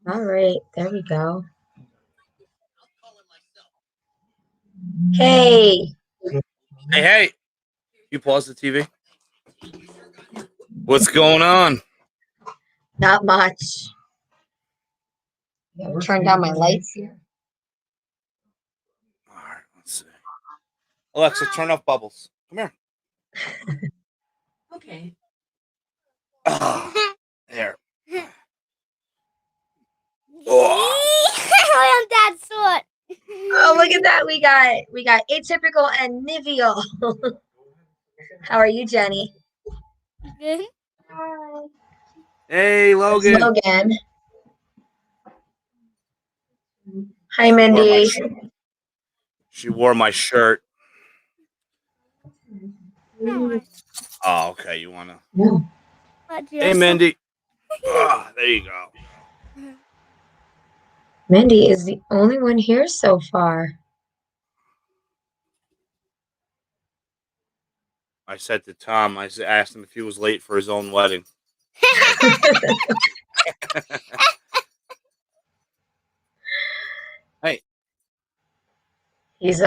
All right, there we go. Hey. Hey. You pause the TV? What's going on? Not much. Turn down my lights here. All right, let's see. Alexa, turn off bubbles. Come here. Okay. There. I am Dad's foot. Oh, look at that. We got Atypical and Nivial. How are you, Jenny? Good. Hey, Logan. Logan. Hi, Mindy. She wore my shirt. Oh, okay. You want to? Hey, Mindy. There you go. Mindy is the only one here so far. I said to Tom, I asked him if he was late for his own wedding. Hey. He's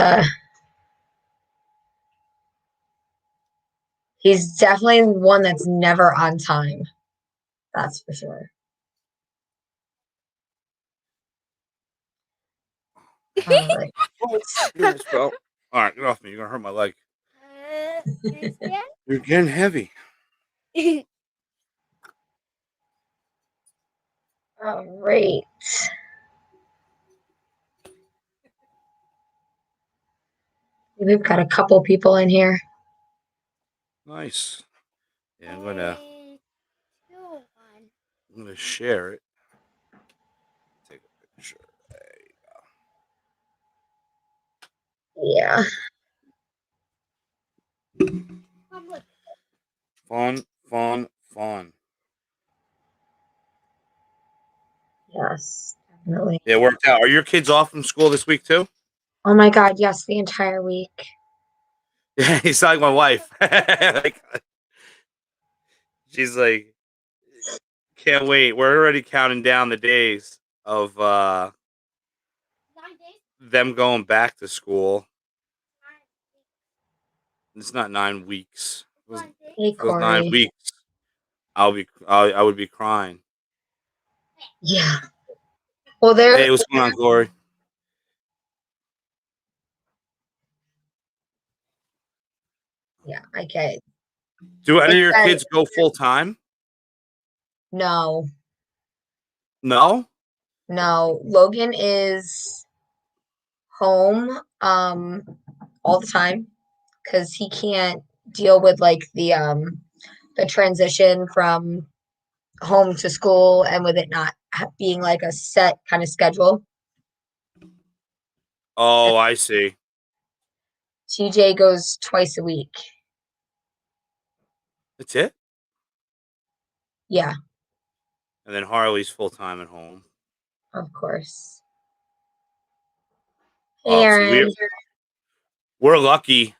definitely one that's never on time. That's for sure. All right. All right, get off me. You're going to hurt my leg. You're getting heavy. All right. We've got a couple people in here. Nice. Yeah, I'm gonna share it. Take a picture. There Yeah. you go. Fun. Yes, definitely. Yeah, it worked out. Are your kids off from school this week too? Oh my God, yes, the entire week. Yeah, he's like my wife. She's like, can't wait. We're already counting down the days of them going back to school. It's not 9 weeks. Hey, If it was 9 Corey. weeks, I would be crying. Yeah. Well, there. Hey, what's going on, Corey? Yeah, I get it. Do any of your kids go full time? No. No? No. Logan is home all the time because he can't deal with like the transition from home to school and with it not being like a set kind of schedule. Oh, I see. TJ goes twice a week. That's it? Yeah, And then Harley's full time at home. of course. Oh, Aaron. see, we're lucky.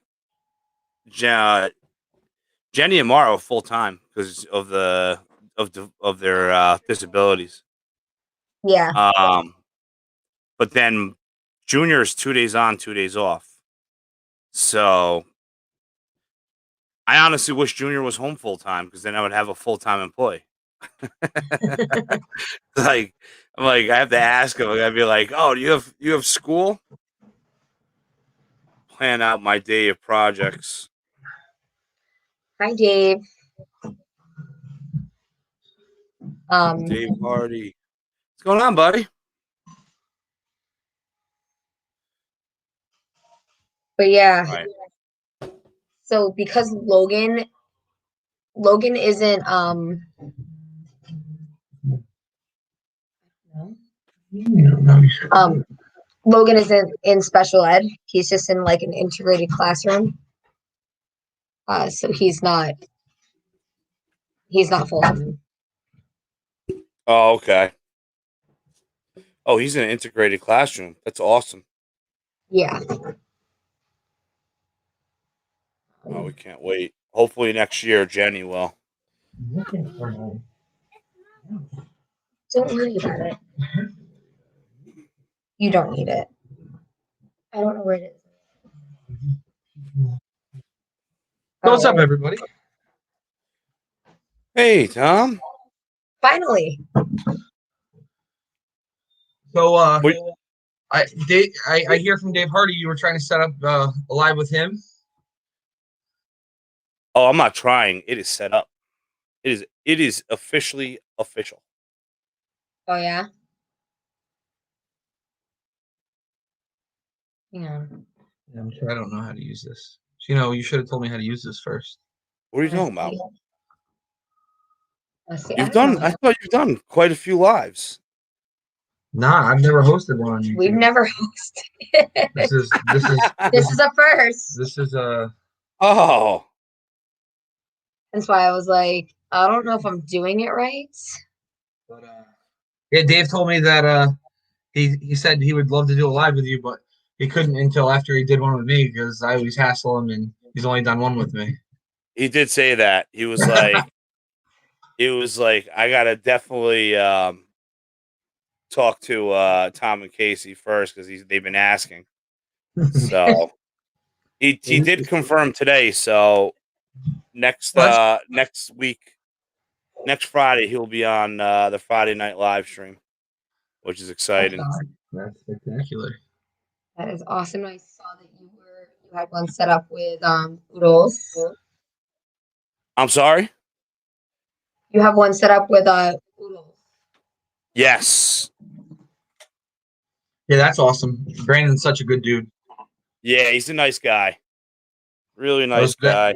Jenny and Mara are full time because of their disabilities. Yeah. But then Junior is 2 days on, 2 days off. So I honestly wish Junior was home full time because then I would have a full time employee. I have to ask him. I'd be like, "Oh, do you have school?" Plan out my day of projects. Hi, Dave. Dave Hardy. What's going on, buddy? But yeah. Right. So because Logan isn't Logan isn't in special ed. He's just in like an integrated classroom. So he's not full time. Oh, okay. Oh, he's in an integrated classroom. That's awesome. Yeah. Oh, we can't wait. Hopefully next year, Jenny will. Don't worry about it. You don't need it. I don't know where it is. So what's up, everybody? Hey, Tom. Finally. So Wait. I hear from Dave Hardy you were trying to set up a live with him. Oh, I'm not trying. It is set up. It is officially official. Oh yeah. Hang on. I'm sure I don't know how to use this. You should have told me how to use this first. What are you Let's talking about? see. Let's see. I You've don't done. know. I thought you've done quite a few lives. Nah, I've never hosted one on YouTube. We've never hosted. This is This is a first. this is Oh, That's why I was like, I don't know if I'm doing it right. but yeah, Dave told me that he said he would love to do a live with you, but he couldn't until after he did one with me because I always hassle him and he's only done one with me. he did say that. He was like, I gotta definitely talk to Tom and Casey first because they've been asking. So he did confirm today. So next week, next Friday, he'll be on the Friday night live stream, which is exciting. That's spectacular. That is awesome. I saw that you had one set up with Oodles. I'm sorry. You have one set up with Oodles. Yes. Yeah, that's awesome. Brandon's such a good dude. Yeah, he's a nice guy. Really nice guy.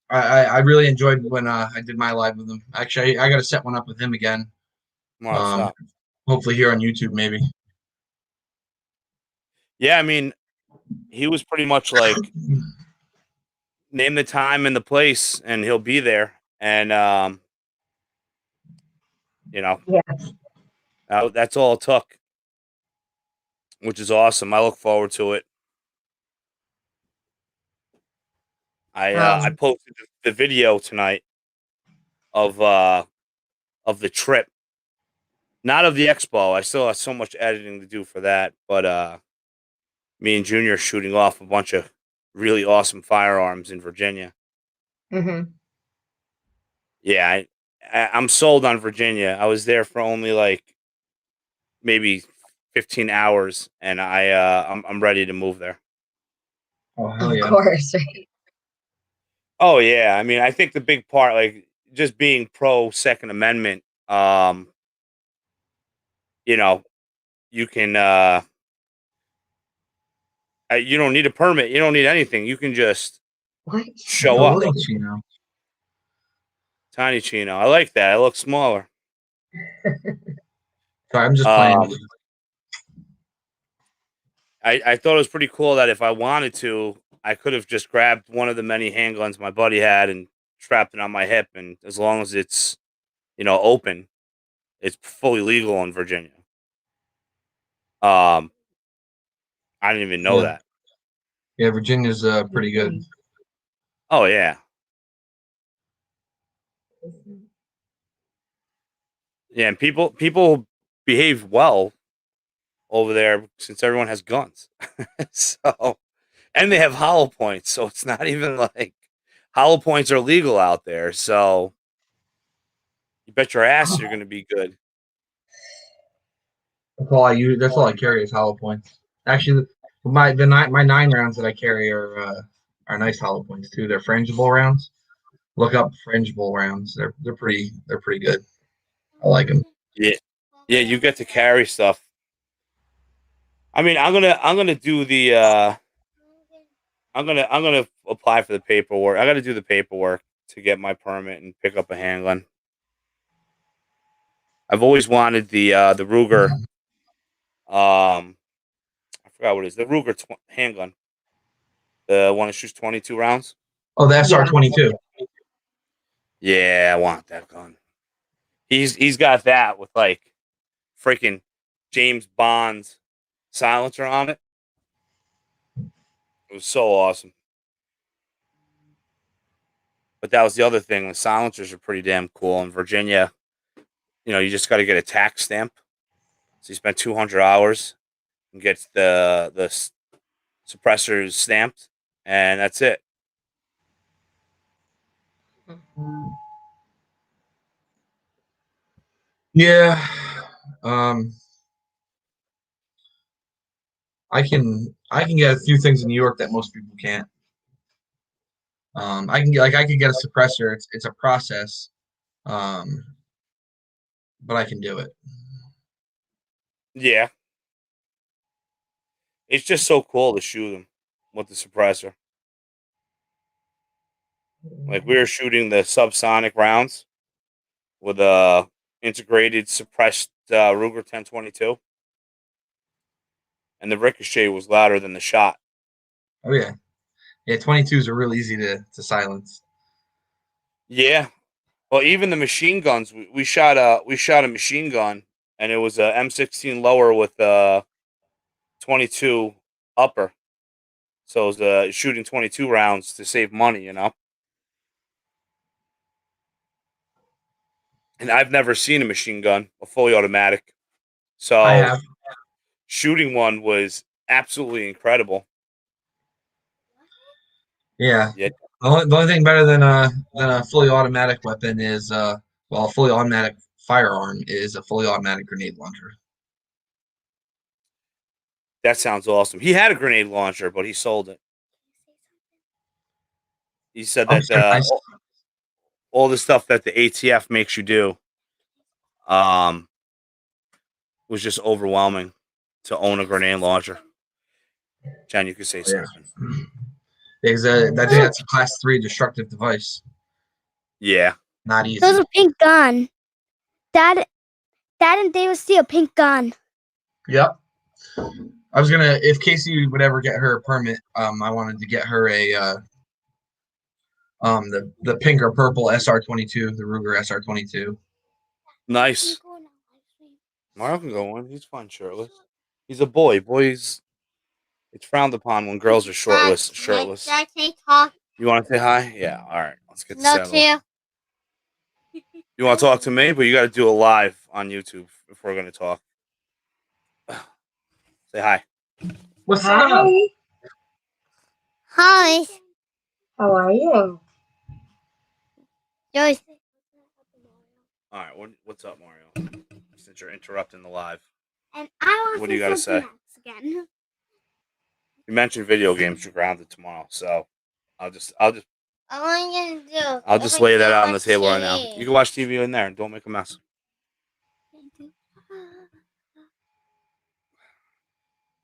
I really enjoyed when I did my live with him. Actually, I got to set one up with him again. Stop. Hopefully here on YouTube, maybe. Yeah, I mean, he was pretty much like, name the time and the place, and he'll be there. And Yeah. that's all it took, which is awesome. I look forward to it. I posted the video tonight of the trip, not of the expo. I still have so much editing to do for that, but me and Junior shooting off a bunch of really awesome firearms in Virginia. Mm-hmm. Yeah, I'm sold on Virginia. I was there for only like maybe 15 hours, and I'm ready to move there. Oh hell yeah! Of course, right? Oh yeah, I mean, I think the big part, like just being pro Second Amendment, you can you don't need a permit, you don't need anything. You can just What? show up. Little Chino. Tiny Chino, I like that. I look smaller. Sorry, I'm just playing. I thought it was pretty cool that if I wanted to, I could have just grabbed one of the many handguns my buddy had and strapped it on my hip, and as long as it's open, it's fully legal in Virginia. I didn't even know that. Yeah, Virginia's pretty good. Oh yeah. Yeah, and people behave well over there since everyone has guns. So, and they have hollow points, so it's not even like hollow points are legal out there. So, you bet your ass you're going to be good. That's all I use. That's all I carry is hollow points. Actually, my 9 rounds that I carry are nice hollow points too. They're frangible rounds. Look up frangible rounds. They're pretty good. I like them. Yeah. Yeah, you get to carry stuff. I mean, I'm going to do the I'm going to apply for the paperwork. I got to do the paperwork to get my permit and pick up a handgun. I've always wanted the Ruger I forgot what it is. The Ruger handgun. The one that shoots 22 rounds. Oh, the SR22. Yeah, I want that gun. He's got that with like freaking James Bond's silencer on it. It was so awesome. But that was the other thing. The silencers are pretty damn cool in Virginia. you just got to get a tax stamp. So you spend 200 hours and get the suppressors stamped, and that's it. Yeah. I can get a few things in New York that most people can't. I could get a suppressor. It's a process. But I can do it. Yeah. It's just so cool to shoot them with the suppressor. Like we were shooting the subsonic rounds with a integrated suppressed Ruger 1022, and the ricochet was louder than the shot. Oh yeah, 22s are real easy to silence. Yeah, well, even the machine guns, we shot a machine gun, and it was a M16 lower with a 22 upper, so it was shooting 22 rounds to save money, And I've never seen a machine gun, a fully automatic. So I have. Shooting one was absolutely incredible. Yeah. Yeah. The only thing better than a fully automatic weapon is a fully automatic firearm is a fully automatic grenade launcher. That sounds awesome. He had a grenade launcher, but he sold it. He said that all the stuff that the ATF makes you do was just overwhelming to own a grenade launcher. Jen, you could say something. Because that's a class 3 destructive device. Yeah. Not easy. There's a pink gun. Dad and David see a pink gun. Yep. I was gonna, if Casey would ever get her a permit, I wanted to get her a the pink or purple SR22, the Ruger SR22. Nice. Mario can go on. He's fine shirtless. He's a boy. Boys, it's frowned upon when girls are shirtless. You want to say hi? Yeah. All right. Let's get settled. You want to talk to me, but you got to do it live on YouTube if we're going to talk. Say hi. What's up? Hi. How are you? Joyce. All right. What's up, Mario? Since you're interrupting the live. And I want What do you got to say? Again. You mentioned video games. You're grounded tomorrow, so I'll just lay that out on the table right now. You can watch TV in there and don't make a mess.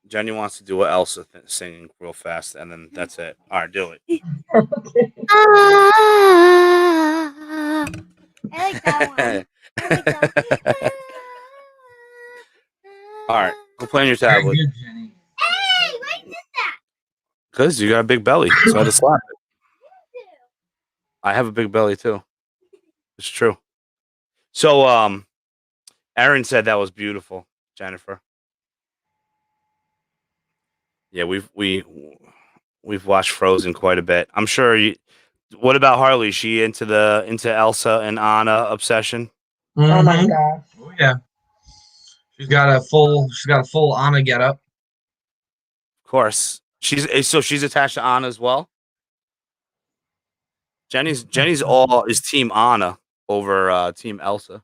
Jenny wants to do a Elsa singing real fast, and then that's it. All right, do it. I like that one. All right, go play on your tablet. Very good, Jenny. Hey, why is that? Because you got a big belly, so I just slap it. I have a big belly too. It's true. So, Aaron said that was beautiful, Jennifer. Yeah, we've watched Frozen quite a bit. I'm sure you. What about Harley? Is she into Elsa and Anna obsession? Mm-hmm. Oh my gosh. Oh yeah. She's got a full Anna getup. Of course. She's attached to Anna as well. Jenny's is Team Anna over Team Elsa.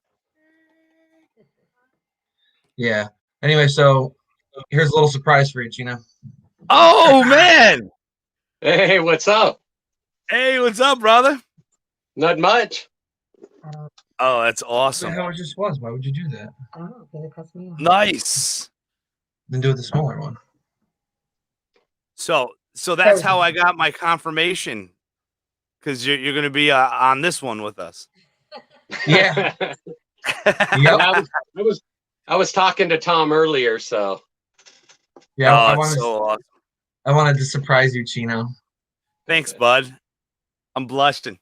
Yeah. Anyway, so here's a little surprise for you, Gina. Oh man! Hey, what's up? Hey, what's up, brother? Not much. Oh, that's awesome. How it just was. Why would you do that? I don't know, because it cuts me off. Nice. Then do it the smaller one. So that's how I got my confirmation. Because you're going to be on this one with us. Yeah. Yep. I was talking to Tom earlier, so. Yeah. Awesome. I wanted to surprise you, Chino. Thanks, bud. I'm blushing.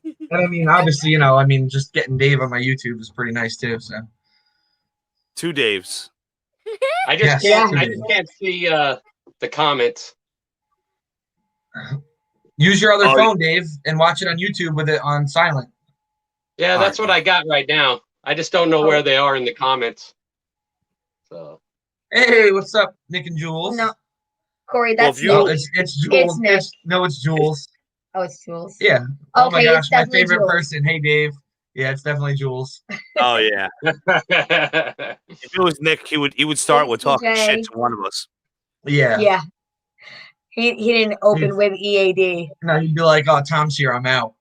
And I mean, obviously, just getting Dave on my YouTube is pretty nice too. So 2 Daves. I just can't see the comments. Use your other phone, Dave, and watch it on YouTube with it on silent. Yeah, that's what I got right now. I just don't know where they are in the comments. So Hey, what's up, Nick and Jules? No, Corey, Well, that's if you- Nick. It's Jules. Nick. It's Jules. Oh, it's Jules. Yeah. Oh my Okay, gosh, it's my definitely favorite Jules. person. Hey, Dave. Yeah, it's definitely Jules. Oh yeah. If it was Nick, he would start with talking DMJ. shit to one of us. Yeah. Yeah. He didn't open with EAD. Now you'd be like, "Oh, Tom's here. I'm out."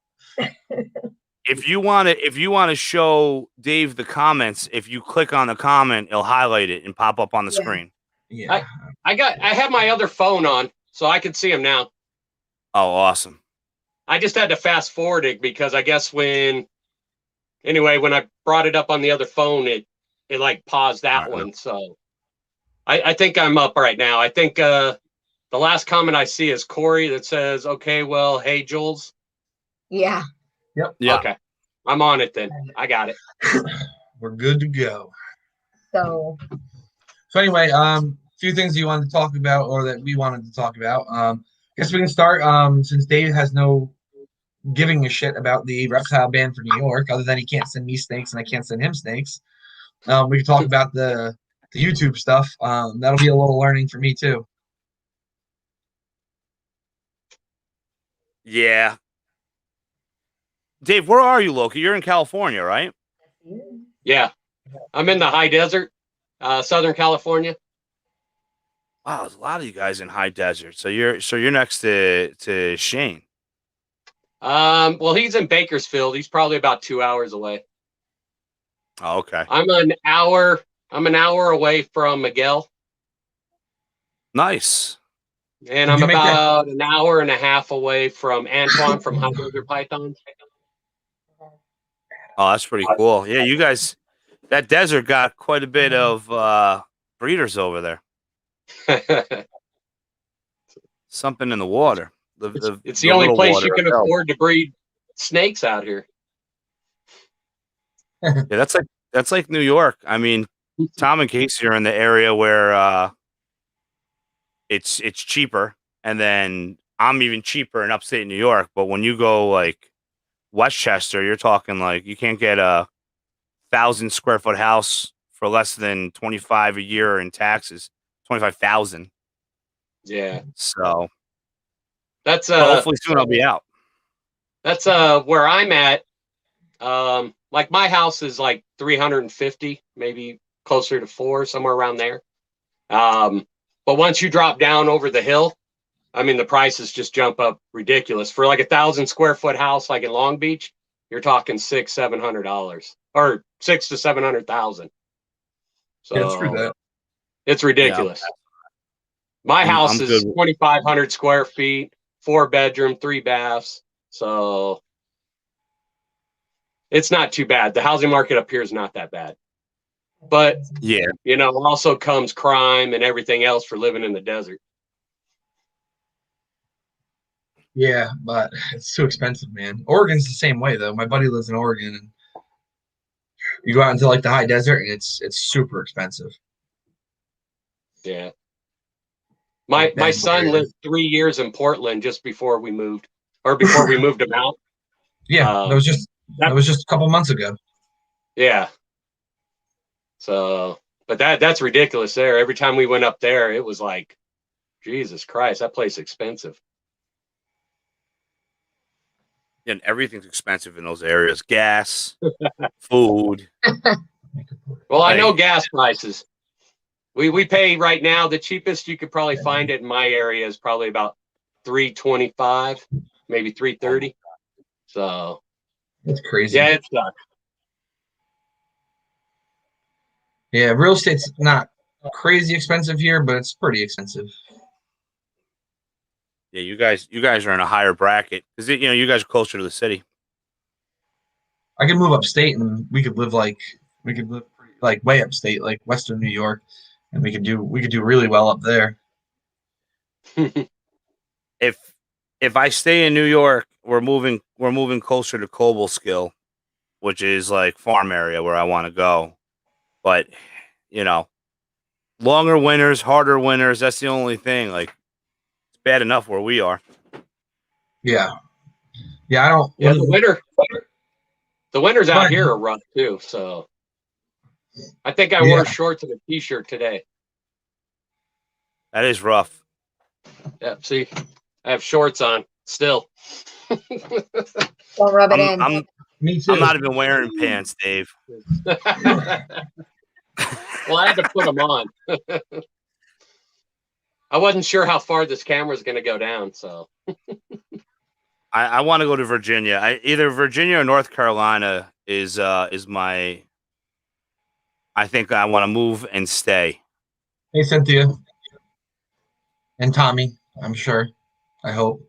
If you want to show Dave the comments, if you click on the comment, it'll highlight it and pop up on the Yeah. screen. Yeah. I have my other phone on, so I can see them now. Oh, awesome. I just had to fast forward it because I guess when I brought it up on the other phone, it like paused that one. So I think I'm up right now. I think the last comment I see is Corey that says, "Okay, well, hey, Jules." Yeah. Yep. Yeah. Okay. I'm on it then. I got it. We're good to go. So So anyway, few things you wanted to talk about, or that we wanted to talk about. Guess we can start. Since Dave has no giving a shit about the reptile ban for New York, other than he can't send me snakes and I can't send him snakes. We can talk about the YouTube stuff. That'll be a little learning for me too. Yeah. Dave, where are you, Loki? You're in California, right? Yeah. I'm in the high desert, Southern California. Wow, there's a lot of you guys in high desert. So you're next to Shane. Well, he's in Bakersfield. He's probably about 2 hours away. Oh, okay. I'm an hour away from Miguel. Nice. And I'm about an hour and a half away from Antoine from High Desert Pythons. Oh, that's pretty cool. Yeah, you guys, that desert got quite a bit of breeders over there. Something in the water. It's the only place you can itself. afford to breed snakes out here. Yeah, that's like New York. I mean, Tom and Casey are in the area where it's cheaper, and then I'm even cheaper in upstate New York. But when you go like Westchester, you're talking like you can't get a 1,000 square foot house for less than 25 a year in taxes. 25,000. Yeah. So that's but hopefully soon I'll be out. That's where I'm at. Like my house is like 350, maybe closer to 4, somewhere around there. But once you drop down over the hill, I mean, the prices just jump up ridiculous. For like 1,000 square foot house, like in Long Beach, you're talking $600-700, or $600,000 to $700,000. So Yeah, screw that. It's ridiculous. Yeah. My house I'm is good. 2,500 square feet, 4-bedroom, 3 baths. So it's not too bad. The housing market up here is not that bad. But, Yeah. Also comes crime and everything else for living in the desert. Yeah, but it's too expensive, man. Oregon's the same way though. My buddy lives in Oregon, and you go out into like the high desert, and it's super expensive. Yeah. My son lived 3 years in Portland just before we moved, or before we moved him out. Yeah, that was just a couple months ago. Yeah. So, but that's ridiculous there. Every time we went up there, it was like, Jesus Christ, that place is expensive. And everything's expensive in those areas. Gas, food. Well, I know gas prices. We pay right now, the cheapest you could probably find it in my area is probably about $3.25, maybe $3.30. So That's crazy. yeah, it sucks. Yeah, real estate's not crazy expensive here, but it's pretty expensive. Yeah, you guys are in a higher bracket because you guys are closer to the city. I could move upstate, and we could live like way upstate, like Western New York, and we could do really well up there. If I stay in New York, we're moving closer to Cobleskill, which is like farm area where I want to go. But longer winters, harder winters. That's the only thing. Like it's bad enough where we are. Yeah, I don't. Yeah, the winter. The winters out Right. here are rough too. So I think I Yeah. wore shorts and a t-shirt today. That is rough. Yeah, see, I have shorts on still. Don't rub it in. Me too. I'm not even wearing pants, Dave. Well, I had to put them on. I wasn't sure how far this camera was going to go down, so. I want to go to Virginia. Either Virginia or North Carolina is my. I think I want to move and stay. Hey, Cynthia. And Tommy, I'm sure. I hope.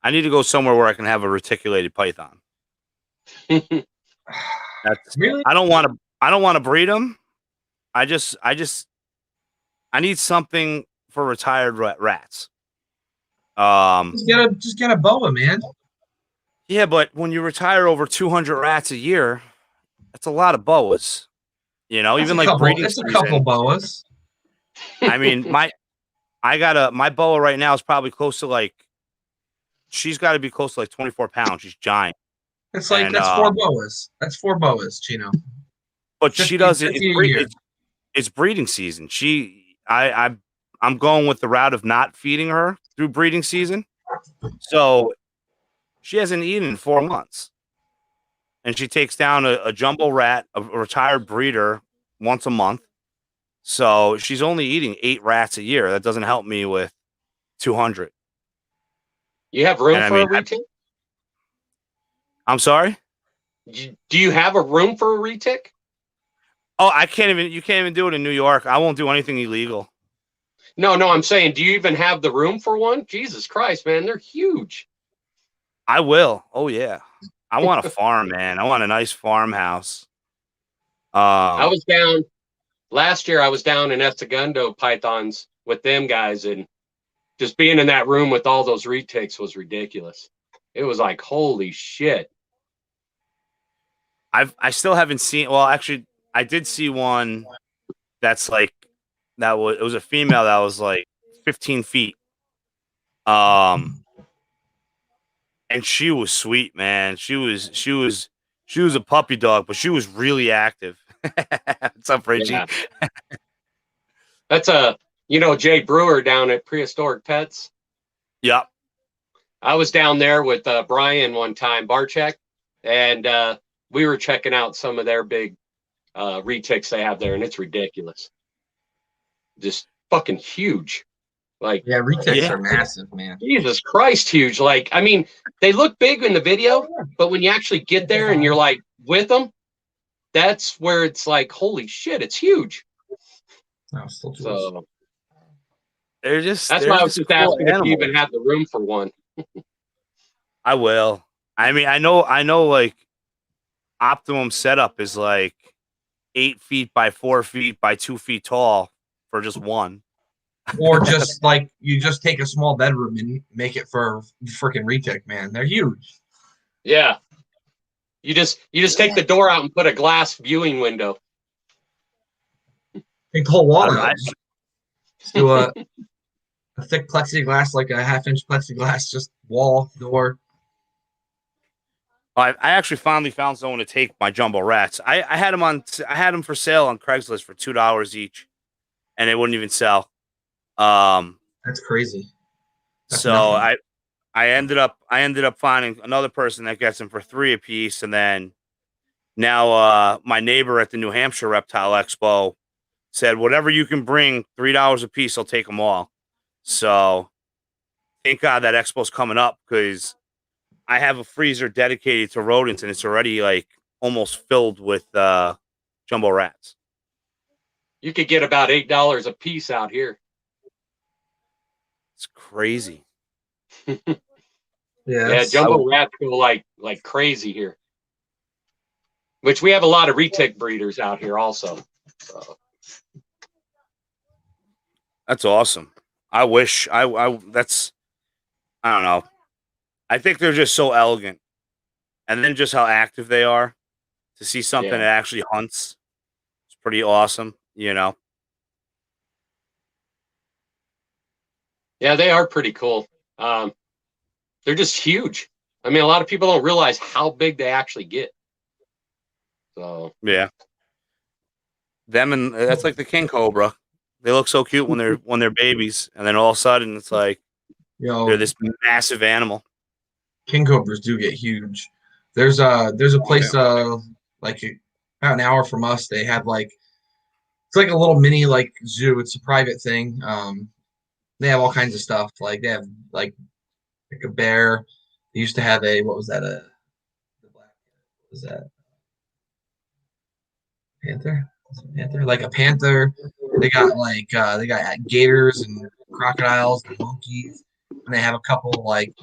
I need to go somewhere where I can have a reticulated python. That's Really? I don't want to breed them. I need something for retired rats. Just get a boa, man. Yeah, but when you retire over 200 rats a year, that's a lot of boas. You know, That's even a like couple, breeding it's season. a couple boas. I mean, my boa right now is probably close to like, she's got to be close to like 24 pounds. She's giant. It's like And, that's 4 boas. That's 4 boas, Chino. But 50, she doesn't. 50 a year. It's breeding season. I'm going with the route of not feeding her through breeding season. So she hasn't eaten in 4 months. And she takes down a jumbo rat, a retired breeder, once a month. So she's only eating 8 rats a year. That doesn't help me with 200. You have room And I for mean, a retic? I'm sorry? Do you have a room for a retic? Oh, you can't even do it in New York. I won't do anything illegal. No, I'm saying, do you even have the room for one? Jesus Christ, man, they're huge. I will. Oh, yeah. I want a farm, man. I want a nice farmhouse. I was down last year. I was down in Estagando pythons with them guys, and just being in that room with all those retics was ridiculous. It was like, holy shit. I still haven't seen. Well, actually, I did see one that's like it was a female that was like 15 feet. And she was sweet, man. She was a puppy dog, but she was really active. What's up, Reggie? Yeah. That's Jay Brewer down at Prehistoric Pets. Yep. I was down there with Brian one time, Barchek, and we were checking out some of their big retics they have there, and it's ridiculous. Just fucking huge. Like, Yeah, retics Yeah. are massive, man. Jesus Christ, huge. Like, I mean, they look big in the video, but when you actually get there and you're like with them, that's where it's like, holy shit, it's huge. No, still too So That's that's why I was just cool asking if you animals. even have the room for one. I will. I mean, I know like optimum setup is like 8 feet by 4 feet by 2 feet tall for just one. Or just like you just take a small bedroom and make it for a freaking retic, man. They're huge. Yeah. You just take the door out and put a glass viewing window. Take the whole wall I- out. Just do a thick plexiglass, like a 1/2 inch plexiglass, just wall, door. I actually finally found someone to take my jumbo rats. I had them for sale on Craigslist for $2 each, and they wouldn't even sell. That's crazy. That's So nothing. I ended up finding another person that gets them for $3 a piece, and then now my neighbor at the New Hampshire Reptile Expo said, whatever you can bring, $3 a piece, I'll take them all. So thank God that expo's coming up, because I have a freezer dedicated to rodents, and it's already like almost filled with jumbo rats. You could get about $8 a piece out here. It's crazy. Yeah, jumbo rats go like crazy here. Which we have a lot of retic breeders out here also. So. That's awesome. I wish I don't know. I think they're just so elegant. And then just how active they are, to see something that actually hunts. It's pretty awesome, you know. Yeah, they are pretty cool. They're just huge. I mean, a lot of people don't realize how big they actually get. So Yeah. Them and that's like the king cobra. They look so cute when they're babies, and then all of a sudden it's like You know, they're this massive animal. king cobras do get huge. There's a place like about an hour from us. They have like it's like a little mini like zoo. It's a private thing. They have all kinds of stuff. Like they have like a bear. They used to have a what was that what was that panther? Was it panther? Like a panther. They got gators and crocodiles and monkeys, and they have a couple like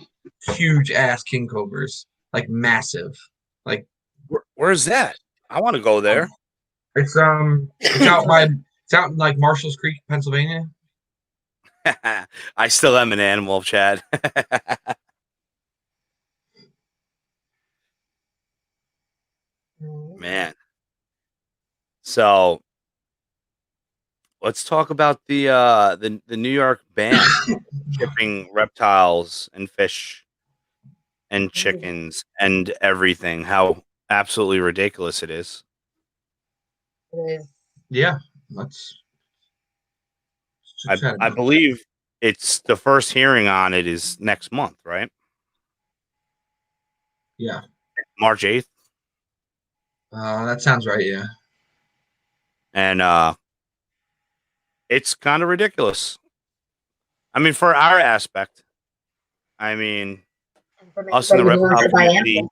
huge ass king cobras, like massive. Like Where's that? I want to go there. it's out by it's out in like Marshall's Creek, Pennsylvania. I still am an animal, Chad. Man. So let's talk about the New York ban shipping reptiles and fish and chickens and everything. How absolutely ridiculous it is. It is. Yeah, let's chat I about believe it's the first hearing on it is next month, right? yeah. March 8th. That sounds right. Yeah. And it's kind of ridiculous. I mean, for our aspect, I mean, us in the reptile community.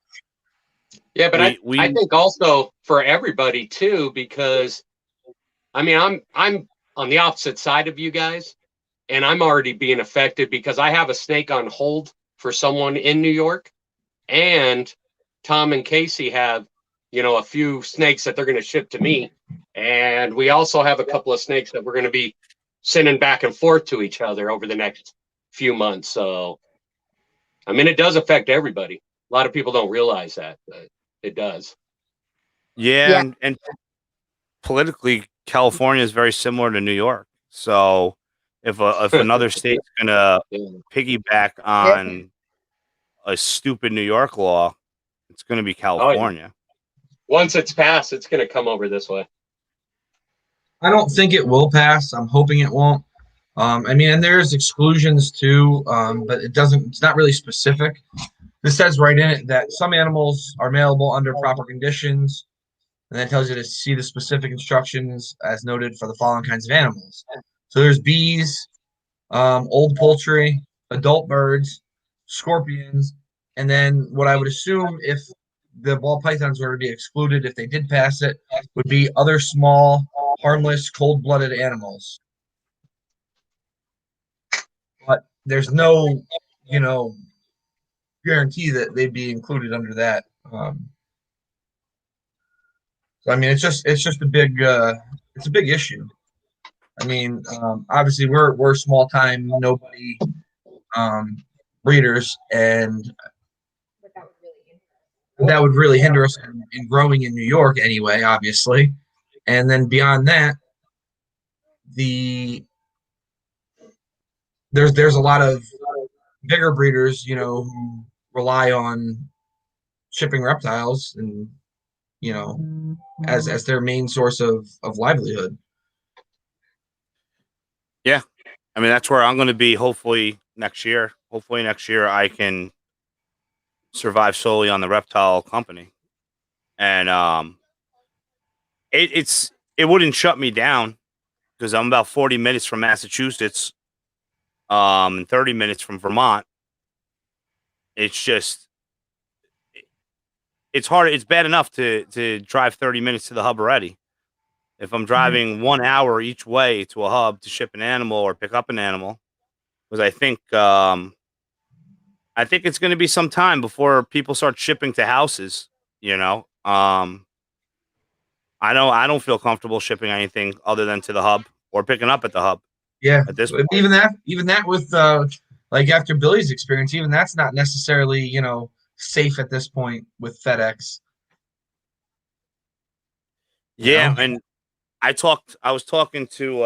yeah, but I think also for everybody too, because I mean I'm on the opposite side of you guys, and I'm already being affected because I have a snake on hold for someone in New York, and Tom and Casey have, a few snakes that they're going to ship to me, and we also have a couple of snakes that we're going to be sending back and forth to each other over the next few months. So, I mean, it does affect everybody. A lot of people don't realize that, but it does. Yeah. And politically, California is very similar to New York. So if another state's gonna piggyback on a stupid New York law, it's gonna be California. Oh, yeah. Once it's passed, it's going to come over this way. I don't think it will pass. I'm hoping it won't. I mean, and there's exclusions too, but it doesn't. It's not really specific. This says right in it that some animals are mailable under proper conditions, and that tells you to see the specific instructions as noted for the following kinds of animals. So there's bees, old poultry, adult birds, scorpions, and then what I would assume if the ball pythons were to be excluded, if they did pass it, would be other small, harmless, cold-blooded animals. But there's no, guarantee that they'd be included under that. So I mean, it's just it's a big issue. I mean, obviously we're small time, nobody breeders, and that would really hinder us in growing in New York anyway, obviously. And then beyond that, there's a lot of bigger breeders, who rely on shipping reptiles and as their main source of livelihood. Yeah. I mean, that's where I'm going to be hopefully next year. Hopefully next year I can survive solely on the reptile company. And it wouldn't shut me down because I'm about 40 minutes from Massachusetts, and 30 minutes from Vermont. It's just it's hard. It's bad enough to drive 30 minutes to the hub already. If I'm driving 1 hour each way to a hub to ship an animal or pick up an animal, because I think it's going to be some time before people start shipping to houses. I don't feel comfortable shipping anything other than to the hub or picking up at the hub. Yeah, At this point. even that with like after Billy's experience, even that's not necessarily safe at this point with FedEx. Yeah, and I was talking to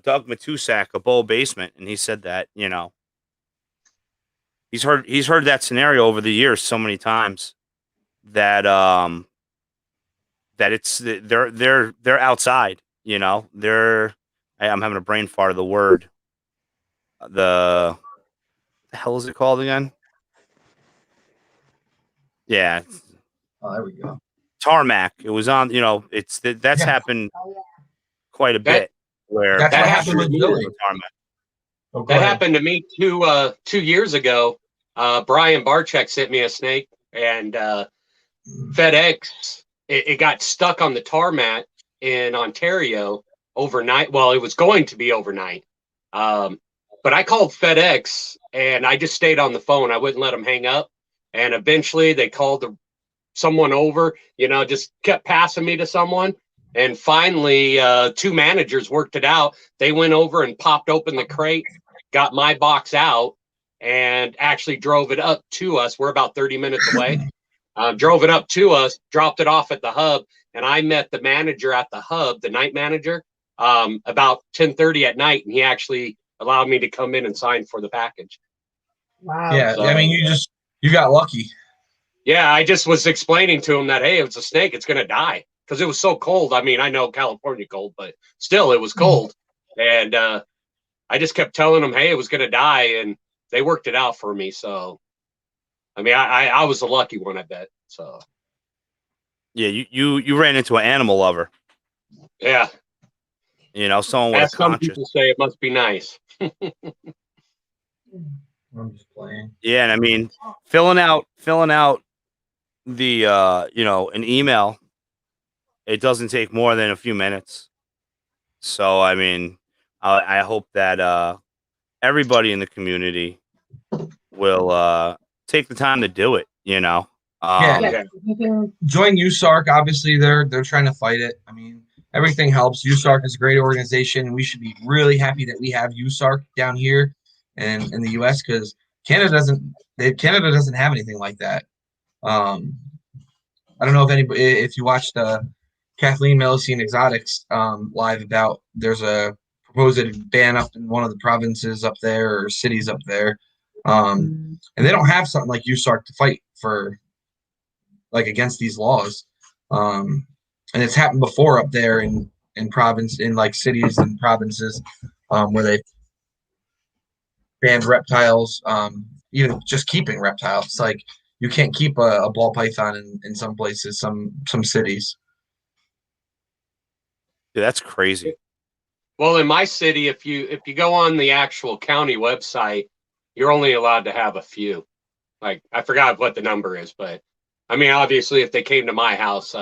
Doug Matusak of Bowl Basement, and he said that he's heard that scenario over the years so many times that that they're outside. You know, I'm having a brain fart of the word. The hell is it called again? Yeah, Oh, there we go. tarmac. It was on. You know, that's Yeah. happened Oh, yeah. quite a bit. Where That's That what happened happened to with me. Billy. tarmac. Oh, go That ahead. happened to me 2 years ago. Brian Barczyk sent me a snake, and FedEx, it got stuck on the tarmac in Ontario overnight. Well, it was going to be overnight. But I called FedEx, and I just stayed on the phone. I wouldn't let them hang up. And eventually they called someone over, just kept passing me to someone. And finally, 2 managers worked it out. They went over and popped open the crate, got my box out, and actually drove it up to us. We're about 30 minutes away. Drove it up to us, dropped it off at the hub, and I met the manager at the hub, the night manager, about 10:30 at night, and he actually allowed me to come in and sign for the package. Wow. Yeah, So- I mean, you got lucky. Yeah, I just was explaining to him that, hey, if it's a snake, it's going to die, because it was so cold. I mean, I know California cold, but still, it was cold. And I just kept telling him, hey, it was going to die, and they worked it out for me. So, I mean, I was the lucky one, I bet. So, Yeah, you ran into an animal lover. yeah. You know, someone with As a some conscience. people say, it must be nice. I'm just playing. Yeah, and I mean, filling out the an email, it doesn't take more than a few minutes. So I mean, I hope that everybody in the community will take the time to do it. You know, Yeah. Yeah, you can, Join USARC. Obviously, they're trying to fight it. I mean, everything helps. USARC is a great organization, and we should be really happy that we have USARC down here and in the U.S. because Canada doesn't have anything like that. I don't know if you watched Kathleen Melissine Exotics live about there's a proposed ban up in one of the provinces up there or cities up there, and they don't have something like USARC to fight for, like, against these laws. And it's happened before up there in like cities and provinces where they banned reptiles, even just keeping reptiles. Like, you can't keep a ball python in some places, some cities. dude, that's crazy. Well, in my city, if you go on the actual county website, you're only allowed to have a few. Like, I forgot what the number is, but I mean, obviously, if they came to my house,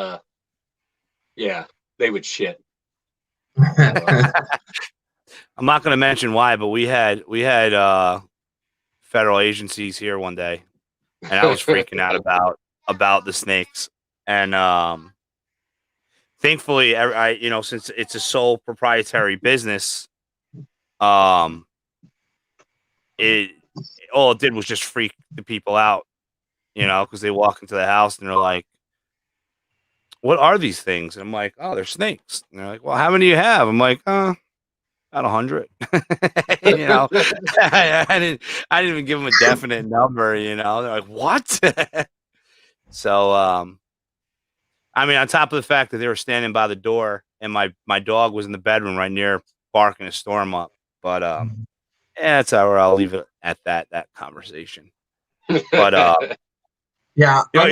yeah, they would shit. I'm not going to mention why, but we had federal agencies here one day, and I was freaking out about the snakes. And thankfully, I since it's a sole proprietary business, it all it did was just freak the people out, because they walk into the house and they're like, "What are these things?" And I'm like, "Oh, they're snakes." And they're like, "Well, how many do you have?" I'm like, about 100. I didn't even give them a definite number. They're like, "What?" So, I mean, on top of the fact that they were standing by the door and my dog was in the bedroom right near, barking a storm up. But yeah, that's where I'll leave it at that conversation. But Yeah, You know, I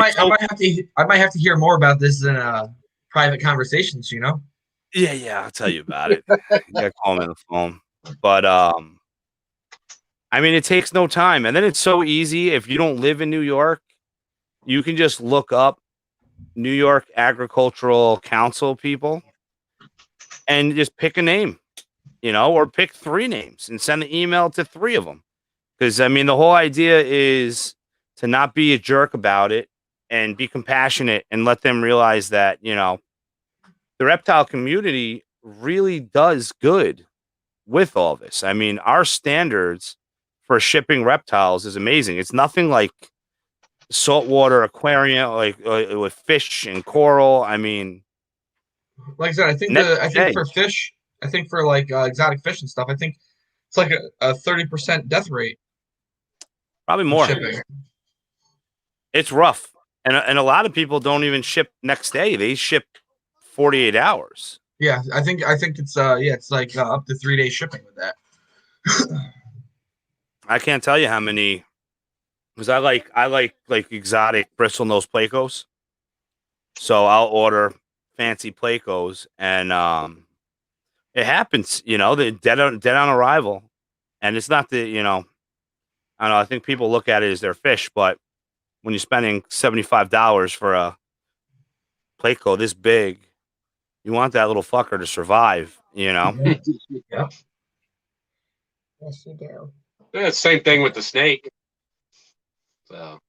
might have to hear more about this in private conversations. yeah, I'll tell you about it. You gotta call me on the phone. But I mean, it takes no time, and then it's so easy. If you don't live in New York, you can just look up New York Agricultural Council people and just pick a name, or pick 3 names and send the email to 3 of them. Because, I mean, the whole idea is to not be a jerk about it and be compassionate and let them realize that, the reptile community really does good with all this. I mean, our standards for shipping reptiles is amazing. It's nothing like saltwater aquarium, like with fish and coral. I mean, Like I said, I think for fish, I think for like exotic fish and stuff, I think it's like a 30% death rate. Probably more. shipping. It's rough. And a lot of people don't even ship next day. They ship 48 hours. Yeah, I think it's it's like up to 3 days shipping with that. I can't tell you how many, because I like exotic bristlenose plecos. So I'll order fancy plecos, and it happens, they're dead on arrival, and it's not the, I don't know. I think people look at it as their fish, but when you're spending $75 for a pleco this big, you want that little fucker to survive, Yeah. Yes, you do. Yeah, same thing with the snake. So,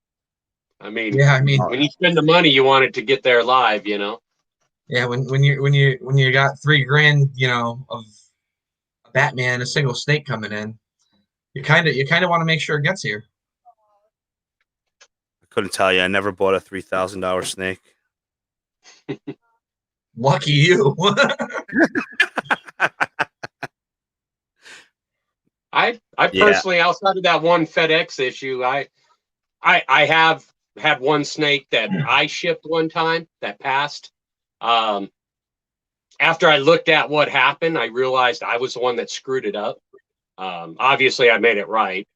I mean, Yeah, I mean, when you spend the money, you want it to get there live, yeah, when you got $3,000, of a Batman, a single snake coming in, you kind of want to make sure it gets here. I couldn't tell you. I never bought a $3,000 snake. Lucky you. I personally, outside of that one FedEx issue, I have had one snake that I shipped one time that passed. After I looked at what happened, I realized I was the one that screwed it up. Obviously, I made it right.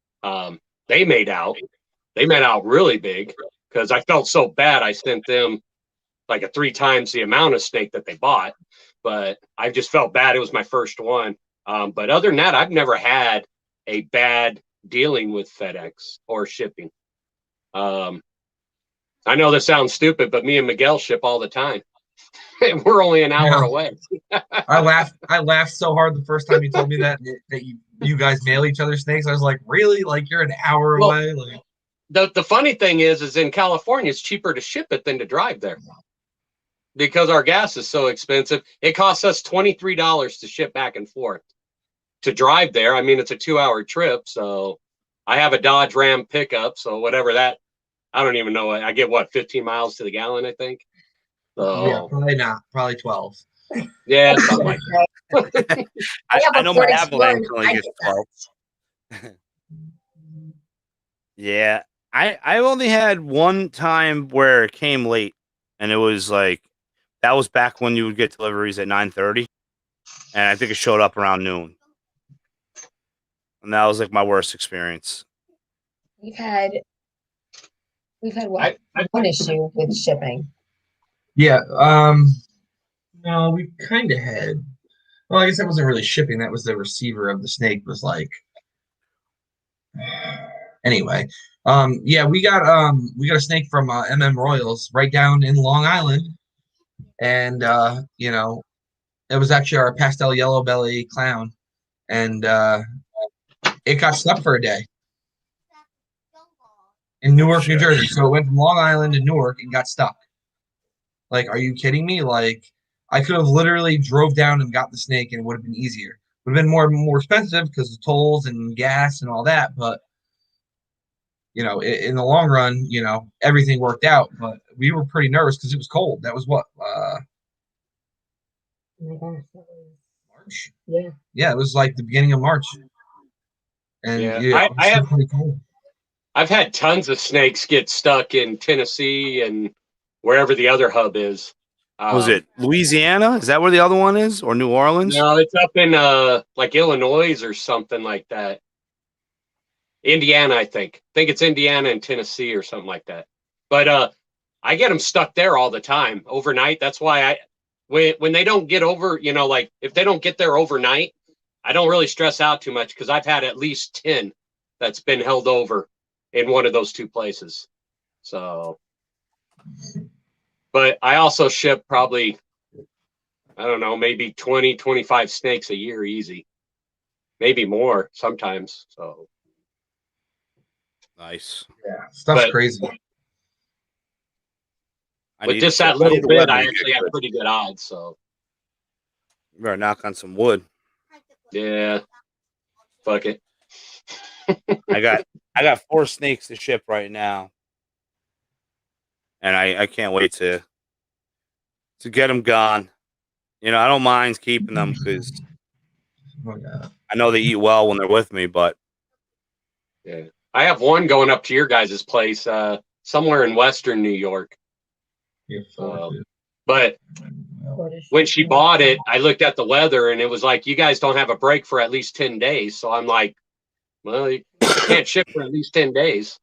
They made out really big because I felt so bad. I sent them like 3 times the amount of snake that they bought, but I just felt bad. It was my first one. But other than that, I've never had a bad dealing with FedEx or shipping. I know this sounds stupid, but me and Miguel ship all the time. We're only an hour away. I laughed so hard the first time you told me that you guys mail each other snakes. I was like, really? Like you're an hour away? Like the funny thing is in California, it's cheaper to ship it than to drive there because our gas is so expensive. It costs us $23 to ship back and forth. To drive there, I mean, it's a 2-hour trip. So I have a Dodge Ram pickup. So whatever that, I don't even know. I get 15 miles to the gallon, I think. So yeah, probably not. Probably 12. yeah, something like that. I know my Avalanche Explorer, only gets 12. Yeah, I only had one time where it came late, and it was like that was back when you would get deliveries at 9:30, and I think it showed up around noon, and that was like my worst experience. We've had one issue with shipping. Yeah. No, we kind of had. Well, I guess that wasn't really shipping. That was the receiver of the snake was like. Anyway, yeah, we got a snake from Royals right down in Long Island, and it was actually our pastel yellow belly clown, and it got stuck for a day in Newark, New Jersey. So it went from Long Island to Newark and got stuck. Like, are you kidding me? Like, I could have literally drove down and got the snake, and it would have been easier. Would have been more expensive because of tolls and gas and all that, but in the long run, everything worked out. But we were pretty nervous because it was cold. That was what Oh my gosh, that was March. yeah. Yeah, it was like the beginning of March, and Yeah, I have pretty cold. I've had tons of snakes get stuck in Tennessee and wherever the other hub is. Was it Louisiana? Is that where the other one is, or New Orleans? No, it's up in like Illinois or something like that. Indiana, I think. I think it's Indiana and Tennessee or something like that. But I get them stuck there all the time overnight. That's why when they don't get over, like if they don't get there overnight, I don't really stress out too much because I've had at least 10 that's been held over in one of those 2 places. So, but I also ship probably, I don't know, maybe 20, 25 snakes a year easy, maybe more sometimes. So. Nice. Yeah, stuff's crazy. With just that little bit, I actually have pretty good odds. So, you better knock on some wood. Yeah, fuck it. I got 4 snakes to ship right now, and I can't wait to get them gone. I don't mind keeping them because I know they eat well when they're with me, but yeah, I have one going up to your guys' place, somewhere in Western New York. But when she bought it, I looked at the weather and it was like, you guys don't have a break for at least 10 days. So I'm like, well, you can't ship for at least 10 days.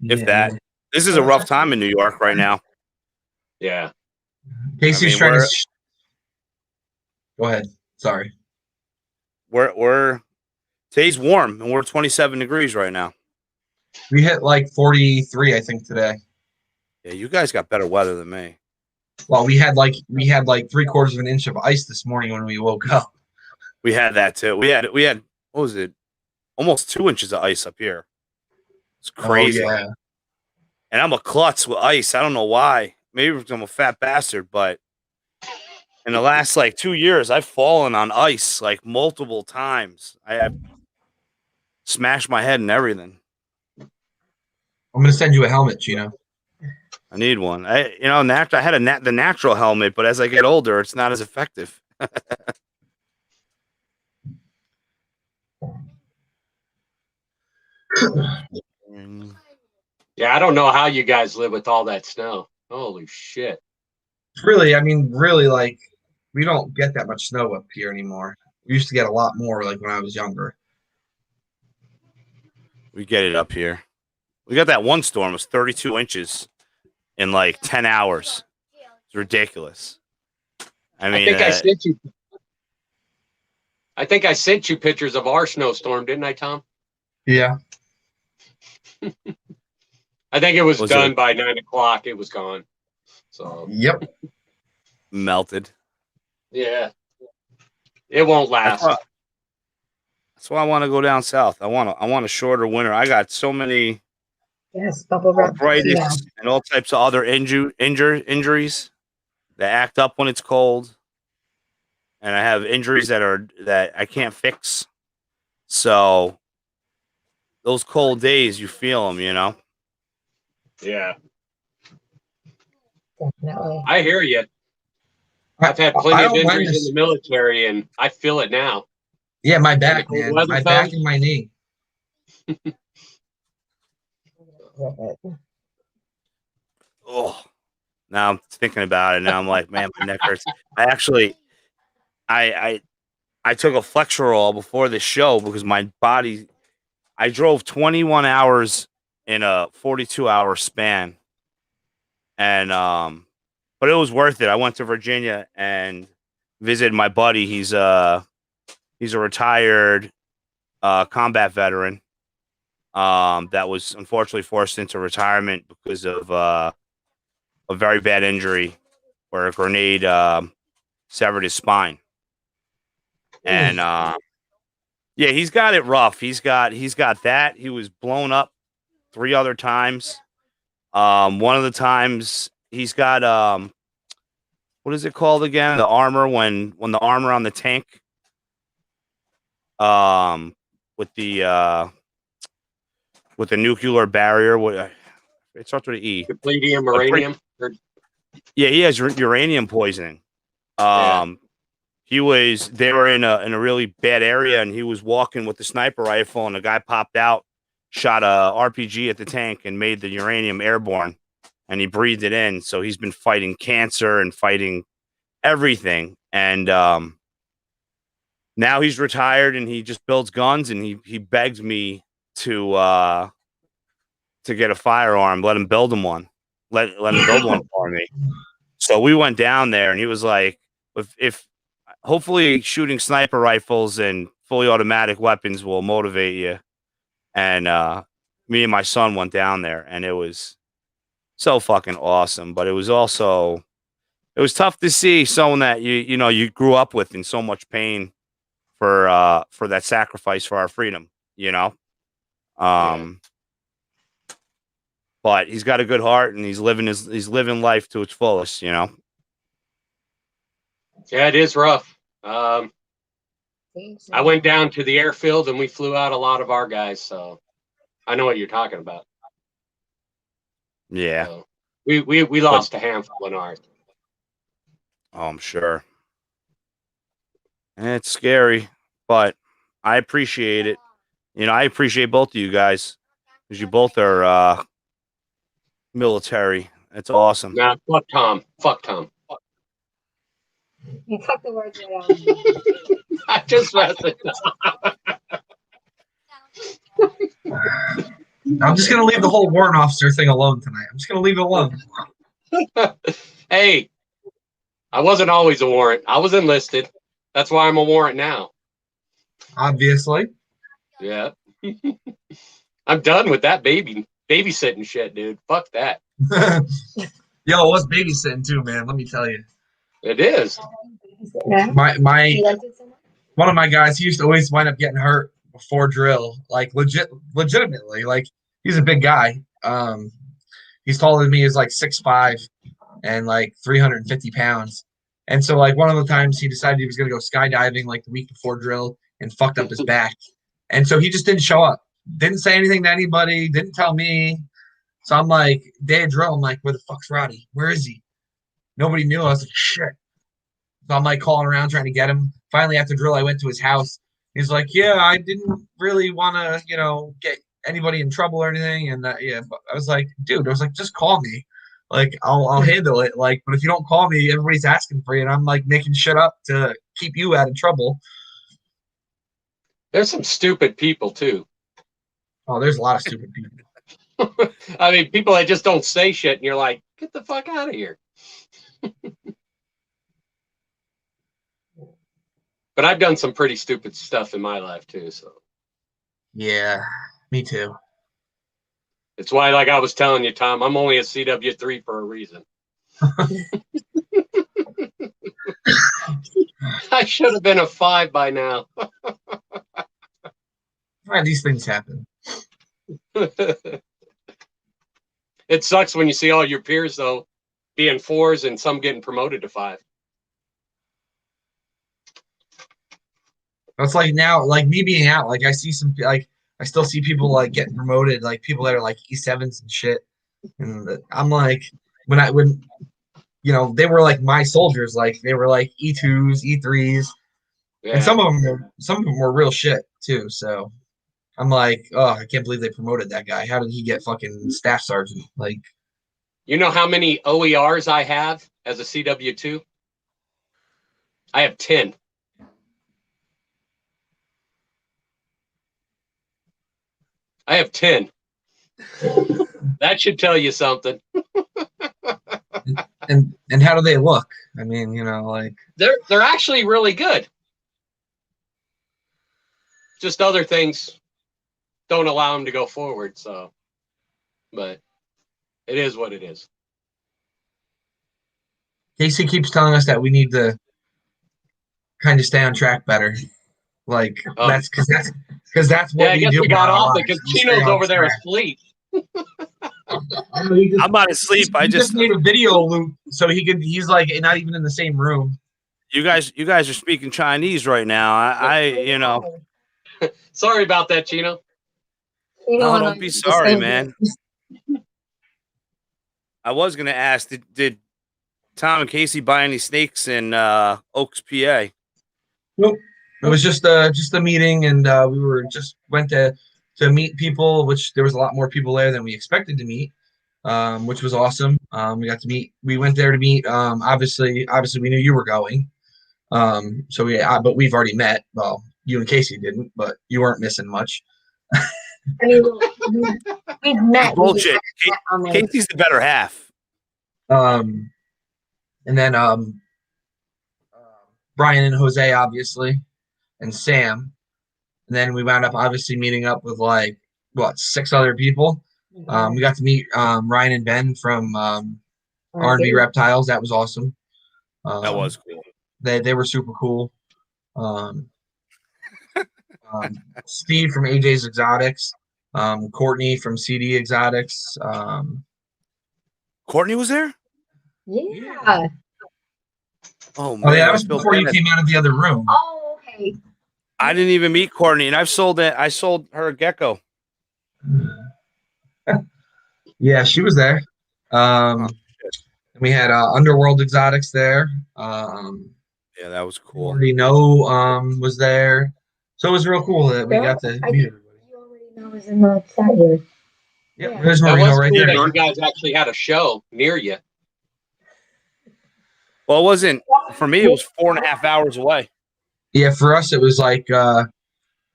If that. This is a rough time in New York right now. Yeah. Casey's trying to. Go ahead. Sorry. We're today's warm and we're 27 degrees right now. We hit like 43, I think, today. Yeah, you guys got better weather than me. Well, we had like 3/4 of an inch of ice this morning when we woke up. We had that too. We had what was it? Almost 2 inches of ice up here. It's crazy. Oh, yeah. And I'm a klutz with ice. I don't know why. Maybe because I'm a fat bastard, but in the last like 2 years, I've fallen on ice like multiple times. I have smashed my head and everything. I'm gonna send you a helmet, Chino. I need one. I had the natural helmet, but as I get older, it's not as effective. Yeah, I don't know how you guys live with all that snow. Holy shit. Really, like, we don't get that much snow up here anymore. We used to get a lot more, like, when I was younger. We get it up here. We got that one storm. It was 32 inches in like 10 hours. It's ridiculous. I mean, I think I sent you pictures of our snowstorm, didn't I, Tom? Yeah. I think it was done by 9 o'clock. It was gone. So. Yep. Melted. Yeah. It won't last. That's why I want to go down south. I want a shorter winter. I got so many bubble wrap arthritis and all types of other injuries that act up when it's cold, and I have injuries that I can't fix. So those cold days, you feel them, you know. Yeah. Definitely. I hear you. I've had plenty of injuries in the military, and I feel it now. Yeah, my back, man. My back and my knee. Oh, now I'm thinking about it. Now I'm like, man, my neck hurts. I actually, I took a Flexerol before the show because my body. I drove 21 hours in a 42-hour span, and but it was worth it. I went to Virginia and visited my buddy. He's a retired combat veteran that was unfortunately forced into retirement because of a very bad injury where a grenade severed his spine. And yeah, he's got it rough. He's got that. He was blown up 3 other times. One of the times he's got what is it called again? The armor when the armor on the tank with the nuclear barrier. It starts with an E. Plutonium, uranium. Yeah, he has uranium poisoning. They were in a really bad area, and he was walking with the sniper rifle, and a guy popped out, shot a RPG at the tank, and made the uranium airborne, and he breathed it in. So he's been fighting cancer and fighting everything, and now he's retired, and he just builds guns, and he begged me to get a firearm, let him build him one, let him build one for me. So we went down there, and he was like, if hopefully shooting sniper rifles and fully automatic weapons will motivate you. And me and my son went down there, and it was so fucking awesome. But it was tough to see someone that you grew up with in so much pain for that sacrifice for our freedom, you know. But he's got a good heart, and he's living life to its fullest, you know. Yeah, it is rough. I went down to the airfield, and we flew out a lot of our guys, so I know what you're talking about. Yeah. So we lost a handful in ours. Oh, I'm sure. And it's scary, but I appreciate it. You know, I appreciate both of you guys because you both are military. That's awesome. Nah, fuck Tom. Fuck Tom. You took the words right out of my mouth. I just messed I'm just gonna leave the whole warrant officer thing alone tonight. I'm just gonna leave it alone. Hey, I wasn't always a warrant. I was enlisted. That's why I'm a warrant now. Obviously. Yeah. I'm done with that babysitting shit, dude. Fuck that. Yo, what's babysitting too, man? Let me tell you. It is. My You liked it so much? one of my guys, he used to always wind up getting hurt before drill, like legitimately. Like he's a big guy. He's taller than me. He's like 6'5" and like 350 pounds. And so like one of the times he decided he was gonna go skydiving like the week before drill and fucked up his back. And so he just didn't show up. Didn't say anything to anybody. Didn't tell me. So I'm like, day of drill. I'm like, where the fuck's Roddy? Where is he? Nobody knew. I was like, shit. So I'm like calling around trying to get him. Finally, after drill, I went to his house. He's like, yeah, I didn't really want to, get anybody in trouble or anything. And yeah, but I was like, dude, I was like, just call me. Like, I'll handle it. Like, but if you don't call me, everybody's asking for you. And I'm like making shit up to keep you out of trouble. There's some stupid people too. Oh, there's a lot of stupid people. I mean, people that just don't say shit, and you're like, get the fuck out of here. But I've done some pretty stupid stuff in my life too, so Yeah, me too. it's why, like I was telling you, Tom, I'm only a CW3 for a reason. I should have been a 5 by now. Right, these things happen. It sucks when you see all your peers though being 4s and some getting promoted to 5. It's like now, like me being out, like I see some, like I still see people like getting promoted, like people that are like E7s and shit. And I'm like, when they were like my soldiers, like they were like E2s, E3s, Yeah. and some of them were real shit too. So I'm like, oh, I can't believe they promoted that guy. How did he get fucking staff sergeant? Like, You know how many OERs I have as a CW2? I have 10. I have 10. That should tell you something. and how do they look? I mean, like They're actually really good. Just other things don't allow them to go forward, so but it is what it is. Casey keeps telling us that we need to kind of stay on track better. Like that's that's what I we guess do. we got off lives. because We stay Chino's on over there track. asleep. I'm not asleep. I just made a video loop so he's like not even in the same room. you guys are speaking Chinese right now. I Sorry about that, Chino. no, don't be sorry, man. I was gonna ask, did Tom and Casey buy any snakes in Oaks, PA? Nope. It was just a meeting, and we went to meet people, which there was a lot more people there than we expected to meet, which was awesome. We went there to meet. Obviously we knew you were going. But we've already met. Well, you and Casey didn't, but you weren't missing much. I mean, we've met. Bullshit. Casey's the better half. And then Brian and Jose, obviously, and Sam. And then we wound up obviously meeting up with 6 other people. We got to meet Ryan and Ben from R&B Reptiles. That was awesome. That was cool. They were super cool. Steve from AJ's Exotics. Courtney from CD Exotics. Courtney was there? Yeah. Oh man, that was before you came out of the other room. Oh, okay. I didn't even meet Courtney, and I sold her a gecko. Yeah, she was there. We had Underworld Exotics there. Yeah, that was cool. Already know was there. So it was real cool that we got to meet everybody. That was in the chat here. Yep, Yeah. there's That Marino was right cool there. that you guys actually had a show near you. Well, it wasn't for me. It was 4.5 hours away. Yeah, for us it was like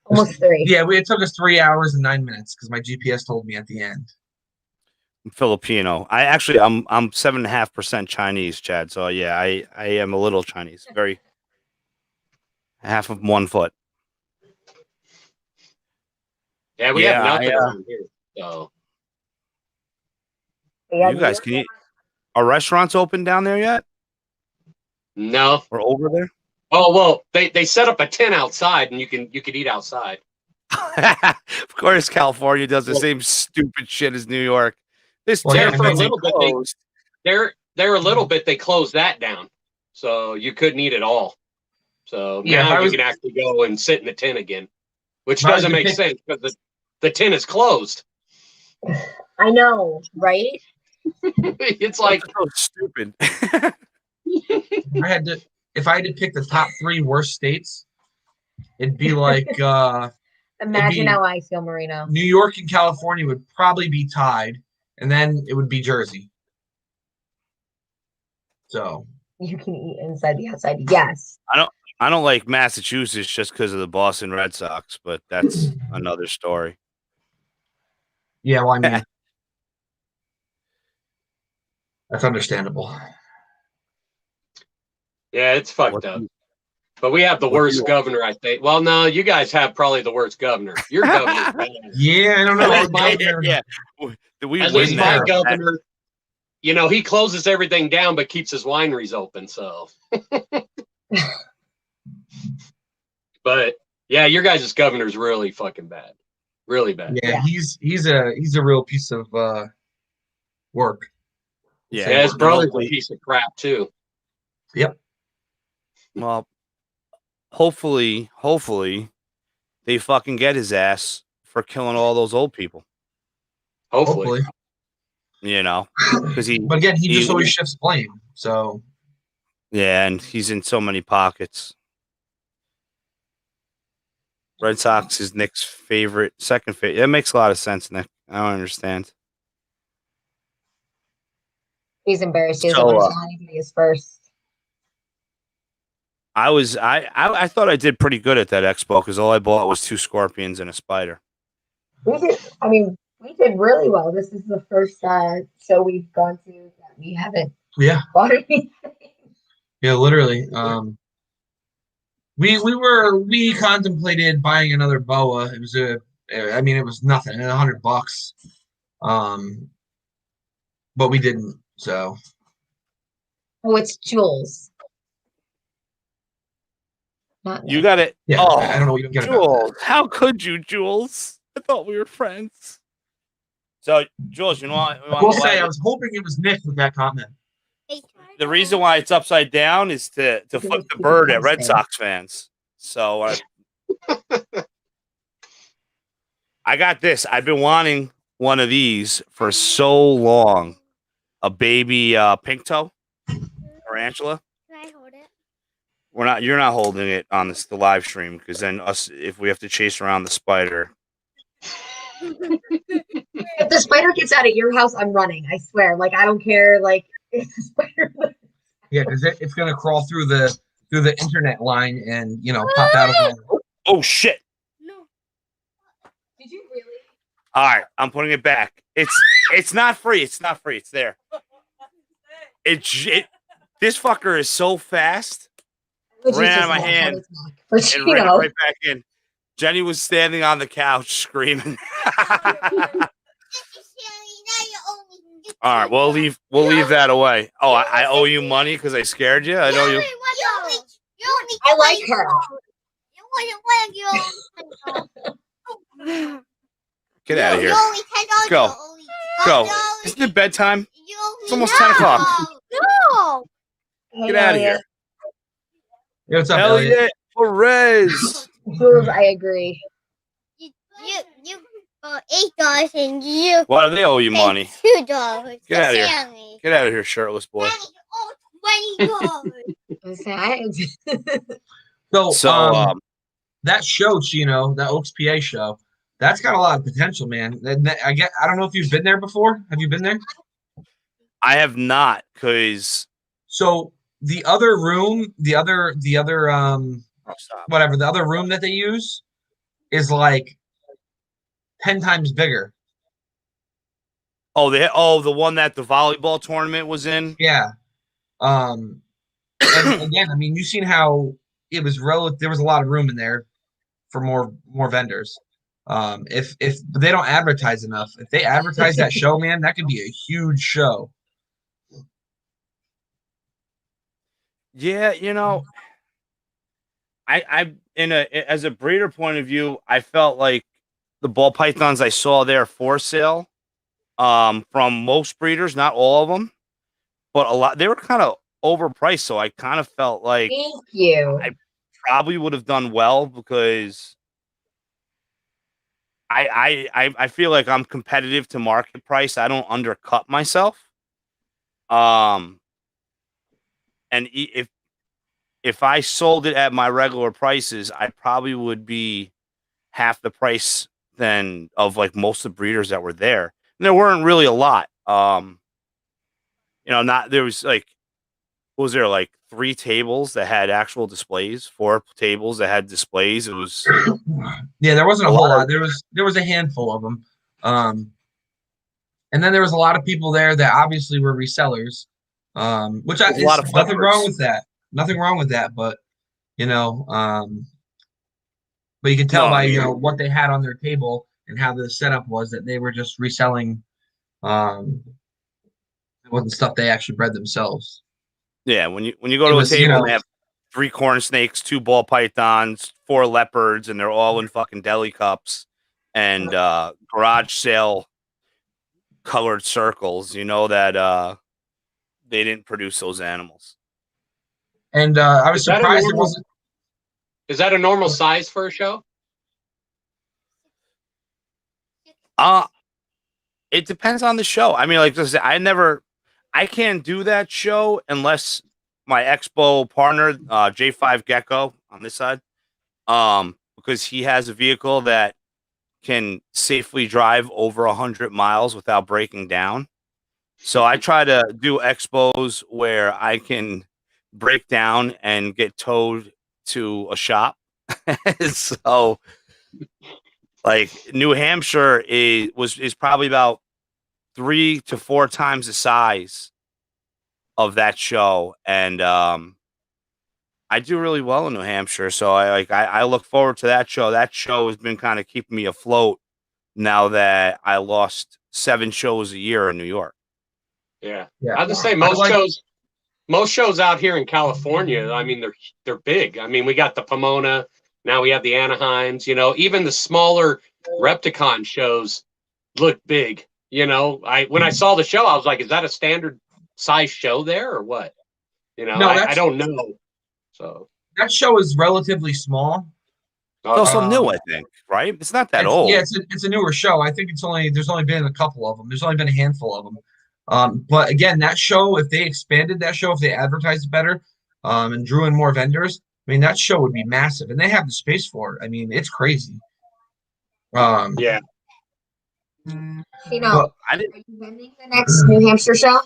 Almost 3. yeah, it took us 3 hours and 9 minutes because my GPS told me at the end. I'm Filipino. I'm 7.5% Chinese, Chad. So yeah, I am a little Chinese. Very half of 1 foot. Yeah, we Yeah, have nothing around here. So Yeah, You guys, are restaurants open down there yet? no. Or over there? Oh well, they set up a tent outside, and you can eat outside. Of course, California does the same stupid shit as New York. This Well, There yeah, for a and then little bit, there a little bit they closed that down, so you couldn't eat it all. So Yeah, now if I you was- can actually go and sit in the tent again, which If I was doesn't to make pick- sense because the tent is closed. I know, right? It's like so stupid. if I had to pick the top 3 worst states, it'd be like Imagine be- how I feel, Marino. New York and California would probably be tied, and then it would be Jersey. So You can eat inside the outside. Yes. I don't like Massachusetts just because of the Boston Red Sox, but that's another story. yeah, well, I mean that's understandable. yeah, it's fucked What up. do But we have the what do worst you- governor, I think. Well, no, you guys have probably the worst governor. Your governor's bad. Yeah, I don't know. At least my- yeah. Did we At win least my that? governor, you know, he closes everything down but keeps his wineries open. So, but yeah, your guys' governor's really fucking bad, really bad. Yeah, Yeah. he's a real piece of work. Yeah, Yeah, his we're brother's a locally- piece of crap too. Well, hopefully, they fucking get his ass for killing all those old people. Hopefully. You know, because But again, he just he- always shifts blame. So yeah, and he's in so many pockets. Red Sox is Nick's second favorite. That makes a lot of sense, Nick. I don't understand. He's embarrassed. He doesn't So, want to tell anybody his first. I thought I did pretty good at that expo because all I bought was 2 scorpions and a spider. We did really well. This is the first show we've gone to that we haven't yeah, bought anything. yeah, literally. We contemplated buying another boa. It was it was nothing, $100. But we didn't. So Oh, it's Jules. Not You Nick. got it. yeah, Oh, I don't know what you don't get about Jules, how could you, Jules? I thought we were friends. So, Jules, you know what? that. I will say I was hoping it was Nick with that comment. The reason why it's upside down is to flip the bird at Red Sox fans. So I got this. I've been wanting one of these for so long. A baby pink toe tarantula. Can I hold it? You're not holding it on the live stream because then if we have to chase around the spider. If the spider gets out of your house, I'm running. I swear. Like I don't care. Like if the spider. Yeah, because it's gonna crawl through the internet line and pop out of the Oh shit. No. Did you really? All right, I'm putting it back. It's not free. It's not free. It's there. This fucker is so fast. Ran out of my hand For and ran it right back in. Jenny was standing on the couch screaming. All right, we'll leave that away. Oh, I owe you money because I scared you. I know you. I like her. Get out of here. Go. Go. Isn't it bedtime? It's almost 10 o'clock. No. Get out of here. Yeah, what's up, Elliot? Elliot Perez. Jules, I agree. You $8 and you Why do they owe you money? $2. Get out of here. Get out of here, shirtless boy. So, So, that show, Chino, that Oaks PA show, That's got a lot of potential, man. I don't know if you've been there before. Have you been there? I have not, because So the other room, stop. whatever, the other room that they use is like 10 times bigger. Oh, the one that the volleyball tournament was in. Yeah. And again, I mean, you've seen how it was there was a lot of room in there for more vendors. If they don't advertise enough, if they advertise that show, man, that could be a huge show. Yeah, I as a breeder point of view, I felt like the ball pythons I saw there for sale, from most breeders, not all of them, but a lot, they were kind of overpriced. So I kind of felt like Thank you. I probably would have done well, because I feel like I'm competitive to market price. I don't undercut myself. And if I sold it at my regular prices, I probably would be half the price than of like most of the breeders that were there. And there weren't really a lot. Not there was like, what was there, like 3 tables that had actual displays, 4 tables that had displays. It was Yeah, there wasn't a a whole lot lot. There was a handful of them. And then there was a lot of people there that obviously were resellers. Which a lot of is nothing wrong flippers. with that. Nothing wrong with that, but you know, but you can No, tell I by mean, what they had on their table and how the setup was that they were just reselling. It wasn't stuff they actually bred themselves. yeah, when you go It to a was, table and they have 3 corn snakes, 2 ball pythons, 4 leopards, and they're all in fucking deli cups and garage sale colored circles, that they didn't produce those animals. and I was Is that a surprised it normal? wasn't. Is that a normal size for a show? It depends on the show. I mean, like I can't do that show unless my expo partner, J5 Gecko on this side, because he has a vehicle that can safely drive over 100 miles without breaking down. So I try to do expos where I can break down and get towed to a shop. So like New Hampshire is probably about 3 to 4 times the size of that show. And I do really well in New Hampshire. So I look forward to that show. That show has been kind of keeping me afloat now that I lost 7 shows a year in New York. Yeah, Yeah, I'll just say most shows out here in California. I mean, they're big. I mean, we got the Pomona. Now we have the Anaheims. Even the smaller Repticon shows look big. When I saw the show, I was like, is that a standard size show there or what? No, I don't know. So that show is relatively small. It's also Um, new, I think, right? It's not that old. Yeah, it's a newer show. I think there's only been a couple of them. There's only been a handful of them. But again, that show, if they expanded that show, if they advertised it better, and drew in more vendors, I mean, that show would be massive, and they have the space for it. I mean, it's crazy. yeah. But Are you vending the next New Hampshire show?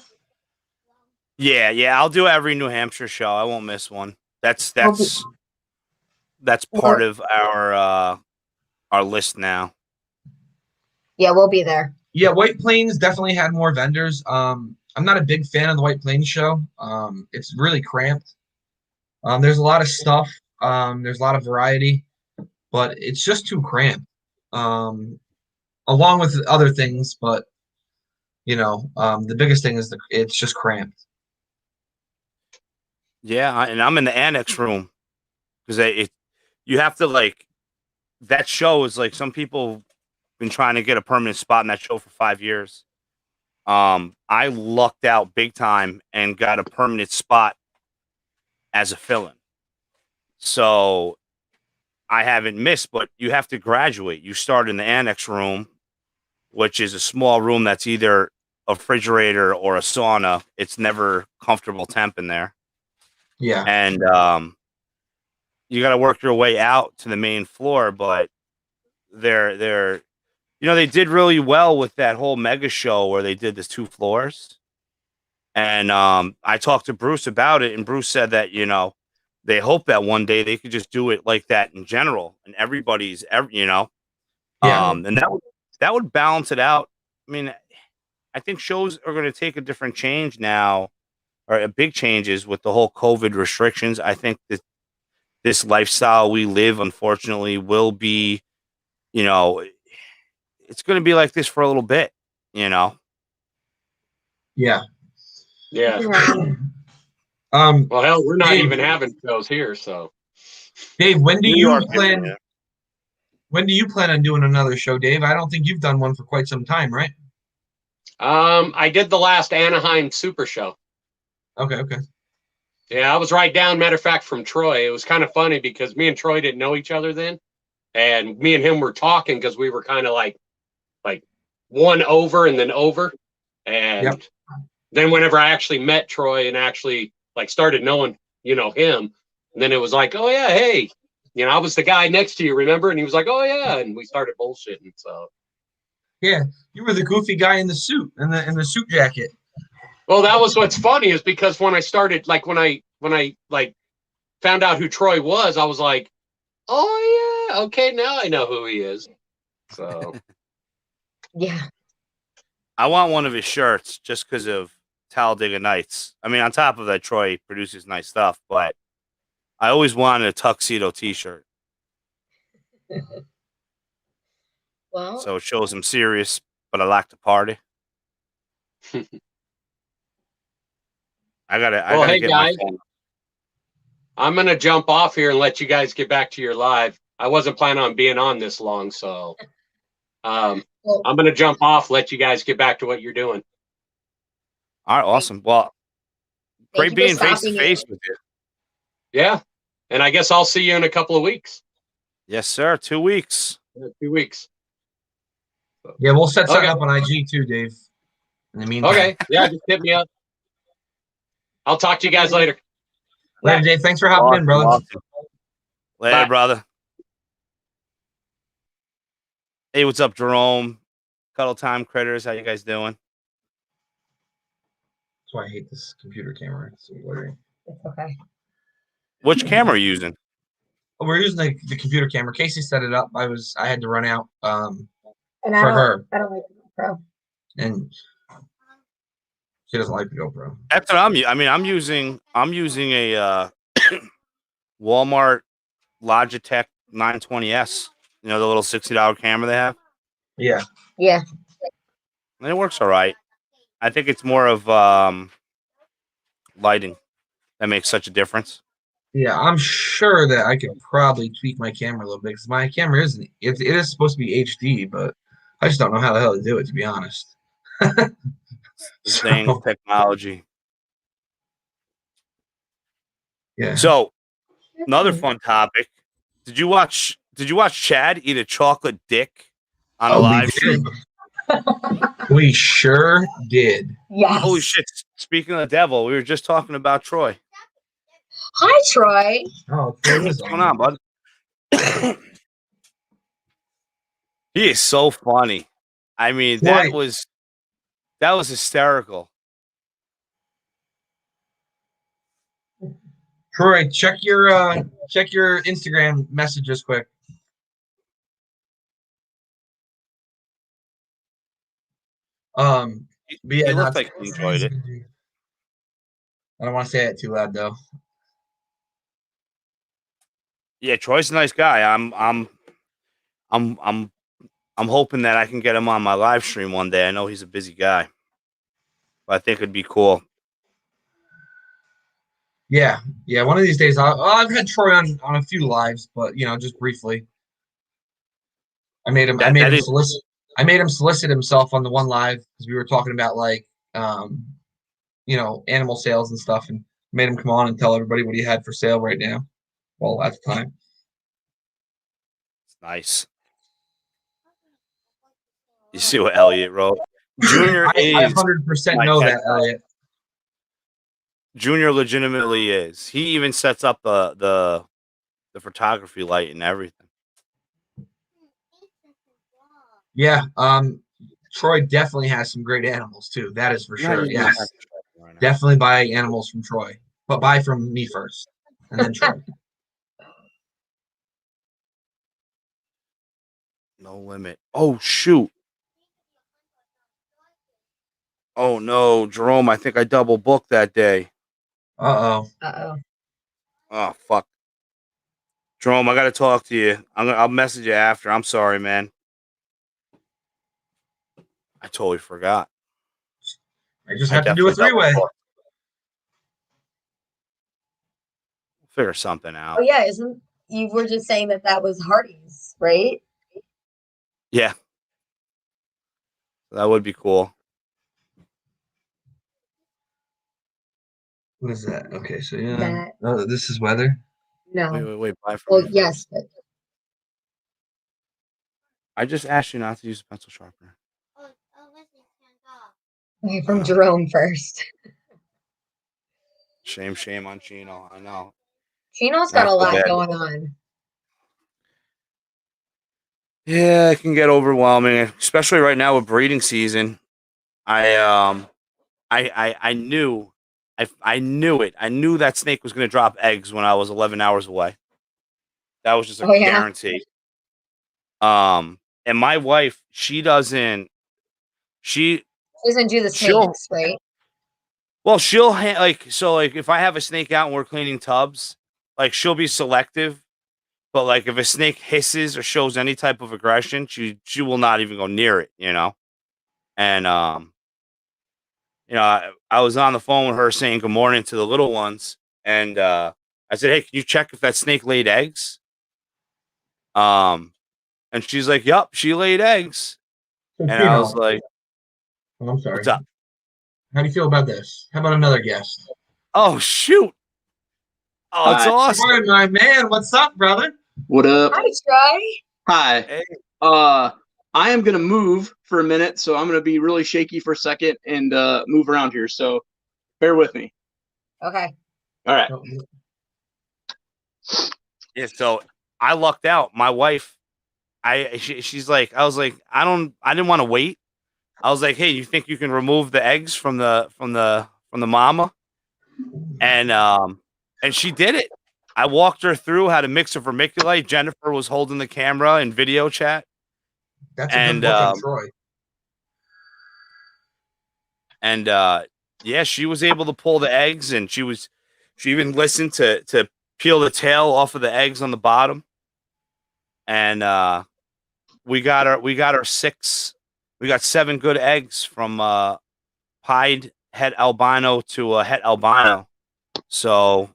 Yeah, I'll do every New Hampshire show. I won't miss one. That's Well, part of our list now. yeah, we'll be there. yeah, White Plains definitely had more vendors. I'm not a big fan of the White Plains show. It's really cramped. There's a lot of stuff. There's a lot of variety, but it's just too cramped. Along with other things, but the biggest thing is it's just cramped. Yeah, and I'm in the annex room because you have to that show is like some people been trying to get a permanent spot in that show for 5 years. I lucked out big time and got a permanent spot as a fill-in. So I haven't missed, but you have to graduate. You start in the annex room, which is a small room that's either a refrigerator or a sauna. It's never comfortable temp in there. Yeah. And you got to work your way out to the main floor, but they're they did really well with that whole mega show where they did this 2 floors. And I talked to Bruce about it, and Bruce said that they hope that one day they could just do it like that in general, and everybody's Yeah. and that would balance it out. I mean, I think shows are going to take a different change now, or a big changes with the whole COVID restrictions. I think that this lifestyle we live, unfortunately, will be, it's going to be like this for a little bit, Yeah. Yeah. Right. Well, hell, we're not Dave- even having shows here, so. Dave, when do New you York, plan? yeah. When do you plan on doing another show, Dave? I don't think you've done one for quite some time, right? I did the last Anaheim Super Show. Okay. Yeah, I was right down, matter of fact, from Troy. It was kind of funny because me and Troy didn't know each other then. And me and him were talking because we were kind of like one over and then over. And then whenever I actually met Troy and actually started knowing, him, and then it was like, oh yeah, hey, I was the guy next to you, remember? And he was like, oh yeah. And we started bullshitting. So Yeah, you were the goofy guy in the suit and the suit jacket. well, that was what's funny is because when I started, when I found out who Troy was, I was like, oh yeah, okay, now I know who he is. So Yeah. I want one of his shirts just because of Talladega Nights. I mean, on top of that, Troy produces nice stuff, but I always wanted a tuxedo T-shirt, Well, so it shows I'm serious, but I like to party. I gotta hey get guys, my phone. I'm gonna jump off here and let you guys get back to your live. I wasn't planning on being on this long, so I'm gonna jump off, let you guys get back to what you're doing. All right, awesome. Well, thank great you for being face to stopping face in. with you. Yeah, and I guess I'll see you in a couple of weeks. Yes, sir. 2 weeks. 2 weeks. Yeah, we'll set something Okay. up on IG too, Dave. In the meantime. Okay. Yeah, just hit me up. I'll talk to you guys later. Later, Dave. Thanks for hopping in, brother. Awesome. Later, Bye. brother. Hey, what's up, Jerome? Cuddle Time Critters. How you guys doing? That's why I hate this computer camera. It's so blurry. It's okay. Which camera are you using? We're using the computer camera. Casey set it up. I had to run out And for her, I don't like GoPro. and she doesn't like the GoPro. That's what I'm using a Walmart Logitech 920S. The little $60 camera they have. Yeah. Yeah. And it works all right. I think it's more of lighting that makes such a difference. Yeah, I'm sure that I could probably tweak my camera a little bit because my camera it is supposed to be HD, but I just don't know how the hell to do it, to be honest. Thing technology. Yeah. So another fun topic. Did you watch Chad eat a chocolate dick on a live stream? We sure did. Yes. Holy shit. Speaking of the devil, we were just talking about Troy. Hi, Troy. Oh, What's going on, bud? He is so funny. I mean, that was hysterical. Troy, check your Instagram messages quick. But yeah, He looked like he enjoyed it. I don't want to say it too loud though. Yeah, Troy's a nice guy. I'm hoping that I can get him on my live stream one day. I know he's a busy guy, but I think it'd be cool. Yeah. One of these days, I've had Troy on a few lives, but just briefly. I made him solicit himself on the one live because we were talking about animal sales and stuff, and made him come on and tell everybody what he had for sale right now. Well, at the time. It's nice. You see what Elliot wrote? Junior I is 100% know that, Elliot. Junior legitimately is. He even sets up the photography light and everything. Yeah. Troy definitely has some great animals too. That is for I'm not sure. using my Yes. pencil sharpener right now. Definitely buy animals from Troy, but buy from me first, and then Troy. No limit. Oh shoot. Oh no, Jerome. I think I double booked that day. Uh-oh. Uh-oh. Oh fuck. Jerome, I gotta talk to you. I'll message you after. I'm sorry, man. I totally forgot. I just I have to do a definitely double three-way. booked. Figure something out. Oh yeah, isn't you were just saying that was Hardy's, right? Yeah, that would be cool. What is that? Okay, so yeah. That Oh, this is weather. no. Wait. Buy from Well, me yes, first. but I just asked you not to use a pencil sharpener. okay, from Jerome first. Shame on Chino. I know. Chino's Now I got a feel lot bad. going on. Yeah, it can get overwhelming, especially right now with breeding season. I knew, I knew it. I knew that snake was going to drop eggs when I was 11 hours away. That was just a Oh yeah, guarantee. And my wife, she doesn't. She she doesn't do the she'll snakes, right? well, she'll like if I have a snake out and we're cleaning tubs, like she'll be selective. But like if a snake hisses or shows any type of aggression, she will not even go near it, you know. And I was on the phone with her saying good morning to the little ones, and I said, "Hey, can you check if that snake laid eggs?" And she's like, "Yup, she laid eggs." So And I was Chino, like, oh, I'm "What's sorry. up?" How do you feel about this? How about another guest? Oh shoot! Oh, it's Hi. awesome. Troy, my man, what's up, brother? What up? Hi, Troy. Hi. Hey, I am gonna move for a minute, so I'm gonna be really shaky for a second and move around here. So bear with me. Okay. All right. yeah. So I lucked out. My wife, she's like, I was like, I didn't want to wait. I was like, hey, you think you can remove the eggs from the mama? And she did it. I walked her through how to mix a vermiculite. Jennifer was holding the camera in video chat, That's a good and look on Troy. and yeah, she was able to pull the eggs, and she even listened to peel the tail off of the eggs on the bottom, and we got our six. We got 7 good eggs from pied het albino to het albino. So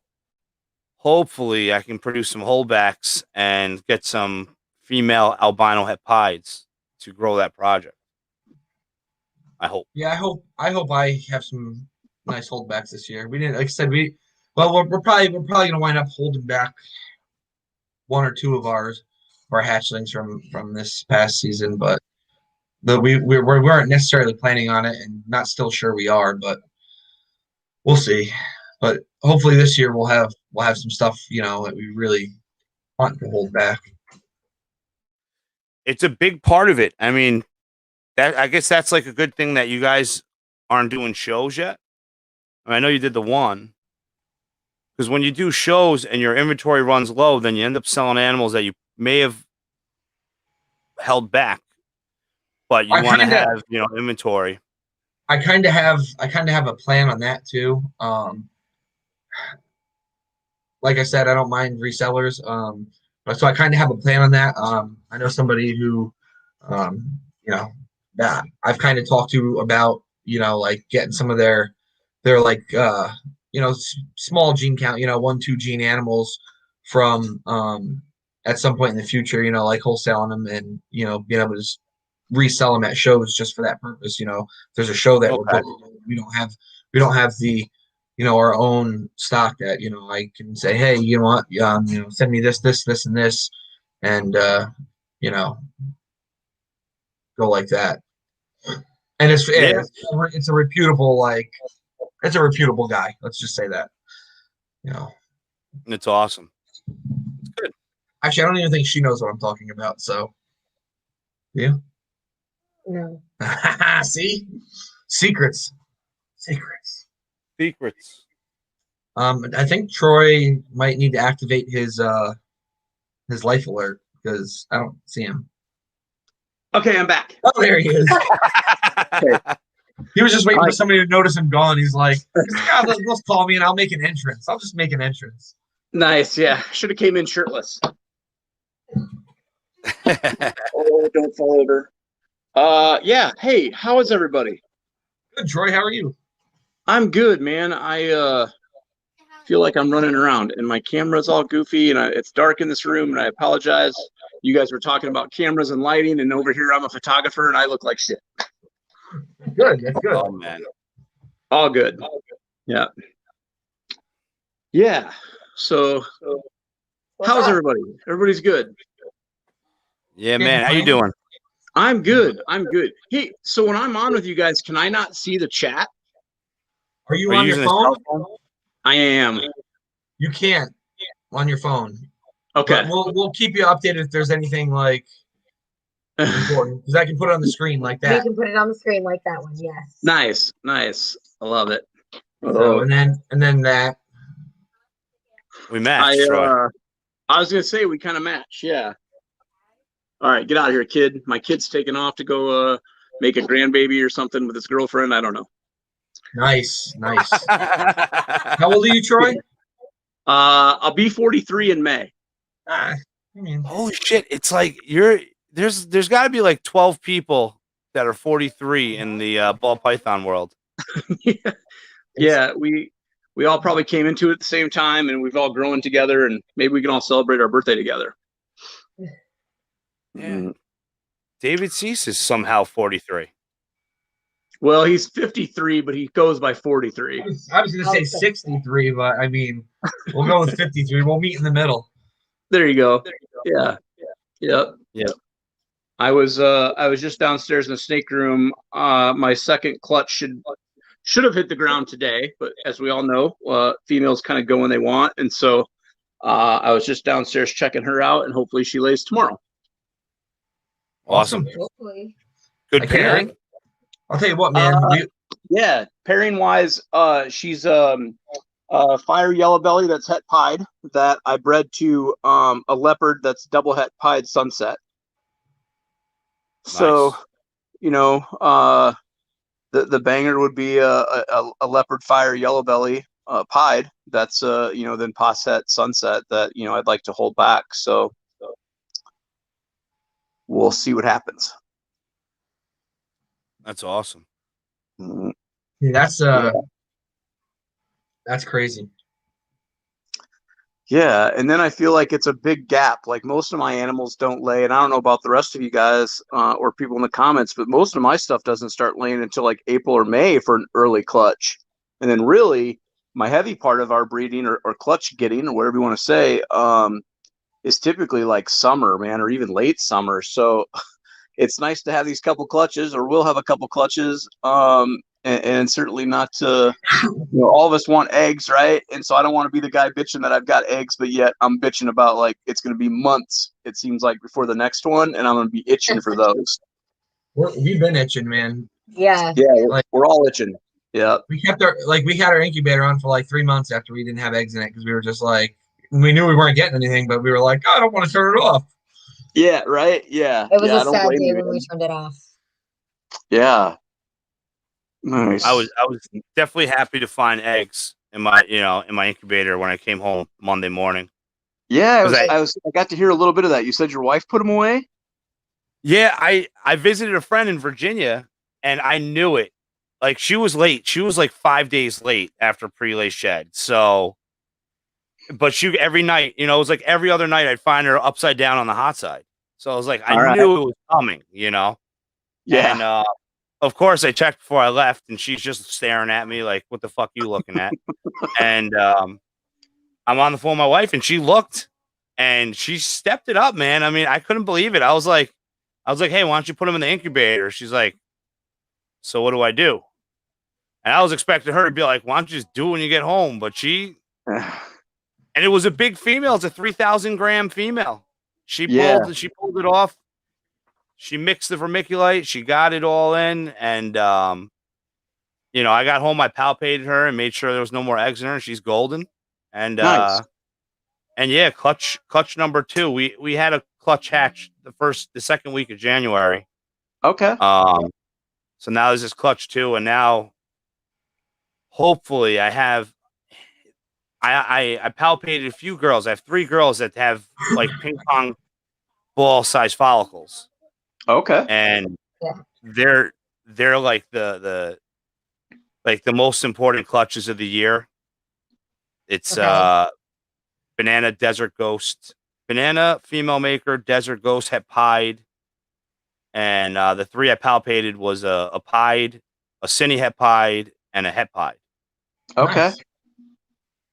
hopefully I can produce some holdbacks and get some female albino het pieds to grow that project. I hope. Yeah, I hope I have some nice holdbacks this year. We didn't, like I said, we're probably gonna wind up holding back one or two of our hatchlings from this past season, but we weren't necessarily planning on it, and not still sure we are, but we'll see. But hopefully this year we'll have some stuff that we really want to hold back. It's a big part of it. I mean, that I guess that's like a good thing that you guys aren't doing shows yet. I know you did the one. Because when you do shows and your inventory runs low, then you end up selling animals that you may have held back, but you want to have inventory. I kind of have a plan on that too. Like I said, I don't mind resellers. But so I kind of have a plan on that. I know somebody who, you know, that I've kind of talked to about, like getting some of their like, small gene count, 1-2 gene animals from, at some point in the future, like wholesaling them and, being able to just resell them at shows just for that purpose. There's a show that we're Okay. booking. We don't have the our own stock that I can say, hey, you know what, send me this, and this, and you know go like that. And Yeah. it's a reputable it's a reputable guy. Let's just say that. It's awesome. It's good. Actually, I don't even think she knows what I'm talking about. So yeah. No. See, secrets. Secrets. I think Troy might need to activate his life alert because I don't see him. Okay, I'm back. Oh, there he is. He was just waiting All for right. somebody to notice him gone. He's like, God, let's call me and I'll make an entrance. I'll just make an entrance. Nice. Yeah, should have came in shirtless. Oh, don't fall over. Yeah. Hey, how is everybody? Good, Troy. How are you? I'm good, man. I feel like I'm running around, and my camera's all goofy, and it's dark in this room, and I apologize. You guys were talking about cameras and lighting, and over here I'm a photographer, and I look like shit. Good. That's good. Oh man. All good. Yeah. Yeah. So, how's everybody? Everybody's good. Yeah, man. How you doing? I'm good. Hey, so when I'm on with you guys, can I not see the chat? Are you Are you on your using a phone? cell phone? I am. You can't on your phone. Okay. But we'll keep you updated if there's anything like important because I can put it on the screen like You that. can put it on the screen like that one, yes. Nice. I love it. So, and then that. We matched, Troy. I was gonna say we kind of match. Yeah. All right, get out of here, kid. My kid's taking off to go make a grandbaby or something with his girlfriend. I don't know. Nice. How old are you, Troy? I'll be 43 in May. I mean, Holy shit! It's like there's got to be like 12 people that are 43 in the ball python world. Yeah, we all probably came into it at the same time, and we've all grown together, and maybe we can all celebrate our birthday together. Yeah. David Cease is somehow 43. Well, he's 53, but he goes by 43. I was going to say 63, but I mean, we'll go with 53. We'll meet in the middle. There you go. Yeah. Yep. I was just downstairs in the snake room. My second clutch should have hit the ground today, but as we all know, females kind of go when they want, and so I was just downstairs checking her out, and hopefully she lays tomorrow. Awesome. Hopefully. Good pairing. I'll tell you what, man. Yeah, pairing wise, she's fire yellow belly that's het pied that I bred to a leopard that's double het pied sunset. Nice. So, you know, the banger would be a leopard fire yellow belly pied that's then posset sunset that I'd like to hold back. So we'll see what happens. That's awesome. Yeah, that's crazy. Yeah, and then I feel like it's a big gap. Like most of my animals don't lay, and I don't know about the rest of you guys or people in the comments, but most of my stuff doesn't start laying until like April or May for an early clutch. And then really my heavy part of our breeding or clutch getting or whatever you want to say is typically like summer, man, or even late summer. So it's nice to have these couple clutches, or we'll have a couple clutches, and certainly not to, all of us want eggs, right? And so I don't want to be the guy bitching that I've got eggs, but yet I'm bitching about like it's going to be months, it seems like, before the next one, and I'm going to be itching for those. We've been itching, man. Yeah. Yeah, we're all itching. Yeah. We had our incubator on for like 3 months after we didn't have eggs in it because we were just like, we knew we weren't getting anything, but we were like, I don't want to turn it off. Yeah, right. Yeah. It was a a sad day when we turned it off. Yeah. Nice. I was definitely happy to find eggs in my incubator when I came home Monday morning. Yeah, I got to hear a little bit of that. You said your wife put them away? Yeah, I visited a friend in Virginia and I knew it. Like she was late. She was like 5 days late after pre-lay shed. So, but every night, it was like every other night I'd find her upside down on the hot side. So I was like, I knew it was coming, Yeah. And of course I checked before I left and she's just staring at me like, what the fuck you looking at? And I'm on the phone with my wife and she looked and she stepped it up, man. I mean, I couldn't believe it. I was like, hey, why don't you put them in the incubator? She's like, so what do I do? And I was expecting her to be like, why don't you just do it when you get home? But and it was a big female. It's a 3,000 gram female. She pulled it off she mixed the vermiculite. She got it all in, and you know, I got home, I palpated her and made sure there was no more eggs in her. And she's golden, and Nice. and yeah, clutch number 2. We had a clutch hatch the second week of January. Okay. So now there's this clutch 2, and now hopefully I have. I palpated a few girls. I have 3 girls that have like ping pong ball size follicles. Okay. And Yeah. they're like the most important clutches of the year. It's Okay. Banana Desert Ghost, Banana Female Maker, Desert Ghost Het Pied, and the 3 I palpated was a Pied, a Cine Het Pied, and a Het Pied. Okay. Nice.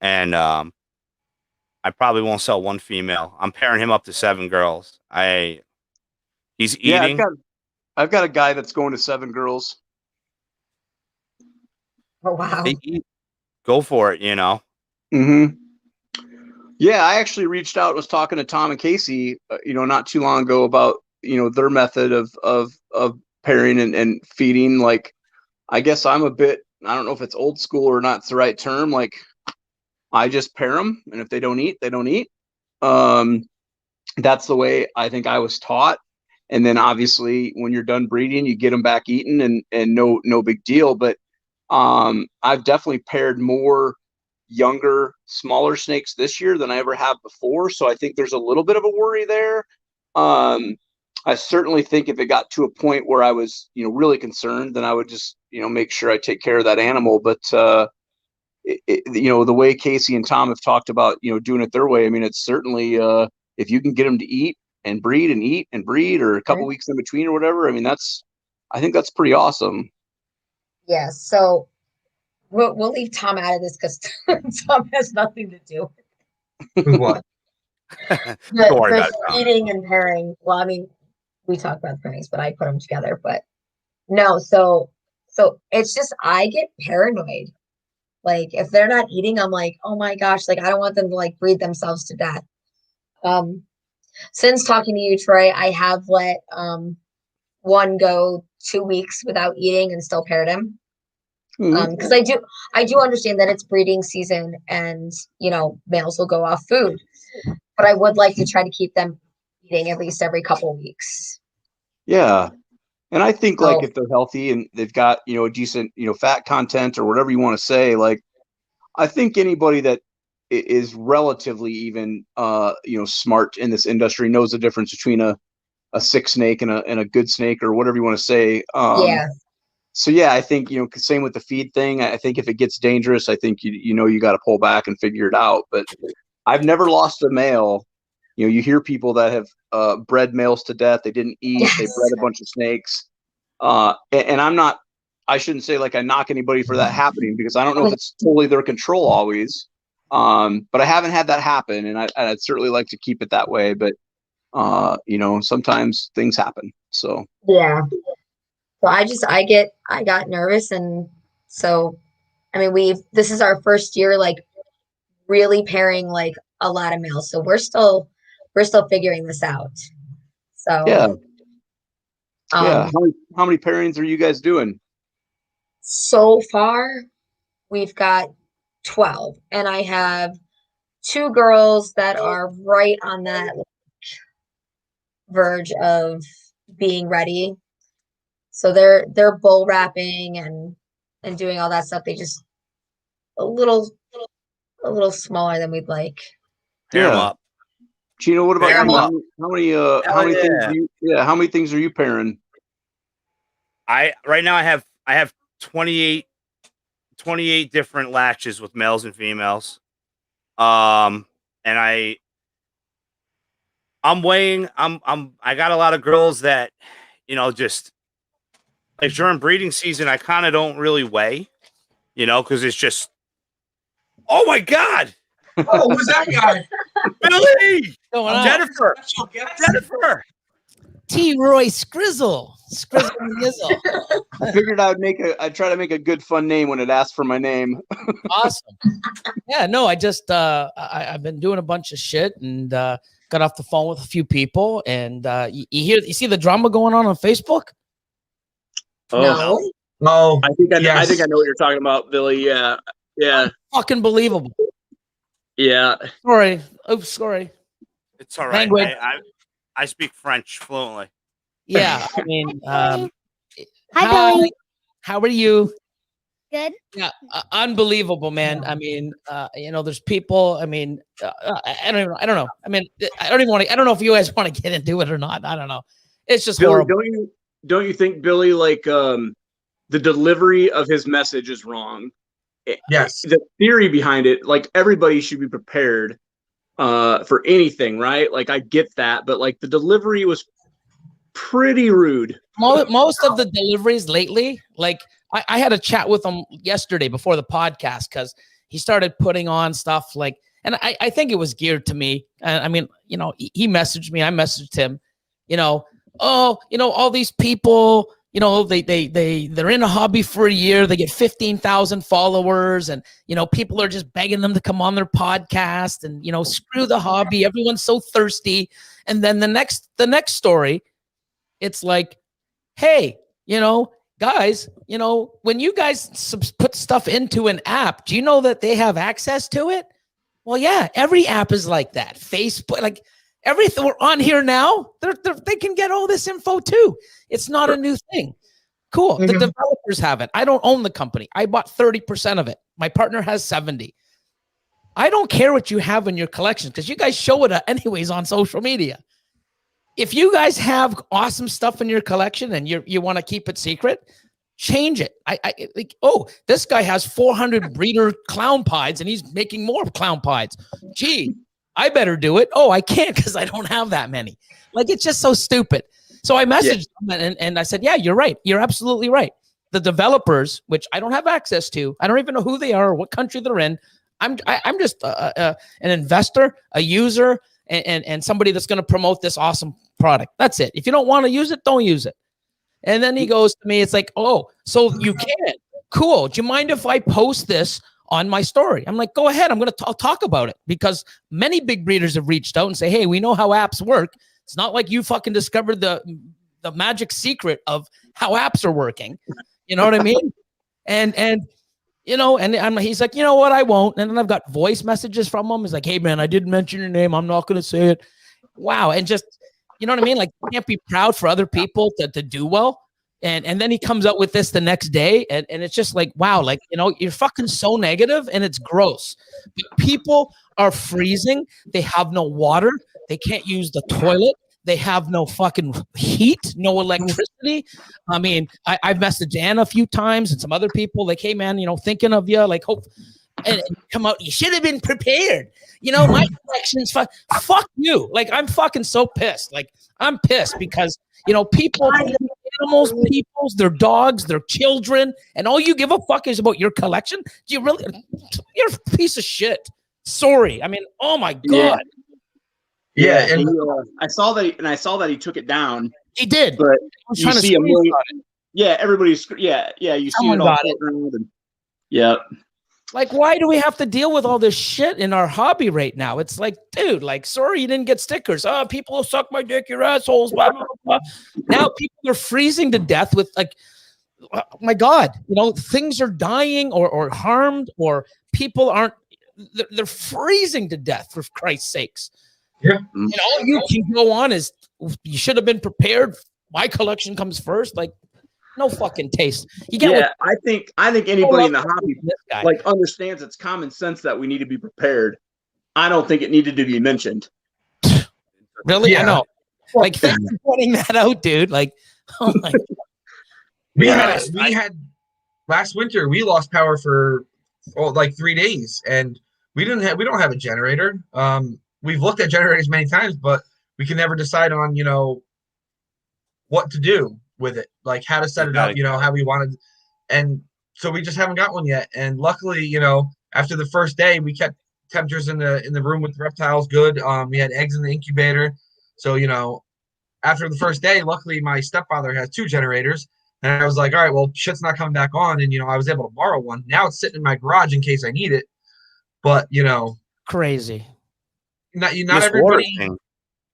And I probably won't sell 1 female. I'm pairing him up to 7 girls. He's Yeah, eating. I've got a guy that's going to 7 girls. Oh wow. They eat. Go for it, you know. Mm-hmm. Yeah, I actually reached out, was talking to Tom and Casey, not too long ago about, their method of pairing and feeding. Like, I guess I'm a bit, I don't know if it's old school or not, it's the right term. Like, I just pair them, and if they don't eat, they don't eat. That's the way I think I was taught. And then obviously when you're done breeding, you get them back eaten, and no big deal. But I've definitely paired more younger, smaller snakes this year than I ever have before. So I think there's a little bit of a worry there. I certainly think if it got to a point where I was, really concerned, then I would just, make sure I take care of that animal. But, the way Casey and Tom have talked about, doing it their way, I mean, it's certainly, if you can get them to eat and breed and eat and breed, or a couple weeks in between or whatever, I mean, I think that's pretty awesome. Yeah. So we'll leave Tom out of this because Tom has nothing to do With what? Don't worry the about it, Tom. eating and pairing. Well, I mean, we talk about the pairings, but I put them together. But no, so it's just I get paranoid. Like if they're not eating, I'm like, oh my gosh, like I don't want them to like breed themselves to death. Since talking to you, Troy, I have let one go 2 weeks without eating and still paired him. Because I do understand that it's breeding season and males will go off food, but I would like to try to keep them eating at least every couple weeks. Yeah. And I think like if they're healthy and they've got, a decent, fat content or whatever you want to say, like I think anybody that is relatively even, smart in this industry knows the difference between a sick snake and a good snake, or whatever you want to say. Yeah. So yeah, I think, same with the feed thing. I think if it gets dangerous, I think you got to pull back and figure it out. But I've never lost a male. You hear people that have bred males to death. They didn't eat. Yes. They bred a bunch of snakes. And I shouldn't say like I knock anybody for that happening, because I don't know if it's totally their control always. But I haven't had that happen, and I'd certainly like to keep it that way. But sometimes things happen. So yeah. So I got nervous, and so I mean this is our first year like really pairing like a lot of males. So we're still figuring this out. So yeah. How many pairings are you guys doing? So far we've got 12, and I have 2 girls that are right on that verge of being ready. So they're bull wrapping and doing all that stuff. They just a little smaller than we'd like. Pair them up. Gino, what about Pair 'em you? up. How many things are you pairing? Right now I have 28 different latches with males and females. And I got a lot of girls that, just like during breeding season, I kind of don't really weigh, because it's just, oh my God. Oh, who's that guy? Billy! Going on? Jennifer! T. Roy Scrizzle. Scrizzle Nizzle. I figured I'd try to make a good fun name when it asked for my name. Awesome. Yeah, no, I just I've been doing a bunch of shit and got off the phone with a few people, and you see the drama going on Facebook. Oh, No. Oh, I think I yes. know what you're talking about, Billy. Yeah, yeah, Fucking believable. yeah. Sorry. Oops, sorry. It's all right. Language. I speak French fluently. Yeah, I mean, Hi, hi, Billy. how are you? Good. Yeah, unbelievable, man. I mean, there's people. I mean, I don't know. I mean, I don't even want to. I don't know if you guys want to get into it or not. I don't know. It's just Billy, horrible. don't you think, Billy, like the delivery of his message is wrong? Yes. The theory behind it, like everybody should be prepared for anything, right? Like I get that, but like the delivery was pretty rude. Most of the deliveries lately, like I had a chat with him yesterday before the podcast because he started putting on stuff like, and I think it was geared to me. I mean, he messaged me, I messaged him, all these people, they're in a hobby for a year, they get 15,000 followers, and people are just begging them to come on their podcast, and screw the hobby, everyone's so thirsty. And then the next story, it's like, hey, guys, when you guys put stuff into an app, do you know that they have access to it? Well, yeah, every app is like that. Facebook, like everything we're on here now, they can get all this info too. It's not a new thing. Cool. The developers have it. I don't own the company. I bought 30% of it. My partner has 70. I don't care what you have in your collection because you guys show it anyways on social media. If you guys have awesome stuff in your collection and you want to keep it secret, change it. This guy has 400 breeder clown pies and he's making more clown pies. Gee, I better do it. Oh, I can't because I don't have that many. Like, it's just so stupid. So I messaged him and I said, yeah, you're right. You're absolutely right. The developers, which I don't have access to, I don't even know who they are or what country they're in. I'm just an investor, a user, and somebody that's going to promote this awesome product. That's it. If you don't want to use it, don't use it. And then he goes to me, it's like, oh, so you can. Cool. Do you mind if I post this on my story? I'm like, go ahead. I'll talk about it because many big breeders have reached out and say, hey, we know how apps work. It's not like you fucking discovered the magic secret of how apps are working. You know what I mean? And he's like, you know what? I won't. And then I've got voice messages from him. He's like, hey man, I didn't mention your name. I'm not going to say it. Wow. And just, you know what I mean? Like, you can't be proud for other people to do well. And then he comes out with this the next day. And it's just like, wow, like, you're fucking so negative and it's gross. But people are freezing. They have no water. They can't use the toilet. They have no fucking heat, no electricity. I mean, I've messaged Anna a few times and some other people like, hey man, thinking of you, like, hope, and come out. You should have been prepared. My collection's fuck you. Like, I'm fucking so pissed. Like, I'm pissed because, people, animals, peoples, their dogs, their children, and all you give a fuck is about your collection. Do you really? You're a piece of shit. Sorry. I mean, oh my God. Yeah, and I saw that he took it down. He did. But you see everybody's you see Someone it all got it. around. Yeah. Like, why do we have to deal with all this shit in our hobby right now? It's like, dude, like, sorry you didn't get stickers. Oh, people suck my dick, you're assholes, blah, blah, blah. Now people are freezing to death with, like, oh my God, things are dying or harmed, or people aren't, they're freezing to death, for Christ's sakes. Yeah. And all you can go on is, you should have been prepared. My collection comes first. Like, no fucking taste. You get I think anybody in the hobby like understands it's common sense that we need to be prepared. I don't think it needed to be mentioned. Really? Yeah. I know. Like, thanks for pointing that out, dude. Like, oh my God. we had last winter, we lost power for like 3 days, and we don't have a generator. We've looked at generators many times, but we can never decide on, what to do with it, like how to set it up, how we wanted. And so we just haven't got one yet. And luckily, after the first day, we kept temperatures in the room with the reptiles good. We had eggs in the incubator. So, after the first day, luckily my stepfather has 2 generators. And I was like, all right, well, shit's not coming back on. And, I was able to borrow one. Now it's sitting in my garage in case I need it. But, crazy. Not everybody.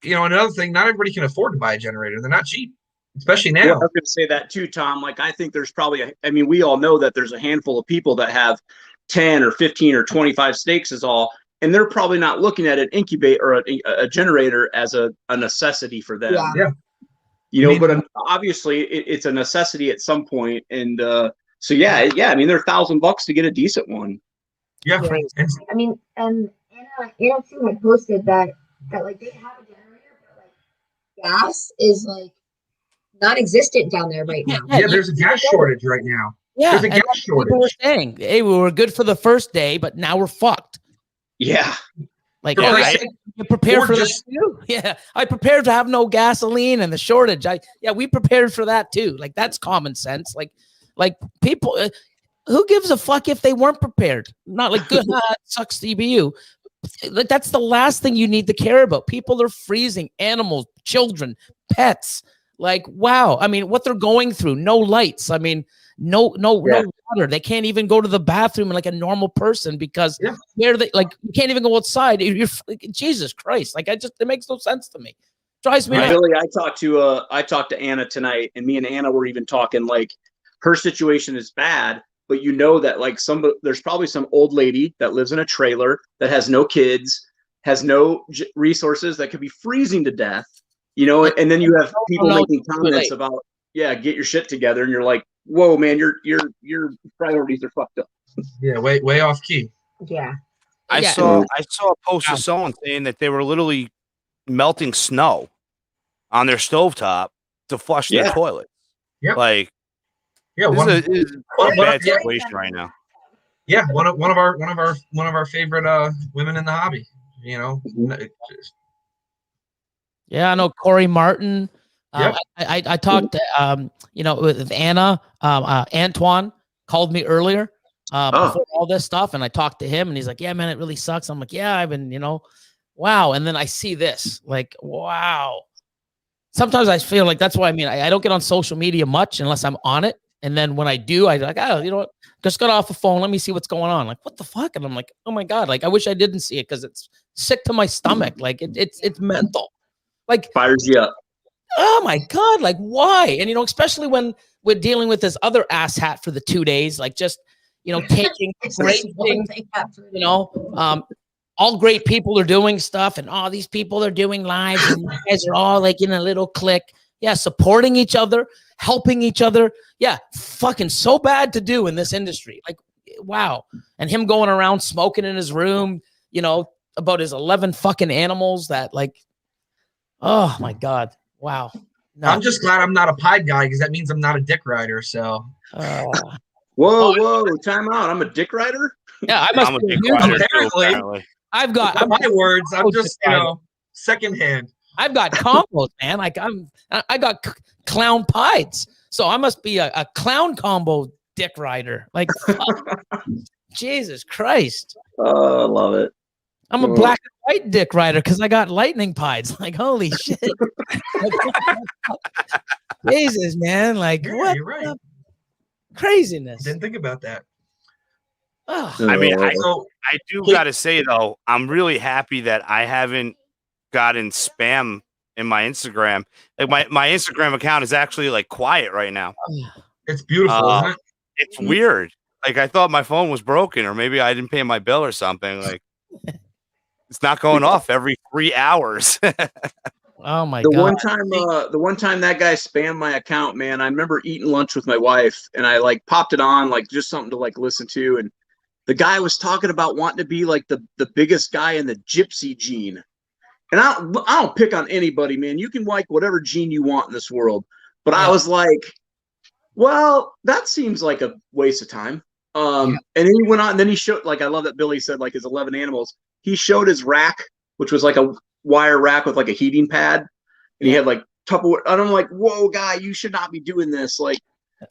another thing, not everybody can afford to buy a generator. They're not cheap, especially now. Well, I was going to say that too, Tom. Like, I think there's probably, we all know that there's a handful of people that have 10 or 15 or 25 stakes is all, and they're probably not looking at an incubator or a generator as a necessity for them. Yeah. But obviously it's a necessity at some point. And they're $1,000 to get a decent one. Yeah. I mean, and Anna too had posted that like they have a generator, but like gas is like non-existent down there right now. Yeah, there's a gas shortage right now. Yeah, there's a gas shortage. People were saying, "Hey, we were good for the first day, but now we're fucked." Yeah, like you prepare for that too. Yeah, I prepared to have no gasoline and the shortage. We prepared for that too. Like that's common sense. Like people, who gives a fuck if they weren't prepared? Not like good. Sucks CBU. Like that's the last thing you need to care about. People are freezing, animals, children, pets. Like, wow. I mean, what they're going through, no lights. I mean, no water. They can't even go to the bathroom like a normal person because you can't even go outside. You're Jesus Christ. Like it makes no sense to me. Drives me nuts. Billy, I talked to Anna tonight, and me and Anna were even talking like her situation is bad, but that like there's probably some old lady that lives in a trailer that has no kids, has no resources, that could be freezing to death. And then you have people making comments about, get your shit together. And you're like, whoa, man, your priorities are fucked up. Yeah. Way off key. Yeah. I saw a post of someone saying that they were literally melting snow on their stovetop to flush their toilet. Yeah. Like, this is a bad situation right now. Yeah. One of our favorite women in the hobby, Yeah, I know Corey Martin. I talked to, with Anna. Antoine called me earlier before all this stuff, and I talked to him, and he's like, "Yeah, man, it really sucks." I'm like, "Yeah, I've been, wow." And then I see this, like, wow. Sometimes I feel like that's why I don't get on social media much unless I'm on it, and then when I do, I like, you know what? Just got off the phone. Let me see what's going on. Like, what the fuck? And I'm like, oh my god, like I wish I didn't see it because it's sick to my stomach. Like it's mental. Like fires you up. Oh my god! Like why? And especially when we're dealing with this other asshat for the 2 days, like just taking great things. All great people are doing stuff, and all these people are doing lives, and you guys are all like in a little clique. Yeah, supporting each other, helping each other. Yeah, fucking so bad to do in this industry. Like, wow. And him going around smoking in his room, about his 11 fucking animals that like. Oh my god! Wow. No. I'm just glad I'm not a pied guy because that means I'm not a dick rider. So. Whoa! Time out! I'm a dick rider. Yeah, I must be a dick rider. Apparently. I've got my words. I'm just secondhand. I've got combos, man. Like I got clown pieds, so I must be a clown combo dick rider. Like, Jesus Christ! Oh, I love it. I'm a black and white dick rider because I got lightning pieds. Like, holy shit. Jesus, man. Like, what? You're right. Craziness. Didn't think about that. Oh. I mean, I do got to say, though, I'm really happy that I haven't gotten spam in my Instagram. Like, my Instagram account is actually, like, quiet right now. It's beautiful, isn't it? It's weird. Like, I thought my phone was broken, or maybe I didn't pay my bill or something. Like, it's not going off every 3 hours. Oh my god! The one time that guy spammed my account, man, I remember eating lunch with my wife, and I like popped it on, like just something to like listen to, and the guy was talking about wanting to be like the biggest guy in the gypsy gene. And I don't pick on anybody, man. You can like whatever gene you want in this world, but I was like, well, that seems like a waste of time. And then he went on, and then he showed, like, I love that Billy said, like, his 11 animals. He showed his rack, which was like a wire rack with like a heating pad, and he had like Tupperware. And I'm like, whoa, guy, you should not be doing this. Like,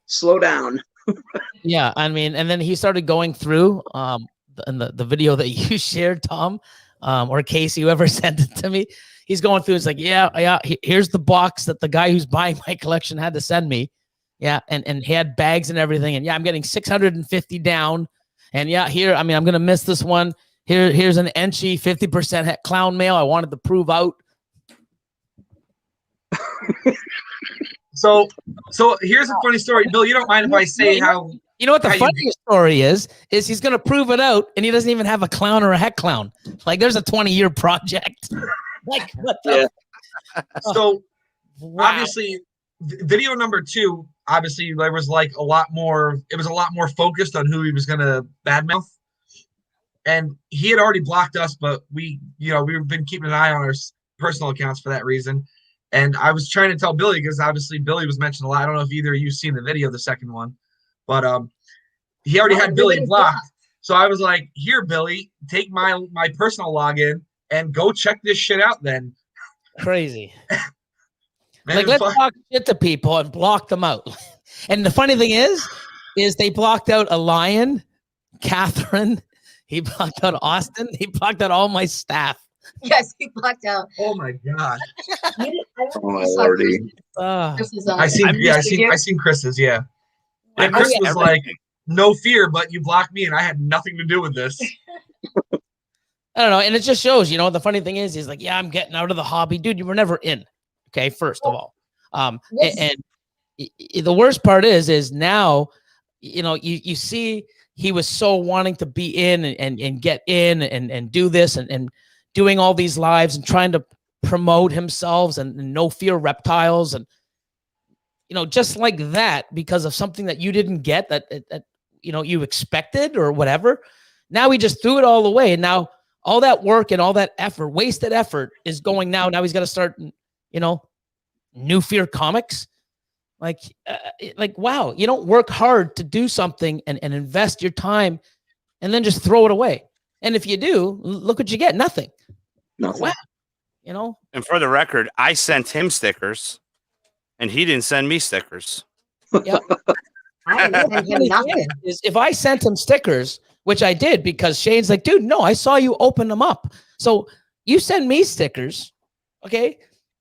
slow down. Yeah, I mean, and then he started going through in the video that you shared, Tom, or Casey, whoever sent it to me. He's going through. It's like, here's the box that the guy who's buying my collection had to send me. Yeah, and he had bags and everything. And I'm getting 650 down. And here, I'm gonna miss this one. Here's an Enchi 50% clown mail. I wanted to prove out. So here's a funny story, Bill. You don't mind if I say how? You know what the how you- funniest story is he's going to prove it out, and he doesn't even have a clown or a heck clown. Like, there's a 20-year project. Like, what the? So Wow. obviously, video number 2. Obviously, there was like a lot more. It was a lot more focused on who he was going to badmouth, and he had already blocked us. But we've been keeping an eye on our personal accounts for that reason. And I was trying to tell Billy, because obviously Billy was mentioned a lot. I don't know if either of you seen the video, the second one, but he already had Billy blocked. So I was like, "Here, Billy, take my personal login and go check this shit out." Then Crazy. Man, Like, let's talk shit to people and block them out. And the funny thing is they blocked out a lion, Catherine. He blocked out Austin. He blocked out all my staff. Yes, he blocked out. Oh my god! Oh my lordy. I seen Chris's. Yeah, and Chris was like, "No fear, but you blocked me, and I had nothing to do with this." I don't know, and it just shows. The funny thing is, he's like, "Yeah, I'm getting out of the hobby, dude. You were never in." Okay, first of all, and the worst part is now, you see, he was so wanting to be in and get in and do this and doing all these lives and trying to promote himself and no fear reptiles and just like that, because of something that you didn't get that you expected or whatever. Now he just threw it all away, and now all that work and all that effort, wasted effort, is going now. Now he's got to start, New Fear Comics. Like, wow, you don't work hard to do something and invest your time and then just throw it away. And if you do, look what you get. Nothing. Wow. And for the record, I sent him stickers and he didn't send me stickers. Yeah. I didn't send him nothing. If I sent him stickers, which I did, because Shane's like, dude, no, I saw you open them up. So you send me stickers. Okay.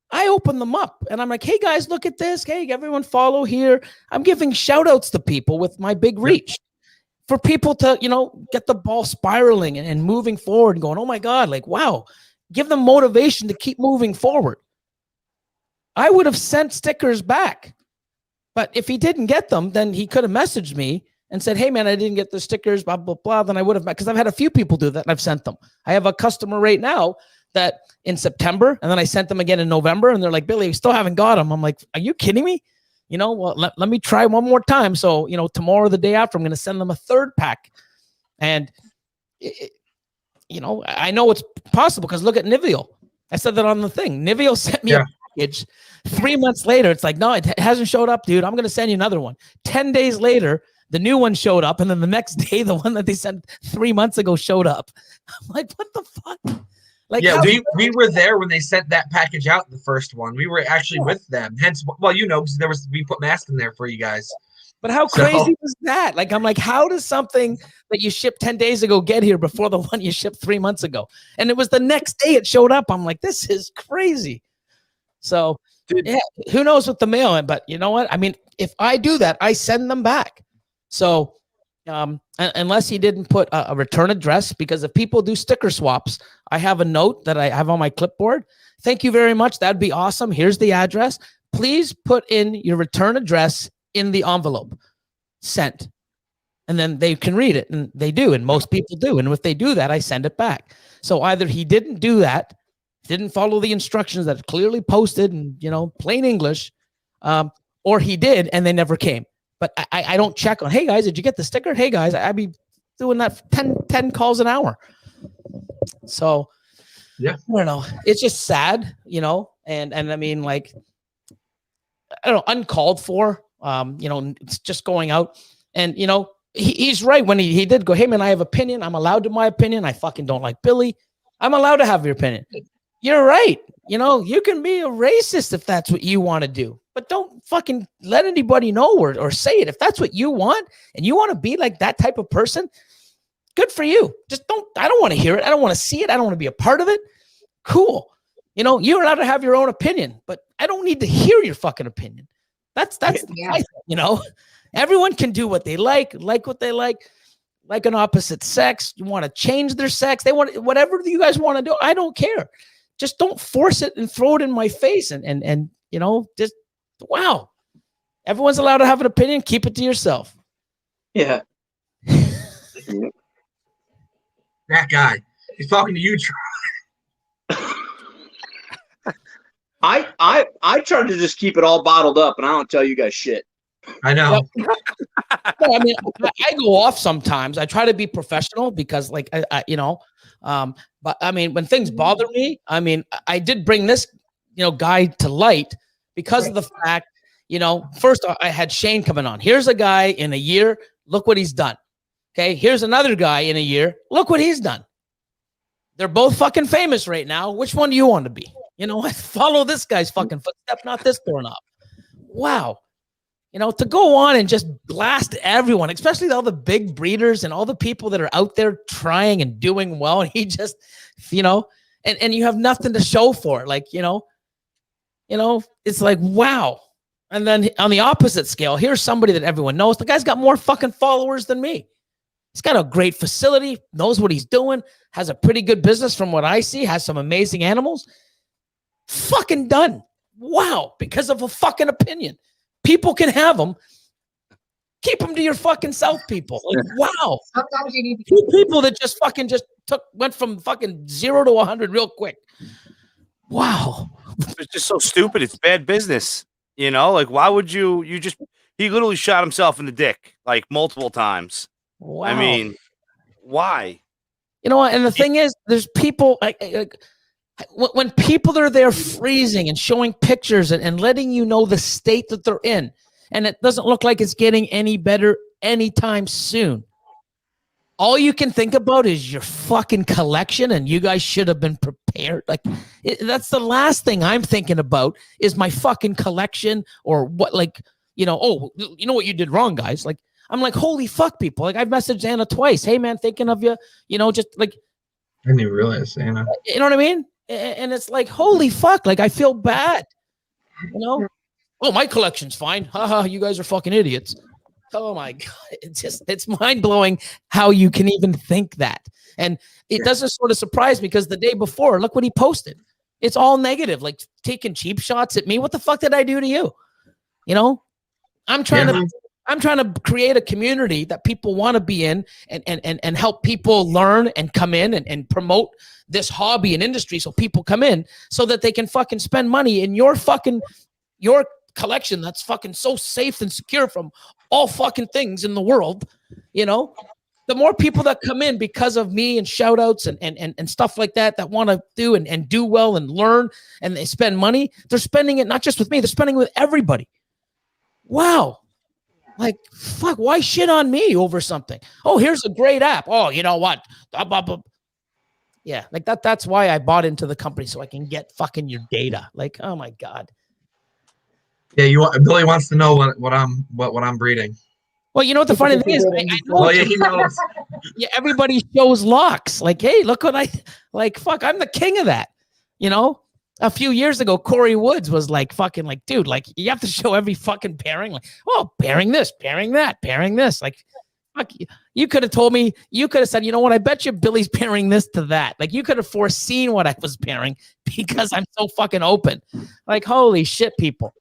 I open them up and I'm like, hey guys, look at this. Hey, everyone follow here. I'm giving shout outs to people with my big reach for people to, get the ball spiraling and moving forward and going, oh my God, like, wow, give them motivation to keep moving forward. I would have sent stickers back, but if he didn't get them, then he could have messaged me and said, hey man, I didn't get the stickers, blah, blah, blah. Then I would have, because I've had a few people do that and I've sent them. I have a customer right now that in September, and then I sent them again in November, and they're like, Billy, we still haven't got them. I'm like, are you kidding me? Well, let me try one more time. So, tomorrow or the day after, I'm going to send them a third pack. And, I know it's possible because look at Nivial. I said that on the thing. Nivial sent me a package 3 months later. It's like, no, it hasn't showed up, dude. I'm going to send you another one. 10 days later, the new one showed up. And then the next day, the one that they sent 3 months ago showed up. I'm like, what the fuck? Like, yeah, we were there when they sent that package out, the first one. We were actually with them. Hence, well, because we put masks in there for you guys. But how crazy was that? Like, I'm like, how does something that you shipped 10 days ago get here before the one you shipped 3 months ago? And it was the next day it showed up. I'm like, this is crazy. So, yeah, who knows with the mail? But you know what? I mean, if I do that, I send them back. So, unless he didn't put a return address, because if people do sticker swaps, I have a note that I have on my clipboard. Thank you very much. That'd be awesome. Here's the address. Please put in your return address in the envelope. Sent. And then they can read it, and they do, and most people do. And if they do that, I send it back. So either he didn't do that, didn't follow the instructions that clearly posted in, plain English, or he did, and they never came. But I don't check on, hey guys, did you get the sticker? Hey guys, I'd be doing that 10 calls an hour. So, yeah, I don't know. It's just sad, and I mean, like, I don't know, uncalled for, it's just going out. And, he's right when he did go, hey man, I have opinion. I'm allowed to my opinion. I fucking don't like Billy. I'm allowed to have your opinion. You're right. You can be a racist if that's what you want to do. But don't fucking let anybody know or say it. If that's what you want and you want to be like that type of person, good for you. I don't want to hear it. I don't want to see it. I don't want to be a part of it. Cool. You're allowed to have your own opinion, but I don't need to hear your fucking opinion. That's everyone can do what they like what they like an opposite sex. You want to change their sex. They want whatever you guys want to do. I don't care. Just don't force it and throw it in my face and You know, just wow. Everyone's allowed to have an opinion. Keep it to yourself. Yeah. That guy. He's talking to you, I try to just keep it all bottled up, and I don't tell you guys shit. I know. No, I mean, I go off sometimes. I try to be professional because, like, but I mean, when things bother me, I mean, I did bring this, guy to light because of the fact, first I had Shane coming on. Here's a guy in a year. Look what he's done. Okay. Here's another guy in a year. Look what he's done. They're both fucking famous right now. Which one do you want to be? I follow this guy's fucking footstep, not this doorknob. Wow. To go on and just blast everyone, especially all the big breeders and all the people that are out there trying and doing well. And he just, and you have nothing to show for it. Like, it's like, wow. And then on the opposite scale, here's somebody that everyone knows. The guy's got more fucking followers than me. He's got a great facility, knows what he's doing, has a pretty good business from what I see, has some amazing animals. Fucking done. Wow. Because of a fucking opinion. People can have them. Keep them to your fucking self, people. Like, wow. Sometimes you need to Two people that just went from fucking 0 to 100 real quick. Wow. It's just so stupid. It's bad business. Like, why would he literally shot himself in the dick like multiple times. Wow. I mean, why? You know what? And the thing is, there's people when people are there freezing and showing pictures and letting you know the state that they're in, and it doesn't look like it's getting any better anytime soon. All you can think about is your fucking collection, and you guys should have been prepared. Like, that's the last thing I'm thinking about is my fucking collection or what, like, oh, you know what you did wrong, guys. Like, I'm like, holy fuck, people. Like, I've messaged Anna twice. Hey, man, thinking of you, just like. I didn't even realize, Anna. You know what I mean? And it's like, holy fuck, like, I feel bad, Oh, my collection's fine. Haha, you guys are fucking idiots. Oh my God. It's mind blowing how you can even think that. And it doesn't sort of surprise me because the day before, look what he posted. It's all negative, like taking cheap shots at me. What the fuck did I do to you? I'm trying to create a community that people want to be in and help people learn and come in and promote this hobby and industry so people come in so that they can fucking spend money in your collection that's fucking so safe and secure from all fucking things in the world. The more people that come in because of me and shout outs and stuff like that want to do and do well and learn and they spend money, they're spending it not just with me, they're spending it with everybody. Wow. Like, fuck, why shit on me over something? Oh, here's a great app. Oh, you know what? Yeah, like that's why I bought into the company so I can get fucking your data. Like, oh my God. Yeah, Billy wants to know what I'm breeding. Well, you know what the funny thing is? I know. Oh, yeah, he knows. Yeah, everybody shows locks. Like, hey, look what fuck, I'm the king of that. A few years ago, Corey Woods was like, fucking like, dude, like, you have to show every fucking pairing. Like, oh, pairing this, pairing that, pairing this. Like, fuck, you could have told me, you could have said, you know what, I bet you Billy's pairing this to that. Like, you could have foreseen what I was pairing because I'm so fucking open. Like, holy shit, people.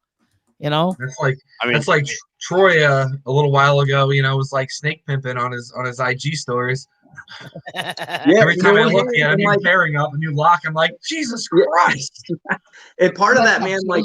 That's like Troy a little while ago, was like snake pimping on his IG stories. Every time I look at a new pairing up, a new lock, I'm like, Jesus Christ. And part of that, man, like,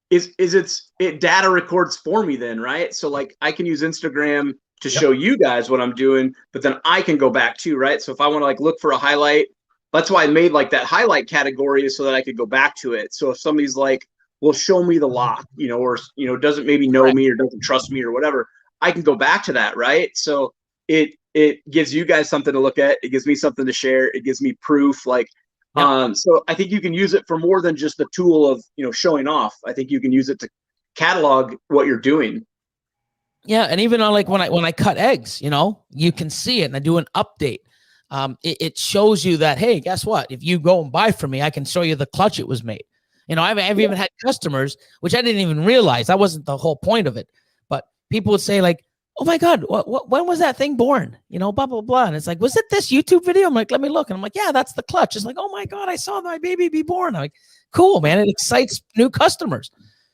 it data records for me then, right? So like I can use Instagram to show you guys what I'm doing, but then I can go back too, right? So if I want to like look for a highlight, that's why I made like that highlight category so that I could go back to it. So if somebody's like, well, show me the lock, or, doesn't maybe know me or doesn't trust me or whatever, I can go back to that, right? So it gives you guys something to look at. It gives me something to share. It gives me proof. Like, so I think you can use it for more than just the tool of, showing off. I think you can use it to catalog what you're doing. Yeah. And even on like when I cut eggs, you can see it and I do an update. It shows you that, hey, guess what? If you go and buy from me, I can show you the clutch it was made. I've even had customers, which I didn't even realize. That wasn't the whole point of it. But people would say like, oh my God, when was that thing born? You know, blah, blah, blah. And it's like, was it this YouTube video? I'm like, let me look. And I'm like, yeah, that's the clutch. It's like, oh my God, I saw my baby be born. I'm like, cool, man. It excites new customers.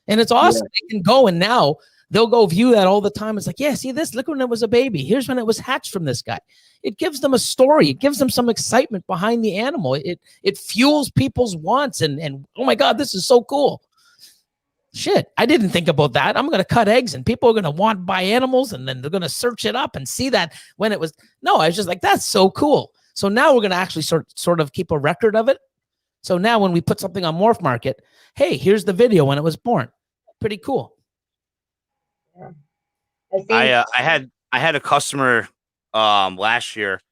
And it's awesome. They can go, and now they'll go view that all the time. It's like, yeah, see this? Look when it was a baby. Here's when it was hatched from this guy. It gives them a story. It gives them some excitement behind the animal. It fuels people's wants. And oh my God, this is so cool. Shit, I didn't think about that. I'm going to cut eggs, and people are going to want to buy animals, and then they're going to search it up and see that when it was. No, I was just like, that's so cool. So now we're going to actually sort of keep a record of it. So now when we put something on Morph Market, hey, here's the video when it was born. Pretty cool. Yeah. I had a customer last year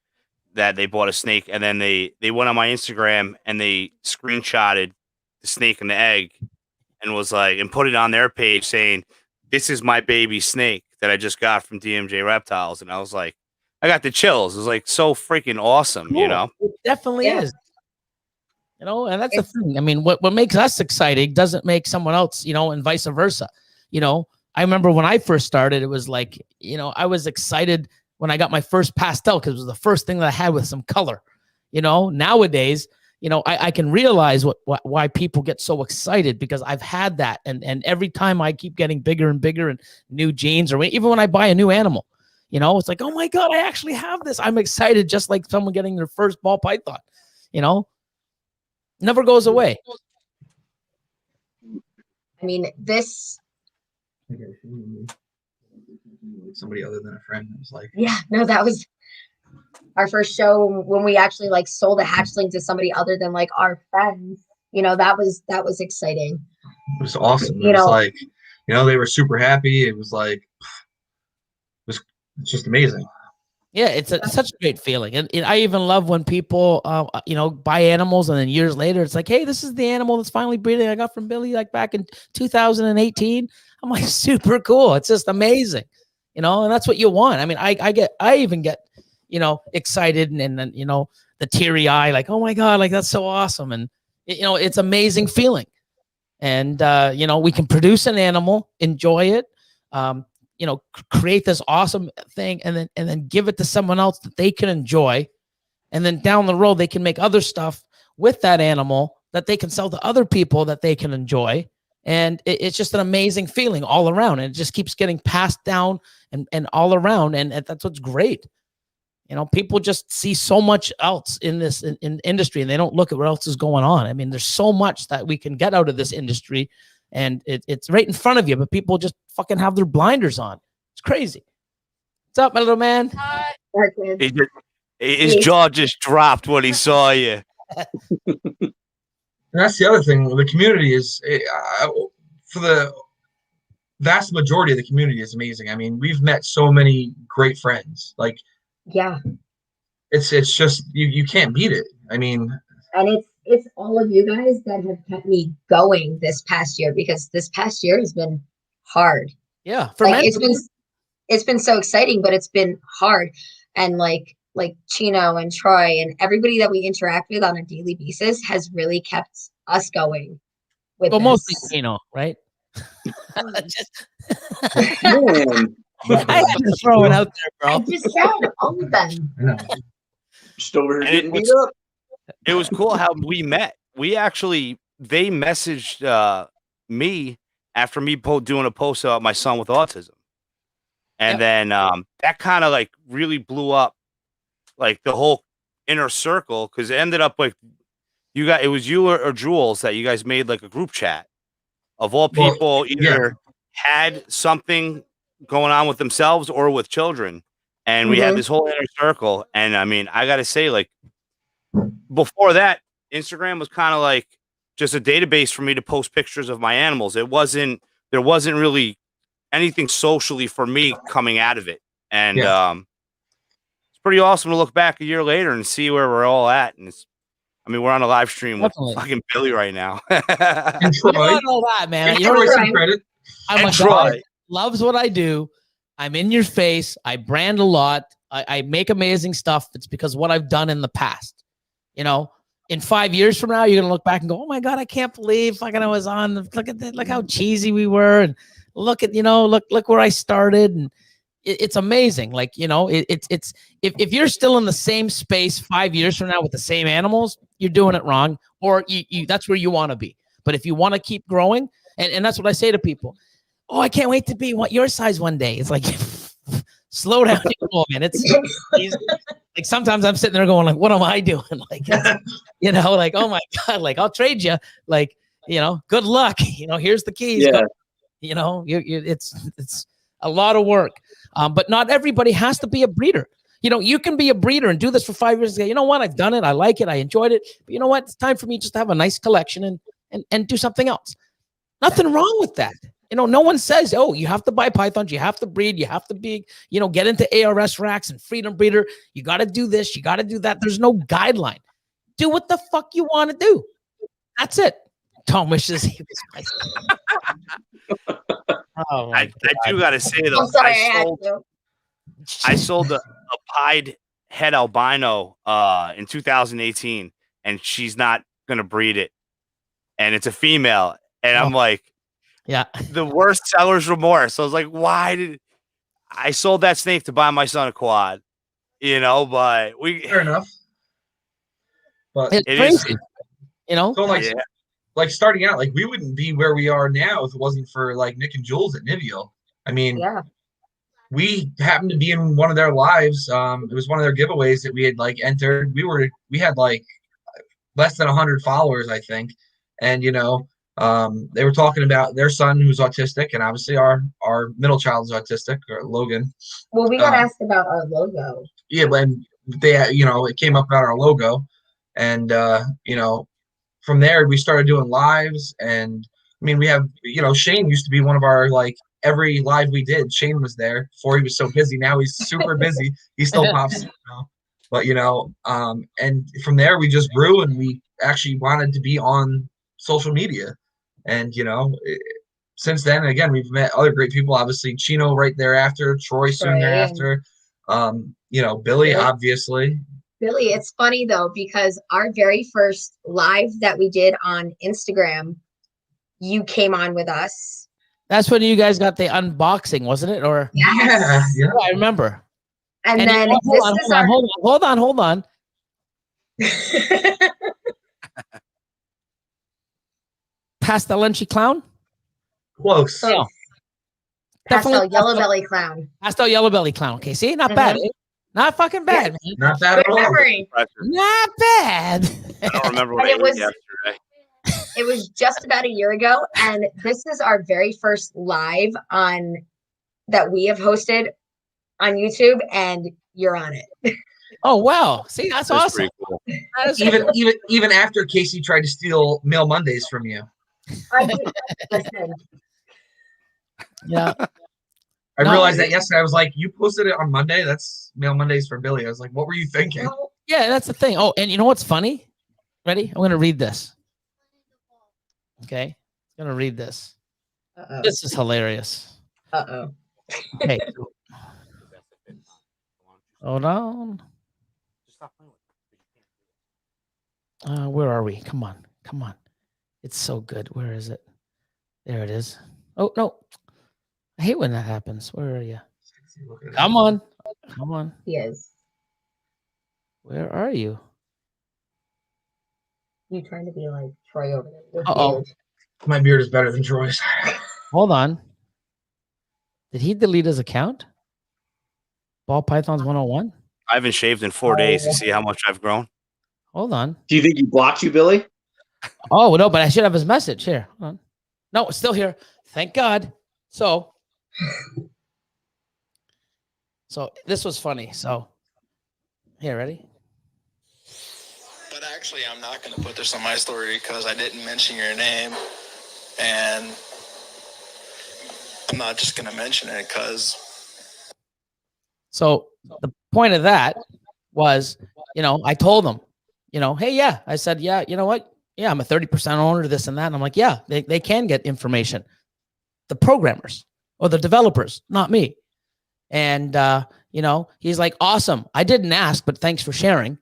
that they bought a snake, and then they went on my Instagram and they screenshotted the snake and the egg and was like, and put it on their page saying, this is my baby snake that I just got from DMJ Reptiles. And I was like, I got the chills. It was like so freaking awesome, cool. You know? It definitely is. You know, and that's the thing. I mean, what makes us exciting doesn't make someone else, you know, and vice versa. You know, I remember when I first started, it was like, you know, I was excited when I got my first pastel because it was the first thing that I had with some color. You know, nowadays, you know, I can realize why people get so excited, because I've had that. And every time I keep getting bigger and bigger and new genes, or even when I buy a new animal, you know, it's like, oh my God, I actually have this. I'm excited, just like someone getting their first ball python, you know. Never goes away. I mean, this. Somebody other than a friend was like, yeah, no, that was our first show when we actually like sold a hatchling to somebody other than like our friends. You know, that was exciting. It was awesome. It was like, you know, they were super happy. It was like, it's just amazing. Yeah, it's such a great feeling. And I even love when people, you know, buy animals, and then years later, it's like, hey, this is the animal that's finally breeding I got from Billy, like back in 2018. I'm like, super cool. It's just amazing, you know, and that's what you want. I mean, I even get, you know, excited and then, you know, the teary eye, like, oh my God, like that's so awesome. And, you know, it's amazing feeling. And, you know, we can produce an animal, enjoy it, you know, create this awesome thing, and then give it to someone else that they can enjoy. And then down the road, they can make other stuff with that animal that they can sell to other people that they can enjoy. And it's just an amazing feeling all around. And it just keeps getting passed down and all around. And that's what's great. You know, people just see so much else in this in industry, and they don't look at what else is going on. I mean, there's so much that we can get out of this industry, and it's right in front of you, but people just fucking have their blinders on. It's crazy. What's up, my little man? His jaw just dropped when he saw you. And that's the other thing. The community is, for the vast majority of the community, is amazing. I mean, we've met so many great friends. Like, yeah, it's just you can't beat it. I mean, and it's all of you guys that have kept me going this past year, because this past year has been hard. Yeah, like it's been so exciting, but it's been hard. And like Chino and Troy and everybody that we interact with on a daily basis has really kept us going. With mostly Chino, right? Just, I had to throw it out there, bro. I just said all of them. just over here getting beat up. It was cool how we met. They messaged me after me doing a post about my son with autism. And then that kind of like really blew up like the whole inner circle, because it ended up like it was you or Jules that you guys made like a group chat of all people either had something going on with themselves or with children. And we had this whole inner circle. And I mean, I got to say, like, before that, Instagram was kind of like just a database for me to post pictures of my animals. There wasn't really anything socially for me coming out of it. And it's pretty awesome to look back a year later and see where we're all at. And we're on a live stream with fucking Billy right now. And Troy. You don't know that, man. You Troy some credit. I'm a guy loves what I do. I'm in your face. I brand a lot. I make amazing stuff. It's because what I've done in the past. You know, in 5 years from now, you're gonna look back and go, "Oh my God, I can't believe fucking I was on. Look at that. Look how cheesy we were, and look at look where I started." And it's amazing. Like, you know, it's if you're still in the same space 5 years from now with the same animals, you're doing it wrong, or you that's where you want to be. But if you want to keep growing, and that's what I say to people, oh, I can't wait to be your size one day. It's like, slow down, man. It's like sometimes I'm sitting there going like, what am I doing? Like, you know, like, oh my God, like I'll trade you. Like, you know, good luck. You know, here's the keys. Yeah. You know, it's a lot of work. But not everybody has to be a breeder. You know, you can be a breeder and do this for 5 years. You know what? I've done it. I like it. I enjoyed it. But you know what? It's time for me just to have a nice collection and do something else. Nothing wrong with that. You know, no one says, oh, you have to buy pythons, you have to breed, you have to be, you know, get into ARS racks and freedom breeder. You got to do this, you got to do that. There's no guideline. Do what the fuck you want to do. That's it. Tom wishes he was my oh I do got to say, though, I'm sorry, I sold a pied head albino in 2018, and she's not going to breed it. And it's a female. And I'm like, yeah, the worst seller's remorse. I was like, why did I sold that snake to buy my son a quad? You know, but Fair enough. But it's it crazy. is, You know, so like, yeah. like starting out, like we wouldn't be where we are now if it wasn't for like Nick and Jules at Nivial. I mean, Yeah. we happened to be in one of their lives. It was one of their giveaways that we had like entered. We had like less than 100 followers, I think, and you know. They were talking about their son who's autistic, and obviously our middle child is autistic, or Logan. Well, we got asked about our logo. Yeah, when they, you know, it came up about our logo, and you know, from there we started doing lives, and I mean, we have, you know, Shane used to be one of our like every live we did. Shane was there before he was so busy. Now he's super busy. He still pops, you know, but you know, and from there we just grew, and we actually wanted to be on social media. And, you know, since then, again, we've met other great people, obviously Chino right thereafter, Troy soon thereafter, you know, Billy, obviously. Billy, it's funny though, because our very first live that we did on Instagram, you came on with us. that's when you guys got the unboxing, wasn't it? Or Yeah. yeah, I remember. And And then hold on. Pastelunchy clown? Close. Yeah. Pastel yellow belly clown. Pastel yellow belly clown. Okay, see? Not bad. Eh? Not fucking bad, man. Not bad at Good all. memory. Not bad. I don't remember what And I it ate was- yesterday. It was just about a year ago, and this is our very first live on that we have hosted on YouTube, and you're on it. Oh, wow. See, that's That's awesome. pretty cool. That is Even after Casey tried to steal Mail Mondays from you. I did- listen, yeah. I No. realized that yesterday. I was like, you posted it on Monday? That's Mail Mondays for Billy. I was like, what were you thinking? well, Yeah, that's the thing. Oh, and you know what's funny? Ready? I'm going to read this. Okay. I'm going to read this. uh-oh. This is hilarious. Uh-oh. Okay. Hold on. Where are we? Come on. Come on. It's so good. Where is it? There it is. Oh, no. I hate when that happens. Where are you? Come on. Come on. He is. Where are you? You trying to be like Troy over there. Your Uh-oh. beard. My beard is better than Troy's. Hold on. Did he delete his account? Ball Pythons 101? I haven't shaved in 4 days. You see how much I've grown? Hold on. Do you think he blocked you, Billy? Oh, no, but I should have his message here. Hold on. No, it's still here. Thank God. So this was funny. So here, ready? But actually, I'm not going to put this on my story because I didn't mention your name. And I'm not just going to mention it because. So the point of that was, you know, I told them, you know, hey, yeah. I said, yeah, you know what? Yeah, I'm a 30% owner of this and that. And I'm like, yeah, they can get information. The programmers or the developers, not me. And, you know, he's like, awesome. I didn't ask, but thanks for sharing.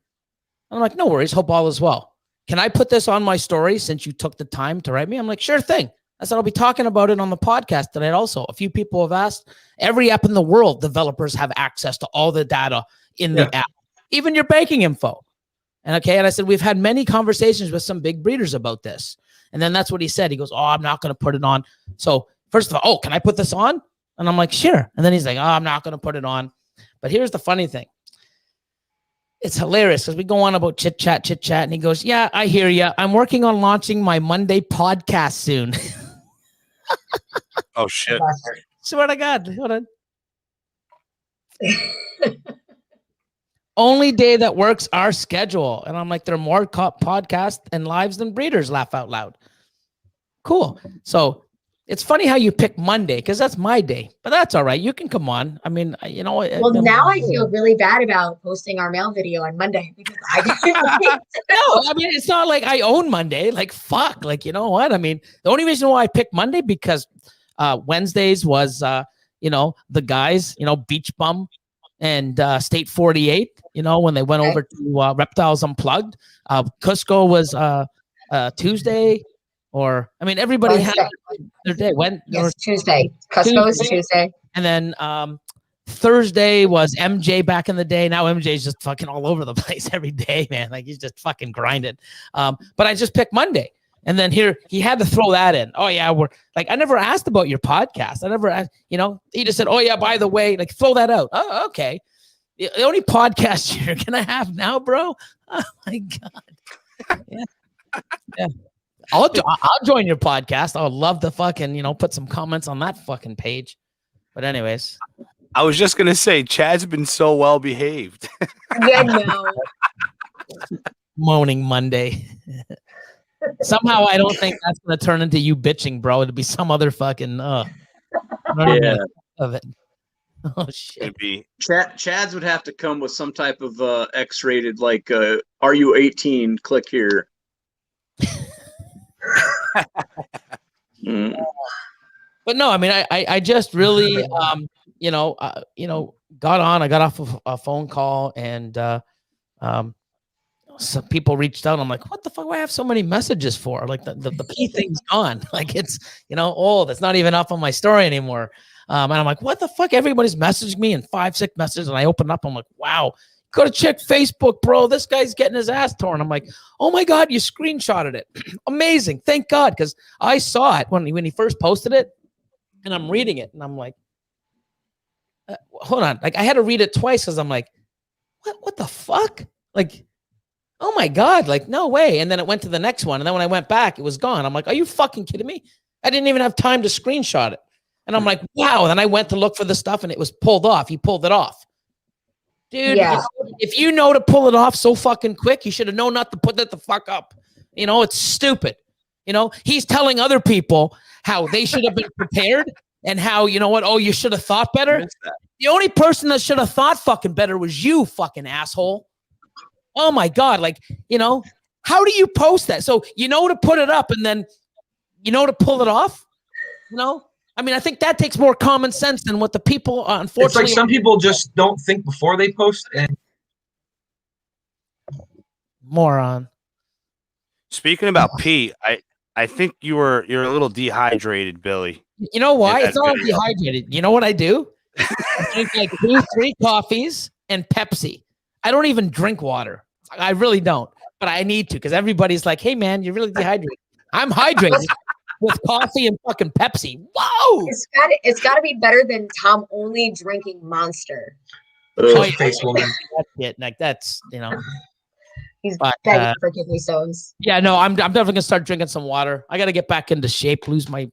I'm like, no worries. Hope all is well. Can I put this on my story since you took the time to write me? I'm like, sure thing. I said, I'll be talking about it on the podcast tonight also. A few people have asked. Every app in the world, developers have access to all the data in the app, even your banking info. And I said, we've had many conversations with some big breeders about this. And then that's what he said. He goes, oh, I'm not going to put it on. So first of all, can I put this on? And I'm like, sure. And then he's like, oh, I'm not going to put it on. But here's the funny thing. It's hilarious because we go on about chit chat. And he goes, yeah, I hear you. I'm working on launching my Monday podcast soon. Oh, shit. Swear to God. Hold on. Only day that works our schedule. And I'm like, there are more podcasts and lives than breeders. Laugh out loud. Cool. So it's funny how you pick Monday because that's my day, but that's all right. You can come on. I mean, you know. Well, now I feel really bad about posting our mail video on Monday because I didn't. No, I mean, it's not like I own Monday. Like, fuck. Like, you know what? I mean, the only reason why I picked Monday because Wednesdays was, the guys, Beach Bum and State 48, when they went over to Reptiles Unplugged. Cusco was Tuesday. Or, I mean, everybody had their day. Tuesday. Cusco is Tuesday. And then Thursday was MJ back in the day. Now MJ's just fucking all over the place every day, man. Like, he's just fucking grinding. But I just picked Monday. And then here, he had to throw that in. Oh, yeah, I never asked about your podcast. I never asked, he just said, oh, yeah, by the way, like, throw that out. Oh, okay. The only podcast you're going to have now, bro? Oh, my God. Yeah. I'll join your podcast. I would love to fucking, put some comments on that fucking page. But anyways. I was just going to say, Chad's been so well behaved. Yeah, no. Moaning Monday. Somehow I don't think that's going to turn into you bitching, bro. It'll be some other fucking, of it. Oh, shit. Chad's would have to come with some type of X-rated, like, are you 18? Click here. But no, I mean, I just really, got on. I got off of a phone call, and some people reached out. I'm like, what the fuck do I have so many messages for? Like the P thing's gone. Like it's old. It's not even up on my story anymore. And I'm like, what the fuck? Everybody's messaging me in 5-6 messages, and I open up. I'm like, wow. Go to check Facebook, bro. This guy's getting his ass torn. I'm like, oh my God, you screenshotted it. Amazing. Thank God. Because I saw it when he first posted it, and I'm reading it, and I'm like, hold on. Like, I had to read it twice because I'm like, what the fuck? Like, oh my God, like, no way. And then it went to the next one. And then when I went back, it was gone. I'm like, are you fucking kidding me? I didn't even have time to screenshot it. And I'm like, wow. And then I went to look for the stuff, and it was pulled off. He pulled it off. Dude, if you know to pull it off so fucking quick, you should have known not to put that the fuck up. It's stupid. He's telling other people how they should have been prepared and how, you should have thought better. The only person that should have thought fucking better was you, fucking asshole. Oh my God. Like, how do you post that? So, to put it up and then, to pull it off, I mean, I think that takes more common sense than what the people, unfortunately. It's like some people just don't think before they post. And moron. Speaking about pee, I think you're a little dehydrated, Billy. You know why? It's not dehydrated. You know what I do? I drink like 2-3 coffees and Pepsi. I don't even drink water. I really don't, but I need to because everybody's like, "Hey, man, you're really dehydrated." I'm hydrated. With coffee and fucking Pepsi. Whoa! It's got to be better than Tom only drinking Monster. Face woman. That's it. Like that's He's begging for kidney stones. Yeah, no, I'm definitely gonna start drinking some water. I got to get back into shape, lose my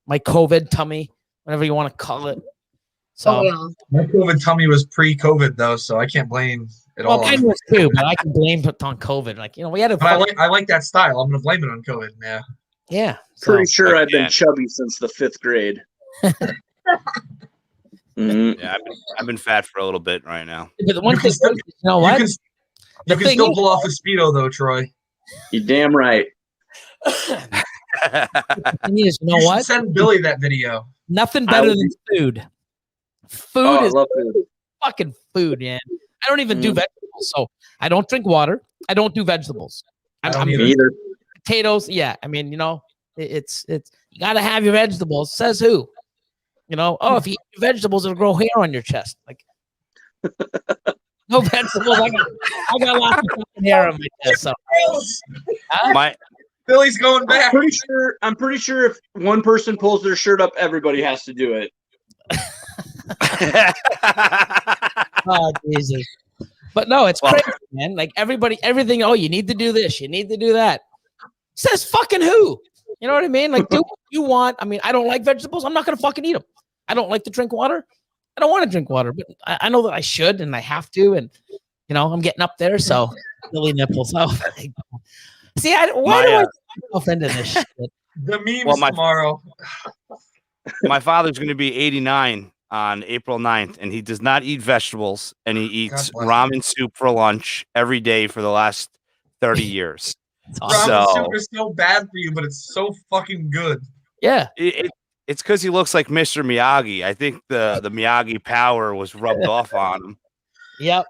COVID tummy, whatever you want to call it. So my COVID tummy was pre-COVID though, so I can't blame it all. Mine was too, but I can blame it on COVID. Like we had a. But I like that style. I'm gonna blame it on COVID. Yeah. Yeah. Pretty sure I've been chubby since the 5th grade. Yeah, I've been fat for a little bit right now. But the one thing, what? You can still pull off a Speedo though, Troy. You're damn right. You know what? Send Billy that video. Nothing better than food. Food is food. Fucking food, man. I don't even do vegetables, so I don't drink water. I don't do vegetables. I don't either. Potatoes, yeah. I mean, it's You got to have your vegetables. Says who? You know, oh, if you eat vegetables, it'll grow hair on your chest. Like, no vegetables. I got lots of fucking hair on my chest. So. My Billy's going back. I'm pretty sure if one person pulls their shirt up, everybody has to do it. Oh, Jesus. But no, it's crazy, man. Like everything. Oh, you need to do this. You need to do that. Says fucking who? You know what I mean? Like, do what you want. I mean, I don't like vegetables. I'm not going to fucking eat them. I don't like to drink water. I don't want to drink water, but I know that I should and I have to. And, you know, I'm getting up there. So, Billy nipples. Oh, see, why do I get myself into this shit? The memes tomorrow. My father's going to be 89 on April 9th, and he does not eat vegetables, and he eats ramen soup for lunch every day for the last 30 years. Ramen soup is so bad for you, but it's so fucking good. Yeah. It's because he looks like Mr. Miyagi. I think the Miyagi power was rubbed off on him. Yep.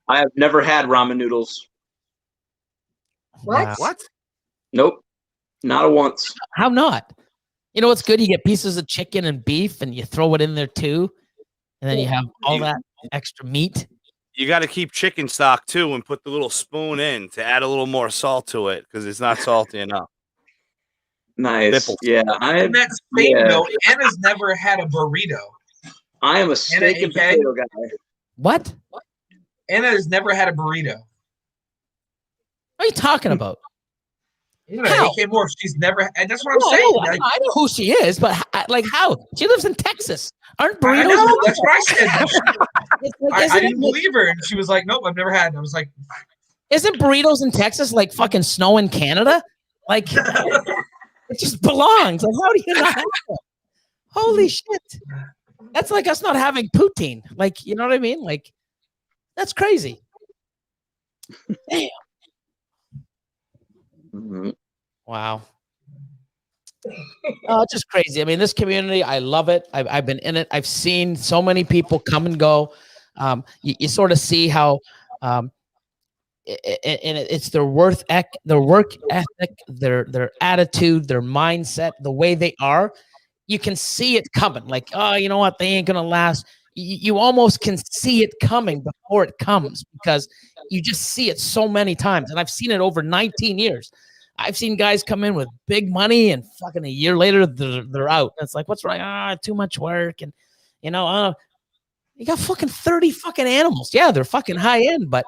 I have never had ramen noodles. What? Wow. What? Nope. Not a once. How not? You know what's good? You get pieces of chicken and beef, and you throw it in there too, and then you have all that extra meat. You got to keep chicken stock too, and put the little spoon in to add a little more salt to it because it's not salty enough. Nice. Nipples. Yeah. And that's fake though. Anna's never had a burrito. I am a steak and potato guy. What? Anna has never had a burrito. What are you talking about? You know, AK Morphs, she's never, and that's what I'm saying. No, I know who she is, but like how? She lives in Texas. Aren't burritos? I know, that's what I said. Like, I didn't believe her, and she was like, "Nope, I've never had." And I was like, "Isn't burritos in Texas like fucking snow in Canada? Like, it just belongs. Like, how do you not have them? Holy shit! That's like us not having poutine. Like, you know what I mean? Like, that's crazy. Damn. Mm-hmm. Wow. Oh, it's just crazy. I mean, this community, I love it. I've been in it. I've seen so many people come and go. You sort of see how, and it's their work ethic, their attitude, their mindset, the way they are. You can see it coming. Like, oh, you know what? They ain't gonna last. You almost can see it coming before it comes because you just see it so many times. And I've seen it over 19 years. I've seen guys come in with big money and fucking a year later they're out. And it's like, what's wrong? Too much work. And, you know, you got fucking 30 fucking animals. Yeah, they're fucking high end, but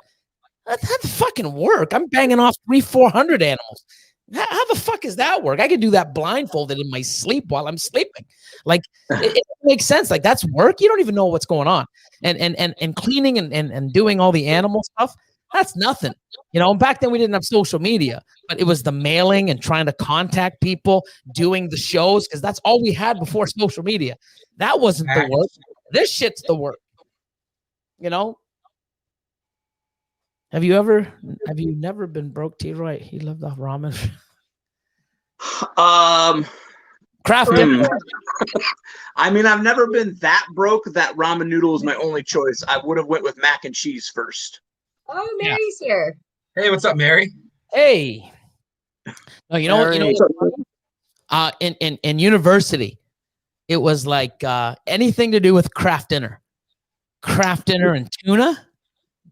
that's fucking work. I'm banging off 300-400 animals. How the fuck is that work? I could do that blindfolded in my sleep while I'm sleeping. Like it makes sense. Like that's work. You don't even know what's going on. And cleaning and doing all the animal stuff, that's nothing. You know, back then we didn't have social media, but it was the mailing and trying to contact people, doing the shows, because that's all we had before social media. That wasn't the work. This shit's the work. You know? Have you never been broke, T-Roy? He lived off ramen. Craft dinner. I mean, I've never been that broke that ramen noodle was my only choice. I would have went with mac and cheese first. Oh, Mary's here. Hey, what's up, Mary? Hey. No, you know what? In university, it was like anything to do with craft dinner and tuna.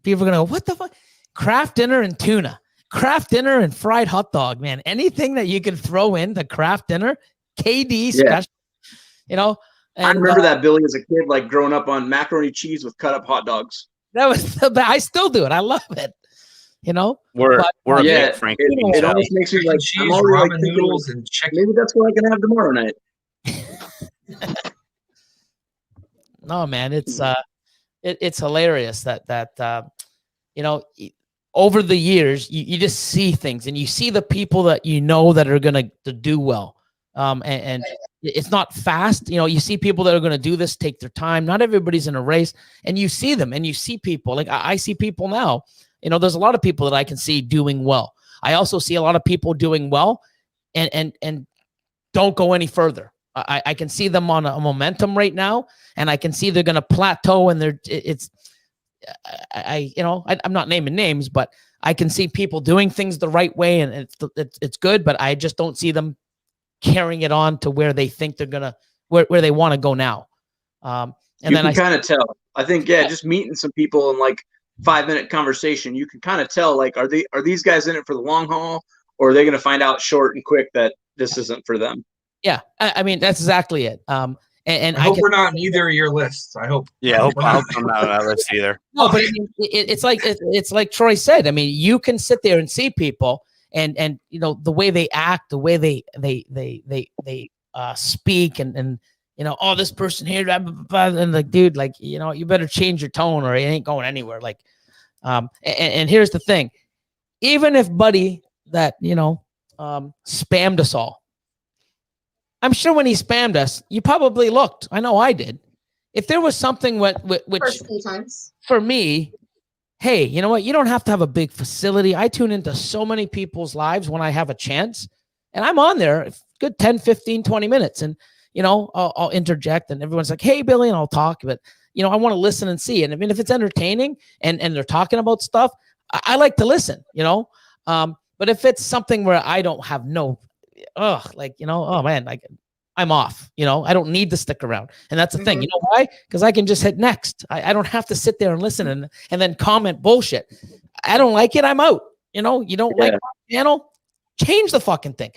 People are gonna go, what the fuck? Craft dinner and tuna, craft dinner and fried hot dog, man. Anything that you can throw in the craft dinner, KD special, you know. And, I remember that, Billy, as a kid, like growing up on macaroni cheese with cut up hot dogs. That was the best. I still do it. I love it. You know, we're a yeah, Frank. It almost makes me like cheese, I'm already ramen like noodles, and chicken. Maybe that's what I can have tomorrow night. No, man, it's hilarious that you know, over the years you just see things and you see the people that you know that are gonna do well. And it's not fast. You know, you see people that are going to do this, take their time. Not everybody's in a race, and you see them and you see people like I see people now. You know, there's a lot of people that I can see doing well. I also see a lot of people doing well and don't go any further. I can see them on a momentum right now, and I can see they're going to plateau, and I'm not naming names, but I can see people doing things the right way, and it's good, but I just don't see them carrying it on to where they think they're gonna where they want to go now. And you then can kind of tell. I think just meeting some people in like 5-minute conversation, you can kind of tell like are these guys in it for the long haul, or are they going to find out short and quick that this isn't for them? Yeah, I mean that's exactly it. And I hope we're not in either of your lists. I hope. Yeah, I hope I'm not on that list either. No, but I mean, it's like Troy said. I mean, you can sit there and see people, and you know the way they act, the way they speak, and you know, oh, this person here, blah, blah, blah, and like, dude, like, you know, you better change your tone or it ain't going anywhere. Like, and here's the thing, even if Buddy that you know spammed us all. I'm sure when he spammed us, you probably looked. I know I did. If there was something which First few times. for me, hey, you know what? You don't have to have a big facility. I tune into so many people's lives when I have a chance, and I'm on there a good 10, 15, 20 minutes. And, you know, I'll interject and everyone's like, hey, Billy, and I'll talk. But, you know, I want to listen and see. And I mean, if it's entertaining and they're talking about stuff, I like to listen, you know. But if it's something where I don't have like, you know, oh man, like I'm off, you know, I don't need to stick around. And that's the thing, you know why? Because I can just hit next. I don't have to sit there and listen and then comment bullshit. I don't like it. I'm out. You know, you don't like my channel, change the fucking thing.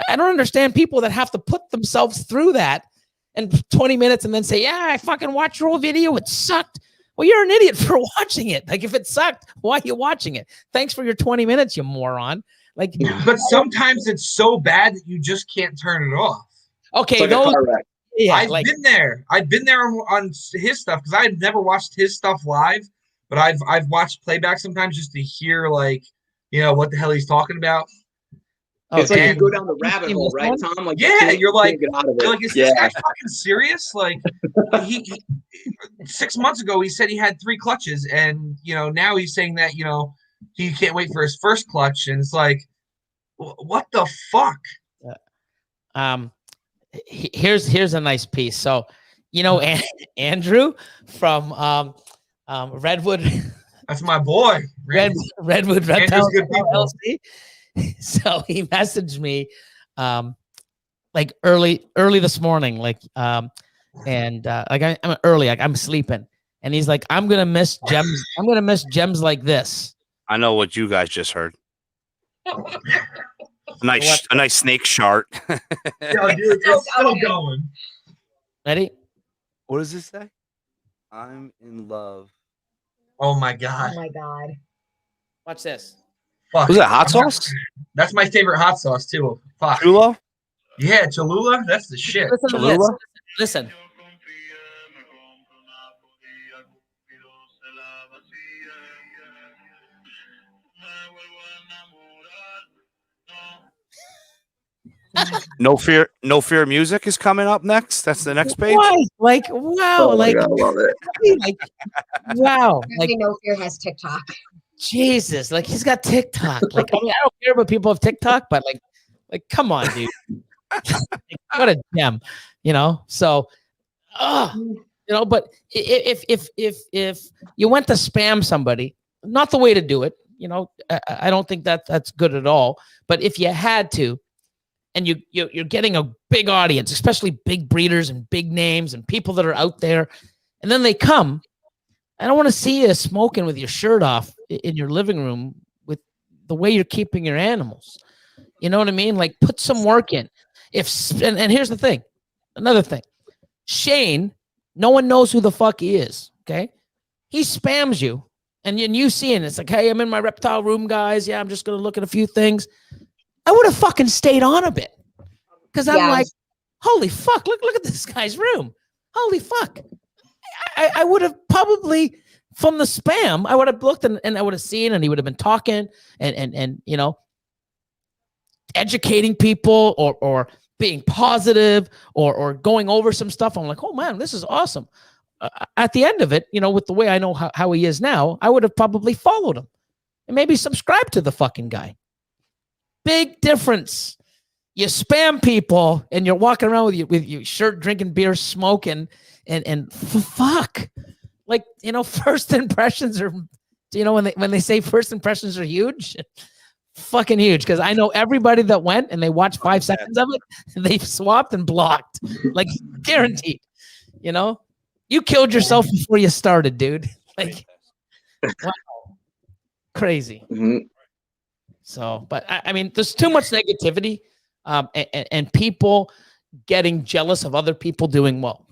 I don't understand people that have to put themselves through that in 20 minutes and then say, yeah, I fucking watched your whole video. It sucked. Well, you're an idiot for watching it. Like if it sucked, why are you watching it? Thanks for your 20 minutes, you moron. Like, but sometimes it's so bad that you just can't turn it off. Okay, like those. Yeah, I've been there. I've been there on his stuff because I've never watched his stuff live, but I've watched playback sometimes just to hear like, you know, what the hell he's talking about. It's like you go down the rabbit hole, right, Tom? Like yeah, you're like, get out of it. You're like, is this guy fucking serious? Like, he 6 months ago he said he had 3 clutches, and you know now he's saying that you know he can't wait for his first clutch, and it's like, what the fuck? Here's a nice piece. So, you know, Andrew from Redwood. That's my boy. Redwood Reptiles LLC. So he messaged me like early this morning, like and like I'm early, like I'm sleeping, and he's like, I'm gonna miss gems. I'm gonna miss gems like this. I know what you guys just heard. A nice snake shart. Yo, dude, it's still going. Ready? What does this say? I'm in love. Oh my god. Oh my god. Watch this. Fuck. Was that hot sauce? That's my favorite hot sauce too. Fuck. Chulo? Yeah, Cholula. That's the shit. Listen to this. Cholula? Listen. No fear music is coming up next. That's the next page. Why? Like, wow, Oh my like, God, I love it. like, wow, like, No Fear has TikTok. Jesus, like he's got TikTok. Like, I mean, I don't care about people have TikTok, but like, come on, dude. Like, what a gem, you know. So, you know, but if you went to spam somebody, not the way to do it. You know, I don't think that's good at all. But if you had to, and you're getting a big audience, especially big breeders and big names and people that are out there, and then they come. I don't want to see you smoking with your shirt off in your living room with the way you're keeping your animals. You know what I mean? Like put some work in. And here's the thing, another thing. Shane, no one knows who the fuck he is. Okay, he spams you, and you see it. It's like, hey, I'm in my reptile room, guys. Yeah, I'm just gonna look at a few things. I would have fucking stayed on a bit because I'm like, holy fuck, look at this guy's room. Holy fuck. I would have probably from the spam, I would have looked and I would have seen, and he would have been talking and you know, educating people or being positive or going over some stuff. I'm like, oh man, this is awesome. At the end of it, you know, with the way I know how he is now, I would have probably followed him and maybe subscribed to the fucking guy. Big difference. You spam people and you're walking around with your shirt, drinking beer, smoking, and fuck. Like, you know, first impressions are, you know, when they say first impressions are huge. Fucking huge, because I know everybody that went and they watched 5 seconds of it, they've swapped and blocked, like guaranteed. You know, you killed yourself before you started, dude. Like, wow, crazy. Mhm. So, but I mean, there's too much negativity, and people getting jealous of other people doing well.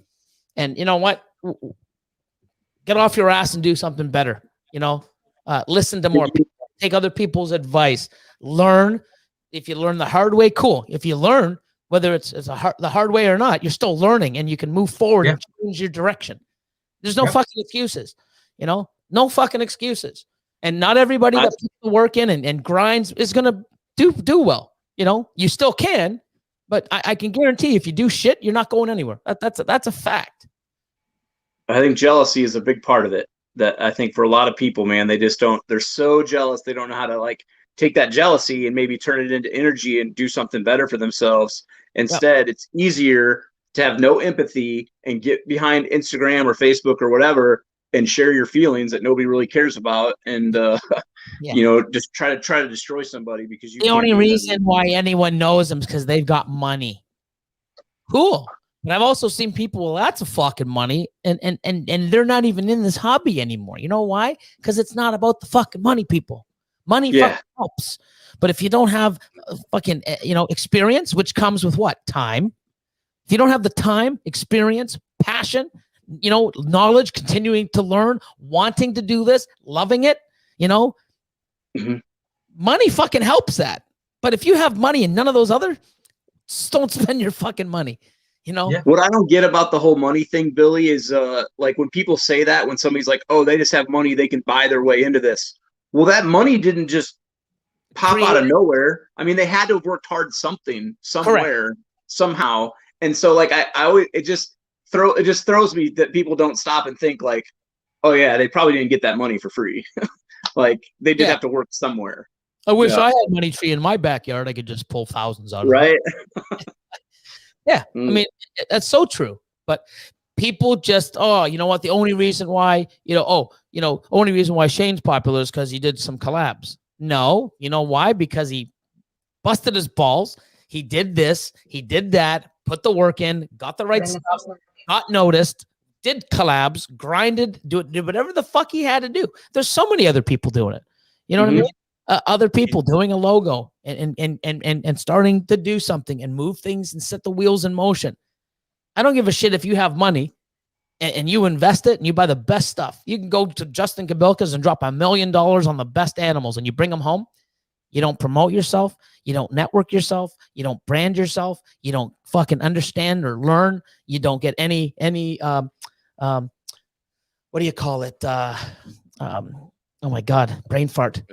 And you know what? Get off your ass and do something better. You know, listen to more people, take other people's advice, learn. If you learn the hard way, cool. If you learn, whether it's the hard way or not, you're still learning and you can move forward and change your direction. There's no fucking excuses, you know, no fucking excuses. And not everybody that puts the work in and grinds is going to do well. You know, you still can, but I can guarantee if you do shit, you're not going anywhere. That's a fact. I think jealousy is a big part of it. That I think for a lot of people, man, they just don't, they're so jealous. They don't know how to like take that jealousy and maybe turn it into energy and do something better for themselves. Instead, it's easier to have no empathy and get behind Instagram or Facebook or whatever and share your feelings that nobody really cares about. And, you know, just try to destroy somebody because you. The only reason why anyone knows them is because they've got money. Cool. But I've also seen people with lots of fucking money and they're not even in this hobby anymore. You know why? Because it's not about the fucking money, people. Money fucking helps. But if you don't have fucking, you know, experience, which comes with what? Time. If you don't have the time, experience, passion, you know, knowledge, continuing to learn, wanting to do this, loving it, you know, money fucking helps that. But if you have money and none of those other, just don't spend your fucking money. You know, what I don't get about the whole money thing, Billy, is like when people say that, when somebody's like, oh, they just have money, they can buy their way into this. Well, that money didn't just pop out of nowhere. I mean, they had to have worked hard somewhere, somehow. And so like I always it just throws me that people don't stop and think like, oh yeah, they probably didn't get that money for free. Like they did have to work somewhere. I wish I had money tree in my backyard. I could just pull thousands out of it. Yeah, I mean, that's so true. But people just, you know what? The only reason why, only reason why Shane's popular is because he did some collabs. No, you know why? Because he busted his balls. He did this, he did that, put the work in, got the right stuff, got noticed, did collabs, grinded, did whatever the fuck he had to do. There's so many other people doing it. You know what I mean? Other people doing a logo and starting to do something and move things and set the wheels in motion. I don't give a shit if you have money and you invest it and you buy the best stuff. You can go to Justin Kabilka's and drop $1 million on the best animals and you bring them home. You don't promote yourself. You don't network yourself. You don't brand yourself. You don't fucking understand or learn. You don't get any what do you call it? Oh my God, brain fart.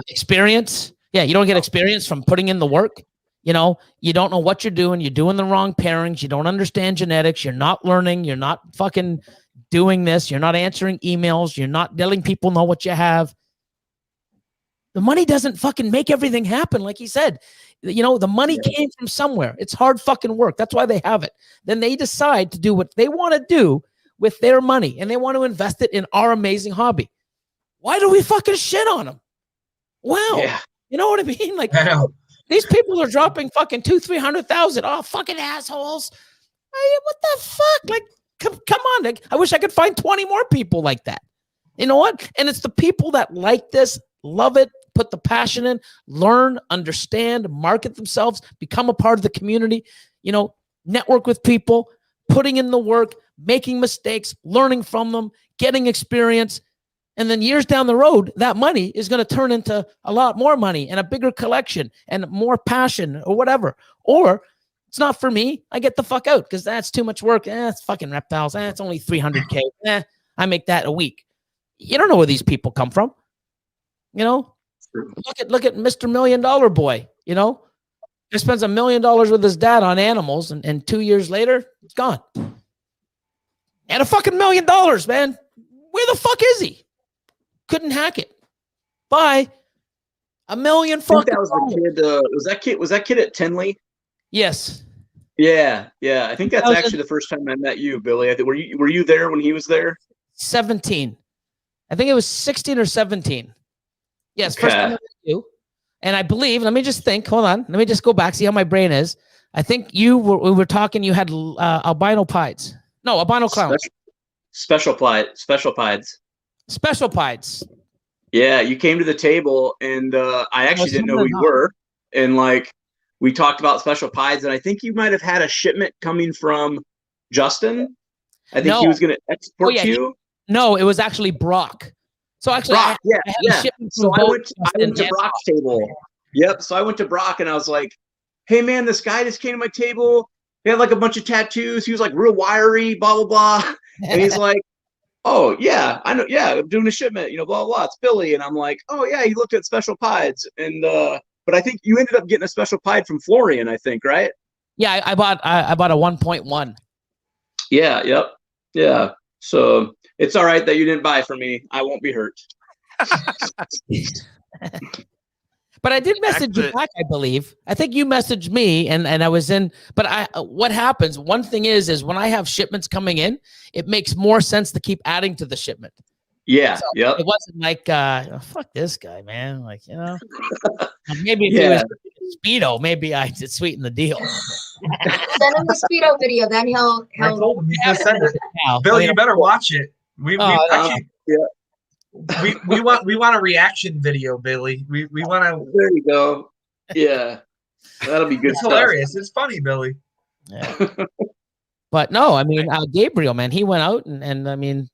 Experience. Yeah, you don't get experience from putting in the work. You know, you don't know what you're doing. You're doing the wrong pairings. You don't understand genetics. You're not learning. You're not fucking doing this. You're not answering emails. You're not letting people know what you have. The money doesn't fucking make everything happen, like he said. You know, the money came from somewhere. It's hard fucking work. That's why they have it. Then they decide to do what they want to do with their money, and they want to invest it in our amazing hobby. Why do we fucking shit on them? Wow. Yeah. You know what I mean? Like, these people are dropping fucking 200,000-300,000. Oh, fucking assholes. Hey, what the fuck? Like, come on. Like, I wish I could find 20 more people like that. You know what? And it's the people that like this, love it, put the passion in, learn, understand, market themselves, become a part of the community, you know, network with people, putting in the work, making mistakes, learning from them, getting experience. And then years down the road, that money is going to turn into a lot more money and a bigger collection and more passion or whatever. Or it's not for me. I get the fuck out because that's too much work. It's fucking reptiles. It's only 300K. I make that a week. You don't know where these people come from. You know, look at Mr. $1 Million Boy. You know, he spends $1 million with his dad on animals, and 2 years later, it's gone. And a fucking $1 million, man. Where the fuck is he? Couldn't hack it. Bye. $1 million fucking. That was the kid. Was that kid at Tinley? Yes. Yeah. I think that's actually the first time I met you, Billy. I think were you there when he was there? 17. I think it was 16 or 17. Yes, first time I met you. And I believe, let me just think, hold on. Let me just go back, see how my brain is. I think we were talking, you had albino pieds. No, albino clowns. Special pieds. Special pieds. Yeah, you came to the table, and I actually didn't know who you were. And like, we talked about special pieds, and I think you might have had a shipment coming from Justin. I think he was going to export to you. No, it was actually Brock. So actually, Brock, I had a shipment from I went to Brock's table. Yep. So I went to Brock, and I was like, "Hey, man, this guy just came to my table. He had like a bunch of tattoos. He was like real wiry, blah blah blah." And he's like, "Oh yeah, I know. Yeah, I'm doing a shipment. Blah blah blah. It's Billy." And I'm like, "Oh yeah, he looked at special pieds." And but I think you ended up getting a special pied from Florian. I think, right? Yeah, I bought a 1.1. Yeah. Yep. Yeah. So it's all right that you didn't buy from me. I won't be hurt. But I did message you back, I believe. I think you messaged me, and I was in. But what happens? One thing is when I have shipments coming in, it makes more sense to keep adding to the shipment. Yeah. So yep. It wasn't like, fuck this guy, man. Like, maybe if he was Speedo, maybe I did sweeten the deal. Send him the Speedo video, then he'll. I told him he's gonna send it. Bill, you better watch it. We want a reaction video, Billy. We want to. There you go. Yeah, that'll be good. It's hilarious. It's funny, Billy. Yeah. But no, I mean Gabriel, man, he went out and I mean,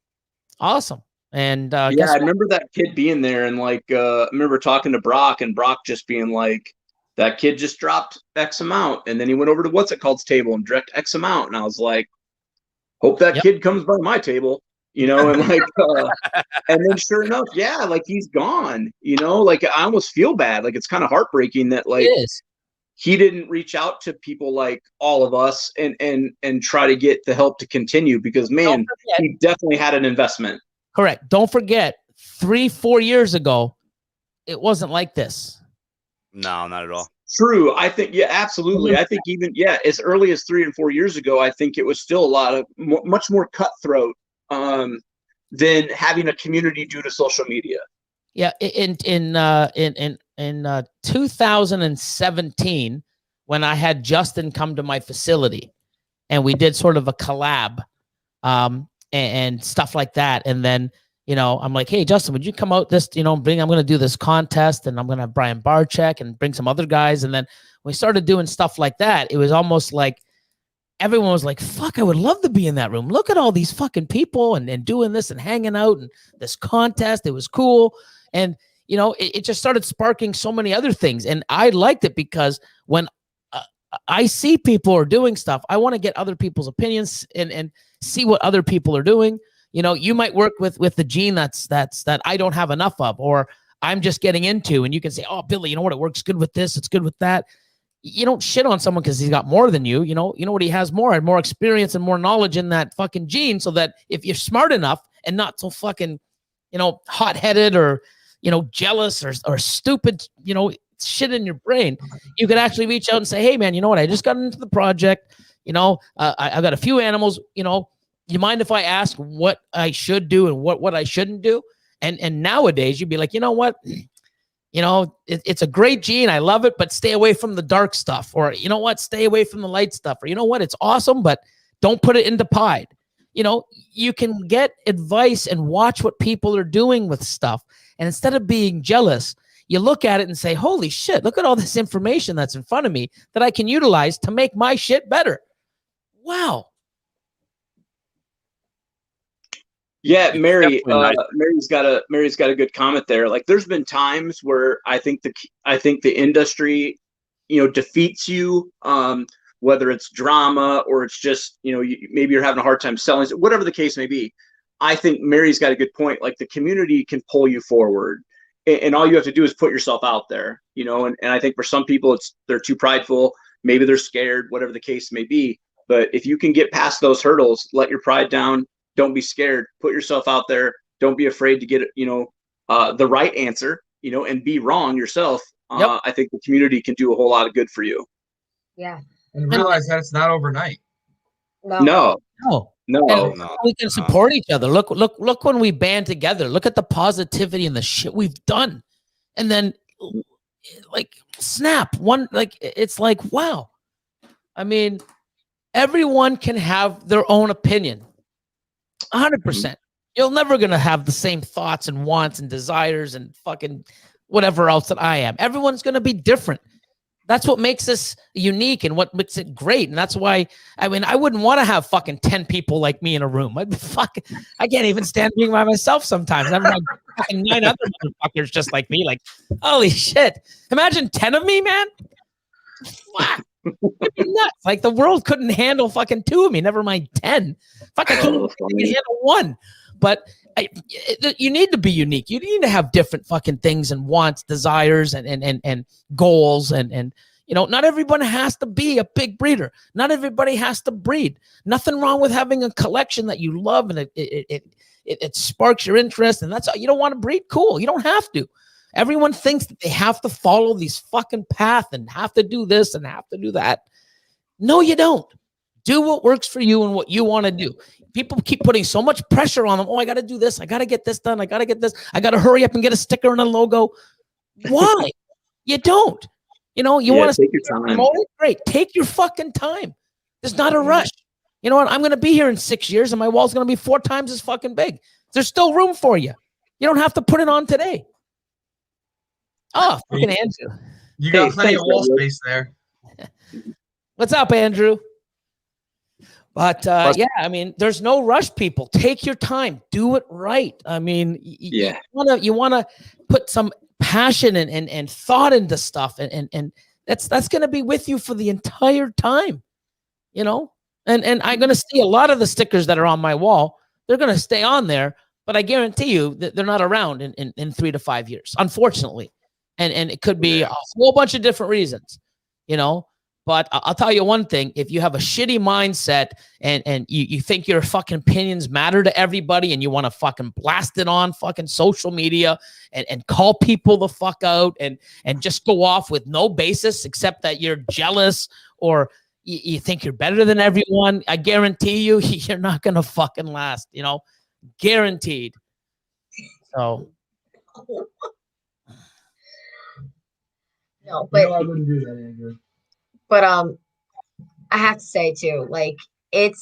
awesome. And I remember that kid being there, and like I remember talking to Brock, and Brock just being like, "That kid just dropped X amount," and then he went over to what's it called's table and direct X amount, and I was like, "Hope that kid comes by my table." And like, and then sure enough, like he's gone, like I almost feel bad. Like, it's kind of heartbreaking that like he didn't reach out to people like all of us and try to get the help to continue, because man, he definitely had an investment. Correct. Don't forget 3-4 years ago, it wasn't like this. No, not at all. True. I think, absolutely. I think even, as early as 3 and 4 years ago, I think it was still a lot of much more cutthroat than having a community due to social media. Yeah, in 2017, when I had Justin come to my facility, and we did sort of a collab, and stuff like that, and then I'm like, "Hey, Justin, would you come out this? I'm going to do this contest, and I'm going to have Brian Barczyk and bring some other guys." And then we started doing stuff like that. It was almost like everyone was like, "Fuck, I would love to be in that room. Look at all these fucking people and doing this and hanging out and this contest. It was cool." And, it just started sparking so many other things. And I liked it because when I see people are doing stuff, I want to get other people's opinions and see what other people are doing. You might work with the gene that I don't have enough of, or I'm just getting into, and you can say, "Oh, Billy, you know what? It works good with this. It's good with that." You don't shit on someone because he's got more than you. You know what? He has more experience and more knowledge in that fucking gene, so that if you're smart enough and not so fucking, hot-headed or, jealous or stupid, shit in your brain, you could actually reach out and say, "Hey, man, you know what? I just got into the project. I've got a few animals. You mind if I ask what I should do and what I shouldn't do?" And nowadays you'd be like, "You know what? It's a great gene. I love it, but stay away from the dark stuff." Or, "You know what? Stay away from the light stuff." Or, "You know what? It's awesome, but don't put it into pied." You can get advice and watch what people are doing with stuff. And instead of being jealous, you look at it and say, "Holy shit, look at all this information that's in front of me that I can utilize to make my shit better." Wow. Yeah, Mary's got a good comment there. Like, there's been times where I think the industry, defeats you, whether it's drama or it's just, maybe you're having a hard time selling, whatever the case may be. I think Mary's got a good point. Like, the community can pull you forward, and all you have to do is put yourself out there, and I think for some people they're too prideful. Maybe they're scared, whatever the case may be. But if you can get past those hurdles, let your pride down. Don't be scared. Put yourself out there. Don't be afraid to get, the right answer, and be wrong yourself. Yep. I think the community can do a whole lot of good for you. Yeah. And realize that it's not overnight. No. We can support each other. Look when we band together. Look at the positivity and the shit we've done. And then like snap one, like it's like, wow. I mean, everyone can have their own opinion. 100%. You're never going to have the same thoughts and wants and desires and fucking whatever else that I am. Everyone's going to be different. That's what makes this unique and what makes it great. And that's why, I mean, I wouldn't want to have fucking 10 people like me in a room. I'd be fucking, I can't even stand being by myself sometimes. I'm like fucking 9 other motherfuckers just like me. Like, holy shit. Imagine 10 of me, man. Fuck. It'd be nuts. Like the world couldn't handle fucking 2 of me, never mind 10. Fuck, I can't even handle 1. But you need to be unique. You need to have different fucking things and wants, desires, and goals. And you know, not everyone has to be a big breeder. Not everybody has to breed. Nothing wrong with having a collection that you love and it sparks your interest. And that's you don't want to breed. Cool. You don't have to. Everyone thinks that they have to follow these fucking path and have to do this and have to do that. No, you don't. Do what works for you and what you want to do. People keep putting so much pressure on them. Oh, I got to do this. I got to get this done. I got to get this. I got to hurry up and get a sticker and a logo. Why? You don't. You know, you want to take your time. Great. Take your fucking time. There's not a rush. You know what? I'm going to be here in 6 years and my wall's going to be 4 times as fucking big. There's still room for you. You don't have to put it on today. Oh, fucking Andrew. You got plenty of wall space there. What's up, Andrew? But yeah, I mean, there's no rush, people. Take your time. Do it right. I mean, you want to put some passion and thought into stuff, and that's going to be with you for the entire time, you know. And I'm going to see a lot of the stickers that are on my wall. They're going to stay on there, but I guarantee you that they're not around in 3 to 5 years, unfortunately. And it could be a whole bunch of different reasons, you know. But I'll tell you one thing: if you have a shitty mindset and you think your fucking opinions matter to everybody, and you want to fucking blast it on fucking social media and call people the fuck out and just go off with no basis except that you're jealous or you think you're better than everyone, I guarantee you, you're not gonna fucking last. You know, guaranteed. So. No, but I wouldn't do that, Andrew. But I have to say too, like if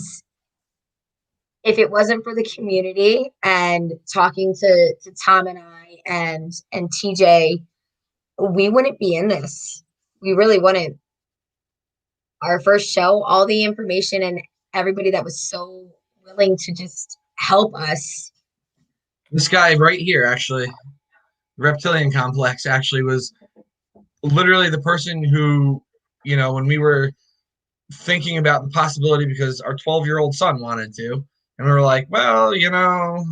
it wasn't for the community and talking to Tom and I and TJ, we wouldn't be in this. We really wouldn't. Our first show, all the information and everybody that was so willing to just help us. This guy right here, actually, Reptilian Complex, actually was literally the person who, you know, when we were thinking about the possibility because our 12-year-old son wanted to, and we were like, well, you know,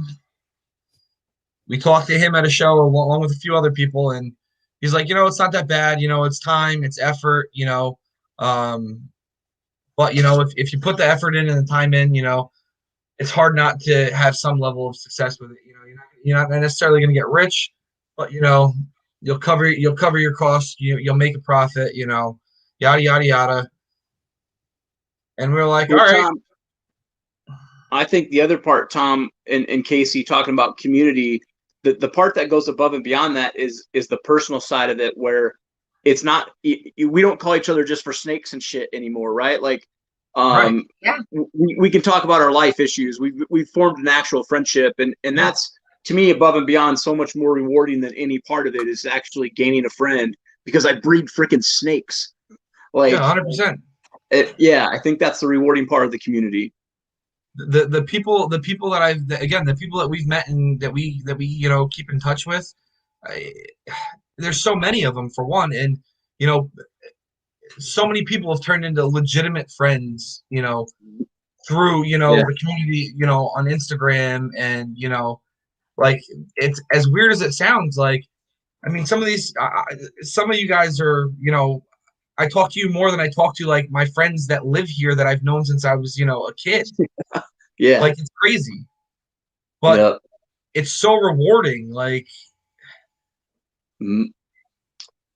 we talked to him at a show along with a few other people, and he's like, you know, it's not that bad, you know, it's time, it's effort, you know, but you know, if you put the effort in and the time in, you know, it's hard not to have some level of success with it. You know, you're not necessarily going to get rich, but you know, you'll cover your costs, you'll make a profit, you know, yada yada yada. And we're like, all right. Tom, I think the other part, Tom and Casey, talking about community, the part that goes above and beyond that is the personal side of it, where it's not, we don't call each other just for snakes and shit anymore, right? Like, Right. Yeah. we can talk about our life issues. We've formed an actual friendship, and that's, to me, above and beyond, so much more rewarding than any part of it is actually gaining a friend, because I breed freaking snakes. Like, 100%. Yeah, I think that's the rewarding part of the community. The people that the people that we've met and that we you know keep in touch with, there's so many of them, for one, and you know, so many people have turned into legitimate friends, you know, through, you know, the community, you know, on Instagram, and you know, like, it's as weird as it sounds. Like, I mean, some of you guys are, you know, I talk to you more than I talk to like my friends that live here that I've known since I was, you know, a kid. Yeah, like, it's crazy, but it's so rewarding. Like,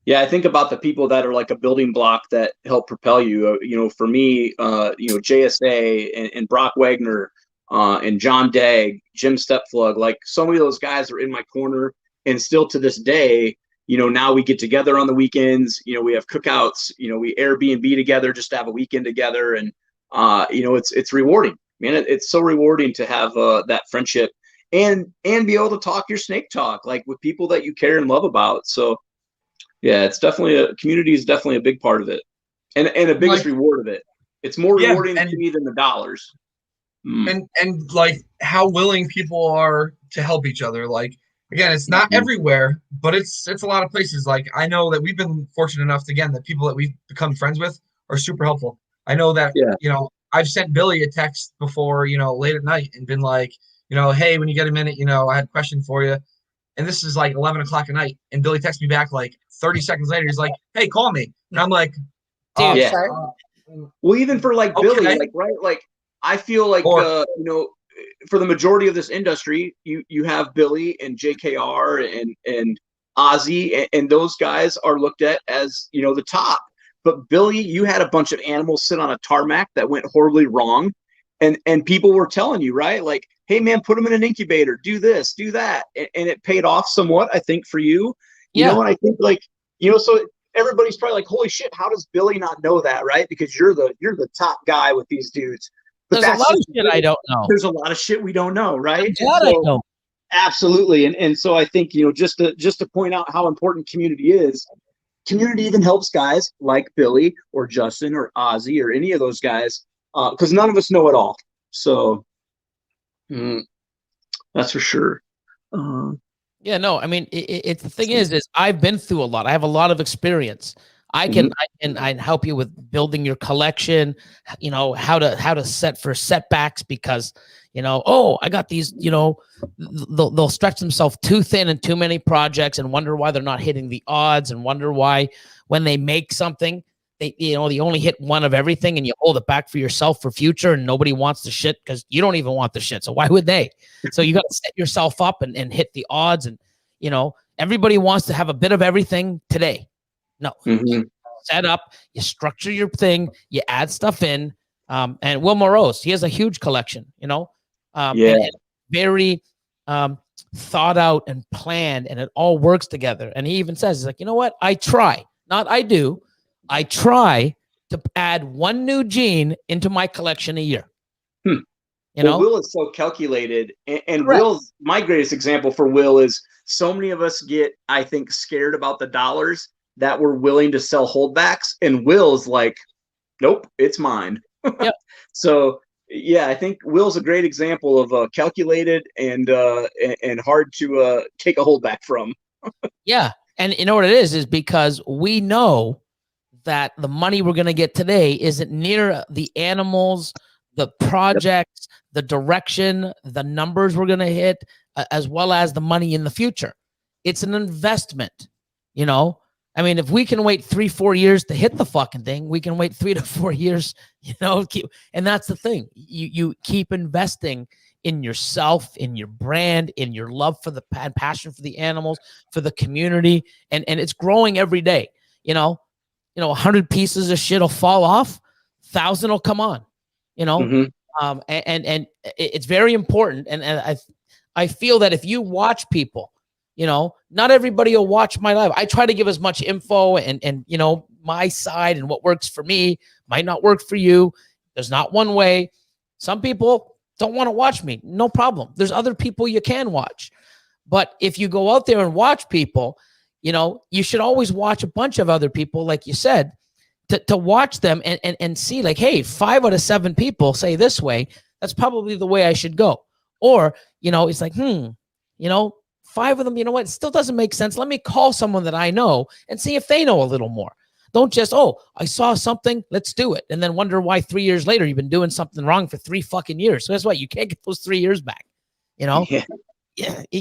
yeah, I think about the people that are like a building block that help propel you. You know, for me, you know, JSA and Brock Wagner, and John Dagg, Jim Stepflug, like so many of those guys are in my corner, and still to this day, now we get together on the weekends. We have cookouts. We Airbnb together just to have a weekend together, and it's rewarding, man. It's so rewarding to have that friendship and be able to talk your snake talk like with people that you care and love about. So yeah, it's definitely community is definitely a big part of it, and the biggest reward of it. It's more rewarding to me than the dollars. And like how willing people are to help each other. Like again, it's not everywhere, but it's a lot of places. Like I know that we've been fortunate enough to, again, that people that we've become friends with are super helpful. I know that I've sent Billy a text before, late at night and been like, hey, when you get a minute, I had a question for you. And this is like 11 o'clock at night. And Billy texts me back like 30 seconds later. He's like, hey, call me. And I'm like, Dude, yeah. Well, even for like Billy, like, right? Like, I feel like, for the majority of this industry, you have Billy and JKR and Ozzy, and those guys are looked at as, the top. But Billy, you had a bunch of animals sit on a tarmac that went horribly wrong. And people were telling you, right? Like, hey, man, put them in an incubator, do this, do that. And it paid off somewhat, I think, for you. You know, and I think like, so everybody's probably like, holy shit, how does Billy not know that, right? Because you're the top guy with these dudes. But there's a lot of shit I don't know. There's a lot of shit we don't know, right? I know. Absolutely. And so I think, just to point out how important community is, community even helps guys like Billy or Justin or Ozzy or any of those guys, because none of us know it all. So that's for sure. Yeah, no, I mean, it's the thing is I've been through a lot. I have a lot of experience. I can help you with building your collection, how to set for setbacks because, I got these, they'll stretch themselves too thin in too many projects and wonder why they're not hitting the odds and wonder why when they make something, they only hit one of everything and you hold it back for yourself for future and nobody wants the shit because you don't even want the shit. So why would they? So you got to set yourself up and hit the odds. And, everybody wants to have a bit of everything today. No, set up, you structure your thing, you add stuff in. And Will Morose, he has a huge collection, and very thought out and planned, and it all works together. And he even says, he's like, you know what? I try to add one new gene into my collection a year. Will is so calculated, and Will's my greatest example for Will is so many of us get, I think, scared about the dollars that we're willing to sell holdbacks, and Will's like, nope, it's mine. Yep. So yeah, I think Will's a great example of calculated and hard to take a holdback from. Yeah, and you know what it is because we know that the money we're going to get today isn't near the animals, the projects, the direction, the numbers we're going to hit, as well as the money in the future. It's an investment, I mean, if we can wait 3-4 years to hit the fucking thing, we can wait 3 to 4 years, and that's the thing. You keep investing in yourself, in your brand, in your love for the passion for the animals, for the community, and it's growing every day. 100 pieces of shit will fall off, 1,000 will come on. And it's very important. And I feel that if you watch people, not everybody will watch my live. I try to give as much info and my side and what works for me might not work for you. There's not one way. Some people don't want to watch me. No problem. There's other people you can watch. But if you go out there and watch people, you should always watch a bunch of other people, like you said, to watch them and see like, hey, 5 out of 7 people say this way. That's probably the way I should go. Or, it's like, 5 of them, it still doesn't make sense. Let me call someone that I know and see if they know a little more. Don't just, I saw something, let's do it. And then wonder why 3 years later, you've been doing something wrong for 3 fucking years. So guess what? You can't get those 3 years back, Yeah,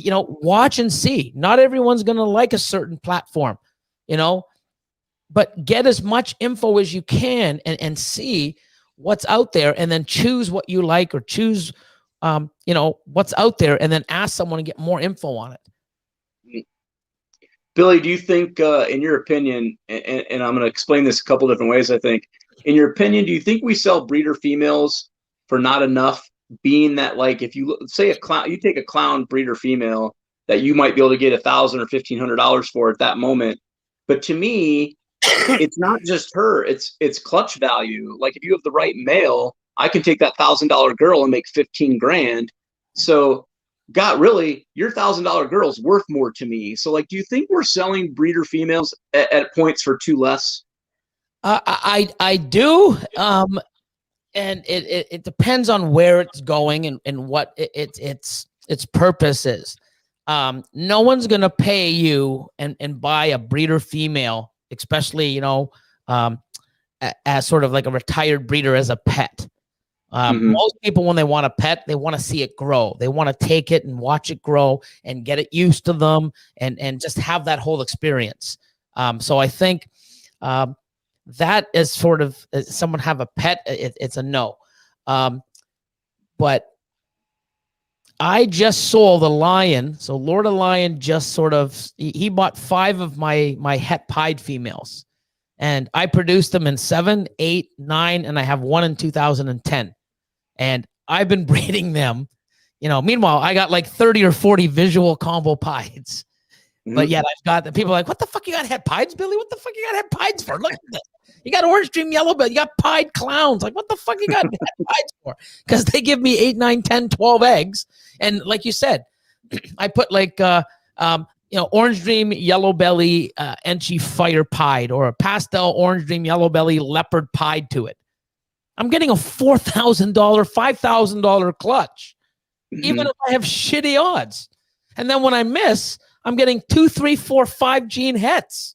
watch and see. Not everyone's going to like a certain platform, but get as much info as you can and see what's out there and then choose what you like or choose, what's out there and then ask someone to get more info on it. Billy, do you think, in your opinion, and I'm going to explain this a couple different ways, I think, in your opinion, do you think we sell breeder females for not enough, being that, like, if you say you take a clown breeder female that you might be able to get $1,000 or $1,500 for at that moment. But to me, it's not just her, it's clutch value. Like if you have the right male, I can take that $1,000 girl and make 15 grand. So God, really, your $1,000 girl's worth more to me. So like, do you think we're selling breeder females at points for too less? I do. And it depends on where it's going and what its purpose is. No one's gonna pay you and buy a breeder female, especially, you know, as sort of like a retired breeder as a pet. Most people, when they want a pet, they want to see it grow. They want to take it and watch it grow and get it used to them and just have that whole experience. So I think that is sort of, someone have a pet, it's a no. But I just sold a lion. So Lord of Lion just sort of, he bought 5 of my het pied females. And I produced them in 7, 8, 9, and I have 1 in 2010. And I've been breeding them. You know, meanwhile, I got like 30 or 40 visual combo pieds. But yet I've got the people like, what the fuck you got het pieds, Billy? What the fuck you got het pieds for? Look at this. You got orange dream yellow belly. You got pied clowns. Like, what the fuck you got het pieds for? Because they give me 8, 9, 10, 12 eggs. And like you said, I put like, you know, orange dream yellow belly Enchi fire pied, or a pastel orange dream yellow belly leopard pied to it. I'm getting a $4,000, $5,000 clutch, even if I have shitty odds. And then when I miss, I'm getting 2, 3, 4, 5 gene hets.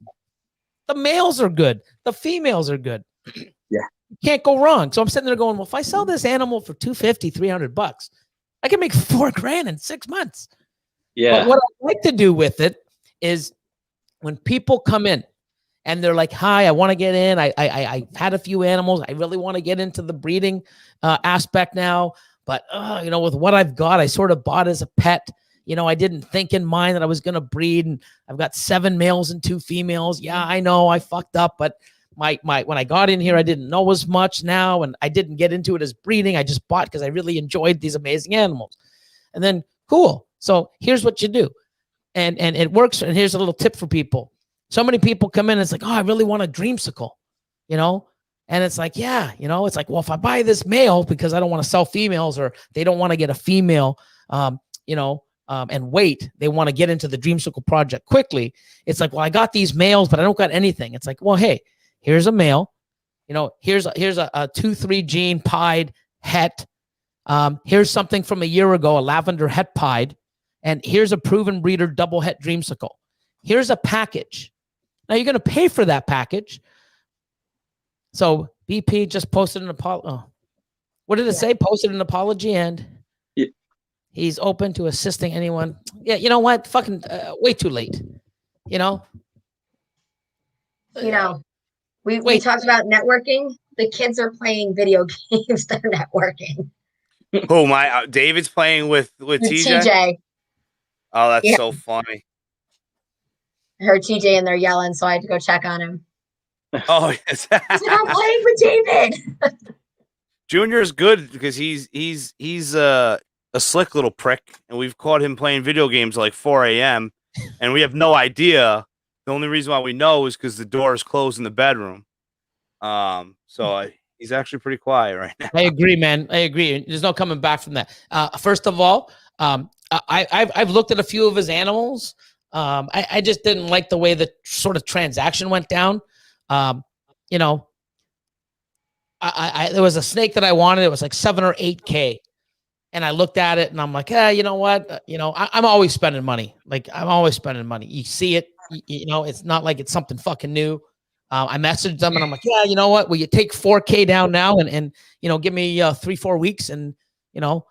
The males are good. The females are good. Yeah. You can't go wrong. So I'm sitting there going, well, if I sell this animal for $250, $300, I can make $4,000 in 6 months. Yeah. But what I like to do with it is when people come in and they're like, hi, I want to get in. I had a few animals. I really want to get into the breeding aspect now. But, you know, with what I've got, I sort of bought as a pet. You know, I didn't think in mind that I was going to breed. And I've got 7 males and 2 females. Yeah, I know I fucked up. But when I got in here, I didn't know as much now. And I didn't get into it as breeding. I just bought because I really enjoyed these amazing animals. And then, cool. So here's what you do. And it works. And here's a little tip for people. So many people come in and it's like, oh, I really want a dreamsicle, you know? And it's like, yeah, you know, it's like, well, if I buy this male because I don't want to sell females, or they don't want to get a female, you know, and wait, they want to get into the dreamsicle project quickly. It's like, well, I got these males, but I don't got anything. It's like, well, hey, here's a male, you know, here's a 2, 3 gene pied het. Here's something from a year ago, a lavender het pied. And here's a proven breeder double het dreamsicle. Here's a package. Now you're going to pay for that package. So BP just posted an apology. Oh. What did it say? Posted an apology, and he's open to assisting anyone. Yeah, you know what? Fucking way too late. You know? You know, we talked about networking. The kids are playing video games. They're networking. Who, my David's playing with TJ? TJ. Oh, that's so funny. I heard TJ and they're yelling, so I had to go check on him. Oh, yes. He's like, I'm playing with David. Junior's good because he's a slick little prick, and we've caught him playing video games like 4 a.m. and we have no idea. The only reason why we know is because the door is closed in the bedroom. So he's actually pretty quiet right now. I agree, man. I agree. There's no coming back from that. First of all, I've looked at a few of his animals. I just didn't like the way the sort of transaction went down. You know, there was a snake that I wanted. It was like 7 or 8K. And I looked at it and I'm like, you know what? You know, I'm always spending money. Like, I'm always spending money. You see it, you know, it's not like it's something fucking new. I messaged them and I'm like, yeah, you know what? Will you take 4K down now and you know, give me 3-4 weeks? And, you know,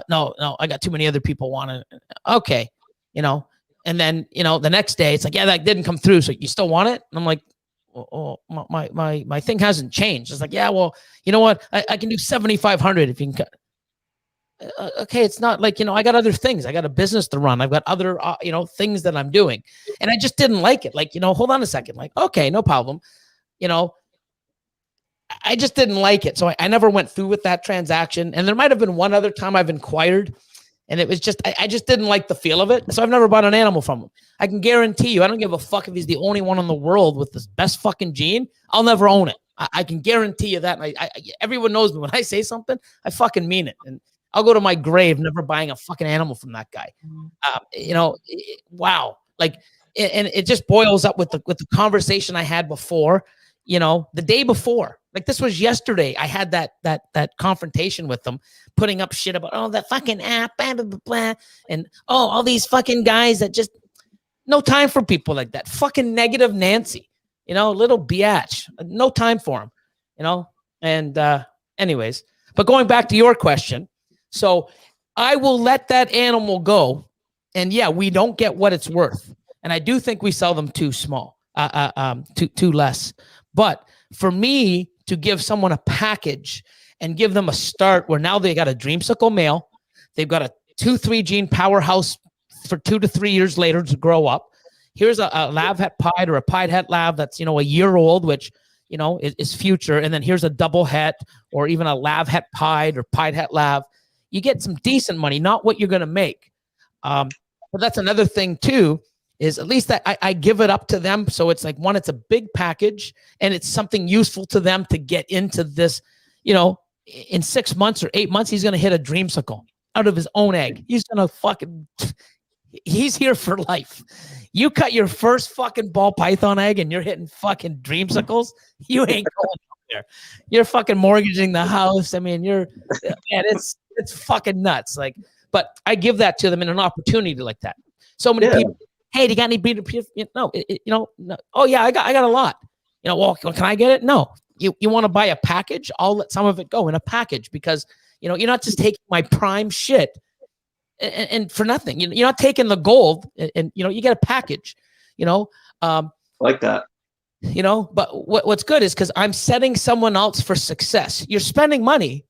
no, I got too many other people wanting it. Okay. You know, and then, you know, the next day it's like, yeah, that didn't come through. So you still want it? And I'm like, oh, my thing hasn't changed. It's like, yeah, well, you know what? I can do 7,500 if you can cut. Okay, it's not like, you know, I got other things. I got a business to run. I've got other, you know, things that I'm doing. And I just didn't like it. Like, you know, hold on a second. Like, okay, no problem. You know, I just didn't like it. So I never went through with that transaction. And there might have been one other time I've inquired And it was just, I just didn't like the feel of it. So I've never bought an animal from him. I can guarantee you, I don't give a fuck if he's the only one in the world with this best fucking gene. I'll never own it. I can guarantee you that. And everyone knows me. When I say something, I fucking mean it. And I'll go to my grave never buying a fucking animal from that guy. Wow. Like, and it just boils up with the conversation I had before, the day before. Like, this was yesterday. I had that confrontation with them, putting up shit about, that fucking app, blah, blah, blah, blah, and all these fucking guys that just no time for people like that. Fucking negative Nancy, little biatch. No time for him, And anyways, but going back to your question, so I will let that animal go, and yeah, we don't get what it's worth, and I do think we sell them too small, too less. But for me to give someone a package and give them a start where now they got a dreamsicle male, they've got a 2-3 gene powerhouse for 2 to 3 years later to grow up. Here's a lav het pied or a pied het lav that's, a year old, which, is future. And then here's a double het or even a lav het pied or pied het lav. You get some decent money, not what you're going to make. But that's another thing too, is at least that I give it up to them. So it's like, one, it's a big package and it's something useful to them to get into this, in 6 months or 8 months, he's going to hit a dreamsicle out of his own egg. He's here for life. You cut your first fucking ball python egg and you're hitting fucking dreamsicles. You ain't going up there. You're fucking mortgaging the house. I mean, it's fucking nuts. Like, but I give that to them in an opportunity like that. So many people, hey, do you got any breeder? No, no. Oh yeah, I got a lot. Well, can I get it? No. You want to buy a package? I'll let some of it go in a package because you're not just taking my prime shit and for nothing. You're not taking the gold and you get a package. Like that. But what's good is because I'm setting someone else for success. You're spending money,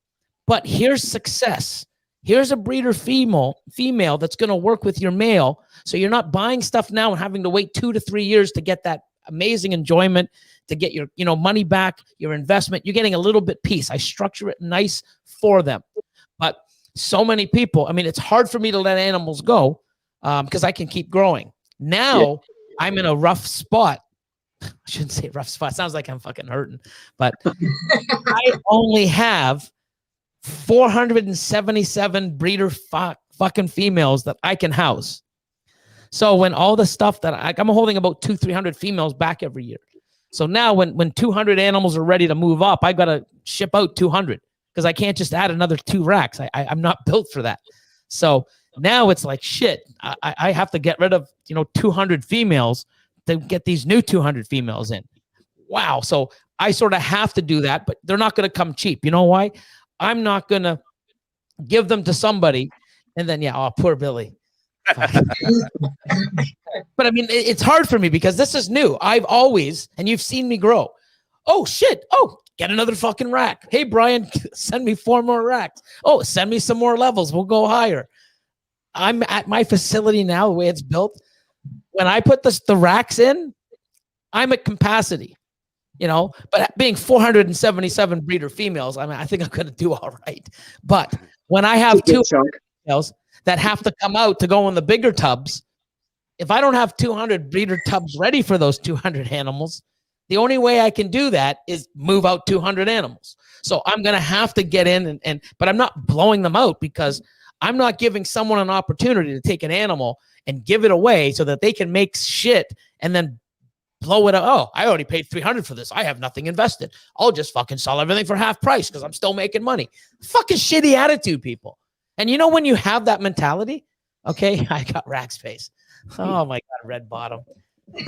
but here's success. Here's a breeder female that's going to work with your male. So you're not buying stuff now and having to wait 2 to 3 years to get that amazing enjoyment, to get your, money back, your investment. You're getting a little bit piece. I structure it nice for them. But so many people, it's hard for me to let animals go because I can keep growing. Now I'm in a rough spot. I shouldn't say rough spot. Sounds like I'm fucking hurting. But I only have 477 breeder fucking females that I can house. So when all the stuff that I'm holding about 200-300 females back every year. So now when 200 animals are ready to move up, I've got to ship out 200 because I can't just add another 2 racks. I'm not built for that. So now it's like, shit, I have to get rid of, 200 females to get these new 200 females in. Wow. So I sort of have to do that, but they're not going to come cheap. You know why? I'm not going to give them to somebody and then, poor Billy. But it's hard for me because this is new. I've always, and you've seen me grow. Oh shit. Oh, get another fucking rack. Hey, Brian, send me 4 more racks. Oh, send me some more levels. We'll go higher. I'm at my facility now, the way it's built. When I put the racks in, I'm at capacity. But being 477 breeder females, I think I'm going to do all right. But when I have 2 females that have to come out to go in the bigger tubs, if I don't have 200 breeder tubs ready for those 200 animals, the only way I can do that is move out 200 animals. So I'm going to have to get in but I'm not blowing them out because I'm not giving someone an opportunity to take an animal and give it away so that they can make shit and then blow it up. Oh, I already paid 300 for this. I have nothing invested. I'll just fucking sell everything for half price because I'm still making money. Fucking shitty attitude, people. And when you have that mentality, okay, I got rack space. Oh my God, red bottom. If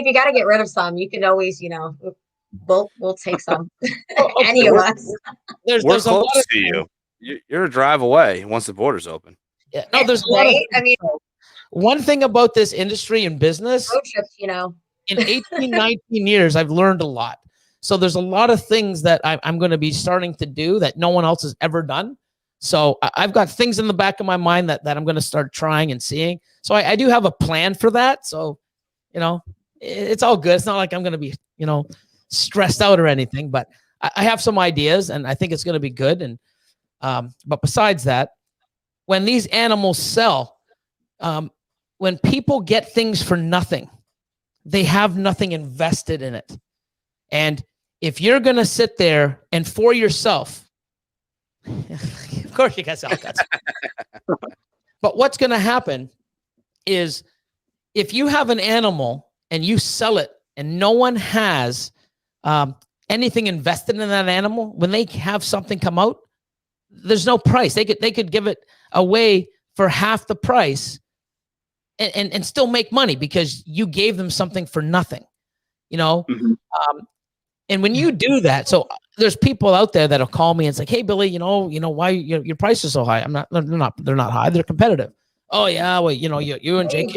you got to get rid of some, you can always, we'll take some. Any of us. We're close to you. You're a drive away once the border's open. Yeah, no, there's right. One thing about this industry and business, road trips, in 18, 19 years, I've learned a lot. So there's a lot of things that I'm going to be starting to do that no one else has ever done. So I've got things in the back of my mind that I'm going to start trying and seeing. So I do have a plan for that. So, it's all good. It's not like I'm going to be, stressed out or anything, but I have some ideas and I think it's going to be good. And, but besides that, when these animals sell, when people get things for nothing, they have nothing invested in it. And if you're going to sit there and for yourself, of course you got sell cuts. But what's going to happen is if you have an animal and you sell it and no one has anything invested in that animal, when they have something come out, there's no price. They could give it away for half the price and still make money because you gave them something for nothing, you know? And when you do that, so there's people out there that'll call me and say, "Hey, Billy, you know why your price is so high?" They're not high. They're competitive. Oh yeah, well, you and Jake,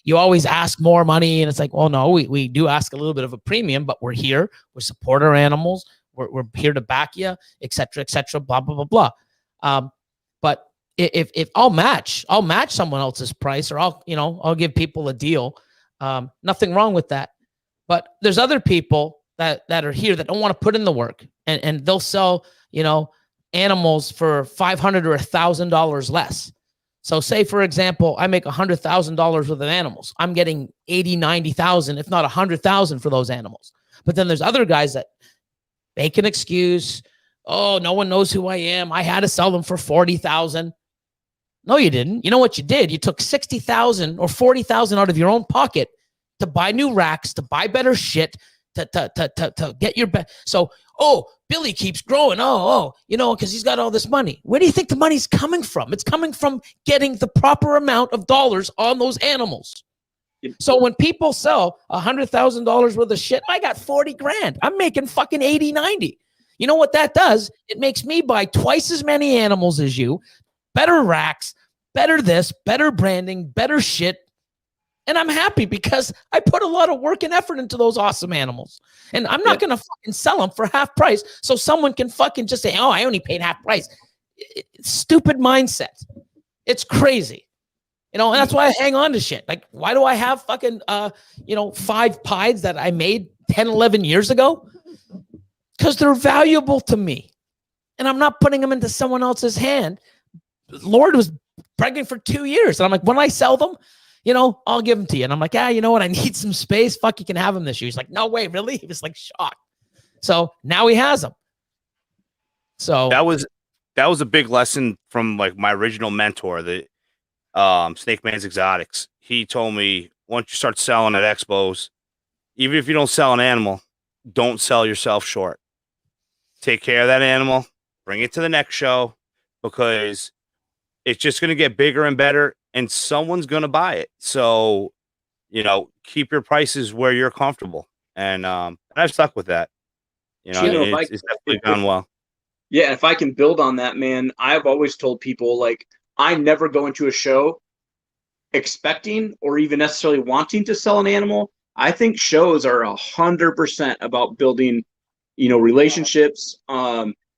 you always ask more money, and it's like, well, no, we do ask a little bit of a premium, but we're here, we support our animals, we're here to back you, etc., blah blah blah blah. But if I'll match someone else's price, or I'll give people a deal. Nothing wrong with that. But there's other people that are here that don't want to put in the work, and they'll sell animals for $500 or $1,000 less. So say, for example, I make $100,000 with animals. I'm getting 80, 90,000, if not 100,000 for those animals. But then there's other guys that make an excuse. Oh, no one knows who I am. I had to sell them for 40,000. No, you didn't. You know what you did? You took 60,000 or 40,000 out of your own pocket to buy new racks, to buy better shit, to get your best. So, Billy keeps growing. Because he's got all this money. Where do you think the money's coming from? It's coming from getting the proper amount of dollars on those animals. So when people sell $100,000 worth of shit, I got 40 grand. I'm making fucking 80, 90. You know what that does? It makes me buy twice as many animals as you, better racks, better this, better branding, better shit. And I'm happy because I put a lot of work and effort into those awesome animals. And I'm not going to fucking sell them for half price so someone can fucking just say, I only paid half price. Stupid mindset. It's crazy. And that's why I hang on to shit. Like, why do I have fucking, 5 pies that I made 10, 11 years ago? Because they're valuable to me. And I'm not putting them into someone else's hand. Lord was pregnant for 2 years. And I'm like, when I sell them, I'll give them to you. And I'm like, you know what? I need some space. Fuck, you can have them this year. He's like, no way, really? He was like shocked. So now he has them. So that was a big lesson from like my original mentor, the Snake Man's Exotics. He told me, once you start selling at expos, even if you don't sell an animal, don't sell yourself short. Take care of that animal, bring it to the next show, because it's just going to get bigger and better, and someone's going to buy it. So, keep your prices where you're comfortable. And I've stuck with that. It's definitely gone well. Yeah, if I can build on that, man, I've always told people, like, I never go into a show expecting or even necessarily wanting to sell an animal. I think shows are 100% about building, relationships.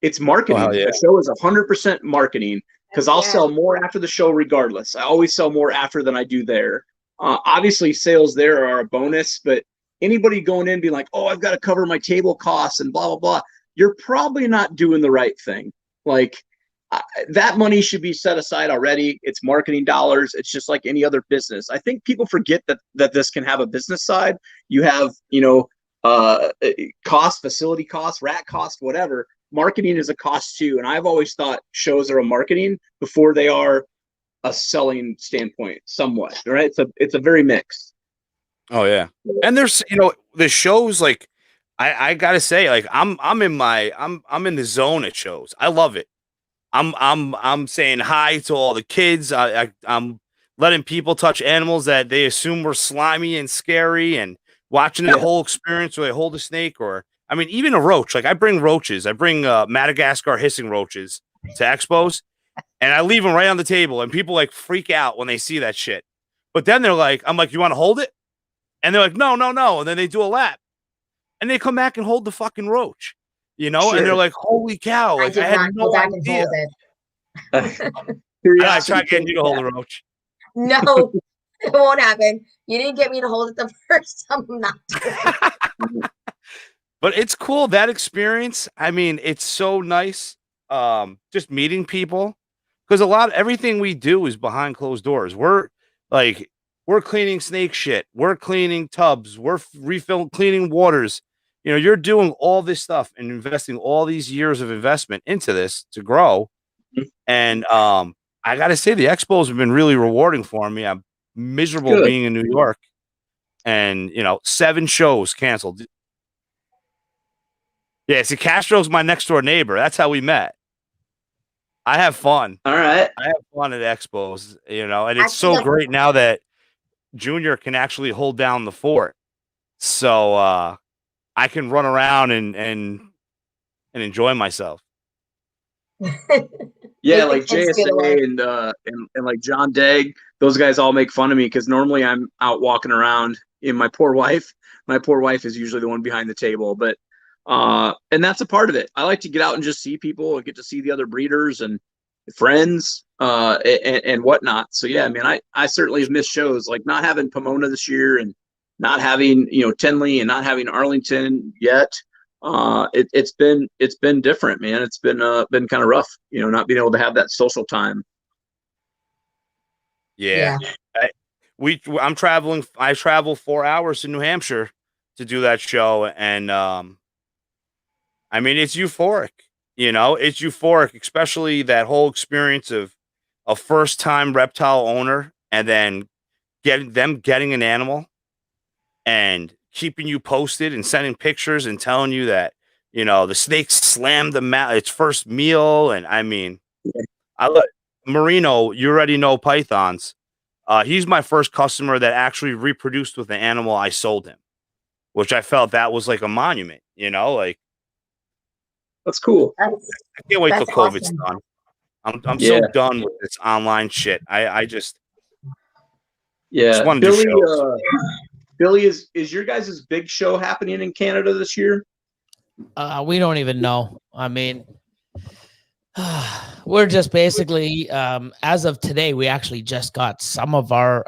It's marketing. Oh, yeah. A show is 100% marketing. Because I'll sell more after the show regardless. I always sell more after than I do there. Obviously, sales there are a bonus, but anybody going in being like, I've got to cover my table costs and blah, blah, blah, you're probably not doing the right thing. Like, that money should be set aside already. It's marketing dollars. It's just like any other business. I think people forget that this can have a business side. You have, cost, facility costs, rack cost, whatever. Marketing is a cost too. And I've always thought shows are a marketing before they are a selling standpoint somewhat, right? It's a very mixed. Oh yeah. And there's, the shows, like, I gotta say, like, I'm in the zone at shows. I love it. I'm saying hi to all the kids. I'm letting people touch animals that they assume were slimy and scary, and watching the whole experience where they hold a snake, or even a roach. Like, I bring roaches. I bring Madagascar hissing roaches to expos, and I leave them right on the table, and people like freak out when they see that shit. But then I'm like, you want to hold it? And they're like, no. And then they do a lap, and they come back and hold the fucking roach, Sure. And they're like, holy cow. Like, I had no idea. I tried getting you to hold the roach. No, it won't happen. You didn't get me to hold it the first time. I'm not doing it. But it's cool, that experience. It's so nice. Just meeting people. because everything we do is behind closed doors. We're cleaning snake shit. We're cleaning tubs. We're cleaning waters. You're doing all this stuff and investing all these years of investment into this to grow. And I got to say, the expos have been really rewarding for me. I'm miserable being in New York, and 7 shows canceled. Yeah, see, Castro's my next door neighbor. That's how we met. I have fun. All right. I have fun at expos, and it's so great now that Junior can actually hold down the fort. So I can run around and enjoy myself. Yeah, like JSA and like John Degg, those guys all make fun of me because normally I'm out walking around. And my poor wife is usually the one behind the table, but and that's a part of it. I like to get out and just see people and get to see the other breeders and friends and whatnot. So yeah, I mean, I certainly have missed shows, like not having Pomona this year and not having Tenley and not having Arlington yet. It's been different, man. It's been kind of rough, not being able to have that social time. Yeah. I'm traveling. I travel 4 hours to New Hampshire to do that show, and I mean, it's euphoric. It's euphoric, especially that whole experience of a first-time reptile owner, and then getting an animal and keeping you posted and sending pictures and telling you that the snake slammed its first meal. And I mean, I let Marino. You already know pythons. He's my first customer that actually reproduced with the animal I sold him, which I felt that was like a monument. Like. That's cool. I can't wait till COVID's done. I'm so done with this online shit. I just want to do shows. Billy, is your guys' big show happening in Canada this year? We don't even know. I mean, we're just basically as of today, we actually just got some of our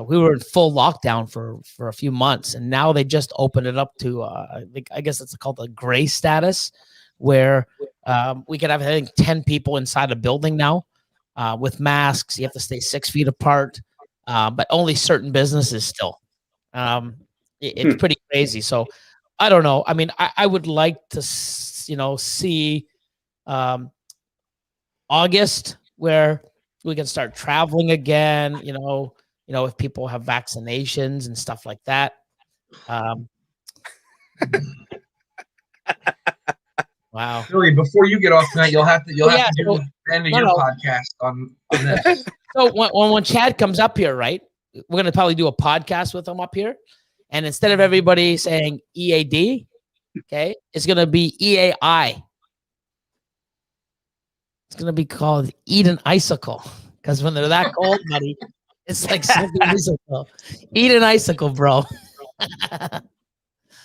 we were in full lockdown for a few months, and now they just opened it up to I guess it's called the gray status, where we can have, I think, 10 people inside a building now with masks. You have to stay 6 feet apart, but only certain businesses still. It's pretty crazy. So I don't know. I mean, I would like to see August where we can start traveling again. If people have vaccinations and stuff like that. Wow. Billy, before you get off tonight, you'll have to do the end of your podcast on this. So when Chad comes up here, right, we're gonna probably do a podcast with him up here, and instead of everybody saying EAD, okay, it's gonna be EAI. It's gonna be called Eat an Icicle, because when they're that cold, buddy. It's like something icicle. Eat an icicle, bro.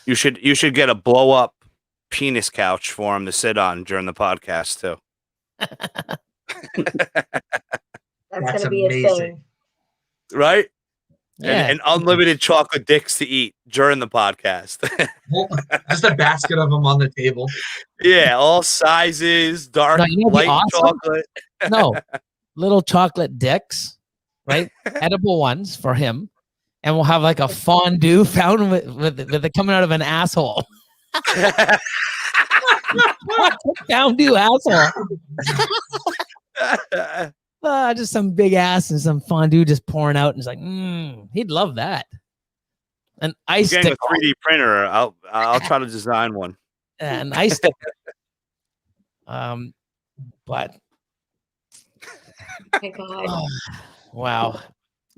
You should get a blow up penis couch for him to sit on during the podcast too. That's gonna be a thing, right? Yeah. And unlimited chocolate dicks to eat during the podcast. Just a basket of them on the table. Yeah, all sizes, dark, light chocolate. No, little chocolate dicks. Right, edible ones for him, and we'll have like a fondue fountain with it coming out of an asshole. Fondue asshole. Just some big ass and some fondue just pouring out, and it's like, he'd love that. An ice stick. Getting a 3D printer. I'll try to design one. An ice stick. But. Oh my God. Wow.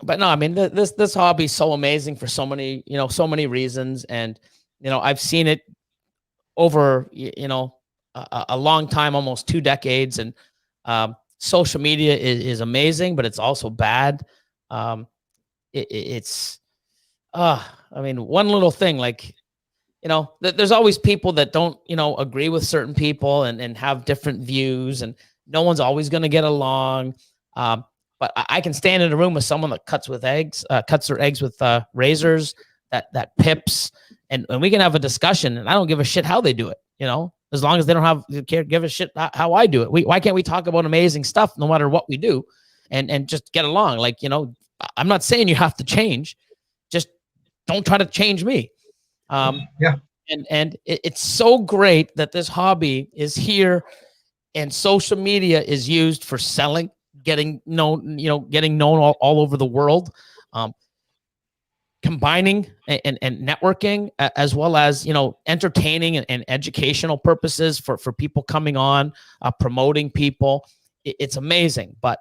But no, I mean, this hobby is so amazing for so many, so many reasons. And, I've seen it over, a long time, almost 2 decades. And social media is amazing, but it's also bad. It's I mean, one little thing, like, there's always people that don't, agree with certain people and have different views, and no one's always going to get along. But I can stand in a room with someone that cuts their eggs with razors, that pips, and we can have a discussion, and I don't give a shit how they do it. as long as they don't give a shit how I do it. Why can't we talk about amazing stuff no matter what we do and just get along? Like, you know, I'm not saying you have to change. Just don't try to change me. Yeah. And it's so great that this hobby is here and social media is used for selling, getting known, getting known all over the world, combining and networking, as well as, entertaining and educational purposes for people coming on, promoting people. It's amazing. But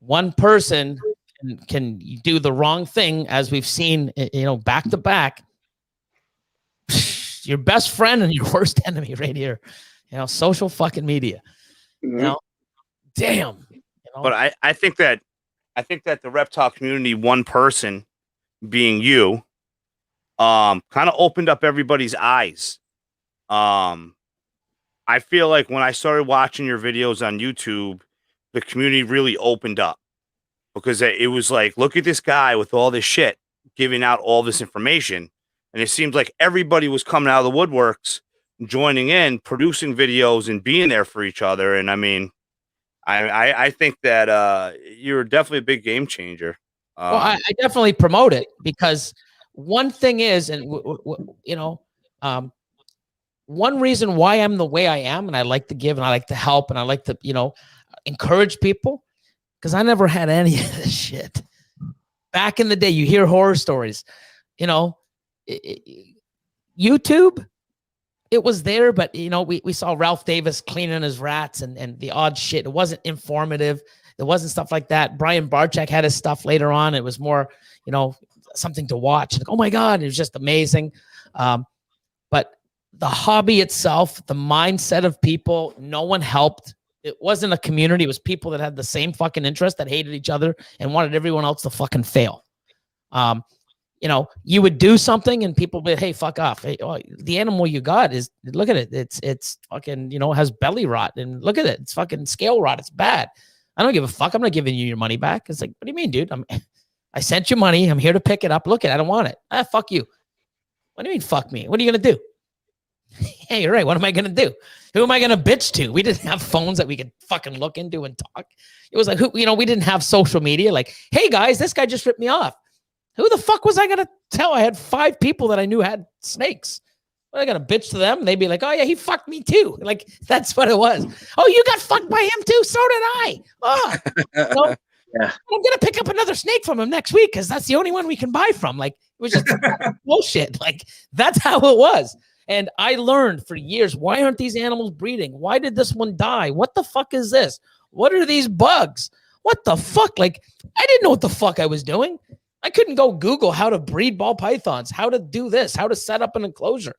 one person can do the wrong thing, as we've seen, back to back. Your best friend and your worst enemy right here. Social fucking media. Damn. But I think that the reptile community, one person being you, kind of opened up everybody's eyes. I feel like when I started watching your videos on YouTube, the community really opened up, because it was like, look at this guy with all this shit giving out all this information. And it seemed like everybody was coming out of the woodworks, joining in, producing videos and being there for each other. And I mean, I think that you're definitely a big game changer. Well, I definitely promote it, because one thing is, and one reason why I'm the way I am, and I like to give and I like to help and I like to, encourage people, because I never had any of this shit. Back in the day, you hear horror stories, YouTube, it was there, but we saw Ralph Davis cleaning his rats and the odd shit. It wasn't informative. There wasn't stuff like that. Brian Barczyk had his stuff later on. It was more, something to watch. Like, oh my God, it was just amazing. But the hobby itself, the mindset of people, no one helped. It wasn't a community. It was people that had the same fucking interest, that hated each other and wanted everyone else to fucking fail. You would do something and people would be, hey, fuck off. Hey, the animal you got is, look at it. It's fucking, has belly rot, and look at it. It's fucking scale rot. It's bad. I don't give a fuck. I'm not giving you your money back. It's like, what do you mean, dude? I sent you money. I'm here to pick it up. Look at it. I don't want it. Fuck you. What do you mean, fuck me? What are you going to do? Hey, you're right. What am I going to do? Who am I going to bitch to? We didn't have phones that we could fucking look into and talk. It was like, we didn't have social media. Like, hey guys, this guy just ripped me off. Who the fuck was I going to tell? I had 5 people that I knew had snakes. What, I got to bitch to them? They'd be like, oh yeah, he fucked me too. Like, that's what it was. Oh, you got fucked by him too? So did I. Oh, yeah. I'm going to pick up another snake from him next week, because that's the only one we can buy from. Like, it was just bullshit. Like, that's how it was. And I learned for years, why aren't these animals breeding? Why did this one die? What the fuck is this? What are these bugs? What the fuck? Like, I didn't know what the fuck I was doing. I couldn't go Google how to breed ball pythons, how to do this, how to set up an enclosure.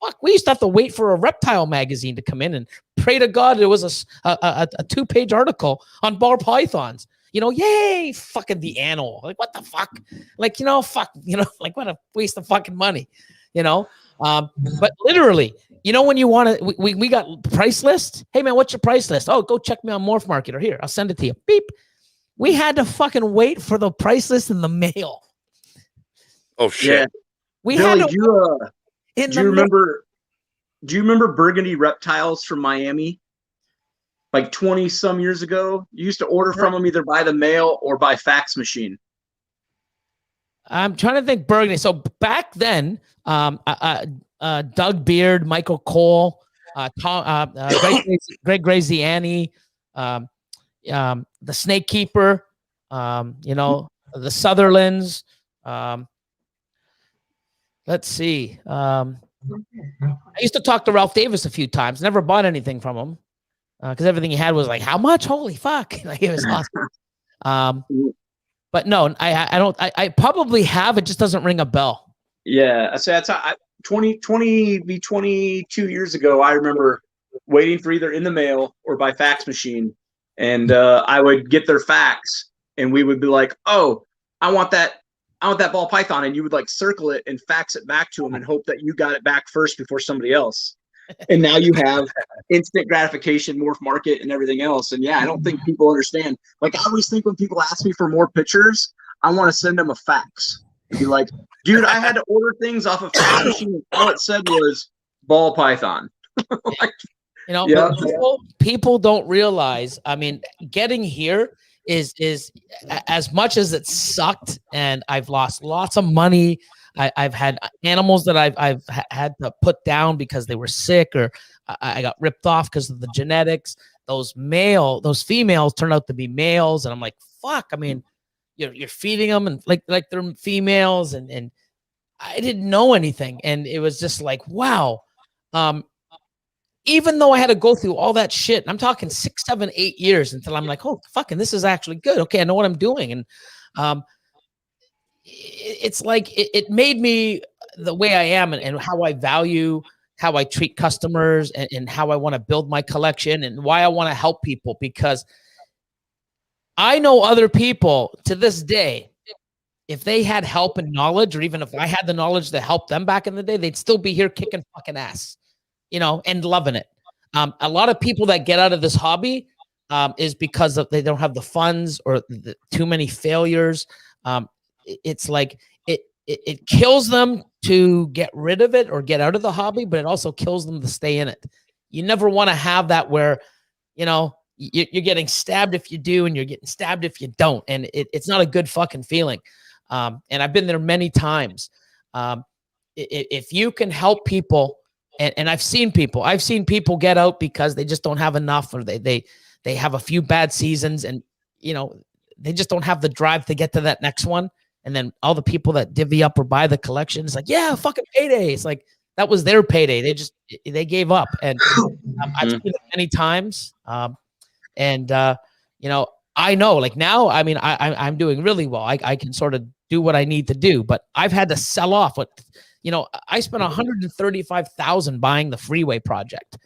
Fuck, we used to have to wait for a reptile magazine to come in and pray to God there was a 2-page article on ball pythons. Yay, fucking the animal. Like, what the fuck? Like, fuck, like, what a waste of fucking money, But literally, when you want to, we got price list. Hey man, what's your price list? Oh, go check me on Morph Market, or here, I'll send it to you. Beep. We had to fucking wait for the price list in the mail. Oh shit. Yeah. We Billy, had to do you remember Burgundy Reptiles from Miami? Like 20 some years ago? You used to order from them either by the mail or by fax machine. I'm trying to think Burgundy. So back then, Doug Beard, Michael Cole, Greg Graziani, the Snake Keeper, the Sutherlands. Let's see. I used to talk to Ralph Davis a few times. Never bought anything from him, because everything he had was like, how much? Holy fuck! Like, it was awesome. But no, I don't. I probably have. It just doesn't ring a bell. Yeah, so that's 22 years ago. I remember waiting for either in the mail or by fax machine, and I would get their fax, and we would be like, "Oh, I want that ball python," and you would like circle it and fax it back to them and hope that you got it back first before somebody else. And now you have instant gratification, Morph Market, and everything else. And yeah, I don't think people understand. Like, I always think when people ask me for more pictures, I want to send them a fax. Be like, dude, I had to order things off a fax machine, and all it said was ball python. You know, Yeah. but people don't realize. I mean, getting here is as much as it sucked, and I've lost lots of money. I've had animals that I've had to put down because they were sick, or I got ripped off because of the genetics. Those females turn out to be males, and I'm like, fuck. I mean, you're feeding them and like they're females, and I didn't know anything, and it was just like, wow. Even though I had to go through all that shit, I'm talking 6, 7, 8 years until I'm like, oh, fucking, this is actually good. Okay, I know what I'm doing. And it's like it made me the way I am, and how I value, how I treat customers, and how I want to build my collection, and why I want to help people, because I know other people to this day, if they had help and knowledge, or even if I had the knowledge to help them back in the day, they'd still be here kicking fucking ass, and loving it. A lot of people that get out of this hobby is because they don't have the funds, or too many failures. It's like it kills them to get rid of it or get out of the hobby, but it also kills them to stay in it. You never want to have that where, you're getting stabbed if you do, and you're getting stabbed if you don't. And it's not a good fucking feeling. And I've been there many times. If you can help people, and I've seen people get out because they just don't have enough, or they have a few bad seasons, and they just don't have the drive to get to that next one. And then all the people that divvy up or buy the collection, it's like, yeah, fucking payday. It's like that was their payday. They gave up. And I've seen it many times. I know, like now, I mean, I'm doing really well. I can sort of do what I need to do, but I've had to sell off what, I spent $135,000 buying the Freeway project.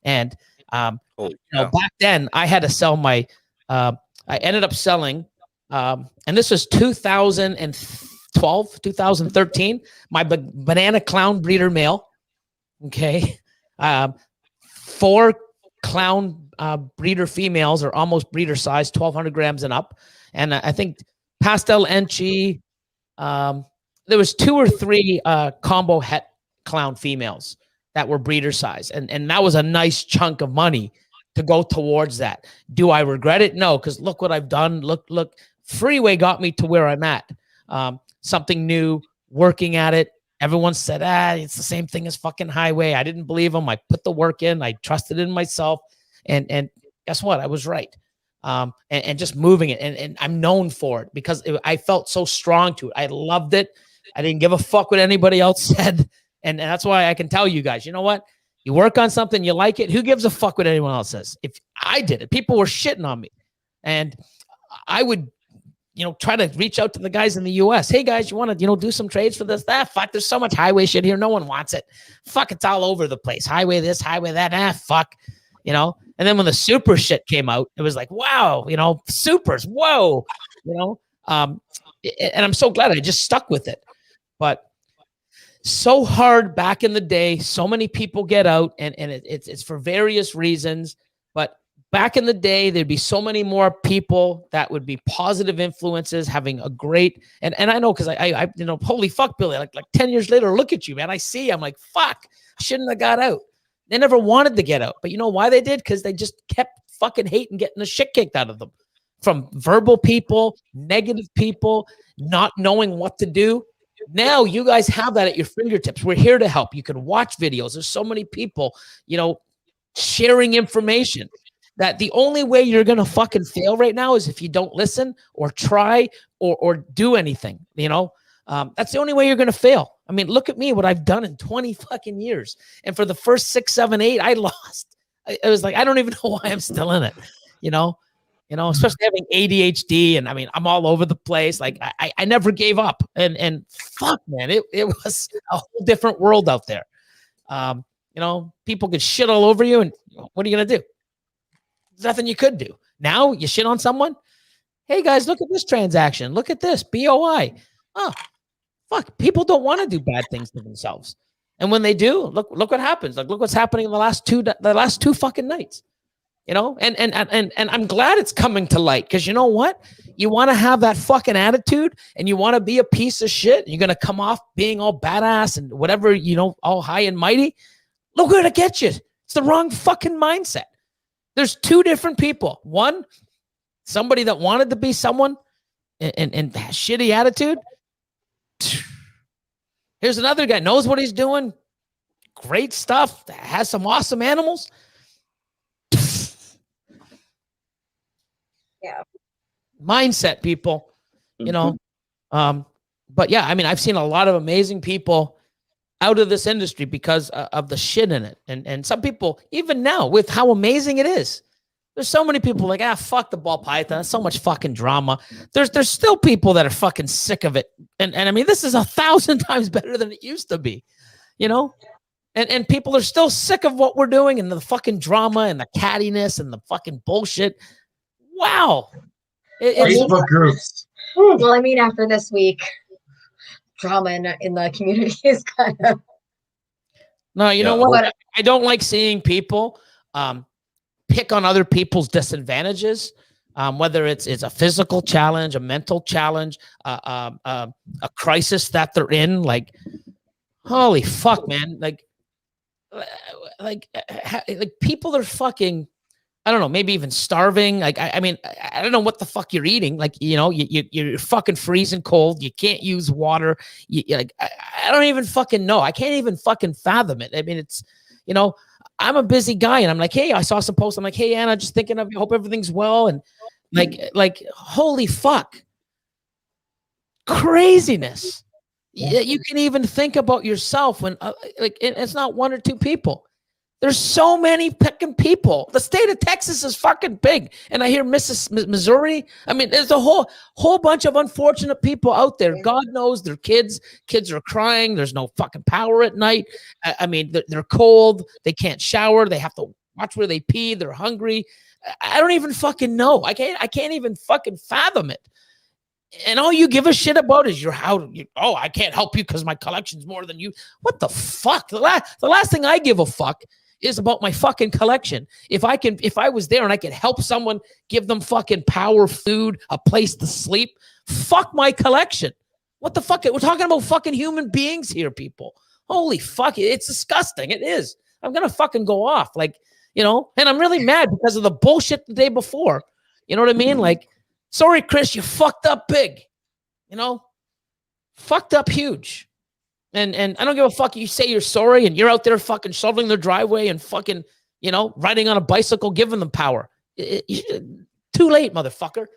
And, back then I had to sell my, I ended up selling, and this was 2012, 2013, my banana clown breeder male. Okay. 4 clown breeder females are almost breeder size, 1,200 grams and up. And I think pastel enchi, there was 2 or 3 combo het clown females that were breeder size. And that was a nice chunk of money to go towards that. Do I regret it? No, because look what I've done. Look, Freeway got me to where I'm at. Something new, working at it. Everyone said, it's the same thing as fucking Highway. I didn't believe them. I put the work in. I trusted in myself. And guess what? I was right. And just moving it. And I'm known for it because I felt so strong to it. I loved it. I didn't give a fuck what anybody else said. And that's why I can tell you guys, you know what? You work on something, you like it. Who gives a fuck what anyone else says? If I did it, people were shitting on me. And I would, try to reach out to the guys in the US. Hey guys, you want to, do some trades for this? Fuck, there's so much Highway shit here. No one wants it. Fuck, it's all over the place. Highway this, Highway that. Fuck, And then when the super shit came out, it was like, wow, supers, whoa, and I'm so glad I just stuck with it. But so hard back in the day, so many people get out, and it's for various reasons. But back in the day, there'd be so many more people that would be positive influences, having a great, and I know, because I holy fuck, Billy, like 10 years later, look at you, man. I'm like, fuck, I shouldn't have got out. They never wanted to get out. But you know why they did? Because they just kept fucking hating, getting the shit kicked out of them from verbal people, negative people, not knowing what to do. Now you guys have that at your fingertips. We're here to help. You can watch videos. There's so many people, sharing information, that the only way you're going to fucking fail right now is if you don't listen or try or do anything, that's the only way you're going to fail. I mean, look at me, what I've done in 20 fucking years. And for the first 6, 7, 8, I lost. It was like, I don't even know why I'm still in it, especially having ADHD. And I mean, I'm all over the place. Like I never gave up, and fuck, man, it was a whole different world out there. People could shit all over you. And what are you going to do? There's nothing you could do. Now you shit on someone. Hey guys, look at this transaction. Look at this BOI. Oh, fuck. People don't want to do bad things to themselves. And when they do, look what happens. Like, look what's happening in the last two fucking nights. And I'm glad it's coming to light, because you know what? You want to have that fucking attitude, and you want to be a piece of shit. You're going to come off being all badass and whatever, all high and mighty. Look where it gets you. It's the wrong fucking mindset. There's two different people. One, somebody that wanted to be someone and has shitty attitude. Here's another guy, knows what he's doing. Great stuff. Has some awesome animals. Yeah. Mindset, people. You know. But yeah, I mean, I've seen a lot of amazing people out of this industry because of the shit in it. And some people, even now, with how amazing it is, there's so many people like, fuck the ball python. So much fucking drama. There's still people that are fucking sick of it. And I mean, this is 1,000 times better than it used to be, you know? And people are still sick of what we're doing and the fucking drama and the cattiness and the fucking bullshit. Wow. Facebook groups. Well, I mean, after this week, drama in the community is kind of. No, you know what? I don't like seeing people pick on other people's disadvantages, whether it's a physical challenge, a mental challenge, a crisis that they're in. Like, holy fuck, man! Like people are fucking. I don't know, maybe even starving. Like, I mean, I don't know what the fuck you're eating. Like, you know, you're fucking freezing cold. You can't use water. Like, I don't even fucking know. I can't even fucking fathom it. I mean, it's, you know, I'm a busy guy and I'm like, hey, I saw some posts. I'm like, hey, Anna, just thinking of you. Hope everything's well. And like, holy fuck. Craziness. You can even think about yourself when, like, it's not one or two people. There's so many fucking people. The state of Texas is fucking big. And I hear Missouri. I mean, there's a whole bunch of unfortunate people out there. God knows their kids are crying. There's no fucking power at night. I mean, they're cold. They can't shower. They have to watch where they pee. They're hungry. I don't even fucking know. I can't even fucking fathom it. And all you give a shit about is I can't help you because my collection's more than you. What the fuck? The last thing I give a fuck is about my fucking collection. If I was there and I could help someone, give them fucking power, food, a place to sleep, fuck my collection. What the fuck? We're talking about fucking human beings here, people. Holy fuck. It's disgusting. It is. I'm going to fucking go off. Like, you know, and I'm really mad because of the bullshit the day before. You know what I mean? Like, sorry, Chris, you fucked up big. You know? Fucked up huge. And I don't give a fuck. You say you're sorry and you're out there fucking shoveling their driveway and fucking, you know, riding on a bicycle, giving them power. Too late, motherfucker.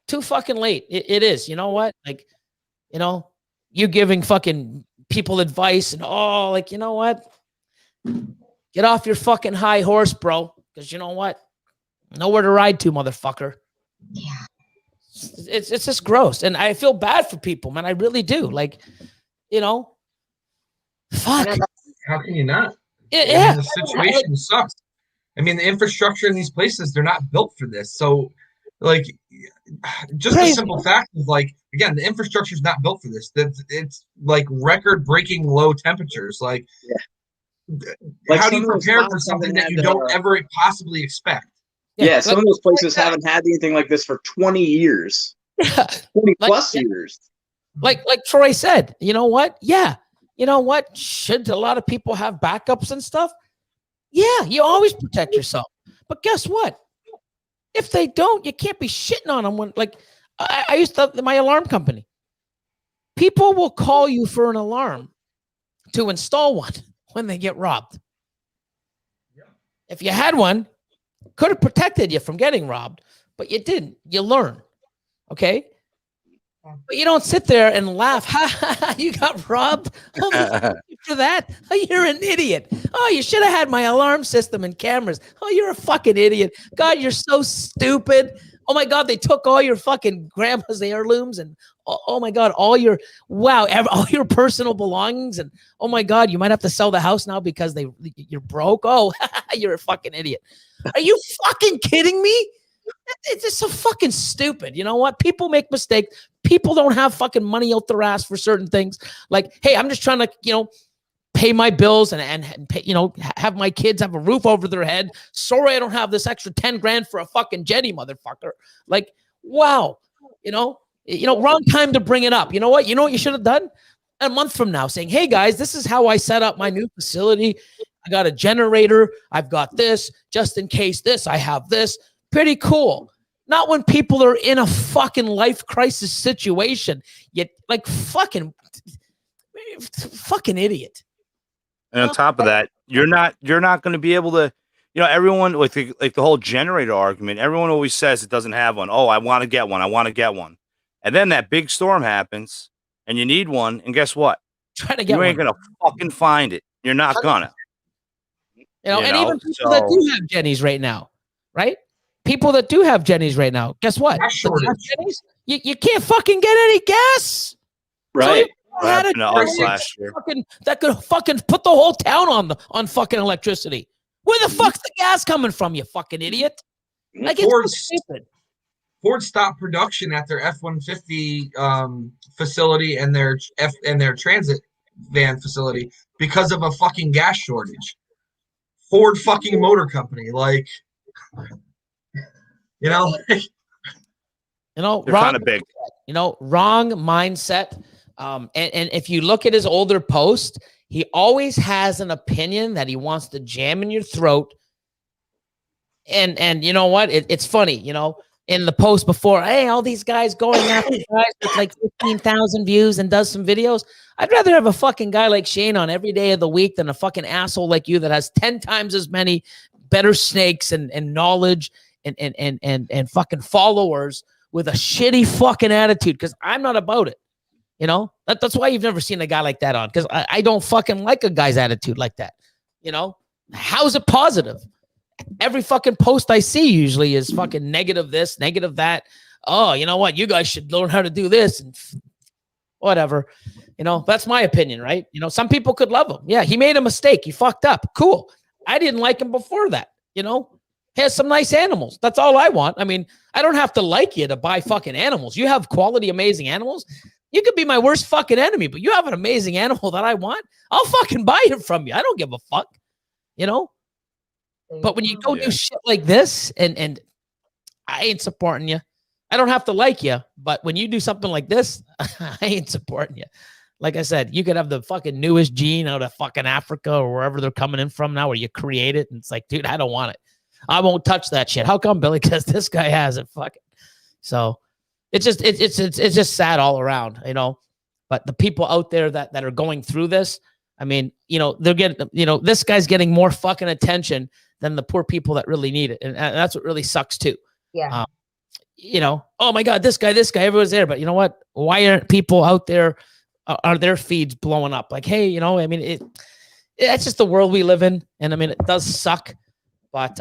Too fucking late. It is. You know what? Like, you know, you giving fucking people advice and, like, you know what? Get off your fucking high horse, bro. Because you know what? Nowhere to ride to, motherfucker. Yeah. It's just gross. And I feel bad for people, man. I really do. Like, you know, fuck. How can you not? Yeah. The situation sucks. I mean, the infrastructure in these places, they're not built for this. So, like, just Crazy. a simple fact is, like, again, the infrastructure is not built for this. It's like record-breaking low temperatures. Like, how do you prepare for something that you don't ever possibly expect? Yeah, some of those places haven't had anything like this for 20 years. 20 plus years. Like Troy said, you know what? Yeah. You know what? Should a lot of people have backups and stuff? Yeah, you always protect yourself. But guess what? If they don't, you can't be shitting on them. When, like, I used to, my alarm company. People will call you for an alarm to install one when they get robbed. If you had one, could have protected you from getting robbed, but you didn't. You learn. Okay? But you don't sit there and laugh. Ha, you got robbed? For that? Oh, you're an idiot. Oh, you should have had my alarm system and cameras. Oh, you're a fucking idiot. God, you're so stupid. Oh my God, they took all your fucking grandma's heirlooms and oh my God, all your personal belongings. And oh my God, you might have to sell the house now because you're broke. Oh, you're a fucking idiot. Are you fucking kidding me? It's just so fucking stupid. You know what? People make mistakes. People don't have fucking money out their ass for certain things. Like, hey, I'm just trying to, you know, pay my bills and pay, you know, have my kids have a roof over their head. Sorry, I don't have this extra 10 grand for a fucking jetty, motherfucker. Like, wow. You know, wrong time to bring it up. You know what? You know what you should have done? A month from now saying, hey guys, this is how I set up my new facility. I got a generator. I've got this just in case this. I have this. Pretty cool. Not when people are in a fucking life crisis situation. Yet, like fucking idiot. And on top of that, you're not going to be able to, everyone like the whole generator argument. Everyone always says it doesn't have one. Oh, I want to get one. I want to get one. And then that big storm happens, and you need one. And guess what? Try to get you ain't one. gonna fucking find it. You're not gonna. And even people that do have Jennies right now, right? People that do have Jennies right now, guess what? Jennies, you can't fucking get any gas. Right. So had a last year. That could fucking put the whole town on fucking electricity. Where the fuck's the gas coming from, you fucking idiot? Like it's stupid. Ford stopped production at their F-150 facility and their transit van facility because of a fucking gas shortage. Ford fucking Motor Company, like, they're wrong, kind of big. Wrong mindset. And if you look at his older post, he always has an opinion that he wants to jam in your throat. And you know what? It's funny, in the post before, hey, all these guys going after guys with like 15,000 views and does some videos. I'd rather have a fucking guy like Shane on every day of the week than a fucking asshole like you that has 10 times as many better snakes and knowledge and fucking followers with a shitty fucking attitude. Because I'm not about it. That's why you've never seen a guy like that on. Because I don't fucking like a guy's attitude like that. How's it positive? Every fucking post I see usually is fucking negative this, negative that. Oh, you know what? You guys should learn how to do this and whatever. That's my opinion, right? Some people could love him. Yeah, he made a mistake. He fucked up. Cool. I didn't like him before that. He has some nice animals. That's all I want. I mean, I don't have to like you to buy fucking animals. You have quality, amazing animals. You could be my worst fucking enemy, but you have an amazing animal that I want. I'll fucking buy it from you. I don't give a fuck. But when you go do shit like this, and I ain't supporting you. I don't have to like you, but when you do something like this, I ain't supporting you. Like I said, you could have the fucking newest gene out of fucking Africa or wherever they're coming in from now, where you create it, and it's like, dude, I don't want it. I won't touch that shit. How come, Billy? Because this guy has it. Fucking. So it's just sad all around, But the people out there that are going through this, I mean, they're getting, this guy's getting more fucking attention than the poor people that really need it. And that's what really sucks too. Yeah. Oh my God, this guy, everyone's there. But you know what? Why aren't people out there, are their feeds blowing up? Like, hey, I mean, that's just the world we live in. And I mean, it does suck. But,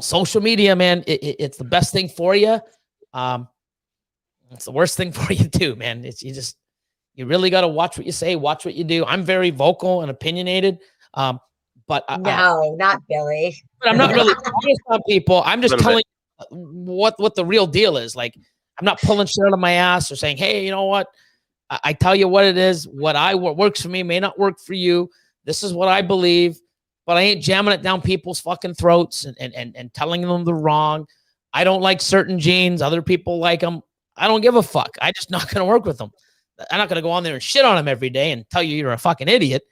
social media, man, it's the best thing for you. It's the worst thing for you too, man. You really got to watch what you say, watch what you do. I'm very vocal and opinionated. But no, not Billy. But I'm not really honest on people. I'm just telling you what the real deal is. Like, I'm not pulling shit out of my ass or saying, hey, you know what? I tell you what it is. What works for me may not work for you. This is what I believe. But I ain't jamming it down people's fucking throats and telling them they're wrong. I don't like certain genes. Other people like them. I don't give a fuck. I just not going to work with them. I'm not going to go on there and shit on them every day and tell you you're a fucking idiot.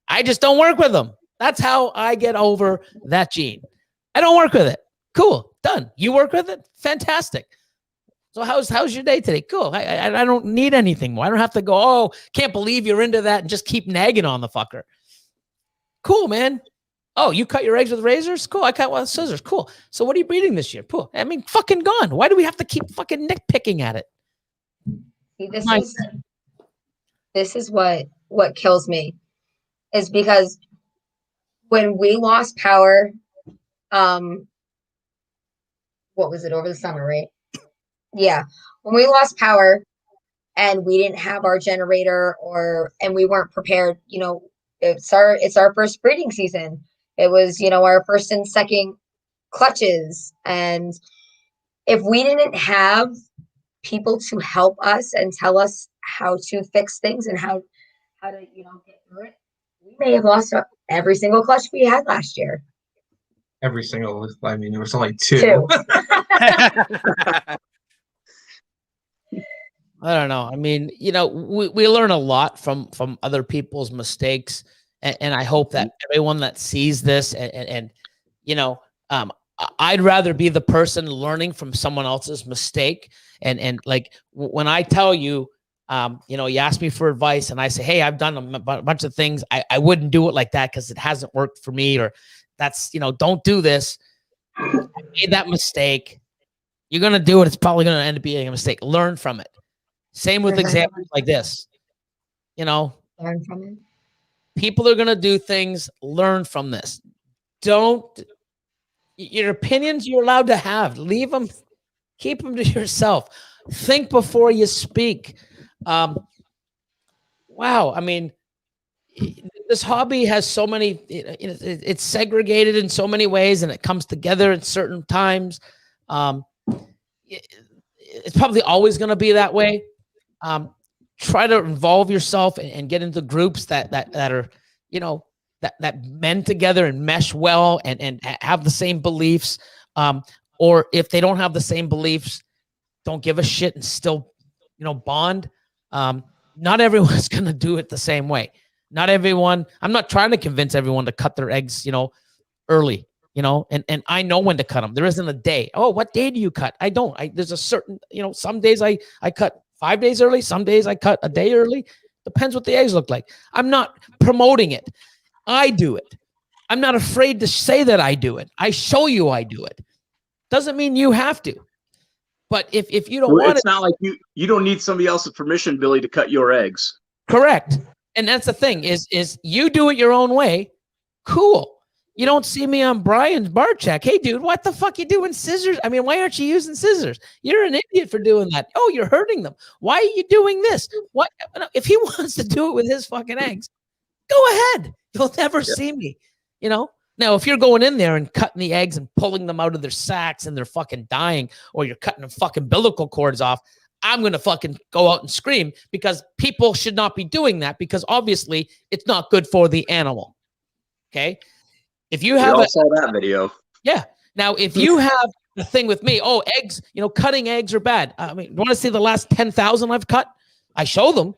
I just don't work with them. That's how I get over that gene. I don't work with it. Cool. Done. You work with it? Fantastic. So how's your day today? Cool. I don't need anything more. I don't have to go, oh, can't believe you're into that and just keep nagging on the fucker. Cool, man. Oh, you cut your eggs with razors? Cool. I cut one with scissors. Cool. So what are you breeding this year? Cool. I mean, fucking gone. Why do we have to keep fucking nitpicking at it? See, this is what kills me, is because when we lost power, what was it, over the summer, right? Yeah. When we lost power and we didn't have our generator and we weren't prepared, it's our first breeding season. It was, our first and second clutches. And if we didn't have people to help us and tell us how to fix things and how to, get through it, we may have lost every single clutch we had last year. Every single, I mean, there was only two. I don't know. I mean, we learn a lot from other people's mistakes. And I hope that everyone that sees this and you know, I'd rather be the person learning from someone else's mistake. And like when I tell you, you know, you ask me for advice and I say, hey, I've done a bunch of things. I wouldn't do it like that because it hasn't worked for me, or that's, you know, don't do this. I made that mistake. You're going to do it. It's probably going to end up being a mistake. Learn from it. Same with examples like this. You know, Learn from it. people are going to do things. Learn from this. Don't, your opinions you're allowed to have. Leave them, keep them to yourself. Think before you speak. Wow. I mean, this hobby has so many, it's segregated in so many ways and it comes together at certain times. It's probably always going to be that way. Try to involve yourself and get into groups that are, you know, that mend together and mesh well and have the same beliefs. Or if they don't have the same beliefs, don't give a shit and still, you know, bond. Not everyone's going to do it the same way. Not everyone, I'm not trying to convince everyone to cut their eggs, you know, early, you know, and I know when to cut them. There isn't a day. Oh, what day do you cut? I don't. There's a certain, you know, some days I cut 5 days early. Some days I cut a day early. Depends what the eggs look like. I'm not promoting it. I do it. I'm not afraid to say that I do it. I show you I do it. Doesn't mean you have to. But if you don't want it's not like you don't need somebody else's permission, Billy, to cut your eggs. Correct. And that's the thing is you do it your own way. Cool. You don't see me on Brian's bar check. Hey, dude, what the fuck you doing scissors? I mean, why aren't you using scissors? You're an idiot for doing that. Oh, you're hurting them. Why are you doing this? What if he wants to do it with his fucking eggs? Go ahead. You'll never see me. You know. Now, if you're going in there and cutting the eggs and pulling them out of their sacks and they're fucking dying, or you're cutting them fucking umbilical cords off, I'm going to fucking go out and scream, because people should not be doing that, because obviously it's not good for the animal. Okay. If you have saw that video. Yeah. Now, if you have the thing with me, oh, eggs, you know, cutting eggs are bad. I mean, you want to see the last 10,000 I've cut? I show them.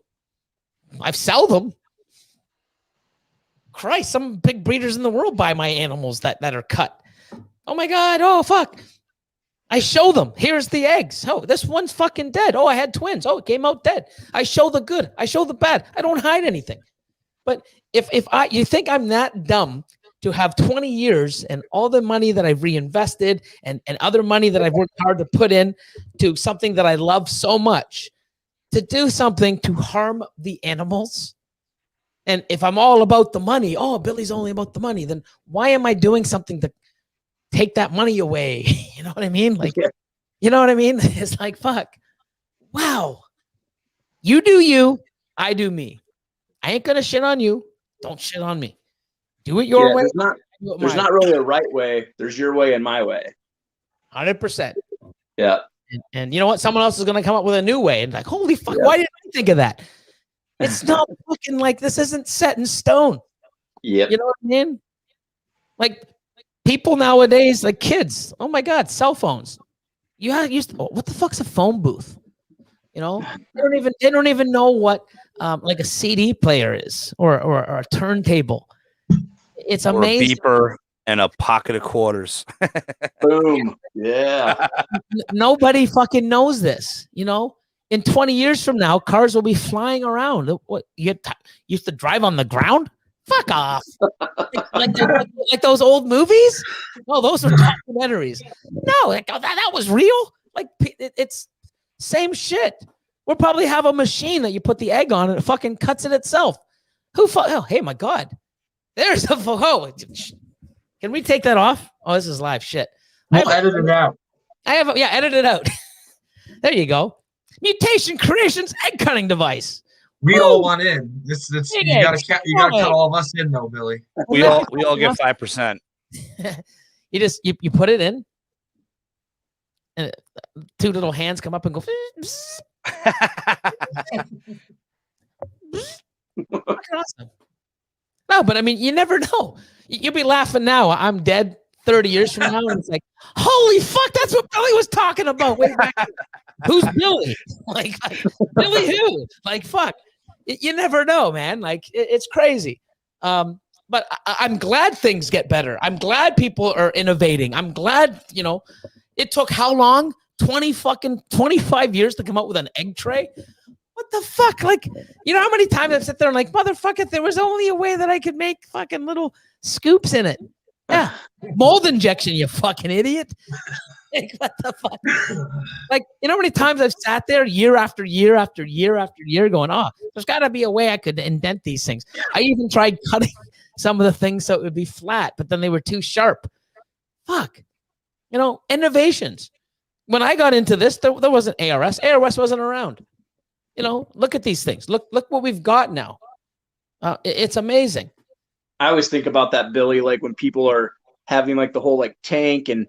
I sell them. Christ, some big breeders in the world buy my animals that are cut. Oh my God. Oh, fuck. I show them. Here's the eggs. Oh, this one's fucking dead. Oh, I had twins. Oh, it came out dead. I show the good. I show the bad. I don't hide anything. But if you think I'm that dumb to have 20 years and all the money that I've reinvested and other money that I've worked hard to put in to something that I love so much, to do something to harm the animals? And if I'm all about the money, oh, Billy's only about the money, then why am I doing something to take that money away? You know what I mean? Like, you know what I mean? It's like, fuck. Wow. You do you, I do me. I ain't going to shit on you. Don't shit on me. Do it your way. There's not really a right way. There's your way and my way. 100%. Yeah. And you know what? Someone else is going to come up with a new way. And like, holy fuck, why didn't I think of that? It's not fucking like this isn't set in stone. Yep. You know what I mean? Like people nowadays, like kids, oh my God, cell phones. What the fuck's a phone booth? You know, they don't even know what like a CD player is or a turntable. It's amazing. Or a beeper and a pocket of quarters. Boom. Yeah. Nobody fucking knows this, you know? In 20 years from now, cars will be flying around. What you used to drive on the ground? Fuck off. like those old movies? Oh, those were documentaries. No, that was real. Like it's same shit. We'll probably have a machine that you put the egg on and it fucking cuts it itself. Oh, hey, my God. There's the Can we take that off? Oh, this is live shit. We'll edit it out. Edit it out. There you go. Mutation Creations egg cutting device. We all want in. You gotta cut all of us in though, Billy. We all get 5%. you put it in, and two little hands come up and go. Awesome. No, but I mean, you never know. You'll be laughing now. I'm dead 30 years from now, and it's like, holy fuck, that's what Billy was talking about. Way back. Who's Billy? Like Billy who? Like, fuck. You never know, man. Like, it's crazy. But I'm glad things get better. I'm glad people are innovating. I'm glad, it took how long? 25 years to come up with an egg tray. What the fuck? Like, how many times I've sat there and like, motherfucker, there was only a way that I could make fucking little scoops in it. Yeah. Mold injection, you fucking idiot. Like, what the fuck? Like, how many times I've sat there year after year after year after year going, there's got to be a way I could indent these things. I even tried cutting some of the things so it would be flat, but then they were too sharp. Fuck. Innovations. When I got into this, there wasn't ARS. ARS wasn't around. Look at these things. Look what we've got now. It's amazing. I always think about that, Billy, like when people are having like the whole like tank and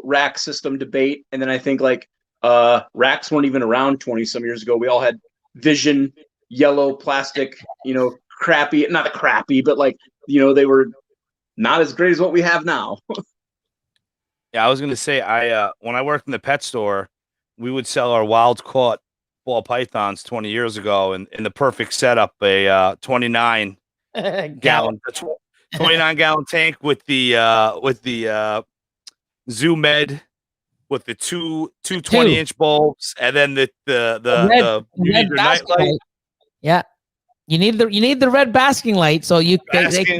rack system debate. And then I think like racks weren't even around 20 some years ago. We all had Vision yellow plastic, crappy, not crappy, but like, they were not as great as what we have now. Yeah, I was going to say, when I worked in the pet store, we would sell our wild caught ball pythons 20 years ago, and in the perfect setup, a 29 gallon 29 gallon tank with the Zoom Med with the two 20-inch bulbs, and then the red basking light. Yeah, you need the red basking light so you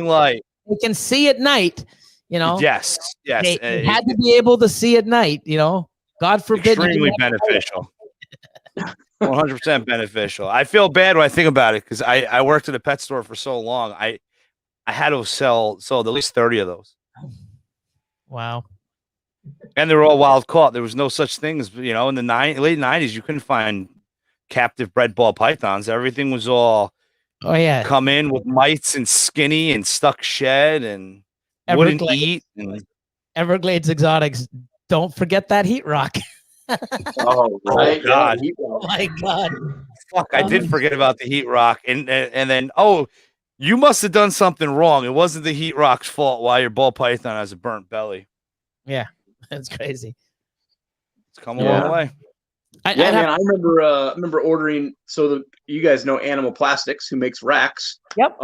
light. You can see at night. Yes. They had to be able to see at night. God forbid. Extremely beneficial. 100% beneficial. I feel bad when I think about it because I worked at a pet store for so long. I had to sold at least 30 of those. Wow. And they were all wild caught. There was no such thing as, in the late 90s, you couldn't find captive bred ball pythons. Everything was all come in with mites and skinny and stuck shed and wouldn't eat. And Everglades Exotics. Don't forget that heat rock. Oh, right. God. Oh my God. Fuck, I did forget about the heat rock. And then, you must have done something wrong. It wasn't the heat rock's fault why your ball python has a burnt belly. Yeah, that's crazy. It's come a long way. I remember ordering. So you guys know Animal Plastics, who makes racks. Yep.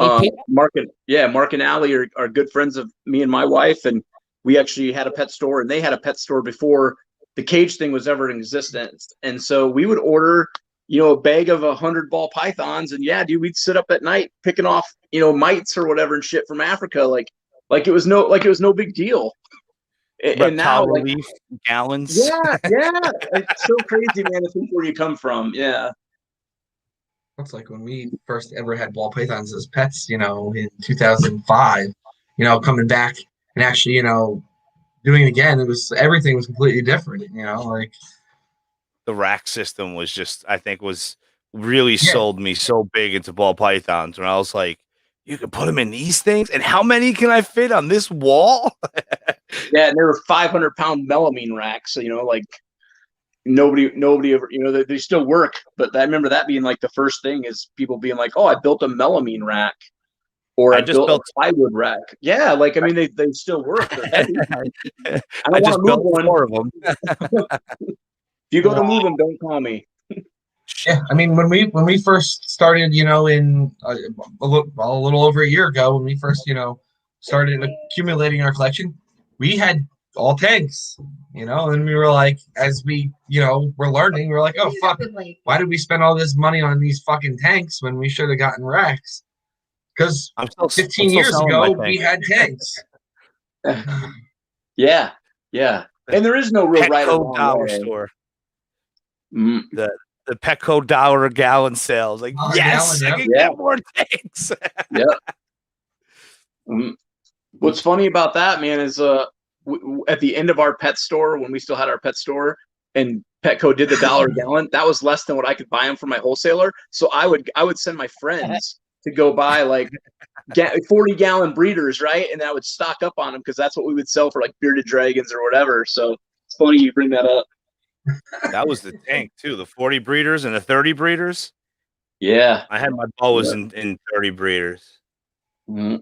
Mark and Allie are good friends of me and my wife, and we actually had a pet store, and they had a pet store before the cage thing was ever in existence. And so we would order, a bag of 100 ball pythons, and we'd sit up at night picking off, mites or whatever and shit from Africa, like it was no big deal. And now, relief gallons. Yeah, it's so crazy, man. To think where you come from. Yeah, that's like when we first ever had ball pythons as pets. In 2005. Coming back and actually, doing it again. Everything was completely different. Like the rack system was just, I think, was really sold me so big into ball pythons when I was like, you can put them in these things, and how many can I fit on this wall? Yeah, and they were 500-pound melamine racks. So, like nobody ever, they still work. But I remember that being like the first thing is people being like, "Oh, I built a melamine rack," or I just built a plywood rack. Yeah, like they still work. I just built more of them. If you go to move them, don't call me. Yeah, I mean when we first started, in a little over a year ago, when we first started accumulating our collection, we had all tanks, and we were like, as we we're learning, we're like, oh fuck, why did we spend all this money on these fucking tanks when we should have gotten racks? Because 15 years ago we had tanks. Yeah, and there is no real right or wrong dollar store. The Petco dollar a gallon sales. Like, yes, I can get more tanks. What's funny about that, man, is at the end of our pet store, when we still had our pet store, and Petco did the $1 a gallon, that was less than what I could buy them from my wholesaler. So I would send my friends to go buy like 40-gallon breeders, right? And I would stock up on them because that's what we would sell for like bearded dragons or whatever. So it's funny you bring that up. That was the tank too. The 40 breeders and the 30 breeders. Yeah, I had my boas in 30 breeders. Mm-hmm.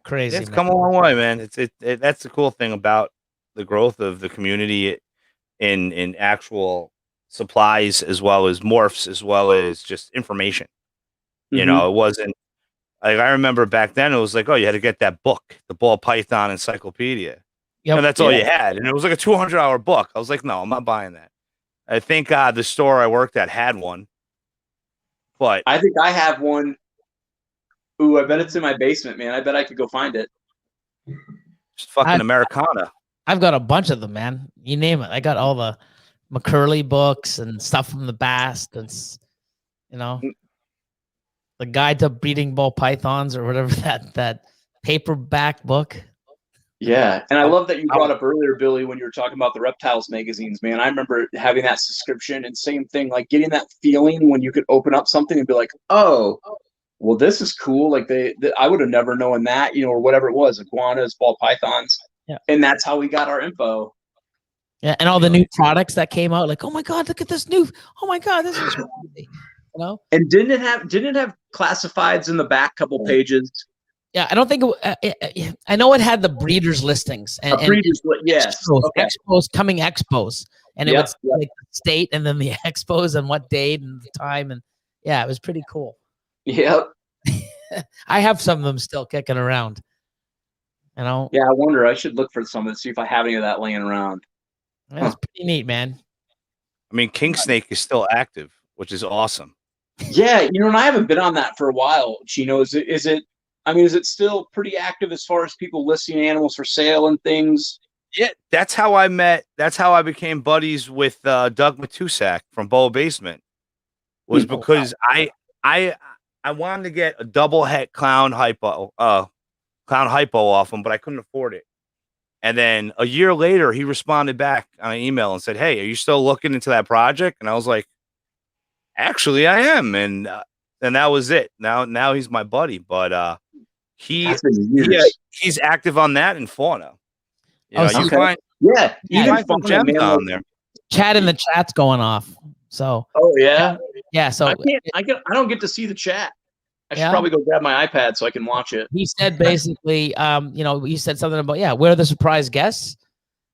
Crazy. It's come a long way, man. That's the cool thing about the growth of the community in actual supplies, as well as morphs, as well as just information. Mm-hmm. It wasn't. Like I remember back then, it was like, oh, you had to get that book, the Ball Python Encyclopedia. Yep. And that's all you had. And it was like a $200 book. I was like, no, I'm not buying that. I think the store I worked at had one. But I think I have one. Ooh, I bet it's in my basement, man. I bet I could go find it. just fucking Americana. I've got a bunch of them, man. You name it. I got all the McCurley books and stuff from the past. And, you know, the Guide to Breeding Ball Pythons or whatever that paperback book. Yeah, and I love that you brought up earlier, Billy, when you were talking about the Reptiles magazines, man. I remember having that subscription and same thing, like getting that feeling when you could open up something and be like, oh, well, this is cool. Like I would have never known that, you know, or whatever it was, iguanas, ball pythons. Yeah. And that's how we got our info. Yeah, and all the new products that came out, like, oh my God, look at this new, oh my God, this is crazy. You know? And didn't it have classifieds in the back couple pages? Yeah, I don't think I know it had the breeders listings and yes, expos, coming expos, and it was like the state and then the expos and what date and the time, and yeah, it was pretty cool. Yep. I have some of them still kicking around. You know. Yeah, I wonder. I should look for some and see if I have any of that laying around. That's pretty neat, man. I mean, King Snake is still active, which is awesome. Yeah, you know, and I haven't been on that for a while. Chino, is it still pretty active as far as people listing animals for sale and things? Yeah, that's how I became buddies with Doug Matusak from Boa Basement. Was because I wanted to get a double het clown hypo off him, but I couldn't afford it. And then a year later, he responded back on an email and said, "Hey, are you still looking into that project?" And I was like, "Actually, I am." And that was it. Now he's my buddy, but he's active on that in fauna. You know, you find even some gems down there. Chat in the chat's going off. So yeah. So I don't get to see the chat. I should probably go grab my iPad so I can watch it. He said basically, you know, he said something about where are the surprise guests?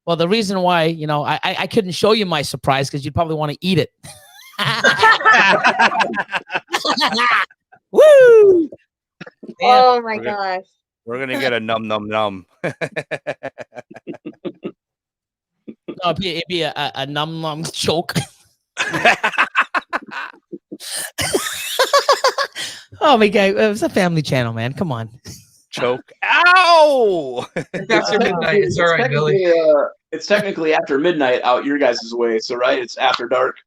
Well, the reason why, you know, I couldn't show you my surprise because you'd probably want to eat it. Woo! Oh my gosh. We're gonna get a num. No, it'd be a num choke. Oh my God, it was a family channel, man. Come on. Choke. Ow! It's after midnight. It's all right, Billy. It's technically after midnight out your guys' way, so right? It's after dark.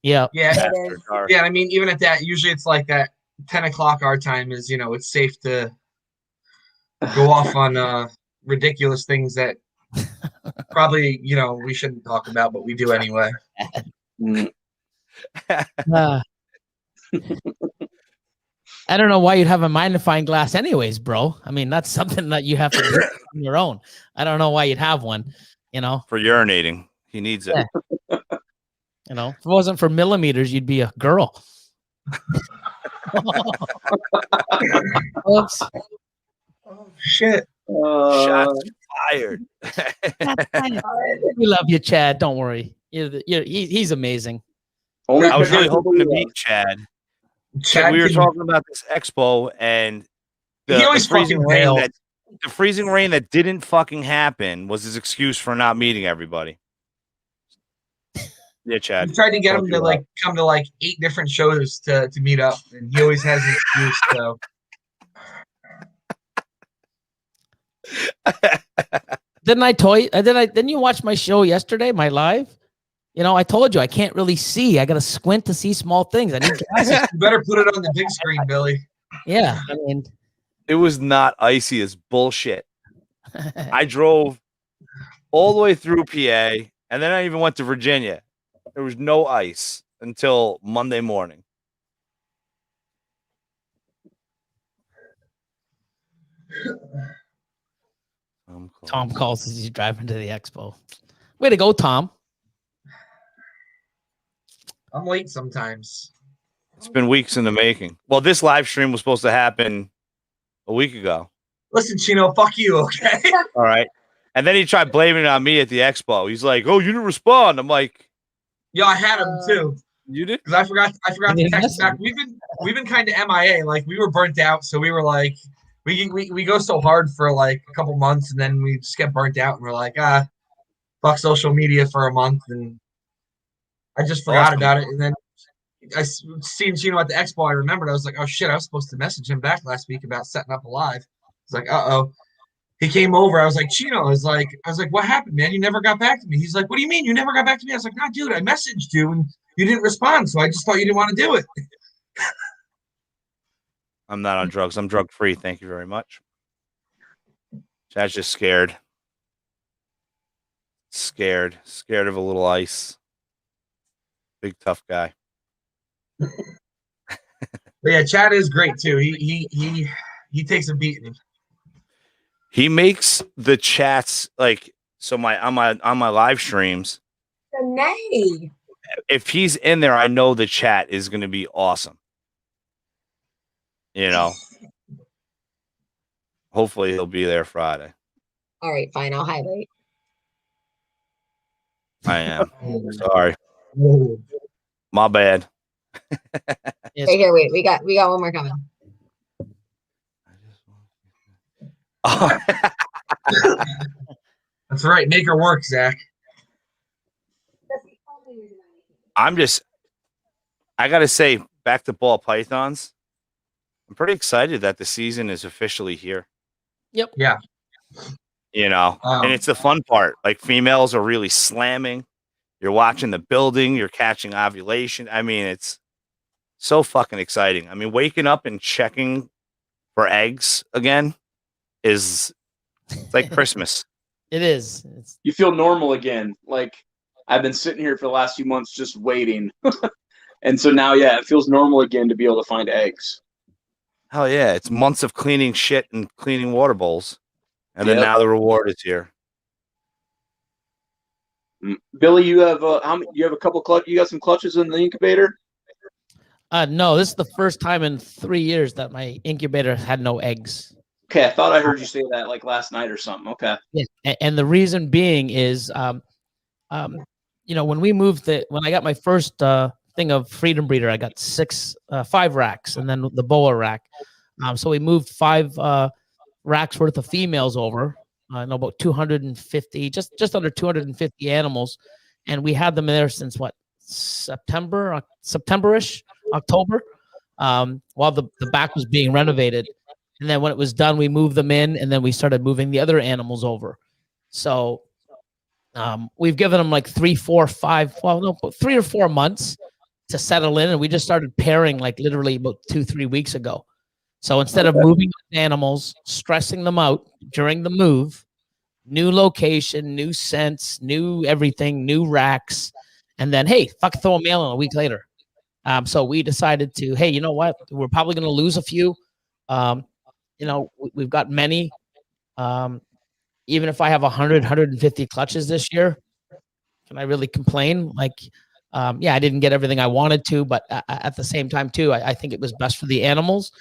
Yeah. Yeah. Yeah. I mean, even at that, usually it's like at 10 o'clock our time is, you know, it's safe to go off on ridiculous things that probably, you know, we shouldn't talk about, but we do anyway. I don't know why you'd have a magnifying glass anyways, bro. I mean, that's something that you have to do on your own. I don't know why you'd have one, you know. For urinating. He needs it. Yeah. You know, if it wasn't for millimeters, you'd be a girl. Oops. Oh, shit. Shots fired. We love you, Chad. Don't worry. He's amazing. I was really hoping to meet Chad. We were talking about this expo and the freezing rain that didn't fucking happen was his excuse for not meeting everybody. Yeah, Chad. We tried to get him to like come to like 8 different shows to meet up, and he always has an excuse. So. Didn't you watch my show yesterday, my live? You know, I told you I can't really see. I got to squint to see small things. I need glasses. You better put it on the big screen, Billy. Yeah, I mean, it was not icy as bullshit. I drove all the way through PA, and then I even went to Virginia. There was no ice until Monday morning. Tom calls as he's driving to the expo. Way to go, Tom. I'm late sometimes. It's been weeks in the making. Well, this live stream was supposed to happen a week ago. Listen, Chino, fuck you, okay? All right. And then he tried blaming it on me at the expo. He's like, "Oh, you didn't respond." I'm like, "Yeah, I had him too." You did? Because I forgot to text back. we've been kind of MIA. Like we were burnt out, so we were like, we go so hard for like a couple months, and then we just get burnt out, and we're like, fuck social media for a month, and I just forgot about it. And then I seen Chino at the expo. I remembered. I was like, oh shit, I was supposed to message him back last week about setting up a live. It's like, uh-oh. He came over. I was like, Chino, I was like, what happened, man? You never got back to me. He's like, what do you mean you never got back to me? I was like, nah, dude, I messaged you and you didn't respond, so I just thought you didn't want to do it. I'm not on drugs. I'm drug free. Thank you very much. Chad's just scared. Scared of a little ice. Big tough guy. But yeah, Chad is great too. He takes a beating. He makes the chats like so. On my live streams. Nay. If he's in there, I know the chat is going to be awesome. You know. Hopefully he'll be there Friday. All right, fine. I'll highlight. I am. Sorry. My bad. Yes. Right here, wait. We got one more coming. Oh. That's right. Make her work, Zach. I got to say, back to ball pythons. I'm pretty excited that the season is officially here. Yep. Yeah. You know, and it's the fun part. Like females are really slamming. You're watching the building. You're catching ovulation. I mean, it's so fucking exciting. I mean, waking up and checking for eggs again is like Christmas. It is. You feel normal again. Like I've been sitting here for the last few months just waiting. And so now, yeah, it feels normal again to be able to find eggs. Hell yeah. It's months of cleaning shit and cleaning water bowls. And then now the reward is here. Billy, you have you have a couple you got some clutches in the incubator? No, this is the first time in 3 years that my incubator had no eggs. Okay, I thought I heard you say that like last night or something. Okay. Yeah, and the reason being is, you know, when I got my first thing of Freedom Breeder, I got 5 racks, and then the boa rack. So we moved 5 racks worth of females over. I know about 250, just under 250 animals, and we had them there since what, September-ish, October, while the back was being renovated. And then when it was done, we moved them in, and then we started moving the other animals over. So we've given them like 3 or 4 months to settle in, and we just started pairing like literally about 2-3 weeks ago. So instead of moving animals, stressing them out during the move, new location, new scents, new everything, new racks, and then, hey, throw a male in a week later. So we decided to, hey, you know what? We're probably going to lose a few. You know, we've got many. Even if I have 100, 150 clutches this year, can I really complain? Like, yeah, I didn't get everything I wanted to, but at the same time, too, I think it was best for the animals.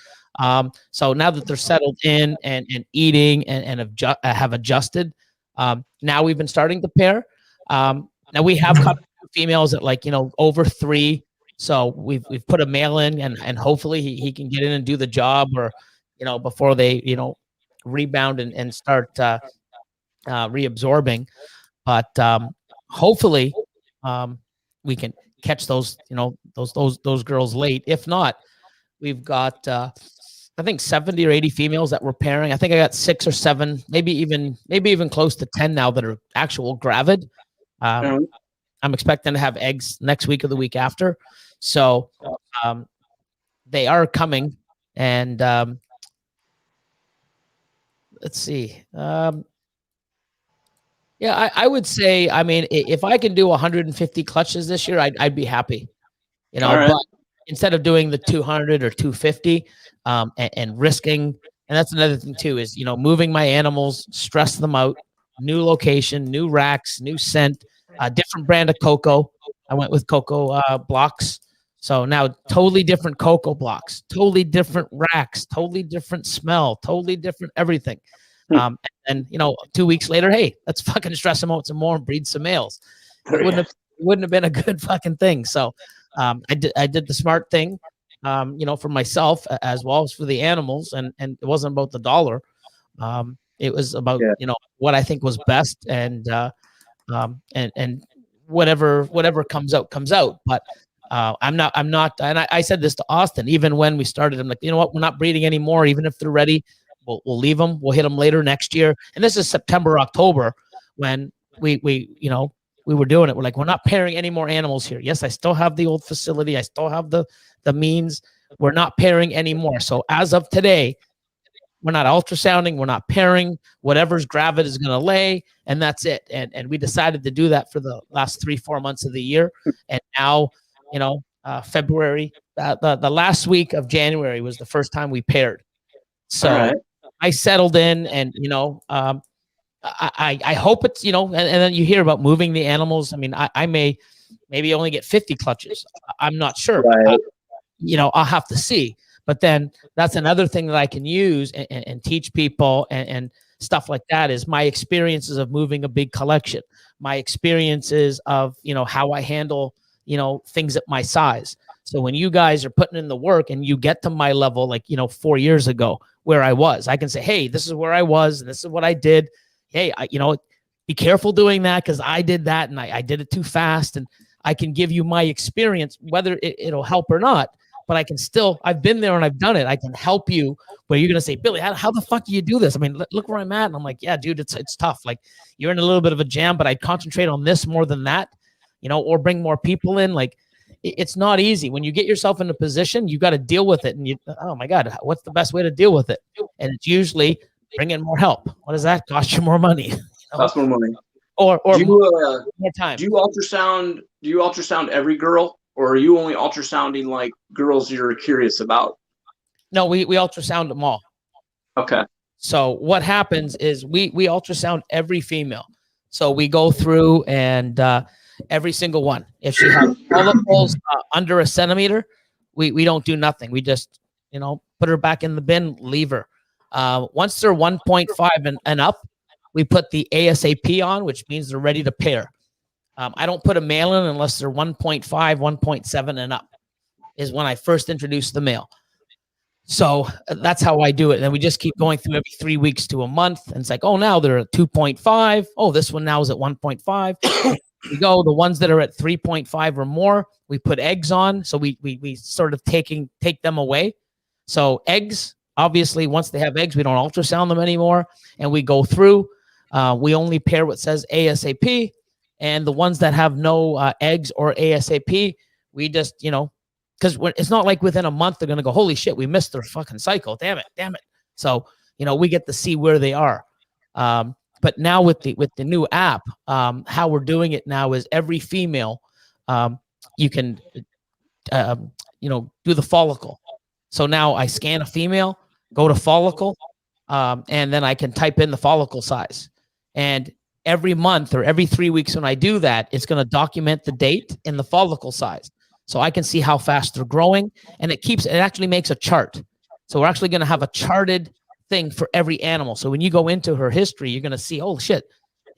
So now that they're settled in and eating and have adjusted, now we've been starting to pair. Now we have cut females at like, you know, over 3. So we've put a male in, and hopefully he can get in and do the job, or, you know, before they, you know, rebound and start reabsorbing. But hopefully we can catch those, you know, those girls late. If not, we've got I think 70 or 80 females that we're pairing. I think I got 6 or 7, maybe even close to 10 now that are actual gravid. I'm expecting to have eggs next week or the week after. So they are coming. And let's see. Yeah, I would say, I mean, if I can do 150 clutches this year, I'd be happy. You know, but instead of doing the 200 or 250 and risking, and that's another thing too, is, you know, moving my animals, stress them out, new location, new racks, new scent, different brand of cocoa. I went with cocoa blocks. So now totally different cocoa blocks, totally different racks, totally different smell, totally different everything. And you know, 2 weeks later, hey, let's fucking stress them out some more and breed some males. It wouldn't have been a good fucking thing. So I did the smart thing. for myself as well as for the animals, and it wasn't about the dollar. It was about what I think was best, and whatever comes out. But I'm not, and I said this to Austin even when we started. I'm like, you know what, we're not breeding anymore. Even if they're ready, we'll leave them. We'll hit them later next year. And this is September, October when we were doing it. We're like, we're not pairing any more animals here. Yes, I still have the old facility. I still have the means. We're not pairing anymore. So as of today, we're not ultrasounding. We're not pairing. Whatever's gravid is going to lay, and that's it. And we decided to do that for the last 3-4 months of the year. And now, February, the last week of January was the first time we paired. So I settled in, and I hope it's and then you hear about moving the animals. I mean, I maybe only get 50 clutches. I'm not sure. I'll have to see. But then that's another thing that I can use and teach people and stuff like that is my experiences of moving a big collection, my experiences of how I handle things at my size. So when you guys are putting in the work and you get to my level, like 4 years ago where I was, I can say, hey, this is where I was, and this is what I did. Hey, be careful doing that because I did that and I did it too fast. And I can give you my experience, whether it'll help or not. But I can still, I've been there and I've done it. I can help you where you're going to say, Billy, how the fuck do you do this? I mean, look where I'm at. And I'm like, yeah, dude, it's tough. Like you're in a little bit of a jam, but I concentrate on this more than that, or bring more people in. Like it's not easy. When you get yourself in a position, you got to deal with it. And oh my God, what's the best way to deal with it? And it's usually bring in more help. What does that cost you? More money. Cost more money. Or more time. Do you ultrasound every girl? Or are you only ultrasounding like girls you're curious about? No, we ultrasound them all. Okay. So what happens is we ultrasound every female. So we go through and every single one. If she has follicles under 1 centimeter, we don't do nothing. We just put her back in the bin, leave her. Once they're 1.5 and up, we put the ASAP on, which means they're ready to pair. I don't put a male in unless they're 1.5, 1.7 and up is when I first introduce the male. So that's how I do it. And then we just keep going through every 3 weeks to a month. And it's like, oh, now they're at 2.5. Oh, this one now is at 1.5. We go, the ones that are at 3.5 or more, we put eggs on. So we sort of take them away. So eggs, obviously, once they have eggs, we don't ultrasound them anymore. And we go through. We only pair what says ASAP. And the ones that have no eggs or ASAP, we just, because it's not like within a month they're going to go, holy shit, we missed their fucking cycle. Damn it. So, we get to see where they are. But now with the new app, how we're doing it now is every female, you can, do the follicle. So now I scan a female, go to follicle, and then I can type in the follicle size. And every month or every 3 weeks when I do that, it's going to document the date and the follicle size. So I can see how fast they're growing, and it actually makes a chart. So we're actually going to have a charted thing for every animal. So when you go into her history, you're going to see, oh shit.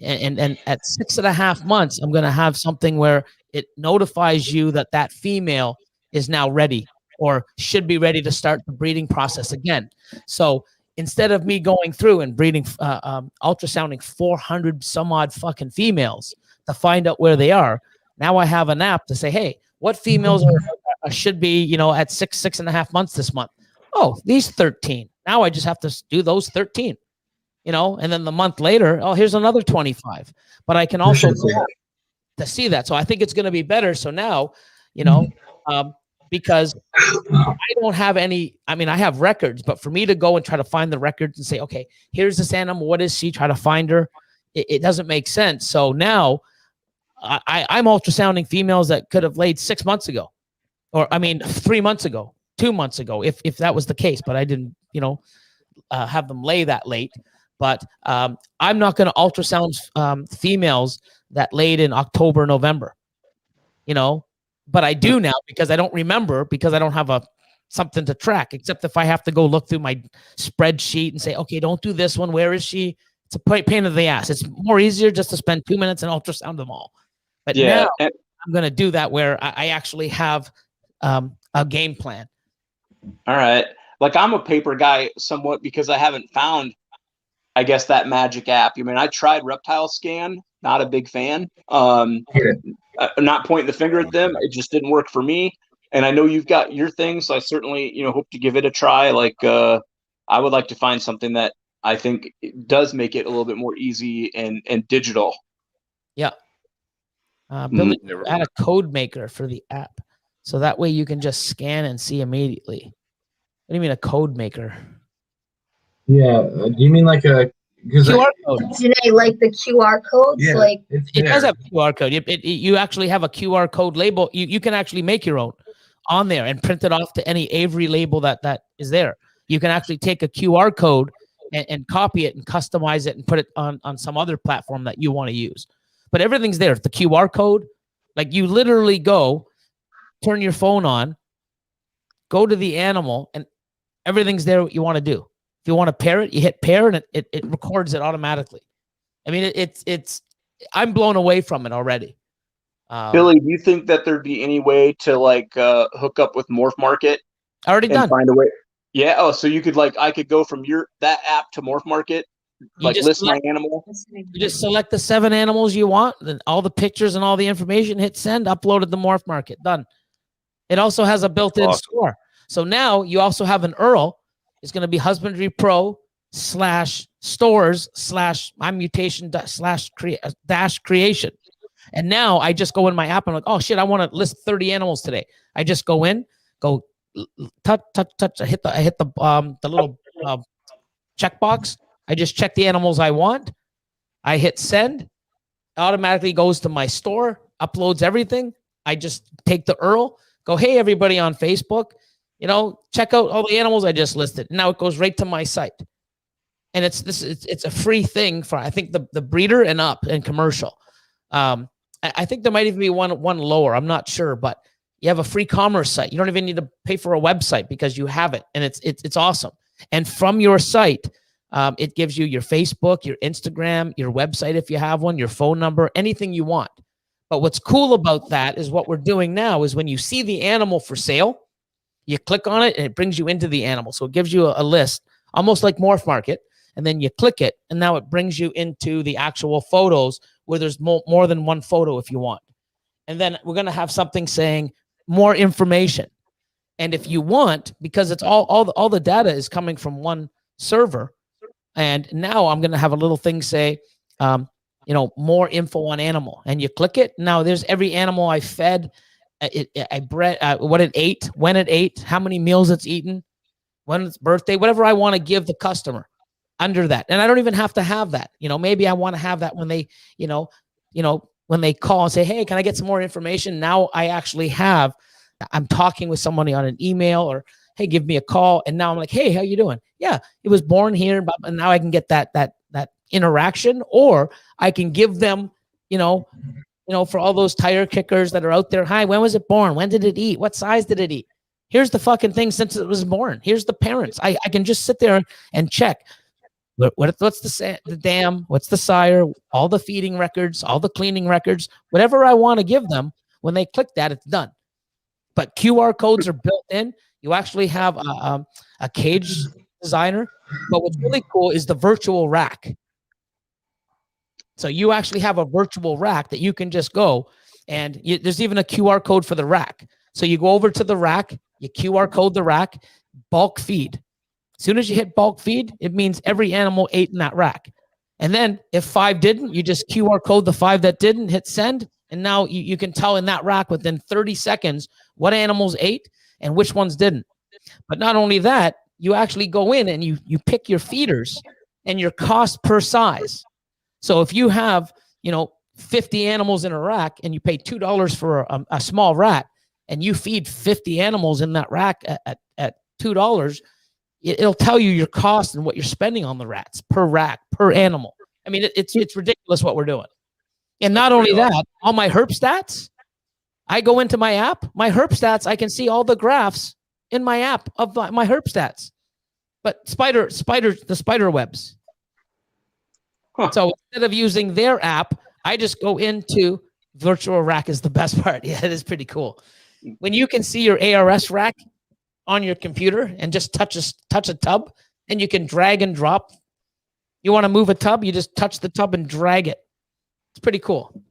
And at 6.5 months, I'm going to have something where it notifies you that female is now ready or should be ready to start the breeding process again. So instead of me going through and breeding, ultrasounding 400 some odd fucking females to find out where they are, now I have an app to say, hey, what females should be, at 6.5 months this month? Oh, these 13. Now I just have to do those 13, and then the month later, oh, here's another 25. But I can also to see that. So I think it's going to be better. So now, because I don't have any, I have records, but for me to go and try to find the records and say, okay, here's this animal, what is she? Try to find her. It doesn't make sense. So now I'm ultrasounding females that could have laid 6 months ago, or 3 months ago, 2 months ago, if that was the case, but I didn't, have them lay that late. But I'm not going to ultrasound females that laid in October, November, but I do now because I don't remember, because I don't have something to track, except if I have to go look through my spreadsheet and say, okay, don't do this one. Where is she? It's a pain in the ass. It's more easier just to spend 2 minutes and ultrasound them all. But now I'm going to do that where I actually have a game plan. All right. Like I'm a paper guy somewhat because I haven't found, I guess, that magic app. I mean, I tried Reptile Scan, not a big fan. Yeah. Not pointing the finger at them. It just didn't work for me. And I know you've got your thing, so I certainly, hope to give it a try. Like, I would like to find something that I think does make it a little bit more easy and digital. Yeah. Billy, Never- add a code maker for the app. So that way you can just scan and see immediately. What do you mean a code maker? Yeah. Do you mean like a QR code. Janae, like the QR codes, Yeah, like it's It does there. have QR code. You actually have a QR code label. You can actually make your own on there and print it off to any Avery label that is there. You can actually take a QR code and copy it and customize it and put it on some other platform that you want to use. But everything's there. The QR code, like you literally go, turn your phone on, go to the animal, and everything's there what you want to do. If you want to pair it, you hit pair and it records it automatically. I mean, it's I'm blown away from it already. Billy, do you think that there'd be any way to like hook up with Morph Market Already and done. find a way? Yeah. Oh, so you could I could go from that app to Morph Market, You just list my animal. You just select the 7 animals you want, then all the pictures and all the information, hit send, uploaded the Morph Market, done. It also has a built-in Awesome. store. So now you also have an URL. It's going to be Husbandry Pro /stores/ my mutation / creation. And now I just go in my app and I'm like, oh shit, I want to list 30 animals today. I just go in, go touch. I hit the little checkbox. I just check the animals I want. I hit send. It automatically goes to my store, uploads everything. I just take the URL, go, hey, everybody on Facebook, check out all the animals I just listed. Now it goes right to my site. And it's a free thing for, I think, the breeder and up and commercial. I think there might even be one lower. I'm not sure, but you have a free commerce site. You don't even need to pay for a website because you have it, and it's awesome. And from your site, it gives you your Facebook, your Instagram, your website if you have one, your phone number, anything you want. But what's cool about that is what we're doing now is when you see the animal for sale, you click on it and it brings you into the animal. So it gives you a list, almost like Morph Market, and then you click it, and now it brings you into the actual photos where there's more than one photo if you want. And then we're going to have something saying more information. And if you want, because it's all the data is coming from one server, and now I'm going to have a little thing say, more info on animal, and you click it. Now there's every animal I fed, I bred, what it ate, when it ate, how many meals it's eaten, when it's birthday, whatever I want to give the customer under that. And I don't even have to have that. Maybe I want to have that when they, when they call and say, hey, can I get some more information? Now I actually I'm talking with somebody on an email or, hey, give me a call. And now I'm like, hey, how you doing? Yeah, it was born here. And now I can get that interaction, or I can give them, for all those tire kickers that are out there. Hi, when was it born? When did it eat? What size did it eat? Here's the fucking thing since it was born. Here's the parents. I can just sit there and check. What's the dam? What's the sire? All the feeding records, all the cleaning records, whatever I want to give them. When they click that, it's done. But QR codes are built in. You actually have a cage designer. But what's really cool is the virtual rack. So you actually have a virtual rack that you can just go, and there's even a QR code for the rack. So you go over to the rack, you QR code the rack, bulk feed. As soon as you hit bulk feed, it means every animal ate in that rack. And then if 5 didn't, you just QR code the 5 that didn't, hit send. And now you can tell in that rack within 30 seconds what animals ate and which ones didn't. But not only that, you actually go in and you pick your feeders and your cost per size. So if you have, 50 animals in a rack and you pay $2 for a small rat, and you feed 50 animals in that rack at $2, it'll tell you your cost and what you're spending on the rats per rack, per animal. I mean, it's ridiculous what we're doing. And not only that, all my herp stats, I go into my app, my herp stats, I can see all the graphs in my app of my herp stats. But the spider webs. Huh. So instead of using their app, I just go into virtual rack is the best part. Yeah, it is pretty cool. When you can see your ARS rack on your computer and just touch a tub, and you can drag and drop. You want to move a tub, you just touch the tub and drag it. It's pretty cool.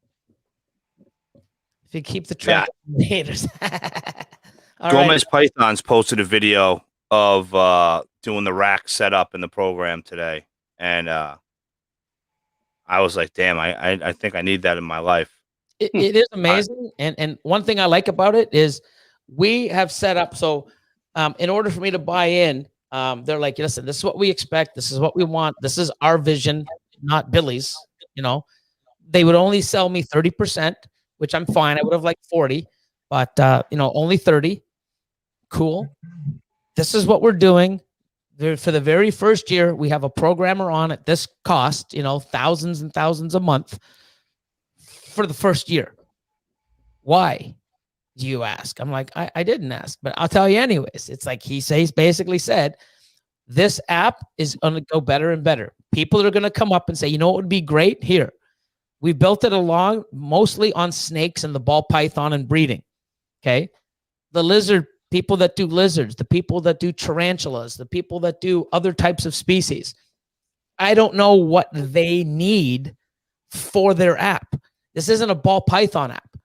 If you keep the track of the haters. Gomez Pythons posted a video of doing the rack setup in the program today, and I was like, damn, I think I need that in my life. It is amazing. And one thing I like about it is we have set up. So in order for me to buy in, they're like, listen, this is what we expect. This is what we want. This is our vision, not Billy's. You know, they would only sell me 30%, which I'm fine. I would have liked 40, but only 30. Cool. This is what we're doing. For the very first year, we have a programmer on at this cost, thousands and thousands a month for the first year. Why, do you ask? I'm like, I didn't ask, but I'll tell you anyways. It's like he's basically said, this app is going to go better and better. People are going to come up and say, you know what would be great? Here. We built it along mostly on snakes and the ball python and breeding. Okay. The lizard, people that do lizards, the people that do tarantulas, the people that do other types of species. I don't know what they need for their app. This isn't a ball python app.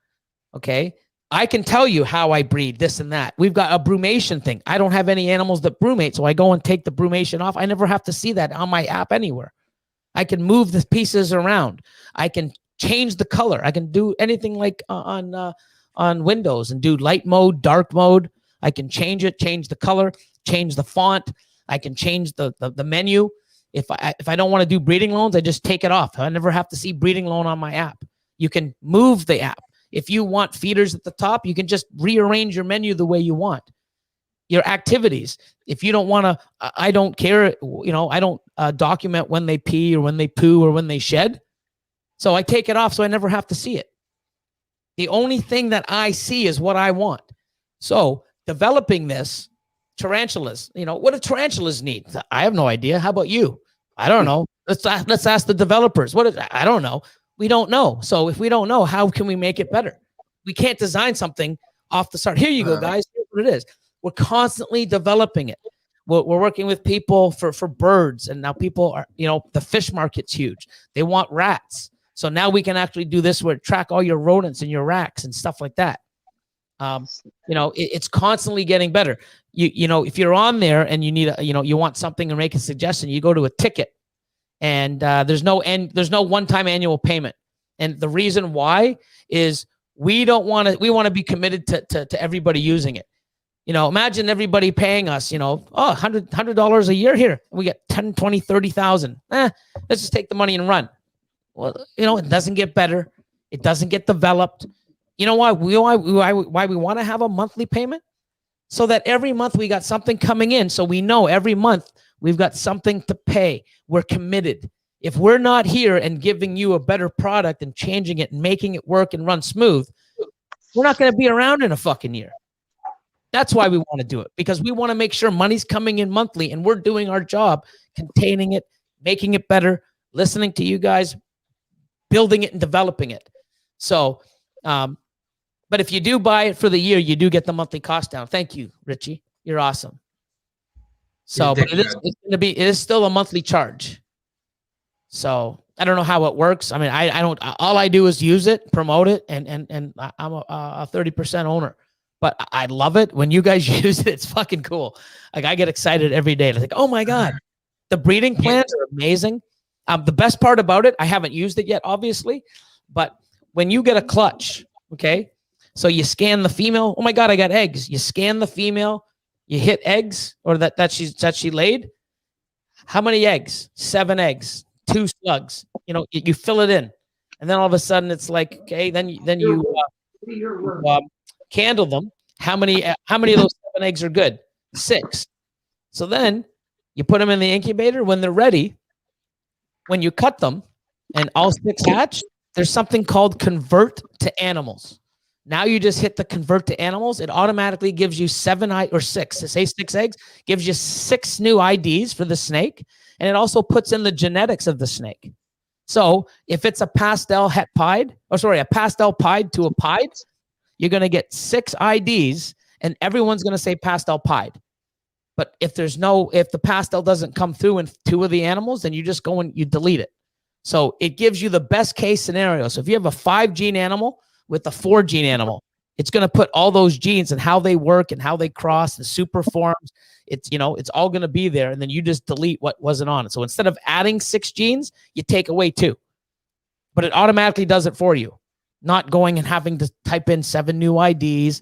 Okay. I can tell you how I breed this and that. We've got a brumation thing. I don't have any animals that brumate, so I go and take the brumation off. I never have to see that on my app anywhere. I can move the pieces around. I can change the color. I can do anything like on Windows and do light mode, dark mode. I can change it, change the color, change the font. I can change the menu. If I don't want to do breeding loans, I just take it off. I never have to see breeding loan on my app. You can move the app. If you want feeders at the top, you can just rearrange your menu the way you want. Your activities. If you don't want to, I don't care. I don't document when they pee or when they poo or when they shed. So I take it off so I never have to see it. The only thing that I see is what I want. So developing this, tarantulas, what do tarantulas need? I have no idea. How about you? I don't know. Let's ask the developers. I don't know. We don't know. So if we don't know, how can we make it better? We can't design something off the start. Here you go, guys. Here's what it is. We're constantly developing it. We're working with people for birds. And now people are, the fish market's huge. They want rats. So now we can actually do this where track all your rodents and your racks and stuff like that. It's constantly getting better. If you're on there and you need you want something and make a suggestion, you go to a ticket. And there's no one-time annual payment. And the reason why is we want to be committed to everybody using it. Imagine everybody paying us, $100 a year here. We get 10, 20, 30,000. Let's just take the money and run. Well, it doesn't get better. It doesn't get developed. You know why we want to have a monthly payment? So that every month we got something coming in. So we know every month we've got something to pay. We're committed. If we're not here and giving you a better product and changing it and making it work and run smooth, we're not going to be around in a fucking year. That's why we want to do it, because we want to make sure money's coming in monthly and we're doing our job, containing it, making it better, listening to you guys, building it and developing it. So, but if you do buy it for the year, you do get the monthly cost down. Thank you, Richie. You're awesome. So, but it is still a monthly charge. So I don't know how it works. I mean, I don't, all I do is use it, promote it, and I'm a 30% owner, but I love it. When you guys use it, it's fucking cool. Like I get excited every day. Like, oh my God, the breeding plans are amazing. The best part about it, I haven't used it yet, obviously, but when you get a clutch, okay, so you scan the female. Oh my God, I got eggs. You scan the female. You hit eggs, or that she laid. How many eggs? 7 eggs, 2 slugs. You fill it in, and then all of a sudden it's like, okay, then you candle them. How many of those 7 eggs are good? 6. So then you put them in the incubator. When they're ready, when you cut them, and all 6 hatch, there's something called convert to animals. Now you just hit the convert to animals. It automatically gives you 7 or 6. Say 6 eggs, gives you 6 new IDs for the snake. And it also puts in the genetics of the snake. So if it's a pastel a pastel pied to a pied, you're going to get 6 IDs and everyone's going to say pastel pied. But if the pastel doesn't come through in 2 of the animals, then you just go and you delete it. So it gives you the best case scenario. So if you have a 5 gene animal with a 4 gene animal, it's going to put all those genes and how they work and how they cross the super forms. It's all going to be there. And then you just delete what wasn't on it. So instead of adding 6 genes, you take away 2, but it automatically does it for you. Not going and having to type in 7 new IDs.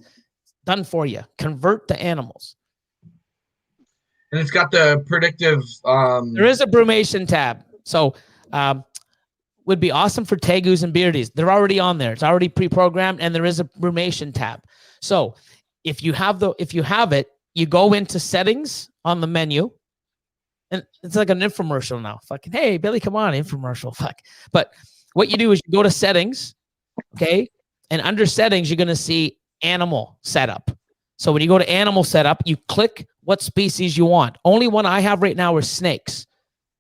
Done for you. Convert to animals. And it's got the predictive. There is a brumation tab. So would be awesome for tegus and beardies. They're already on there. It's already pre-programmed, and there is a brumation tab. So if you have it, you go into settings on the menu, and it's like an infomercial now. Fucking, hey, Billy, come on, infomercial. Fuck. But what you do is you go to settings, okay? And under settings, you're going to see animal setup. So when you go to animal setup, you click what species you want. Only one I have right now is snakes.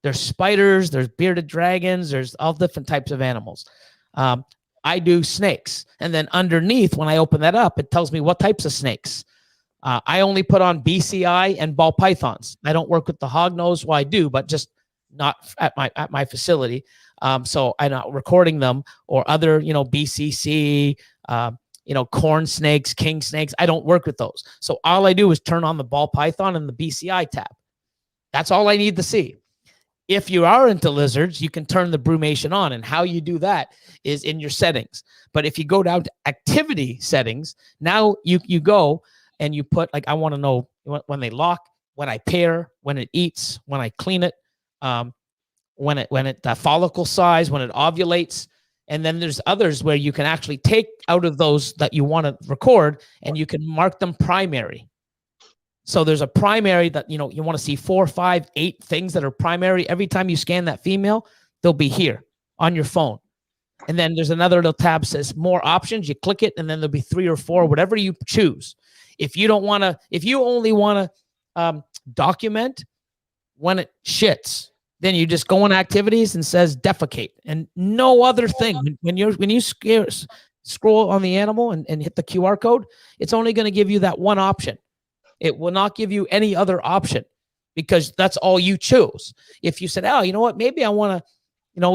There's spiders, there's bearded dragons, there's all different types of animals. I do snakes. And then underneath, when I open that up, it tells me what types of snakes. I only put on BCI and ball pythons. I don't work with the hognose. Well, I do, but just not at my facility. So I'm not recording them, or other, BCC, corn snakes, king snakes. I don't work with those. So all I do is turn on the ball python and the BCI tab. That's all I need to see. If you are into lizards, you can turn the brumation on, and how you do that is in your settings. But if you go down to activity settings, now you go and you put, like, I want to know when they lock, when I pair, when it eats, when I clean it, when it follicle size, when it ovulates. And then there's others where you can actually take out of those that you want to record, and you can mark them primary. So there's a primary that, you want to see 4, 5, 8 things that are primary. Every time you scan that female, they'll be here on your phone. And then there's another little tab that says more options. You click it, and then there'll be 3 or 4, whatever you choose. If you only want to document when it shits, then you just go in activities and says defecate, and no other thing. When you scroll on the animal and hit the QR code, it's only going to give you that one option. It will not give you any other option, because that's all you choose. If you said, oh, you know what, maybe I want to,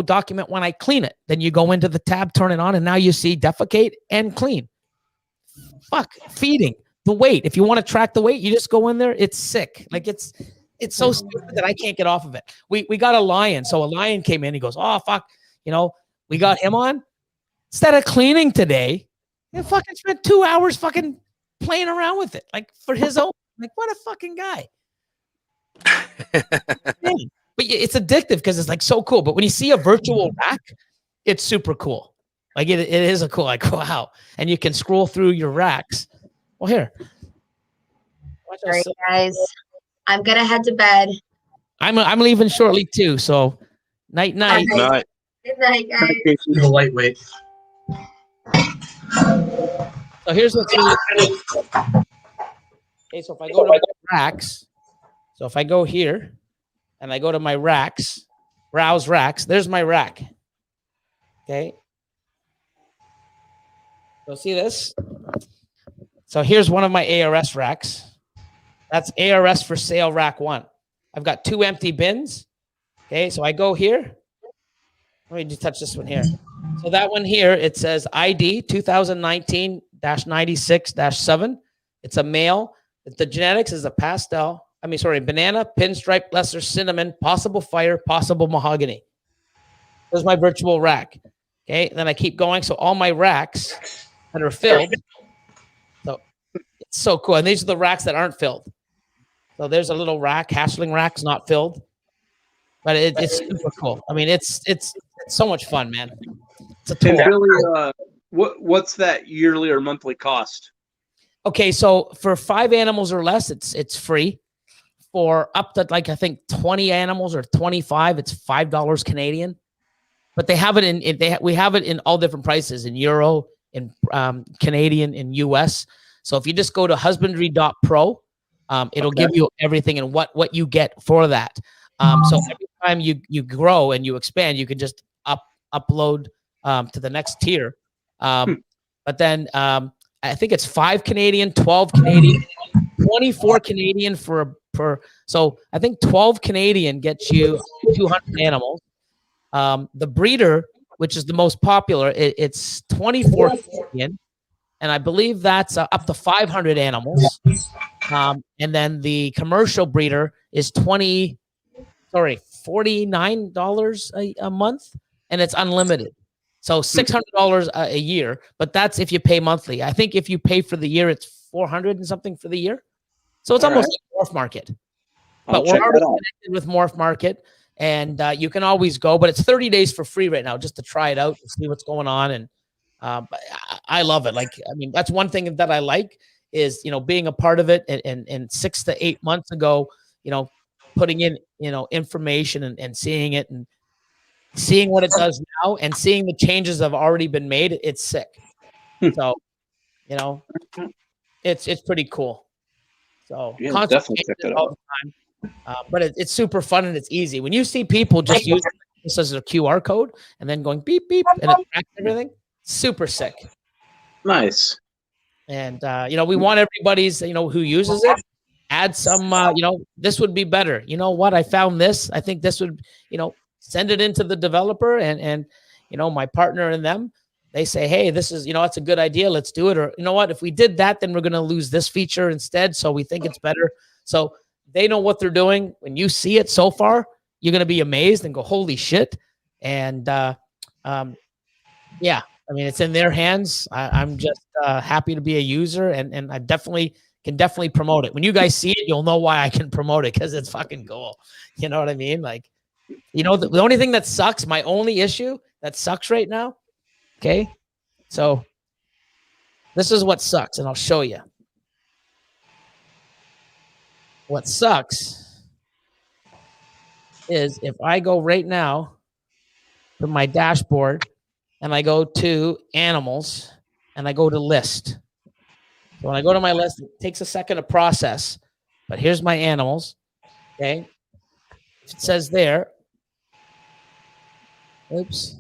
document when I clean it, then you go into the tab, turn it on, and now you see defecate and clean. Fuck, feeding, the weight. If you want to track the weight, you just go in there. It's sick. Like, it's so stupid that I can't get off of it. We got a lion. So a lion came in. He goes, oh, fuck. We got him on. Instead of cleaning today, he fucking spent 2 hours fucking playing around with it. Like, for his own. Like, what a fucking guy. But it's addictive because it's like so cool. But when you see a virtual rack, it's super cool. Like, it is a cool, like, wow. And you can scroll through your racks. Well, here. All right, guys. I'm gonna head to bed. I'm leaving shortly too. So night. Night. Good night, guys. You're a lightweight. So here's what's really cool. Okay, so if I go to my racks, so if I go here and I go to my racks, browse racks, there's my rack. Okay. So see this? So here's one of my ARS racks. That's ARS for sale rack 1. I've got 2 empty bins. Okay, so I go here. Let me just touch this one here. So that one here, it says ID 2019-96-7. It's a male. The genetics is a pastel. Banana, pinstripe, lesser cinnamon, possible fire, possible mahogany. There's my virtual rack. Okay, then I keep going. So all my racks that are filled. So it's so cool. And these are the racks that aren't filled. So there's a little rack, hatchling rack's not filled, but it's super cool. I mean, it's so much fun, man. It's a tool. And Billy, what's that yearly or monthly cost? Okay, so for 5 animals or less, it's free. For up to, like, I think 20 animals or 25, it's $5 Canadian. But they have it we have it in all different prices, in euro, in Canadian, in US. So if you just go to husbandry.pro, it'll give you everything and what you get for that. So every time you grow and you expand, you can just upload to the next tier. But then I think it's 5 Canadian, 12 Canadian, 24 Canadian per. So I think 12 Canadian gets you 200 animals. The breeder, which is the most popular, it's 24 Canadian, and I believe that's up to 500 animals. And then the commercial breeder is $49 a month, and it's unlimited. So $600 a year, but that's if you pay monthly. I think if you pay for the year, it's 400 and something for the year. So it's almost like Morph Market. But we're already connected with Morph Market, and you can always go. But it's 30 days for free right now, just to try it out and see what's going on. And I love it. Like, I mean, that's one thing that I like is, you know, being a part of it. And 6 to 8 months ago, you know, putting in, you know, information and seeing it and seeing what it does now and seeing the changes that have already been made. It's sick. So, you know, it's pretty cool. So Yeah, definitely check that out. But it's super fun and it's easy. When you see people just use this as a QR code and then going beep, beep, and it tracks everything, super sick. Nice. And, you know, we want everybody's, you know, who uses it, add some, you know, this would be better. You know what? I found this. I think this would, you know, send it into the developer and, you know, my partner and them, they say, hey, this is, you know, it's a good idea. Let's do it. Or, you know what? If we did that, then we're going to lose this feature instead. So we think it's better. So they know what they're doing. When you see it so far, you're going to be amazed and go, holy shit. And, yeah, I mean, it's in their hands. I'm just happy to be a user, and I can definitely promote it. When you guys see it, you'll know why I can promote it, because it's fucking cool. You know what I mean? Like, you know, the only thing that sucks, my only issue that sucks right now, okay? So this is what sucks, and I'll show you. What sucks is if I go right now to my dashboard and I go to animals and I go to list. So when I go to my list, it takes a second to process, but here's my animals. Okay. It says there, oops.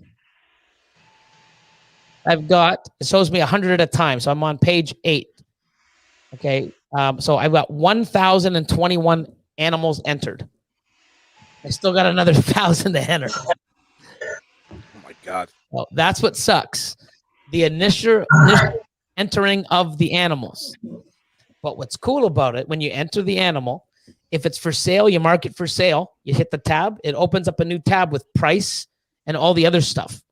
It shows me 100 at a time. So I'm on page 8. Okay. So I've got 1,021 animals entered. I still got another 1,000 to enter. Oh my God. Well, that's what sucks. The initial entering of the animals. But what's cool about it, when you enter the animal, if it's for sale, you mark it for sale, you hit the tab, it opens up a new tab with price and all the other stuff.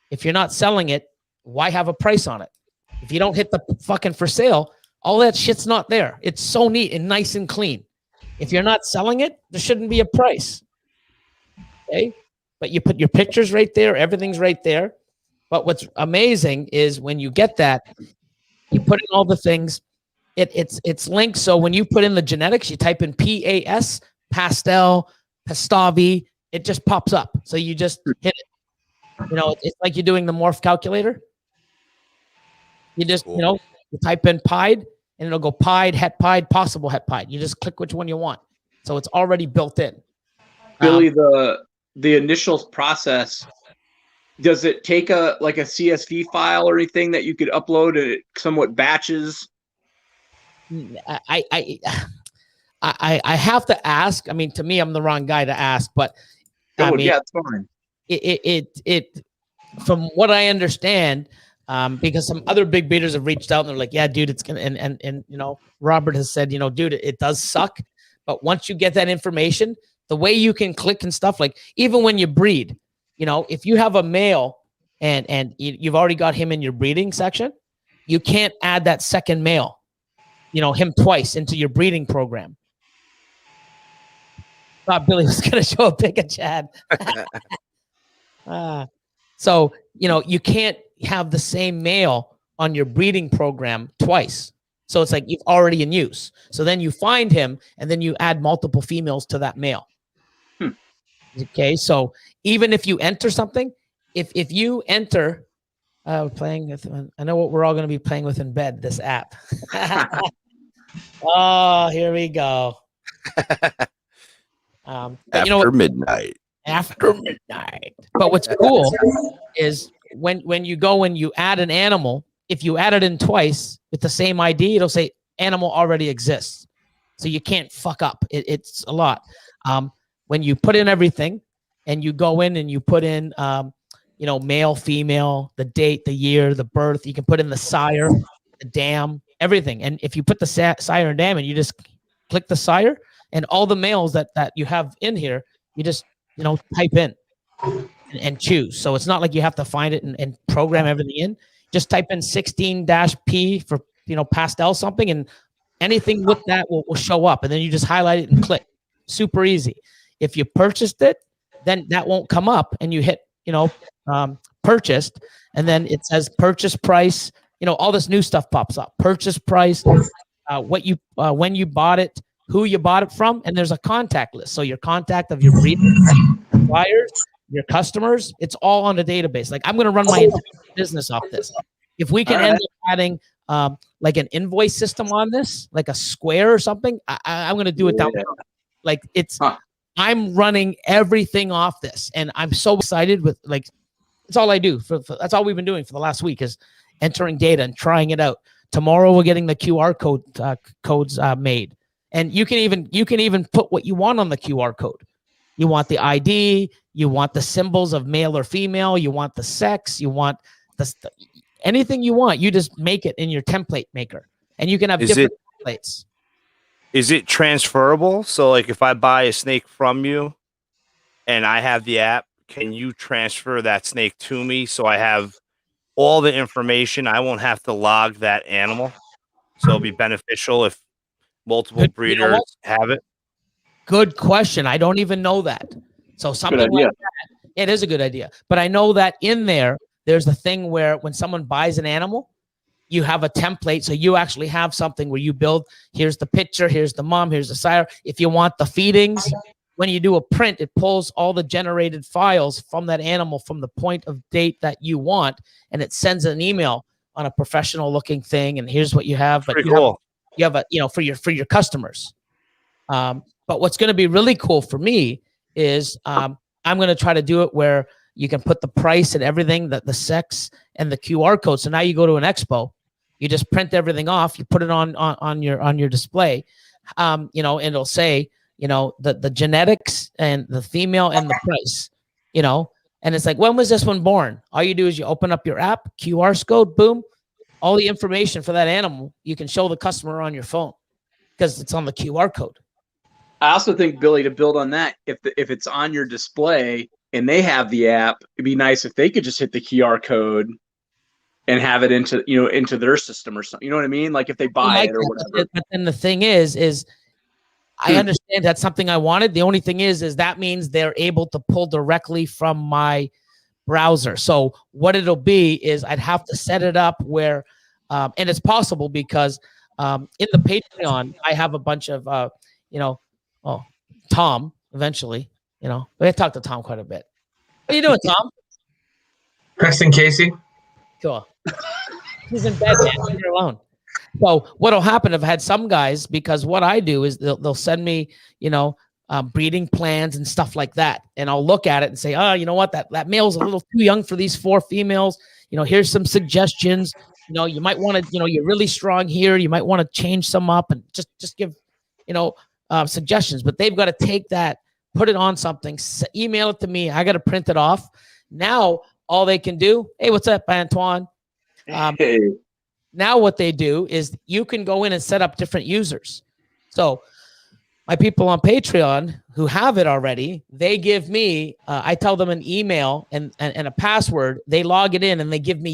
If you're not selling it, why have a price on it? If you don't hit the fucking for sale, all that shit's not there. It's so neat and nice and clean. If you're not selling it, there shouldn't be a price. Okay? But you put your pictures right there, everything's right there. But what's amazing is when you get that, you put in all the things, it's linked. So when you put in the genetics, you type in PAS, pastel, pastavi, it just pops up. So you just hit it. You know, it's like you're doing the morph calculator. You just, you know, you type in pied, and it'll go pied, het pied, possible het pied. You just click which one you want. So it's already built in. Billy, the initial process, does it take a CSV file or anything that you could upload and it somewhat batches? I have to ask. I mean, to me, I'm the wrong guy to ask, but I mean, yeah, it's fine. It from what I understand, because some other big breeders have reached out and they're like, yeah, dude, it's gonna, and you know, Robert has said, you know, dude, it does suck, but once you get that information, the way you can click and stuff, like even when you breed, you know, if you have a male and you've already got him in your breeding section, you can't add that second male, you know, him twice into your breeding program. Thought Billy was going to show a pic of Chad. So, you know, you can't have the same male on your breeding program twice. So it's like you've already in use. So then you find him and then you add multiple females to that male. Okay. So even if you enter something, if you enter, playing with, I know what we're all going to be playing with in bed, this app. Oh, here we go. But, you know, midnight. After midnight. But what's cool is when you go and you add an animal if you add it in twice with the same ID, it'll say animal already exists. So you can't fuck up. It's a lot. When you put in everything and you go in and you put in, male, female, the date, the year, the birth, you can put in the sire, the dam, everything. And if you put the sire and dam and you just click the sire and all the males that you have in here, you just, type in and choose. So it's not like you have to find it and program everything in. Just type in 16-P for, pastel something, and anything with that will show up. And then you just highlight it and click. Super easy. If you purchased it, then that won't come up, and you hit, purchased, and then it says purchase price. All this new stuff pops up. Purchase price, when you bought it, who you bought it from, and there's a contact list. So your contact of your breeders, buyers, your customers, it's all on a database. Like, I'm going to run my entire business off this. If we can end up adding like an invoice system on this, like a Square or something, I'm going to do it down there. Like, I'm running everything off this, and I'm so excited with, like, it's all I do. That's all we've been doing for the last week is entering data and trying it out. Tomorrow we're getting the QR codes made, and you can even put what you want on the QR code. You want the ID, you want the symbols of male or female, you want the sex, you want anything you want. You just make it in your template maker, and you can have different templates. Is it transferable? So, like, if I buy a snake from you and I have the app, can you transfer that snake to me so I have all the information? I won't have to log that animal. So it'll be beneficial if multiple breeders have it. Good question. I don't even know that. So something like that, it is a good idea. But I know that in there's a thing where when someone buys an animal, you have a template. So you actually have something where you build, here's the picture, here's the mom, here's the sire. If you want the feedings, when you do a print, it pulls all the generated files from that animal from the point of date that you want, and it sends an email on a professional looking thing. And here's what you have. But you have a, for your customers. But what's going to be really cool for me is I'm going to try to do it where you can put the price and everything, the sex and the QR code. So now you go to an expo, you just print everything off, you put it on your display, and it'll say, the genetics and the female and the price, and it's like, when was this one born? All you do is you open up your app, QR code, boom, all the information for that animal, you can show the customer on your phone because it's on the QR code. I also think, Billy, to build on that, if it's on your display and they have the app, it'd be nice if they could just hit the QR code and have it into their system or something. You know what I mean? Like if they buy it or whatever. But then the thing is I understand that's something I wanted. The only thing is that means they're able to pull directly from my browser. So what it'll be is I'd have to set it up where, and it's possible because in the Patreon, I have a bunch of, Tom eventually, I talked to Tom quite a bit. What are you doing, Tom? Preston Casey. Cool. He's in bed, man. Leave her alone. So what'll happen, I've had some guys, because what I do is they'll send me, breeding plans and stuff like that. And I'll look at it and say, oh, you know what? That male's a little too young for these 4 females. Here's some suggestions. You might want to, you're really strong here. You might want to change some up and just give, suggestions. But they've got to take that, put it on something, email it to me. I got to print it off. Now, all they can do, hey, what's up, Antoine? Hey. Now what they do is you can go in and set up different users. So my people on Patreon who have it already, they give me, I tell them an email and a password. They log it in and they give me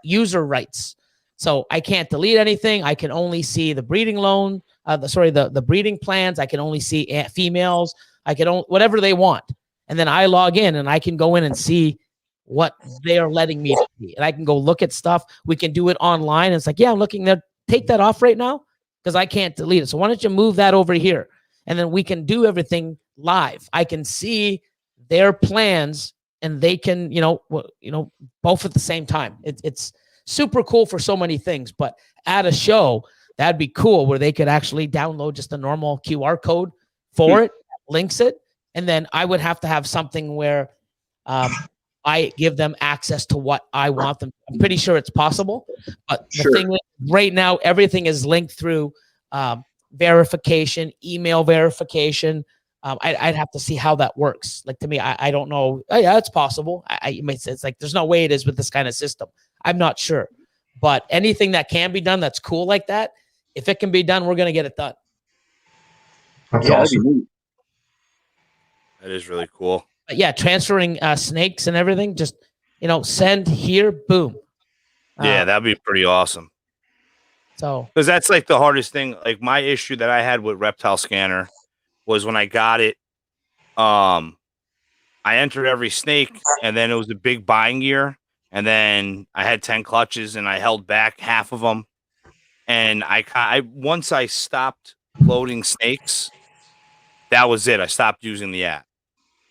user rights. So I can't delete anything. I can only see the breeding loan, the breeding plans. I can only see females. I can whatever they want. And then I log in and I can go in and see what they are letting me see. And I can go look at stuff. We can do it online. And it's like, yeah, I'm looking there. Take that off right now because I can't delete it. So why don't you move that over here? And then we can do everything live. I can see their plans and they can, both at the same time. It's super cool for so many things. But at a show, that'd be cool where they could actually download just a normal QR code for it, links it. And then I would have to have something where I give them access to what I want them. I'm pretty sure it's possible, but the thing is, right now, everything is linked through verification, email verification. I'd have to see how that works. Like, to me, I don't know. Oh, yeah, it's possible. It's like there's no way it is with this kind of system. I'm not sure, but anything that can be done that's cool like that, if it can be done, we're gonna get it done. That's Yeah, awesome. That is really cool. But yeah, transferring snakes and everything, just send here, boom. Yeah, that'd be pretty awesome. So because that's like the hardest thing. Like my issue that I had with Reptile Scanner was when I got it. I entered every snake, and then it was a big buying year, and then I had 10 clutches, and I held back half of them. And once I stopped loading snakes, that was it. I stopped using the app,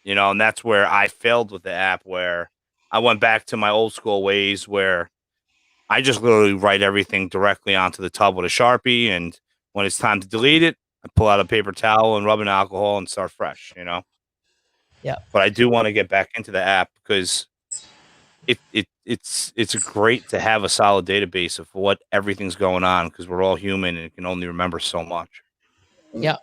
and that's where I failed with the app, where I went back to my old school ways where I just literally write everything directly onto the tub with a Sharpie. And when it's time to delete it, I pull out a paper towel and rub in alcohol and start fresh, Yeah. But I do want to get back into the app because it's great to have a solid database of what everything's going on, because we're all human and can only remember so much. Yeah.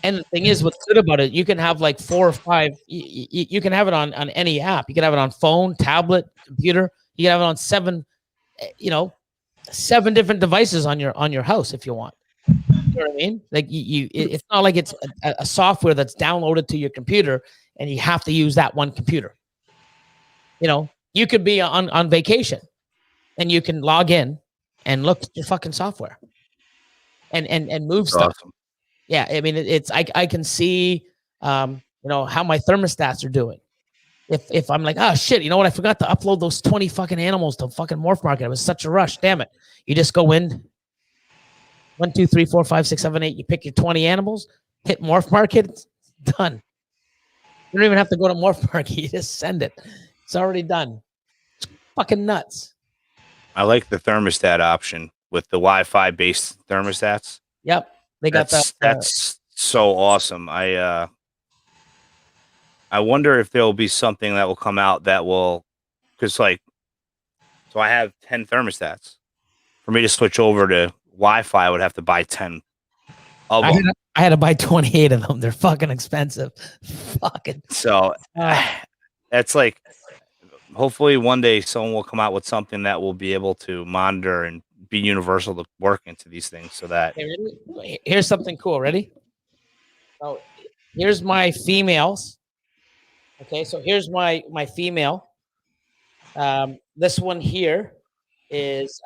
And the thing is, what's good about it, you can have like 4 or 5. You can have it on any app. You can have it on phone, tablet, computer. You can have it on 7 different devices on your house if you want. You know what I mean? Like it's not like it's a software that's downloaded to your computer and you have to use that one computer. You could be on vacation and you can log in and look at your fucking software and move stuff. Awesome. Yeah, I mean, I can see how my thermostats are doing. If I'm like, oh shit, you know what? I forgot to upload those 20 fucking animals to fucking Morph Market. It was such a rush. Damn it. You just go in 1, 2, 3, 4, 5, 6, 7, 8. You pick your 20 animals, hit Morph Market, it's done. You don't even have to go to Morph Market. You just send it. It's already done. It's fucking nuts. I like the thermostat option with the Wi-Fi based thermostats. Yep. They got that's so awesome. I wonder if there will be something that will come out that will, because so I have 10 thermostats. For me to switch over to Wi-Fi, I would have to buy 10 of them. I had to buy 28 of them. They're fucking expensive. Fucking. So that's like, hopefully one day someone will come out with something that will be able to monitor and be universal to work into these things, so that. Here's something cool. Ready? So here's my females. Okay, so here's my female. This one here is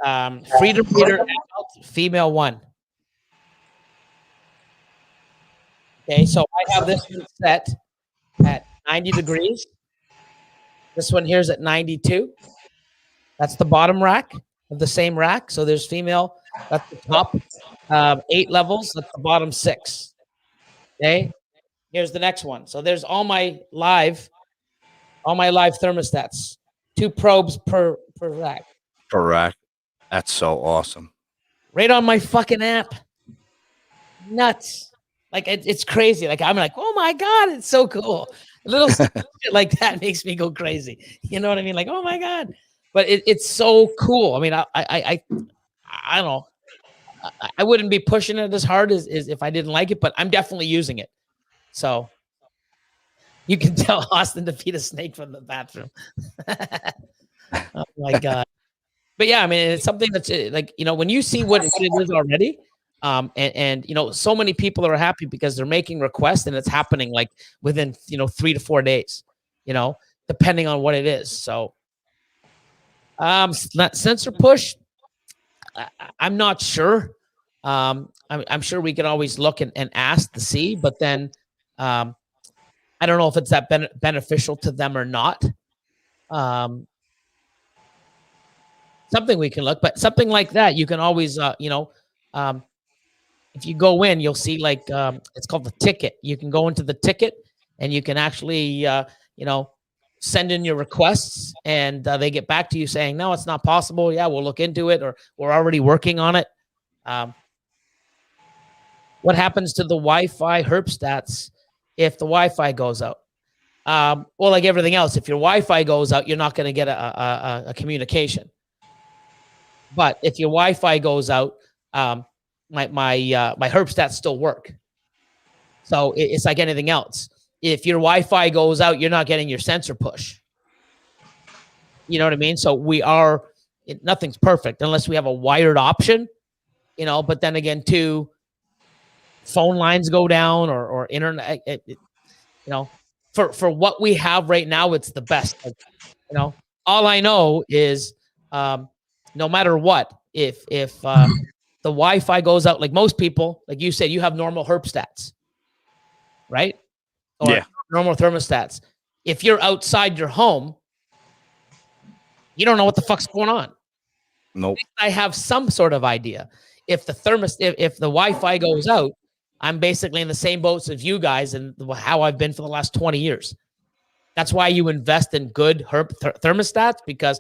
Freedom Reader female 1. Okay, so I have this one set at 90 degrees. This one here's at 92. That's the bottom rack of the same rack. So there's female. That's the top 8 levels. That's the bottom 6. Okay. Here's the next one. So there's all my live thermostats. 2 probes per rack. Per rack. That's so awesome. Right on my fucking app. Nuts. Like it's crazy. Like I'm like, oh my God, it's so cool. A little shit like that makes me go crazy. You know what I mean? Like, oh my God. But it's so cool. I mean, I don't know. I wouldn't be pushing it as hard as if I didn't like it, but I'm definitely using it. So you can tell Austin to feed a snake from the bathroom. Oh my God. But yeah, I mean, it's something that's like, when you see what it is already, and so many people are happy because they're making requests and it's happening like within, 3 to 4 days, depending on what it is. So, sensor push, I'm not sure. I'm sure we can always look and ask to see, but then, I don't know if it's that beneficial to them or not. Something we can look, but something like that, you can always, if you go in, you'll see like, it's called the ticket. You can go into the ticket and you can actually, send in your requests and they get back to you saying, no, it's not possible. Yeah, we'll look into it, or we're already working on it. What happens to the Wi-Fi herp stats if the Wi-Fi goes out? Well, like everything else, if your Wi-Fi goes out, you're not going to get a communication. But if your Wi-Fi goes out, my herb stats still work. So it's like anything else. If your Wi-Fi goes out, you're not getting your sensor push. You know what I mean? So nothing's perfect unless we have a wired option, but then again, too, phone lines go down or internet, for what we have right now, it's the best. All I know is, no matter what, if the Wi-Fi goes out, like most people, like you said, you have normal herp stats, right? Or normal thermostats. If you're outside your home, you don't know what the fuck's going on. Nope. I have some sort of idea. If the Wi-Fi goes out, I'm basically in the same boats as you guys and how I've been for the last 20 years. That's why you invest in good herb thermostats, because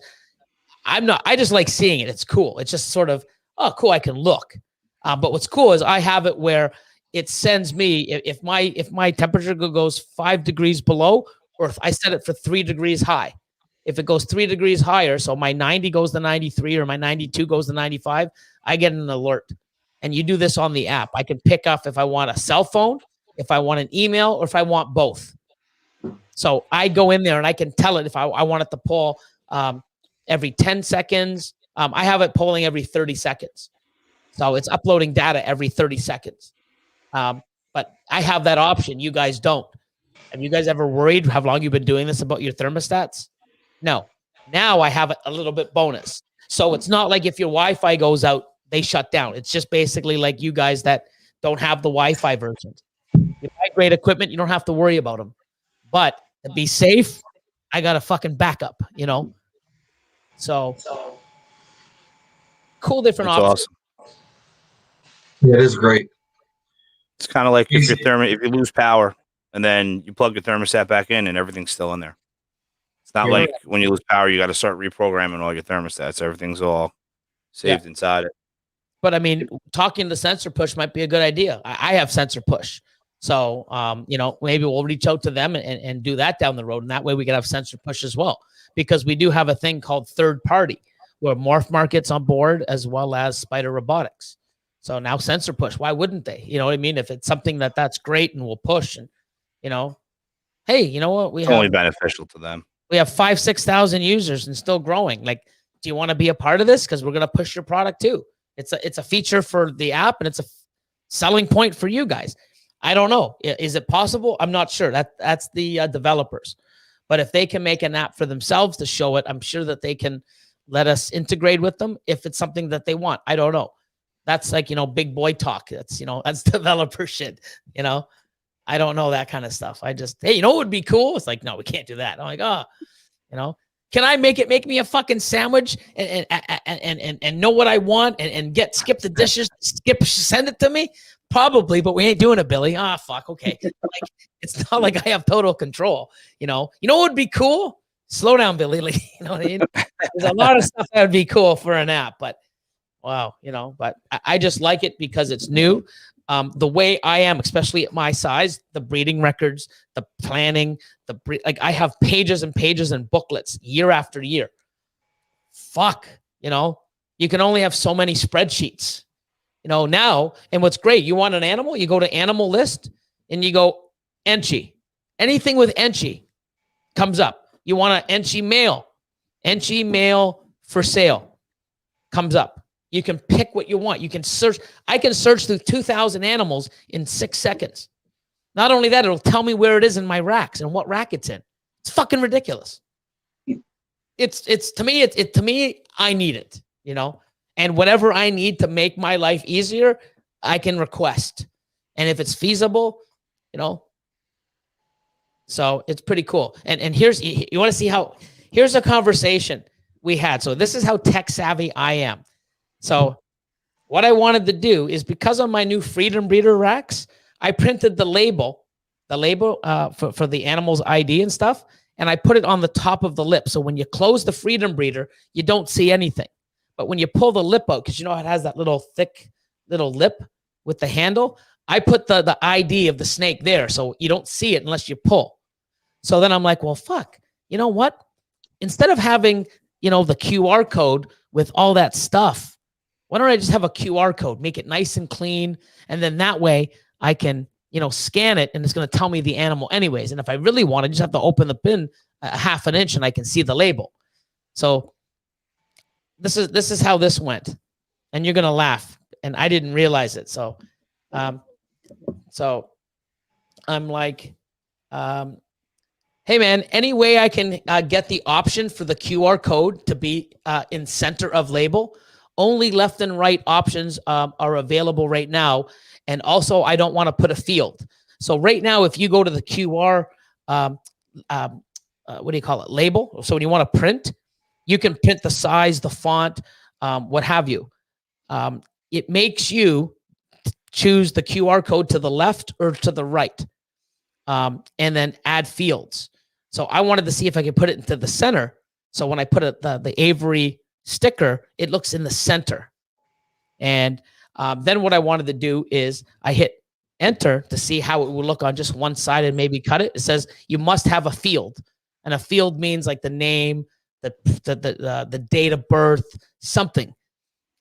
I just like seeing it. It's cool. It's just sort of, oh, cool. I can look. But what's cool is I have it where it sends me, if my temperature goes 5 degrees below, or if I set it for 3 degrees high. If it goes 3 degrees higher, so my 90 goes to 93 or my 92 goes to 95, I get an alert. And you do this on the app. I can pick up if I want a cell phone, if I want an email, or if I want both. So I go in there and I can tell it if I want it to pull every 10 seconds. I have it polling every 30 seconds. So it's uploading data every 30 seconds. But I have that option. You guys don't. Have you guys ever worried how long you've been doing this about your thermostats? No. Now I have a little bit bonus. So it's not like if your Wi-Fi goes out, they shut down. It's just basically like you guys that don't have the Wi-Fi versions. You buy great equipment, you don't have to worry about them. But to be safe, I got a fucking backup, So cool different options. Awesome. Yeah, it is great. It's kind of like if you lose power and then you plug your thermostat back in and everything's still in there. It's not like when you lose power, you got to start reprogramming all your thermostats. Everything's all saved inside it. But I mean, talking to sensor push might be a good idea. I have sensor push. So, maybe we'll reach out to them and do that down the road. And that way we can have sensor push as well, because we do have a thing called third party where Morph Market's on board as well as Spider Robotics. So now sensor push, why wouldn't they? You know what I mean? If it's something that's great and we'll push and, hey, you know what? It's only beneficial to them. We have 5,000-6,000 users and still growing. Like, do you want to be a part of this? Because we're going to push your product too. It's a feature for the app and it's a selling point for you guys. I don't know. Is it possible? I'm not sure. That's the developers. But if they can make an app for themselves to show it, I'm sure that they can let us integrate with them if it's something that they want. I don't know. That's like, big boy talk. That's, that's developer shit, I don't know that kind of stuff. I just, hey, what would be cool? It's like, no, we can't do that. I'm like, can I make me a fucking sandwich and know what I want and skip the dishes, send it to me? Probably, but we ain't doing it, Billy. Fuck. Okay. Like, it's not like I have total control. What would be cool? Slow down, Billy. Like, you know what I mean? There's a lot of stuff that would be cool for an app, but wow, but I just like it because it's new. The way I am, especially at my size, the breeding records, the planning, I have pages and pages and booklets year after year. Fuck, you can only have so many spreadsheets, now. And what's great, you want an animal, you go to animal list and you go Enchi. Anything with Enchi comes up. You want an Enchi male for sale comes up. You can pick what you want. You can search. I can search through 2,000 animals in 6 seconds. Not only that, it'll tell me where it is in my racks and what rack it's in. It's fucking ridiculous. It's to me, I need it, and whatever I need to make my life easier, I can request. And if it's feasible, so it's pretty cool. And here's, you want to see here's a conversation we had. So this is how tech savvy I am. So what I wanted to do is, because of my new Freedom Breeder racks, I printed the label for the animal's ID and stuff, and I put it on the top of the lip. So when you close the Freedom Breeder, you don't see anything. But when you pull the lip out, because it has that little thick little lip with the handle, I put the ID of the snake there, so you don't see it unless you pull. So then I'm like, well, fuck, you know what? Instead of having, you know, the QR code with all that stuff, why don't I just have a QR code, make it nice and clean. And then that way I can, you know, scan it and it's going to tell me the animal anyways. And if I really want, I just have to open the bin a half an inch and I can see the label. So this is how this went. And you're going to laugh. And I didn't realize it. So, so I'm like, hey man, any way I can get the option for the QR code to be in center of label? Only left and right options are available right now. And also I don't want to put a field. So right now, if you go to the QR, what do you call it? Label. So when you want to print, you can print the size, the font, what have you. It makes you choose the QR code to the left or to the right, and then add fields. So I wanted to see if I could put it into the center. So when I put the Avery sticker, it looks in the center. And then what I wanted to do is I hit enter to see how it would look on just one side and maybe cut it. It says you must have a field, and a field means like the name, the date of birth, something.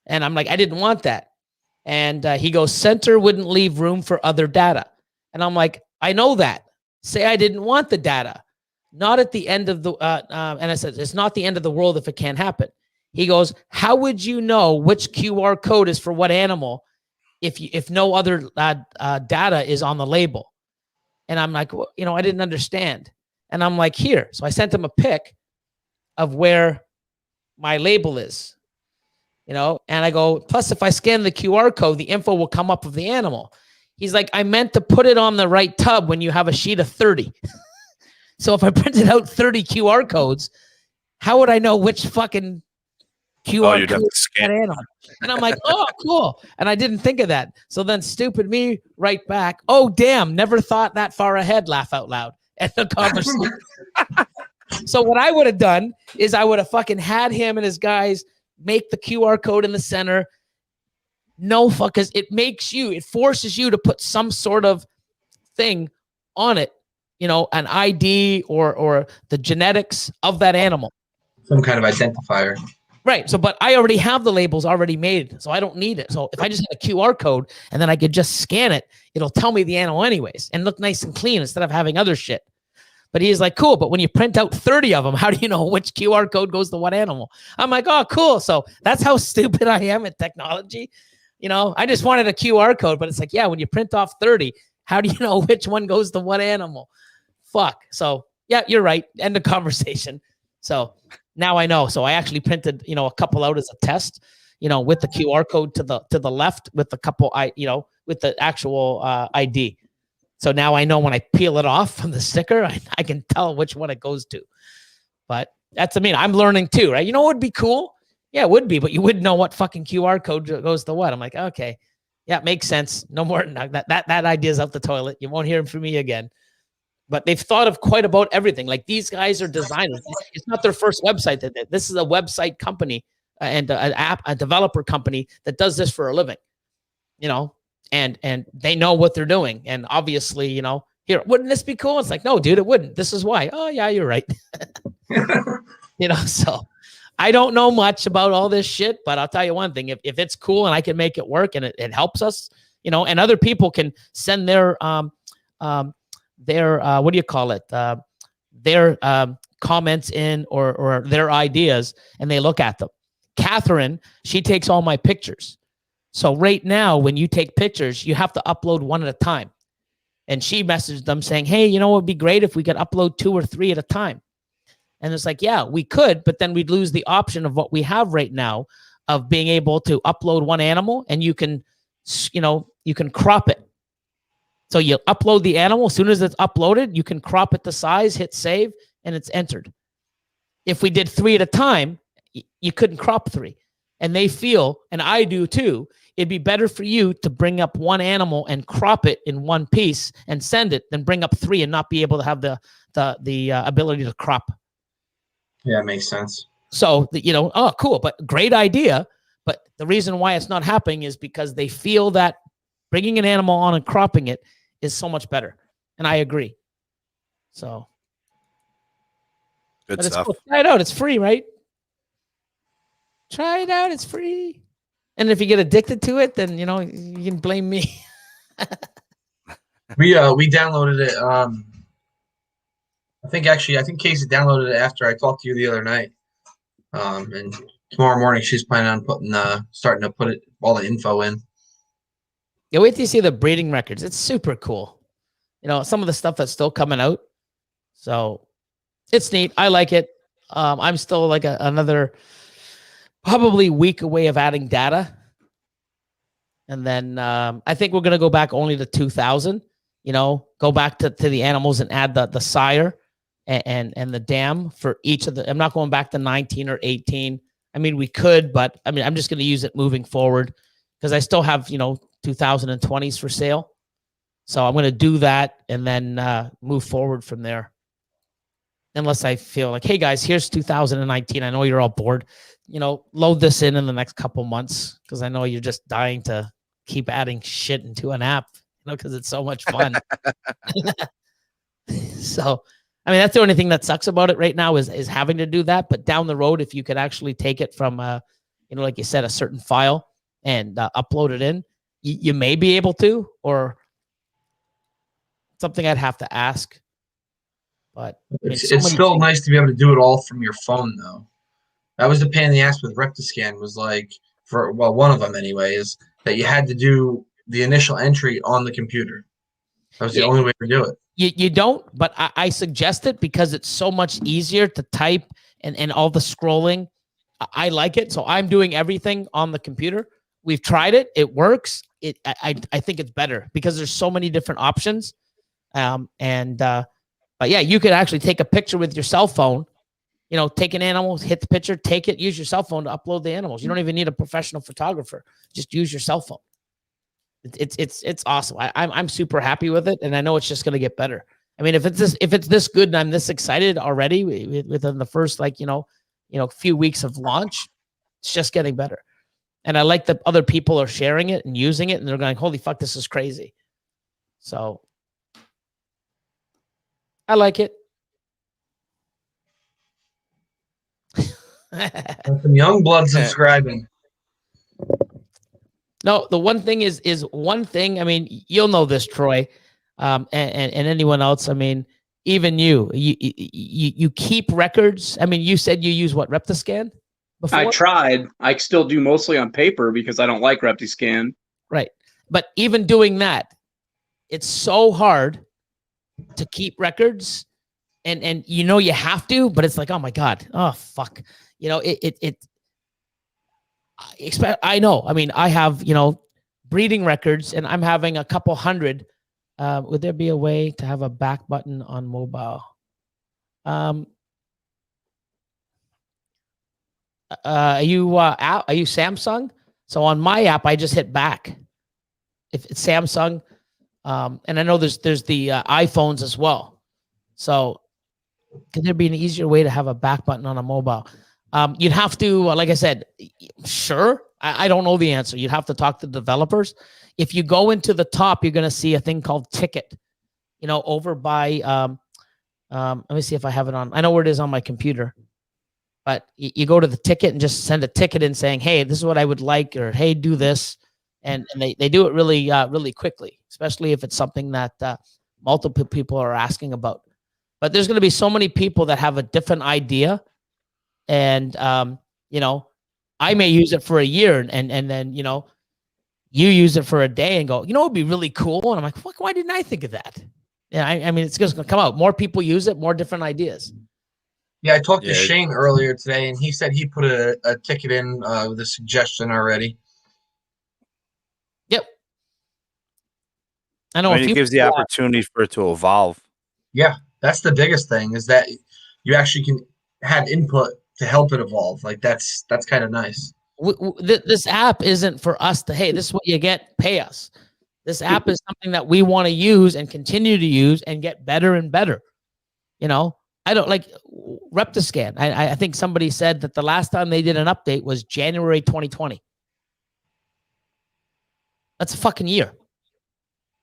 And I'm like, I didn't want that. And he goes, center wouldn't leave room for other data. And I'm like, I know that. Say I didn't want the data. Not at the end of the, and I said, it's not the end of the world if it can't happen. He goes, how would you know which QR code is for what animal if no other data is on the label? And I'm like, well, you know, I didn't understand. And I'm like, here. So I sent him a pic of where my label is, you know, and I go, plus if I scan the QR code, the info will come up of the animal. He's like, I meant to put it on the right tub when you have a sheet of 30. So if I printed out 30 QR codes, how would I know which fucking QR code scan animal? And I'm like, oh, cool. And I didn't think of that. So then stupid me right back. Oh, damn. Never thought that far ahead. Laugh out loud at the conversation. So what I would have done is I would have fucking had him and his guys make the QR code in the center. No, fuckers. It forces you to put some sort of thing on it, you know, an ID or the genetics of that animal. Some kind of identifier. Right. So, but I already have the labels already made, so I don't need it. So if I just had a QR code and then I could just scan it, it'll tell me the animal anyways and look nice and clean instead of having other shit. But he's like, cool. But when you print out 30 of them, how do you know which QR code goes to what animal? I'm like, oh, cool. So that's how stupid I am at technology. You know, I just wanted a QR code, but it's like, yeah, when you print off 30, how do you know which one goes to what animal? Fuck. So yeah, you're right. End of conversation. So now I know. So I actually printed, you know, a couple out as a test, you know, with the QR code to the left with the couple, with the actual ID. So now I know when I peel it off from the sticker, I can tell which one it goes to. But that's, I mean, I'm learning too, right? You know what would be cool? Yeah, it would be, but you wouldn't know what fucking QR code goes to what. I'm like, okay, yeah, it makes sense. No more, that idea's out the toilet. You won't hear from me again. But they've thought of quite about everything. Like these guys are designers. It's not their first website. This is a website company and a developer company that does this for a living, you know, and they know what they're doing. And obviously, you know, here, wouldn't this be cool? It's like, no, dude, it wouldn't. This is why. Oh yeah, you're right. You know, so I don't know much about all this shit, but I'll tell you one thing. If it's cool and I can make it work and it helps us, you know, and other people can send their what do you call it? Their comments in or their ideas, and they look at them. Catherine, she takes all my pictures. So right now, when you take pictures, you have to upload one at a time. And she messaged them saying, hey, you know, it would be great if we could upload 2 or 3 at a time. And it's like, yeah, we could, but then we'd lose the option of what we have right now of being able to upload one animal and you can, you know, you can crop it. So you upload the animal. As soon as it's uploaded, you can crop it to size, hit save, and it's entered. If we did 3 at a time, you couldn't crop 3. And they feel, and I do too, it'd be better for you to bring up one animal and crop it in one piece and send it than bring up 3 and not be able to have the ability to crop. Yeah, it makes sense. So, you know, oh, cool, but great idea. But the reason why it's not happening is because they feel that bringing an animal on and cropping it is so much better. And I agree. So Good But it's stuff. cool. Try it out. It's free, right? Try it out. It's free. And if you get addicted to it, then you can blame me. We downloaded it. I think Casey downloaded it after I talked to you the other night. And tomorrow morning she's planning on starting to put all the info in. Yeah, wait till you see the breeding records. It's super cool. Some of the stuff that's still coming out. So it's neat. I like it. I'm still like another probably week away of adding data. And then I think we're going to go back only to 2000, go back to the animals and add the sire and the dam for each of the, I'm not going back to 19 or 18. I mean, we could, but I mean, I'm just going to use it moving forward because I still have, 2020s for sale. So I'm going to do that and then move forward from there. Unless I feel like, hey guys, here's 2019. I know you're all bored. Load this in the next couple months because I know you're just dying to keep adding shit into an app, because it's so much fun. So, I mean, that's the only thing that sucks about it right now is having to do that. But down the road, if you could actually take it from, like you said, a certain file and upload it in, you may be able to, or something I'd have to ask. But it's still nice to be able to do it all from your phone, though. That was the pain in the ass with Reptiscan, was like, one of them anyway, is that you had to do the initial entry on the computer. That was the only way to do it. You don't, but I suggest it because it's so much easier to type and all the scrolling. I like it. So I'm doing everything on the computer. We've tried it. It works. I think it's better because there's so many different options. But yeah, you could actually take a picture with your cell phone, take an animal, hit the picture, take it, use your cell phone to upload the animals. You don't even need a professional photographer. Just use your cell phone. It's awesome. I'm super happy with it, and I know it's just going to get better. I mean, if it's this good and I'm this excited already within the first few weeks of launch, it's just getting better. And I like that other people are sharing it and using it, and they're going, "Holy fuck, this is crazy!" So I like it. Some young blood subscribing. No, the one thing is one thing. I mean, you'll know this, Troy, and anyone else. I mean, even you keep records. I mean, you said you use what, Reptiscan? Before? I tried. I still do mostly on paper because I don't like Reptiscan. Right, but even doing that, it's so hard to keep records, and you have to, but it's like, oh my god, oh fuck, I know. I mean, I have, breeding records, and I'm having a couple hundred. Would there be a way to have a back button on mobile? Are you Samsung? So on my app, I just hit back. If it's Samsung, and I know there's the iPhones as well. So could there be an easier way to have a back button on a mobile? You'd have to, like I said, sure. I don't know the answer. You'd have to talk to developers. If you go into the top, you're going to see a thing called ticket, over by, let me see if I have it on. I know where it is on my computer, but you go to the ticket and just send a ticket in saying, hey, this is what I would like, or hey, do this. And they do it really, really quickly, especially if it's something that multiple people are asking about. But there's going to be so many people that have a different idea. And, I may use it for a year and then, you use it for a day and go, it'd be really cool. And I'm like, fuck, why didn't I think of that? Yeah. I mean, it's just going to come out. More people use it, more different ideas. Yeah. I talked to Shane earlier today, and he said he put a ticket in with a suggestion already. Yep. I know. It gives the opportunity for it to evolve. Yeah. That's the biggest thing, is that you actually can have input to help it evolve. Like that's kind of nice. This app isn't for us to, hey, this is what you get, pay us. This app is something that we want to use and continue to use and get better and better. I don't like Reptiscan. I think somebody said that the last time they did an update was January 2020. That's a fucking year.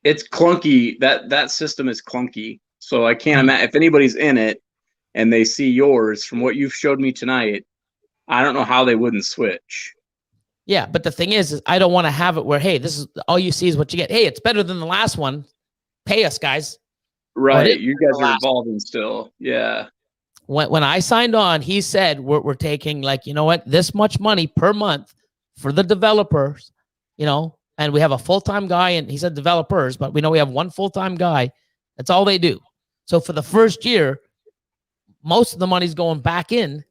It's clunky. That system is clunky. So I can't imagine if anybody's in it. and they see yours from what you've showed me tonight, I don't know how they wouldn't switch. Yeah, but the thing is I don't want to have it where, hey, this is all you see is what you get. Hey, it's better than the last one. Pay us, guys. Right. You guys are evolving still. Yeah. When I signed on, he said we're taking, like, you know what, this much money per month for the developers, you know, and we have a full-time guy, and he said developers, but we know we have one full-time guy. That's all they do. So for the first year, most of the money's going back in,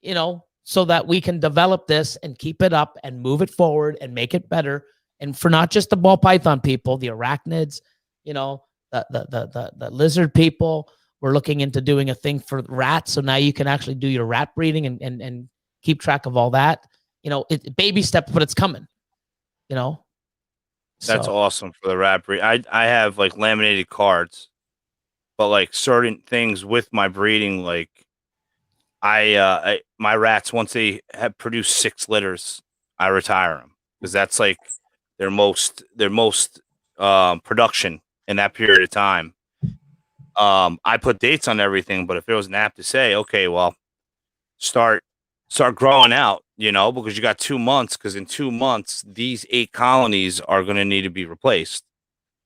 you know, so that we can develop this and keep it up and move it forward and make it better. And for not just the ball python people, the arachnids, you know, the lizard people, we're looking into doing a thing for rats. So now you can actually do your rat breeding and keep track of all that. You know, baby steps, but it's coming, you know. That's awesome for the rat breed. I have like laminated cards, but like certain things with my breeding, like my rats, once they have produced 6 litters, I retire them because that's like their most production in that period of time. I put dates on everything, but if there was an app to say, okay, well, start growing out, you know, because you got 2 months, because in 2 months these 8 colonies are going to need to be replaced.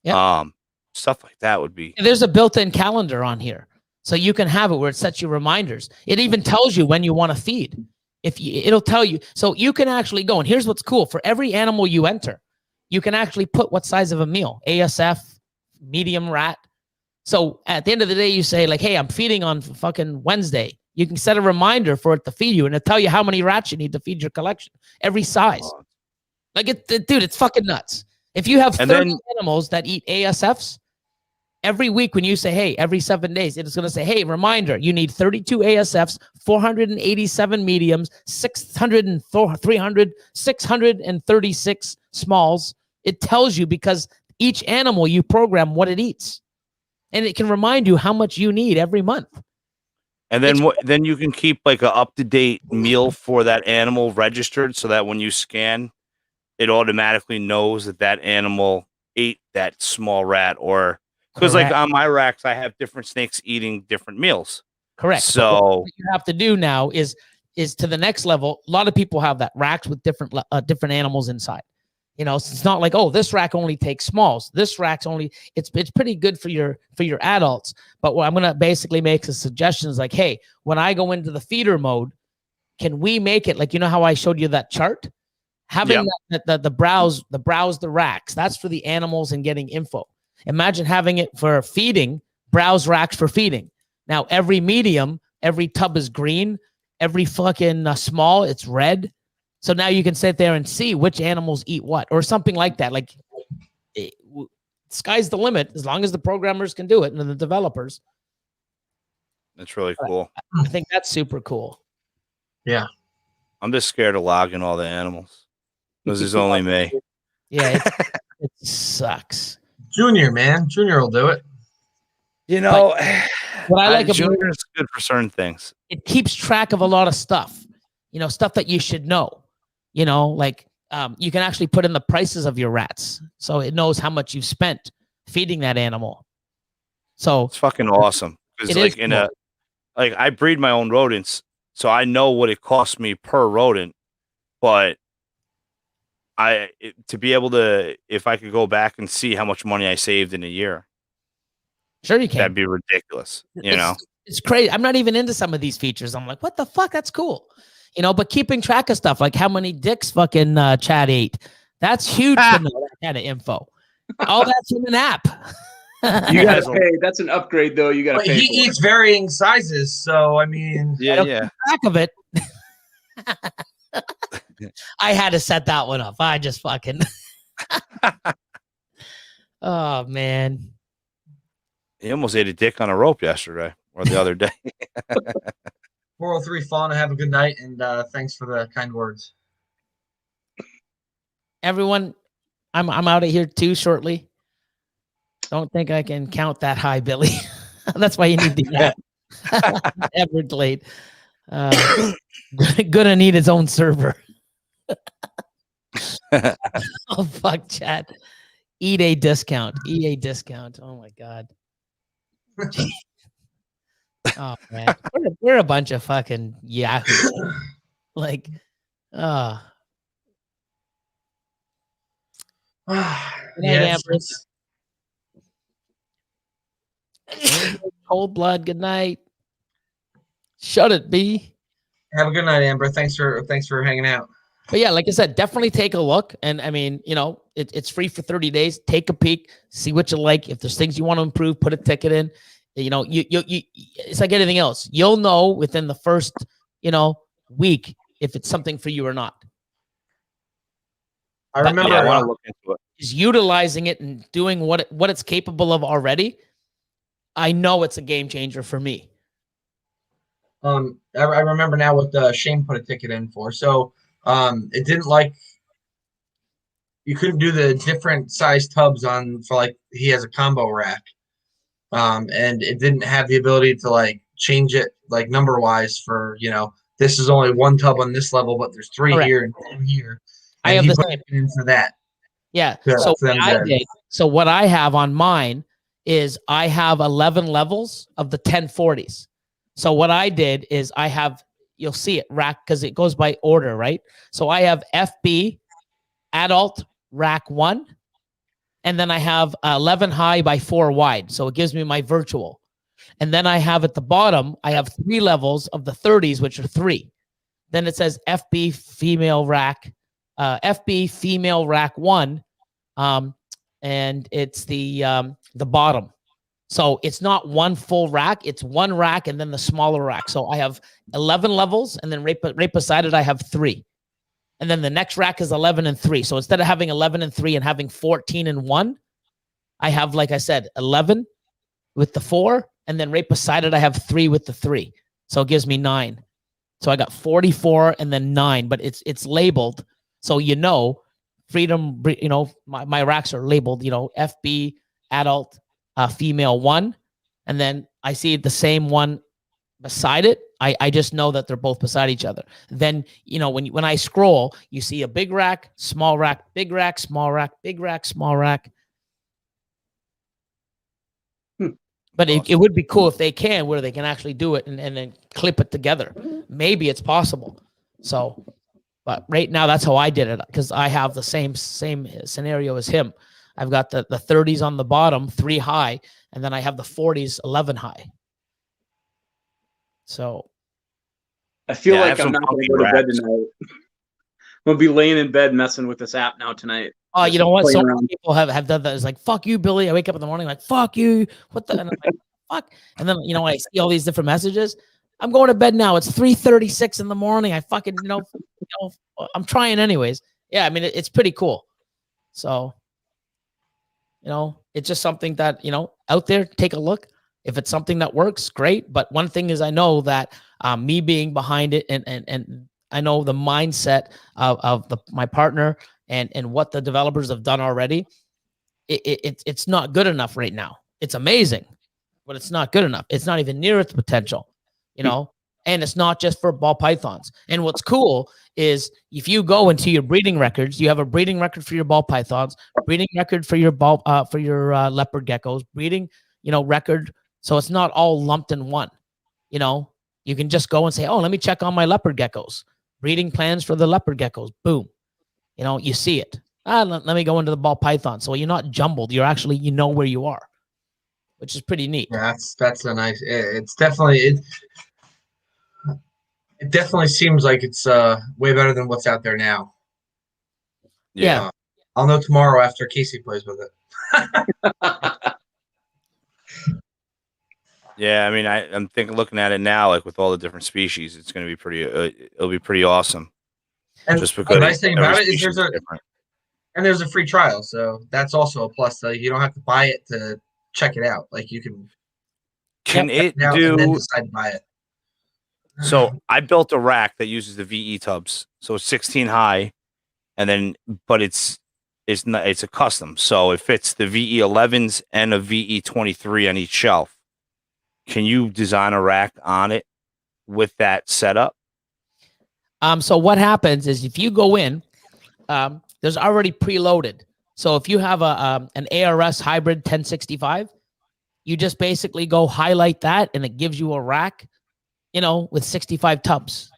Yep. Stuff like that would be. There's a built-in calendar on here, so you can have it where it sets you reminders. It even tells you when you want to feed. It'll tell you, so you can actually go. And here's what's cool: for every animal you enter, you can actually put what size of a meal, ASF, medium, rat. So at the end of the day, you say like, hey, I'm feeding on fucking Wednesday. You can set a reminder for it to feed you, and it'll tell you how many rats you need to feed your collection, every size. Like, dude, it's fucking nuts. If you have 30 animals that eat ASFs, every week when you say, hey, every 7 days, it's going to say, hey, reminder, you need 32 ASFs, 487 mediums, 636 smalls. It tells you because each animal you program what it eats. And it can remind you how much you need every month. And then then you can keep like a up-to-date meal for that animal registered, so that when you scan, it automatically knows that animal ate that small rat. Or because like on my racks, I have different snakes eating different meals. Correct. So what you have to do now is to the next level. A lot of people have that racks with different animals inside. You know, it's not like, oh, this rack only takes smalls. This rack's only, it's pretty good for your adults. But what I'm going to basically make some suggestions like, hey, when I go into the feeder mode, can we make it like, you know how I showed you that chart? Having the browse the racks, that's for the animals and getting info. Imagine having it for feeding, browse racks for feeding. Now, every medium, every tub is green. Every fucking small, it's red. So now you can sit there and see which animals eat what, or something like that. Like, sky's the limit as long as the programmers can do it and the developers. That's really cool. I think that's super cool. Yeah. I'm just scared of logging all the animals because there's only me. Yeah, it sucks. Junior, man. Junior will do it. You know, what I like about Junior is good for certain things. It keeps track of a lot of stuff, you know, stuff that you should know. You know, like you can actually put in the prices of your rats, so it knows how much you've spent feeding that animal. So it's fucking awesome. Because like I breed my own rodents, so I know what it costs me per rodent. But to be able to, if I could go back and see how much money I saved in a year, sure you can. That'd be ridiculous. You know, it's crazy. I'm not even into some of these features. I'm like, what the fuck? That's cool. You know, but keeping track of stuff like how many dicks fucking Chad ate, that's huge to know that kind of info. All that's in an app. You gotta pay. That's an upgrade, though. You gotta pay. He eats varying sizes, so I mean, yeah. Keep track of it. I had to set that one up. I just fucking. Oh man. He almost ate a dick on a rope yesterday or the other day. 403 Fauna, have a good night, and thanks for the kind words. Everyone, I'm out of here too shortly. Don't think I can count that high, Billy. That's why you need the app. Everglade. Gonna need his own server. Oh fuck, chat. Eat a discount. Oh my god. Oh man, we're a bunch of fucking yahoos. Like, uh good night, Yeah, Amber. Cold blood. Good night. Shut it, B. have a good night, Amber. Thanks for hanging out. But yeah, like I said, definitely take a look. And I mean, you know, it's free for 30 days. Take a peek, see what you like. If there's things you want to improve, put a ticket in. You know, you it's like anything else. You'll know within the first, you know, week if it's something for you or not. I But remember. Yeah, I want to look into it. is utilizing it and doing what it's capable of already. I know it's a game changer for me. I remember now what Shane put a ticket in for. So it didn't like you couldn't do the different size tubs on for like he has a combo rack. And it didn't have the ability to like change it like number wise for this is only one tub on this level, but there's three Correct. here and two here. I And have he the put same. it in for that. Yeah. Yeah, So for them what I to- did, so what I have on mine is I have 11 levels of the 1040s. So what I did is I have, you'll see it rack because it goes by order, right? So I have FB adult rack 1, and then I have 11 high by 4 wide. So it gives me my virtual. And then I have at the bottom, I have 3 levels of the 30s, which are 3. Then it says FB female rack, FB female rack 1, and it's the bottom. So it's not one full rack; it's one rack and then the smaller rack. So I have 11 levels, and then right beside it I have 3, and then the next rack is 11 and 3. So instead of having 11 and 3 and having 14 and 1, I have, like I said, 11 with the 4, and then right beside it I have 3 with the 3. So it gives me 9. So I got 44 and then 9, but it's labeled. So, freedom, my racks are labeled, FB adult female 1. And then I see the same one beside it. I just know that they're both beside each other. Then, when I scroll, you see a big rack, small rack, big rack, small rack, big rack, small rack. But it would be cool if they can, where they can actually do it and then clip it together. Maybe it's possible. So, but right now that's how I did it, because I have the same scenario as him. I've got the 30s on the bottom, 3 high, and then I have the 40s, 11 high. So I feel Yeah, I like have I'm some not going to funky go to bed racks. tonight. I'm going to be laying in bed messing with this app now tonight. oh, Just you know what? playing So around. many people have done that. It's like, fuck you, Billy. I wake up in the morning like, fuck you. What the? And I'm like, fuck. And then, I see all these different messages. I'm going to bed now. It's 3:36 in the morning. I fucking, I'm trying anyways. Yeah, I mean, it's pretty cool. So, it's just something that, out there, take a look. If it's something that works, great. But one thing is, I know that me being behind it and I know the mindset of my partner and what the developers have done already, it's not good enough right now. It's amazing, but it's not good enough. It's not even near its potential, and it's not just for ball pythons. And what's cool is if you go into your breeding records, you have a breeding record for your ball pythons, breeding record for your leopard geckos, breeding, record. So it's not all lumped in one. You can just go and say, oh, let me check on my leopard geckos, breeding plans for the leopard geckos. Boom. You see it. Let me go into the ball python. So you're not jumbled. You're actually, where you are, which is pretty neat. Yeah, that's a nice. It's definitely it definitely seems like it's way better than what's out there now. Yeah. I'll know tomorrow after Casey plays with it. Yeah, I mean, I'm looking at it now, like with all the different species, it's going to be pretty. It'll be pretty awesome. And Just because the nice thing every about it is species different. there's a free trial, so that's also a plus. You don't have to buy it to check it out. Like you can Can check it it out and then do? decide to buy it. So I built a rack that uses the VE tubs, so it's 16 high, and then but it's a custom, so it fits the VE 11s and a VE 23 on each shelf. Can you design a rack on it with that setup? So what happens is if you go in, there's already preloaded. So if you have an ARS hybrid 1065, You just basically go highlight that, and it gives you a rack, with 65 tubs,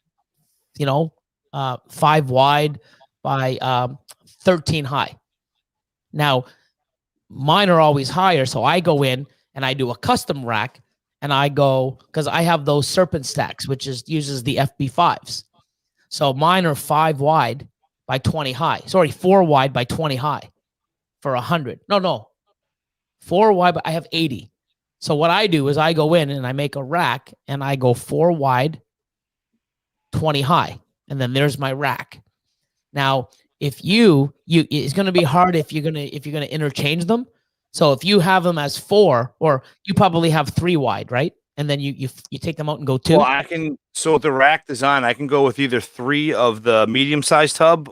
5 wide by 13 high. Now, mine are always higher, so I go in and I do a custom rack, and I go, because I have those serpent stacks, which uses the FB5s. So mine are 5 wide by 20 high. Sorry, 4 wide by 20 high for 100. No, 4 wide, but I have 80. So what I do is I go in and I make a rack, and I go 4 wide, 20 high, and then there's my rack. Now, if it's going to be hard if you're going to interchange them. So if you have them as 4, or you probably have 3 wide, right? And then you take them out and go 2. Well, so with the rack design, I can go with either 3 of the medium-sized tub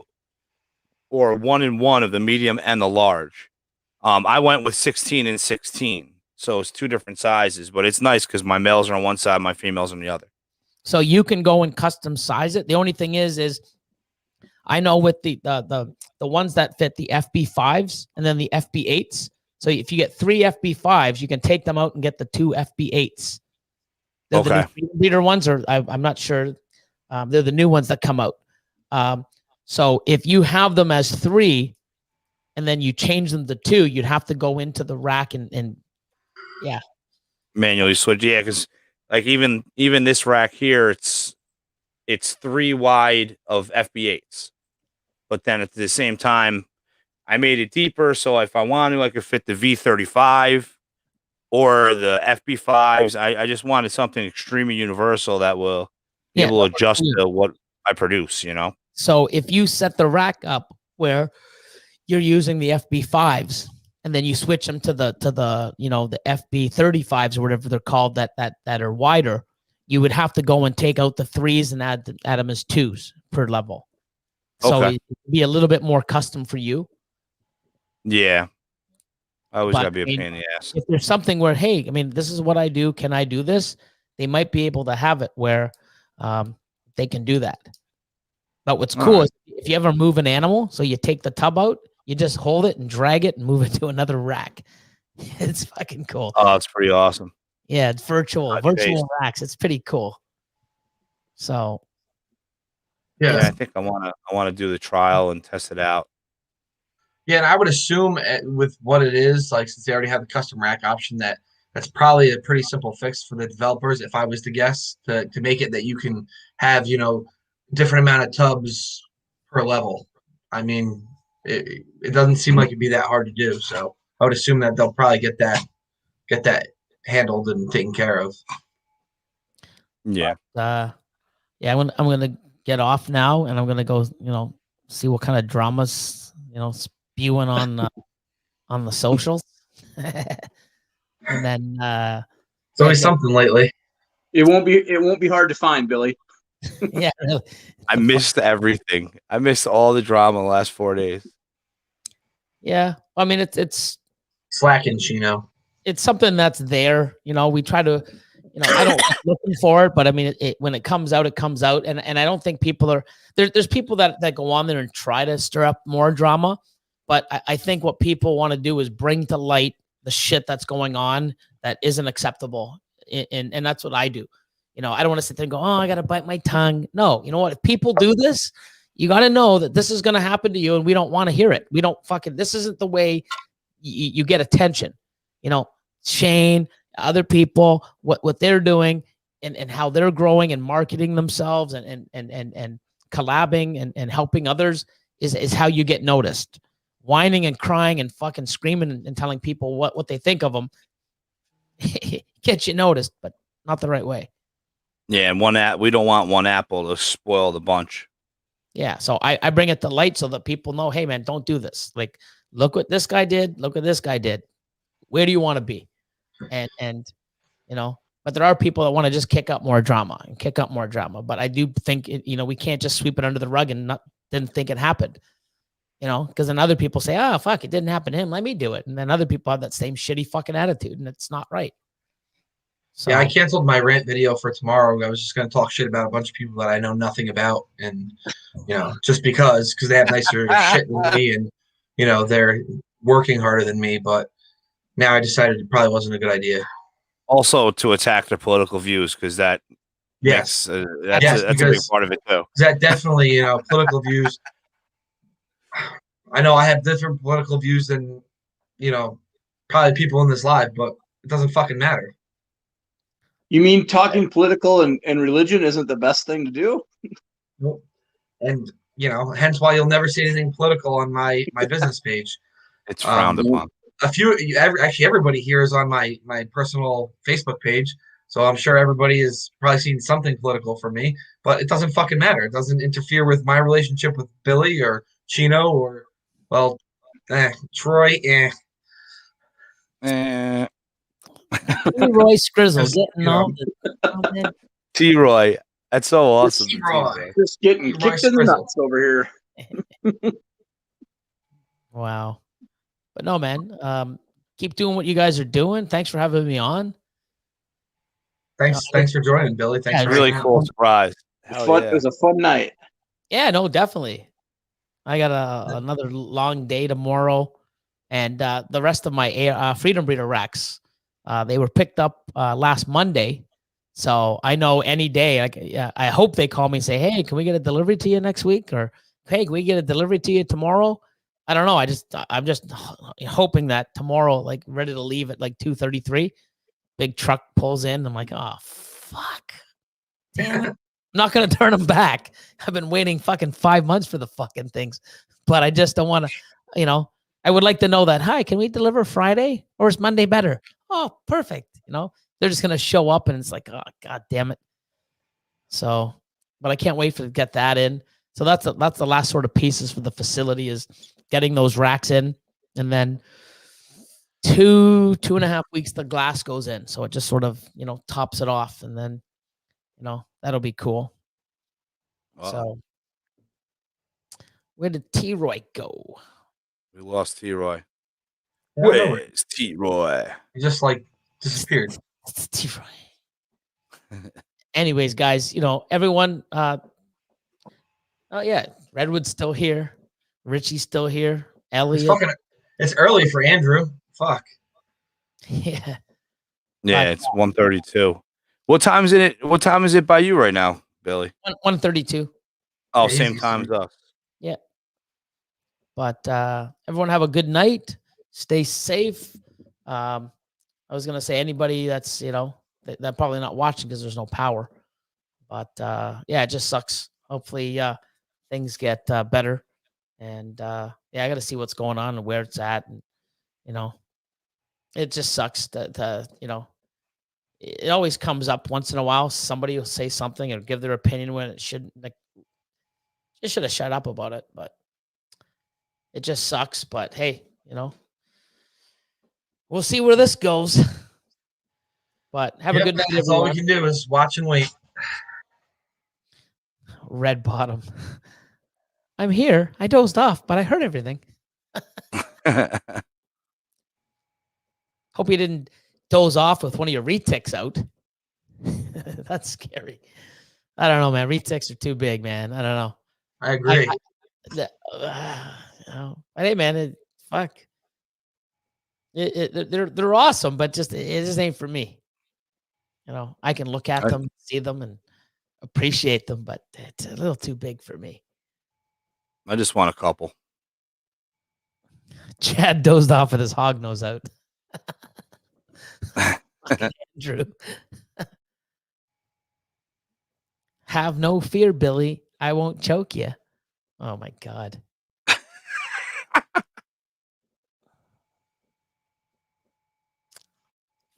or 1 and 1 of the medium and the large. I went with 16 and 16. So it's 2 different sizes, but it's nice because my males are on one side, my females on the other. So you can go and custom size it. The only thing is I know with the ones that fit the FB5s and then the FB8s. So if you get 3 FB5s, you can take them out and get the 2 FB8s. They're the new leader ones, or I'm not sure. They're the new ones that come out. So if you have them as 3 and then you change them to 2, you'd have to go into the rack and manually switch. Yeah, because like even this rack here, it's 3 wide of FB8s, but then at the same time, I made it deeper, so if I want to, I could fit the V35 or the FB5s. I just wanted something extremely universal that will be able to adjust to what I produce. So if you set the rack up where you're using the FB5s, and then you switch them to the the FB35s or whatever they're called that are wider, you would have to go and take out the 3s and add them as 2s per level. So it'd be a little bit more custom for you. Yeah. I always got to be a pain in the ass. If there's something where, hey, this is what I do. Can I do this? They might be able to have it where they can do that. But what's cool is if you ever move an animal, so you take the tub out, you just hold it and drag it and move it to another rack. It's fucking cool. Oh, it's pretty awesome. Yeah, it's virtual racks. It's pretty cool. So, yeah, I think I want to do the trial and test it out. Yeah, and I would assume with what it is, like since they already have the custom rack option, that's probably a pretty simple fix for the developers. If I was to guess, to make it that you can have different amount of tubs per level. It doesn't seem like it'd be that hard to do. So I would assume that they'll probably get that handled and taken care of. Yeah. I'm gonna get off now, and I'm gonna go, see what kind of dramas, spewing on the socials. And then it's always something lately. It won't be hard to find, Billy. Yeah, really. I missed everything. I missed all the drama the last 4 days. Yeah, it's slacking, Chino. It's something that's there. We try to, I don't like looking for it, but when it comes out, it comes out, and I don't think people are there. There's people that go on there and try to stir up more drama, but I think what people want to do is bring to light the shit that's going on that isn't acceptable, and that's what I do. I don't want to sit there and go, oh, I got to bite my tongue. No, you know what? If people do this, you got to know that this is going to happen to you, and we don't want to hear it. We don't this isn't the way you get attention. Shane, other people, what they're doing and how they're growing and marketing themselves and collabing and helping others is how you get noticed. Whining and crying and fucking screaming and telling people what they think of them gets you noticed, but not the right way. Yeah, and we don't want one apple to spoil the bunch. Yeah, so I bring it to light so that people know, hey, man, don't do this. Like, look what this guy did. Look what this guy did. Where do you want to be? And but there are people that want to just kick up more drama. But I do think, we can't just sweep it under the rug and didn't think it happened. Because then other people say, oh, fuck, it didn't happen to him. Let me do it. And then other people have that same shitty fucking attitude, and it's not right. So, yeah, I canceled my rant video for tomorrow. I was just going to talk shit about a bunch of people that I know nothing about. And, just because they have nicer shit than me and, they're working harder than me. But now I decided it probably wasn't a good idea. Also, to attack their political views, because that Yes, that's yes, a big because part of it too. that definitely, political views. I know I have different political views than, probably people in this live, but it doesn't fucking matter. You mean talking political and religion isn't the best thing to do? Nope. And hence why you'll never see anything political on my business page. It's frowned upon. Actually, everybody here is on my personal Facebook page, so I'm sure everybody has probably seen something political from me. But it doesn't fucking matter. It doesn't interfere with my relationship with Billy or Chino or, well, Troy. Roy Scrizzle getting all the T-Roy. That's so awesome. T-Roy. Just getting kicked in the nuts over here. Wow. But no, man. Keep doing what you guys are doing. Thanks for having me on. Thanks for joining, Billy. Thanks for really cool surprise. It was a fun night. Yeah, no, definitely. I got another long day tomorrow, and the rest of my Freedom Breeder racks, they were picked up last Monday. So I know any day, I hope they call me and say, hey, can we get a delivery to you next week? Or, hey, can we get a delivery to you tomorrow? I don't know. I'm just hoping that tomorrow, like ready to leave at like 2:33, big truck pulls in. I'm like, oh, fuck. Damn it. I'm not going to turn them back. I've been waiting fucking 5 months for the fucking things, but I just don't want to, I would like to know that, hi, can we deliver Friday or is Monday better? Oh, perfect. They're just going to show up and it's like, oh, God damn it. So, but I can't wait to get that in. So that's the last sort of pieces for the facility is getting those racks in, and then 2.5 weeks, the glass goes in. So it just sort of, tops it off, and then, that'll be cool. Wow. So where did T-Roy go? We lost T-Roy. Yeah, where's T-Roy? He just disappeared. It's T-Roy. Anyways, guys, everyone, oh yeah, Redwood's still here. Richie's still here. Elliot. It's early for Andrew. Fuck. Yeah. Yeah, it's 1:32. What time is it? What time is it by you right now, Billy? 1:32. Oh, same time as us. Yeah. But everyone have a good night. Stay safe. I was gonna say anybody that's they're probably not watching because there's no power. But yeah, it just sucks. Hopefully things get better. And yeah, I got to see what's going on and where it's at. And it just sucks that it always comes up once in a while. Somebody will say something or give their opinion when it shouldn't. Just should have shut up about it. But it just sucks. But hey, we'll see where this goes. But have a good night, that's everyone. all we can do is watch and wait. Red bottom. I'm here. I dozed off, but I heard everything. Hope you didn't doze off with one of your retics out. That's scary. I don't know, man. Retics are too big, man. I don't know. I agree. Hey, man, fuck. They're awesome, but it just ain't for me. I can look at them, see them, and appreciate them, but it's a little too big for me. I just want a couple. Chad dozed off with his hog nose out. Andrew. Have no fear, Billy. I won't choke you. Oh, my God.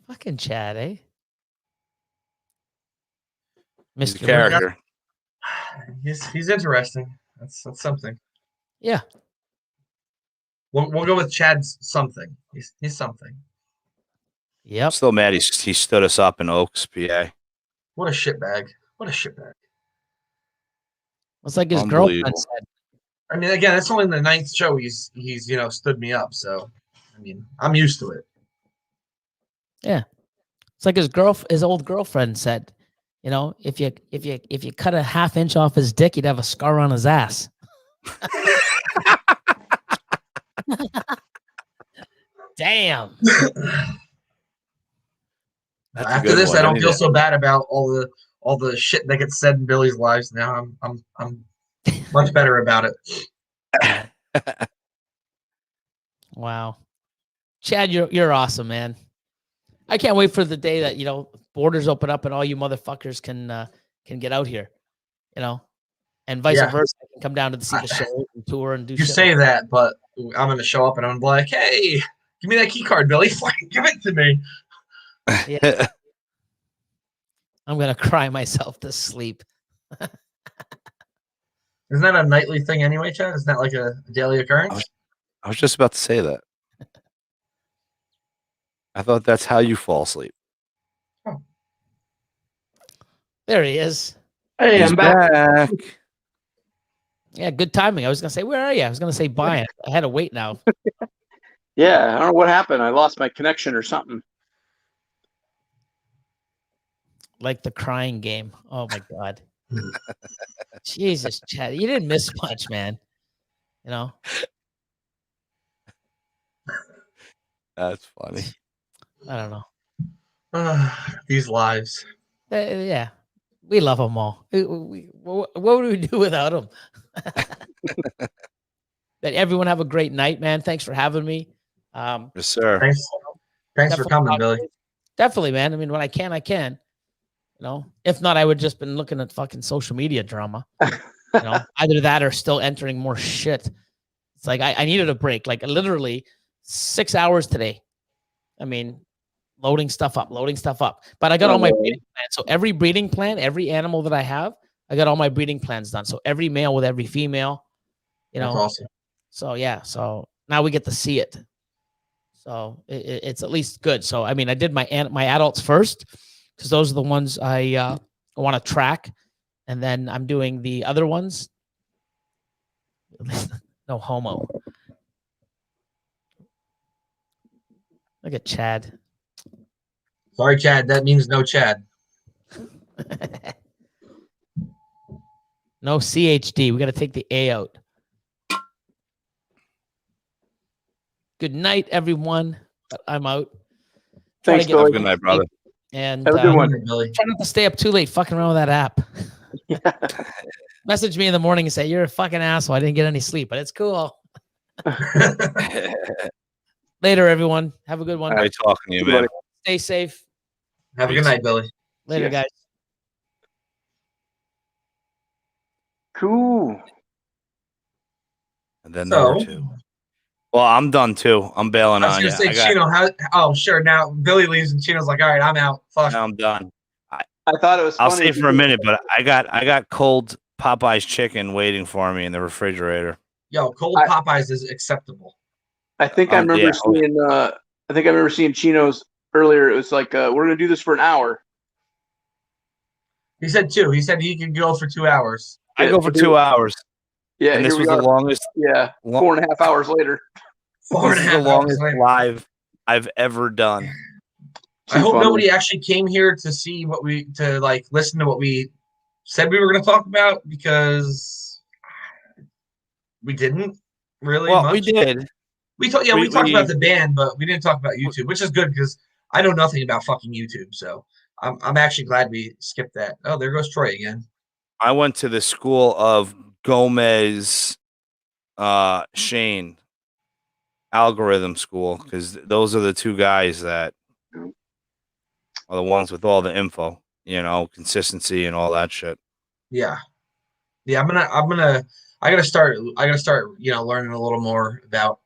Fucking Chad, eh? He's a character. He's interesting. That's something. Yeah. We'll go with Chad's something. He's something. Yep. I'm still mad he stood us up in Oaks, PA. What a shitbag. What a shitbag. It's like his girlfriend said. I mean, again, it's only the 9th show he's stood me up. So, I mean, I'm used to it. Yeah. It's like his old girlfriend said, if you cut a ½ inch off his dick, he'd have a scar on his ass. Damn. That's a After good this, one. I I don't need feel to- so bad about all the shit that gets said in Billy's lives. Now I'm much better about it. Wow. Chad, you're awesome, man. I can't wait for the day that, borders open up and all you motherfuckers can get out here, and vice Yeah. versa. I can come down to see the show and tour and do You shit. say that, but I'm gonna show up and I'm like, hey, give me that key card, Billy. Fucking give it to me. Yeah. I'm going to cry myself to sleep. Isn't that a nightly thing anyway, Chad? Isn't that like a daily occurrence? I was just about to say that. I thought that's how you fall asleep. There he is. Hey, He's I'm back. back. Yeah, good timing. I was going to say, where are you? I was going to say, bye. I had to wait now. Yeah, I don't know what happened. I lost my connection or something. Like the crying game. Oh, my God. Jesus, Chad. You didn't miss much, man. That's funny. I don't know. These lives. Yeah. We love them all. What would we do without them? That everyone have a great night, man. Thanks for having me. Yes, sir. Thanks for coming, Billy. Definitely, man. I mean, when I can, I can. If not, I would just been looking at fucking social media drama. Either that or still entering more shit. It's like I needed a break. Like literally 6 hours today. I mean, loading stuff up. But I got all my breeding plans. So every breeding plan, every animal that I have, I got all my breeding plans done. So every male with every female. That's awesome. So yeah. So now we get to see it. So it's at least good. So I mean, I did my adults first because those are the ones I want to track, and then I'm doing the other ones. No homo. Look at Chad. Sorry, Chad. That means no Chad. No CHD. We got to take the A out. Good night, everyone. I'm out. Thanks, Have a Billy. good night, brother. And Have a good one. Billy. try not to stay up too late fucking around with that app. Message me in the morning and say, you're a fucking asshole. I didn't get any sleep, but it's cool. Later, everyone. Have a good one. All right, talking to you, man. Stay safe. Have a good night, Billy. Later, guys. Cool. And then there were two. Well, I'm done too. I'm bailing I was on gonna you. say, Chino. Oh, sure. Now Billy leaves, and Chino's like, "All right, I'm out. Fuck." Now I'm done. I thought it was I'll funny. stay for a minute, but I got cold Popeye's chicken waiting for me in the refrigerator. Yo, cold Popeyes is acceptable. I think I remember seeing. I think I remember seeing Chino's earlier. It was like, we're gonna do this for an hour. He said 2. He said he could go for 2 hours. I go for 2 hours. Yeah, and this was the longest. Yeah, 4.5 hours later. This is the longest live I've ever done. I hope nobody actually came here to see listen to what we said we were going to talk about, because we didn't really. Well, much. we did. We talked about the band, but we didn't talk about YouTube, which is good because I know nothing about fucking YouTube. So I'm actually glad we skipped that. Oh, there goes Troy again. I went to the school of Gomez, Shane, algorithm school, because those are the two guys that are the ones with all the info, consistency and all that shit. Yeah. I gotta start learning a little more about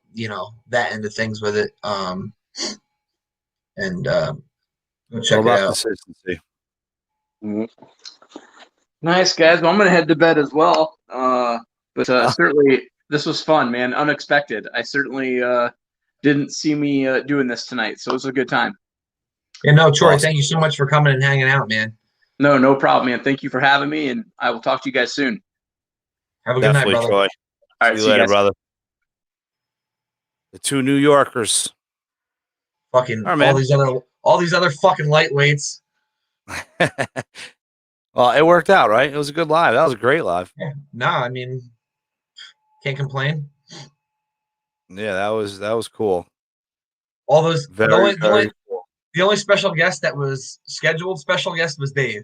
that end of things with it. Go check all about it out. consistency. Nice, guys. Well, I'm gonna head to bed as well. But certainly this was fun, man. Unexpected. I certainly didn't see me doing this tonight, so it was a good time. Yeah, no, Troy, thank you so much for coming and hanging out, man. No problem, man. Thank you for having me, and I will talk to you guys soon. Have a good night, brother. Troy. All right, see you later, brother. The two New Yorkers. Fucking all right, all these other fucking lightweights. Well, it worked out, right? It was a good live. That was a great live. Yeah. I mean, can't complain. Yeah, that was cool. All those Very, very cool. the only special guest that was scheduled special guest was Dave.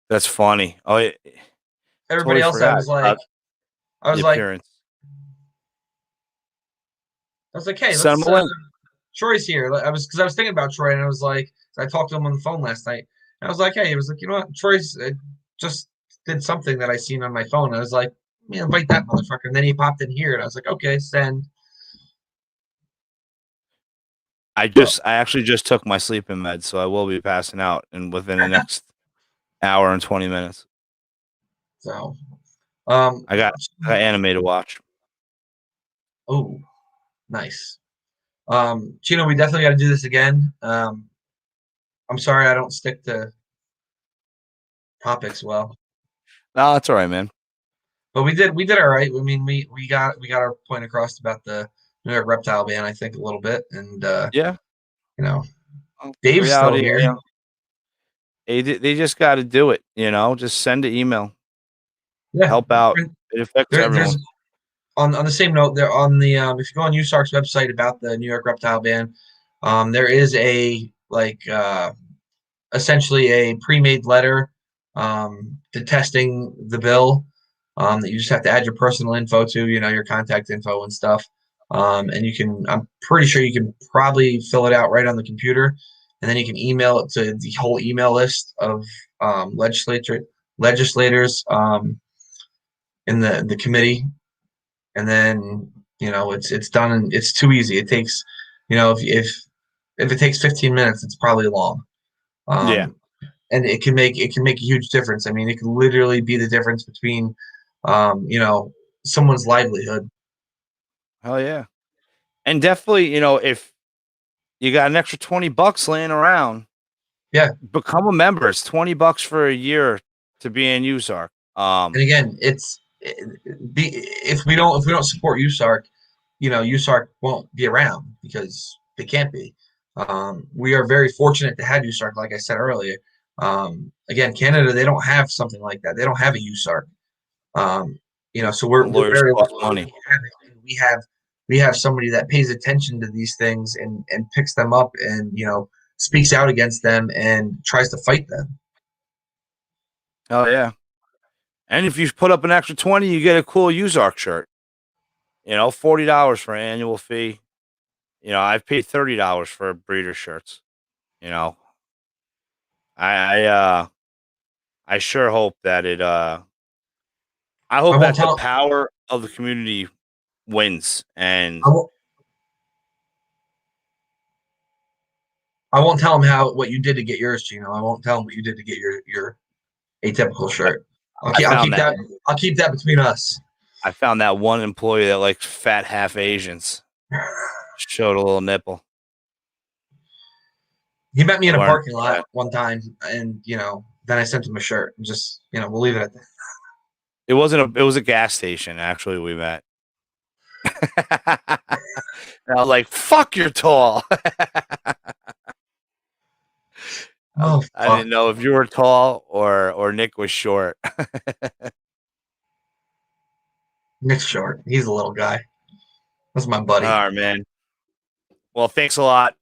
That's funny. Oh, yeah. Everybody Totally else, forgot about I was the like, appearance. hey, Send let's him a link. Troy's here. I was thinking about Troy, and I was like, I talked to him on the phone last night, and I was like, hey, he was like, you know what, Troy's just did something that I seen on my phone. I was like, yeah, invite that motherfucker. And then he popped in here, and I was like, okay, send. I actually just took my sleeping meds, so I will be passing out within the next hour and 20 minutes. So, I got anime to watch. Oh, nice. Chino, we definitely got to do this again. I'm sorry I don't stick to topics well, No, that's all right, man. but we did all right. I mean, we got our point across about the New York reptile ban, I think, a little bit, and Yeah. you know, Well, Dave's still reality, here. you know, they just got to do it. You know, just send an email. Yeah, Help out. It affects everyone. There's on the same note there on the if you go on USARC's website about the New York reptile ban, there is a essentially a pre-made letter detesting the bill that you just have to add your personal info to, your contact info and stuff. And I'm pretty sure you can probably fill it out right on the computer, and then you can email it to the whole email list of legislators in the committee, and then it's done, and it's too easy. It takes, if it takes 15 minutes, it's probably long. Yeah. And it can make a huge difference. I mean, it can literally be the difference between, someone's livelihood. Hell yeah. And definitely, if you got an extra $20 laying around, Yeah. become a member. It's $20 for a year to be in USARC. And again, if we don't support USARC, USARC won't be around because they can't be. We are very fortunate to have USARC, like I said earlier. Again, Canada, they don't have something like that. They don't have a USARC. So we're lawyers very cost lucky money. to have it. And we have somebody that pays attention to these things and picks them up and speaks out against them and tries to fight them. Oh yeah. And if you put up an extra 20, you get a cool USARC shirt. $40 for an annual fee. I've paid $30 for breeder shirts. I sure hope that I hope that the power of the community wins. And I won't tell them what you did to get yours, Gino. I won't tell them what you did to get your atypical shirt. I'll keep that between us. I found that one employee that likes fat half Asians. Showed a little nipple. He met me in a parking lot one time, and then I sent him a shirt. And just we'll leave it at that. It was a gas station, actually. We met. And I was like, "Fuck, you're tall." Oh, I didn't know if you were tall or Nick was short. Nick's short. He's a little guy. That's my buddy. All right, man. Well, thanks a lot.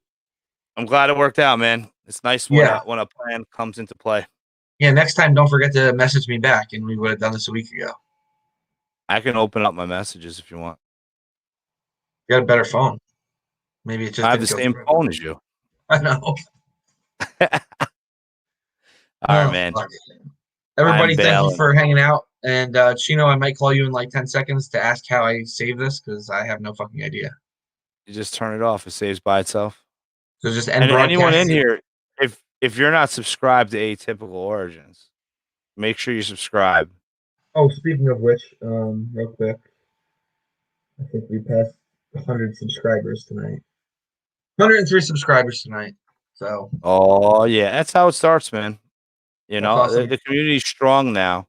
I'm glad it worked out, man. It's nice when a plan comes into play. Yeah, next time don't forget to message me back, and we would have done this a week ago. I can open up my messages if you want. You got a better phone. Maybe it just I have the same phone as you. I know. All right, man. Fuck. Everybody, thank you for hanging out. And Chino, I might call you in like 10 seconds to ask how I save this because I have no fucking idea. You just turn it off. It saves by itself. So just and anyone in here, if you're not subscribed to Atypical Origins, make sure you subscribe. Oh, speaking of which, real quick, I think we passed 100 subscribers tonight. 103 subscribers tonight. So. Oh yeah, that's how it starts, man. Awesome. The community's strong now.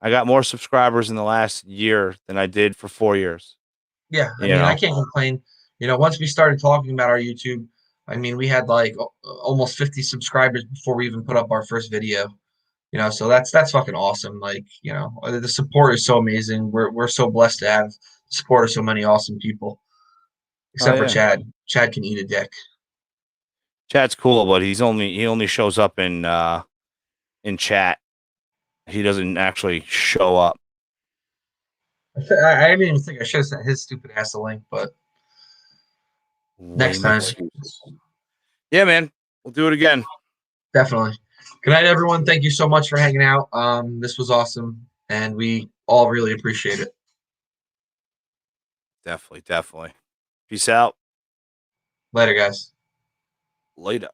I got more subscribers in the last year than I did for 4 years. Yeah, I mean, I can't complain. Once we started talking about our YouTube, I mean, we had like almost 50 subscribers before we even put up our first video. So that's fucking awesome. Like, the support is so amazing. We're so blessed to have support of so many awesome people. Except for yeah. Chad. Chad can eat a dick. Chat's cool, but he only shows up in chat. He doesn't actually show up. I didn't even think I should have sent his stupid ass a link, but next Lame time. excuses. Yeah, man. We'll do it again. Definitely. Good night, everyone. Thank you so much for hanging out. This was awesome, and we all really appreciate it. Definitely. Peace out. Later, guys. Later.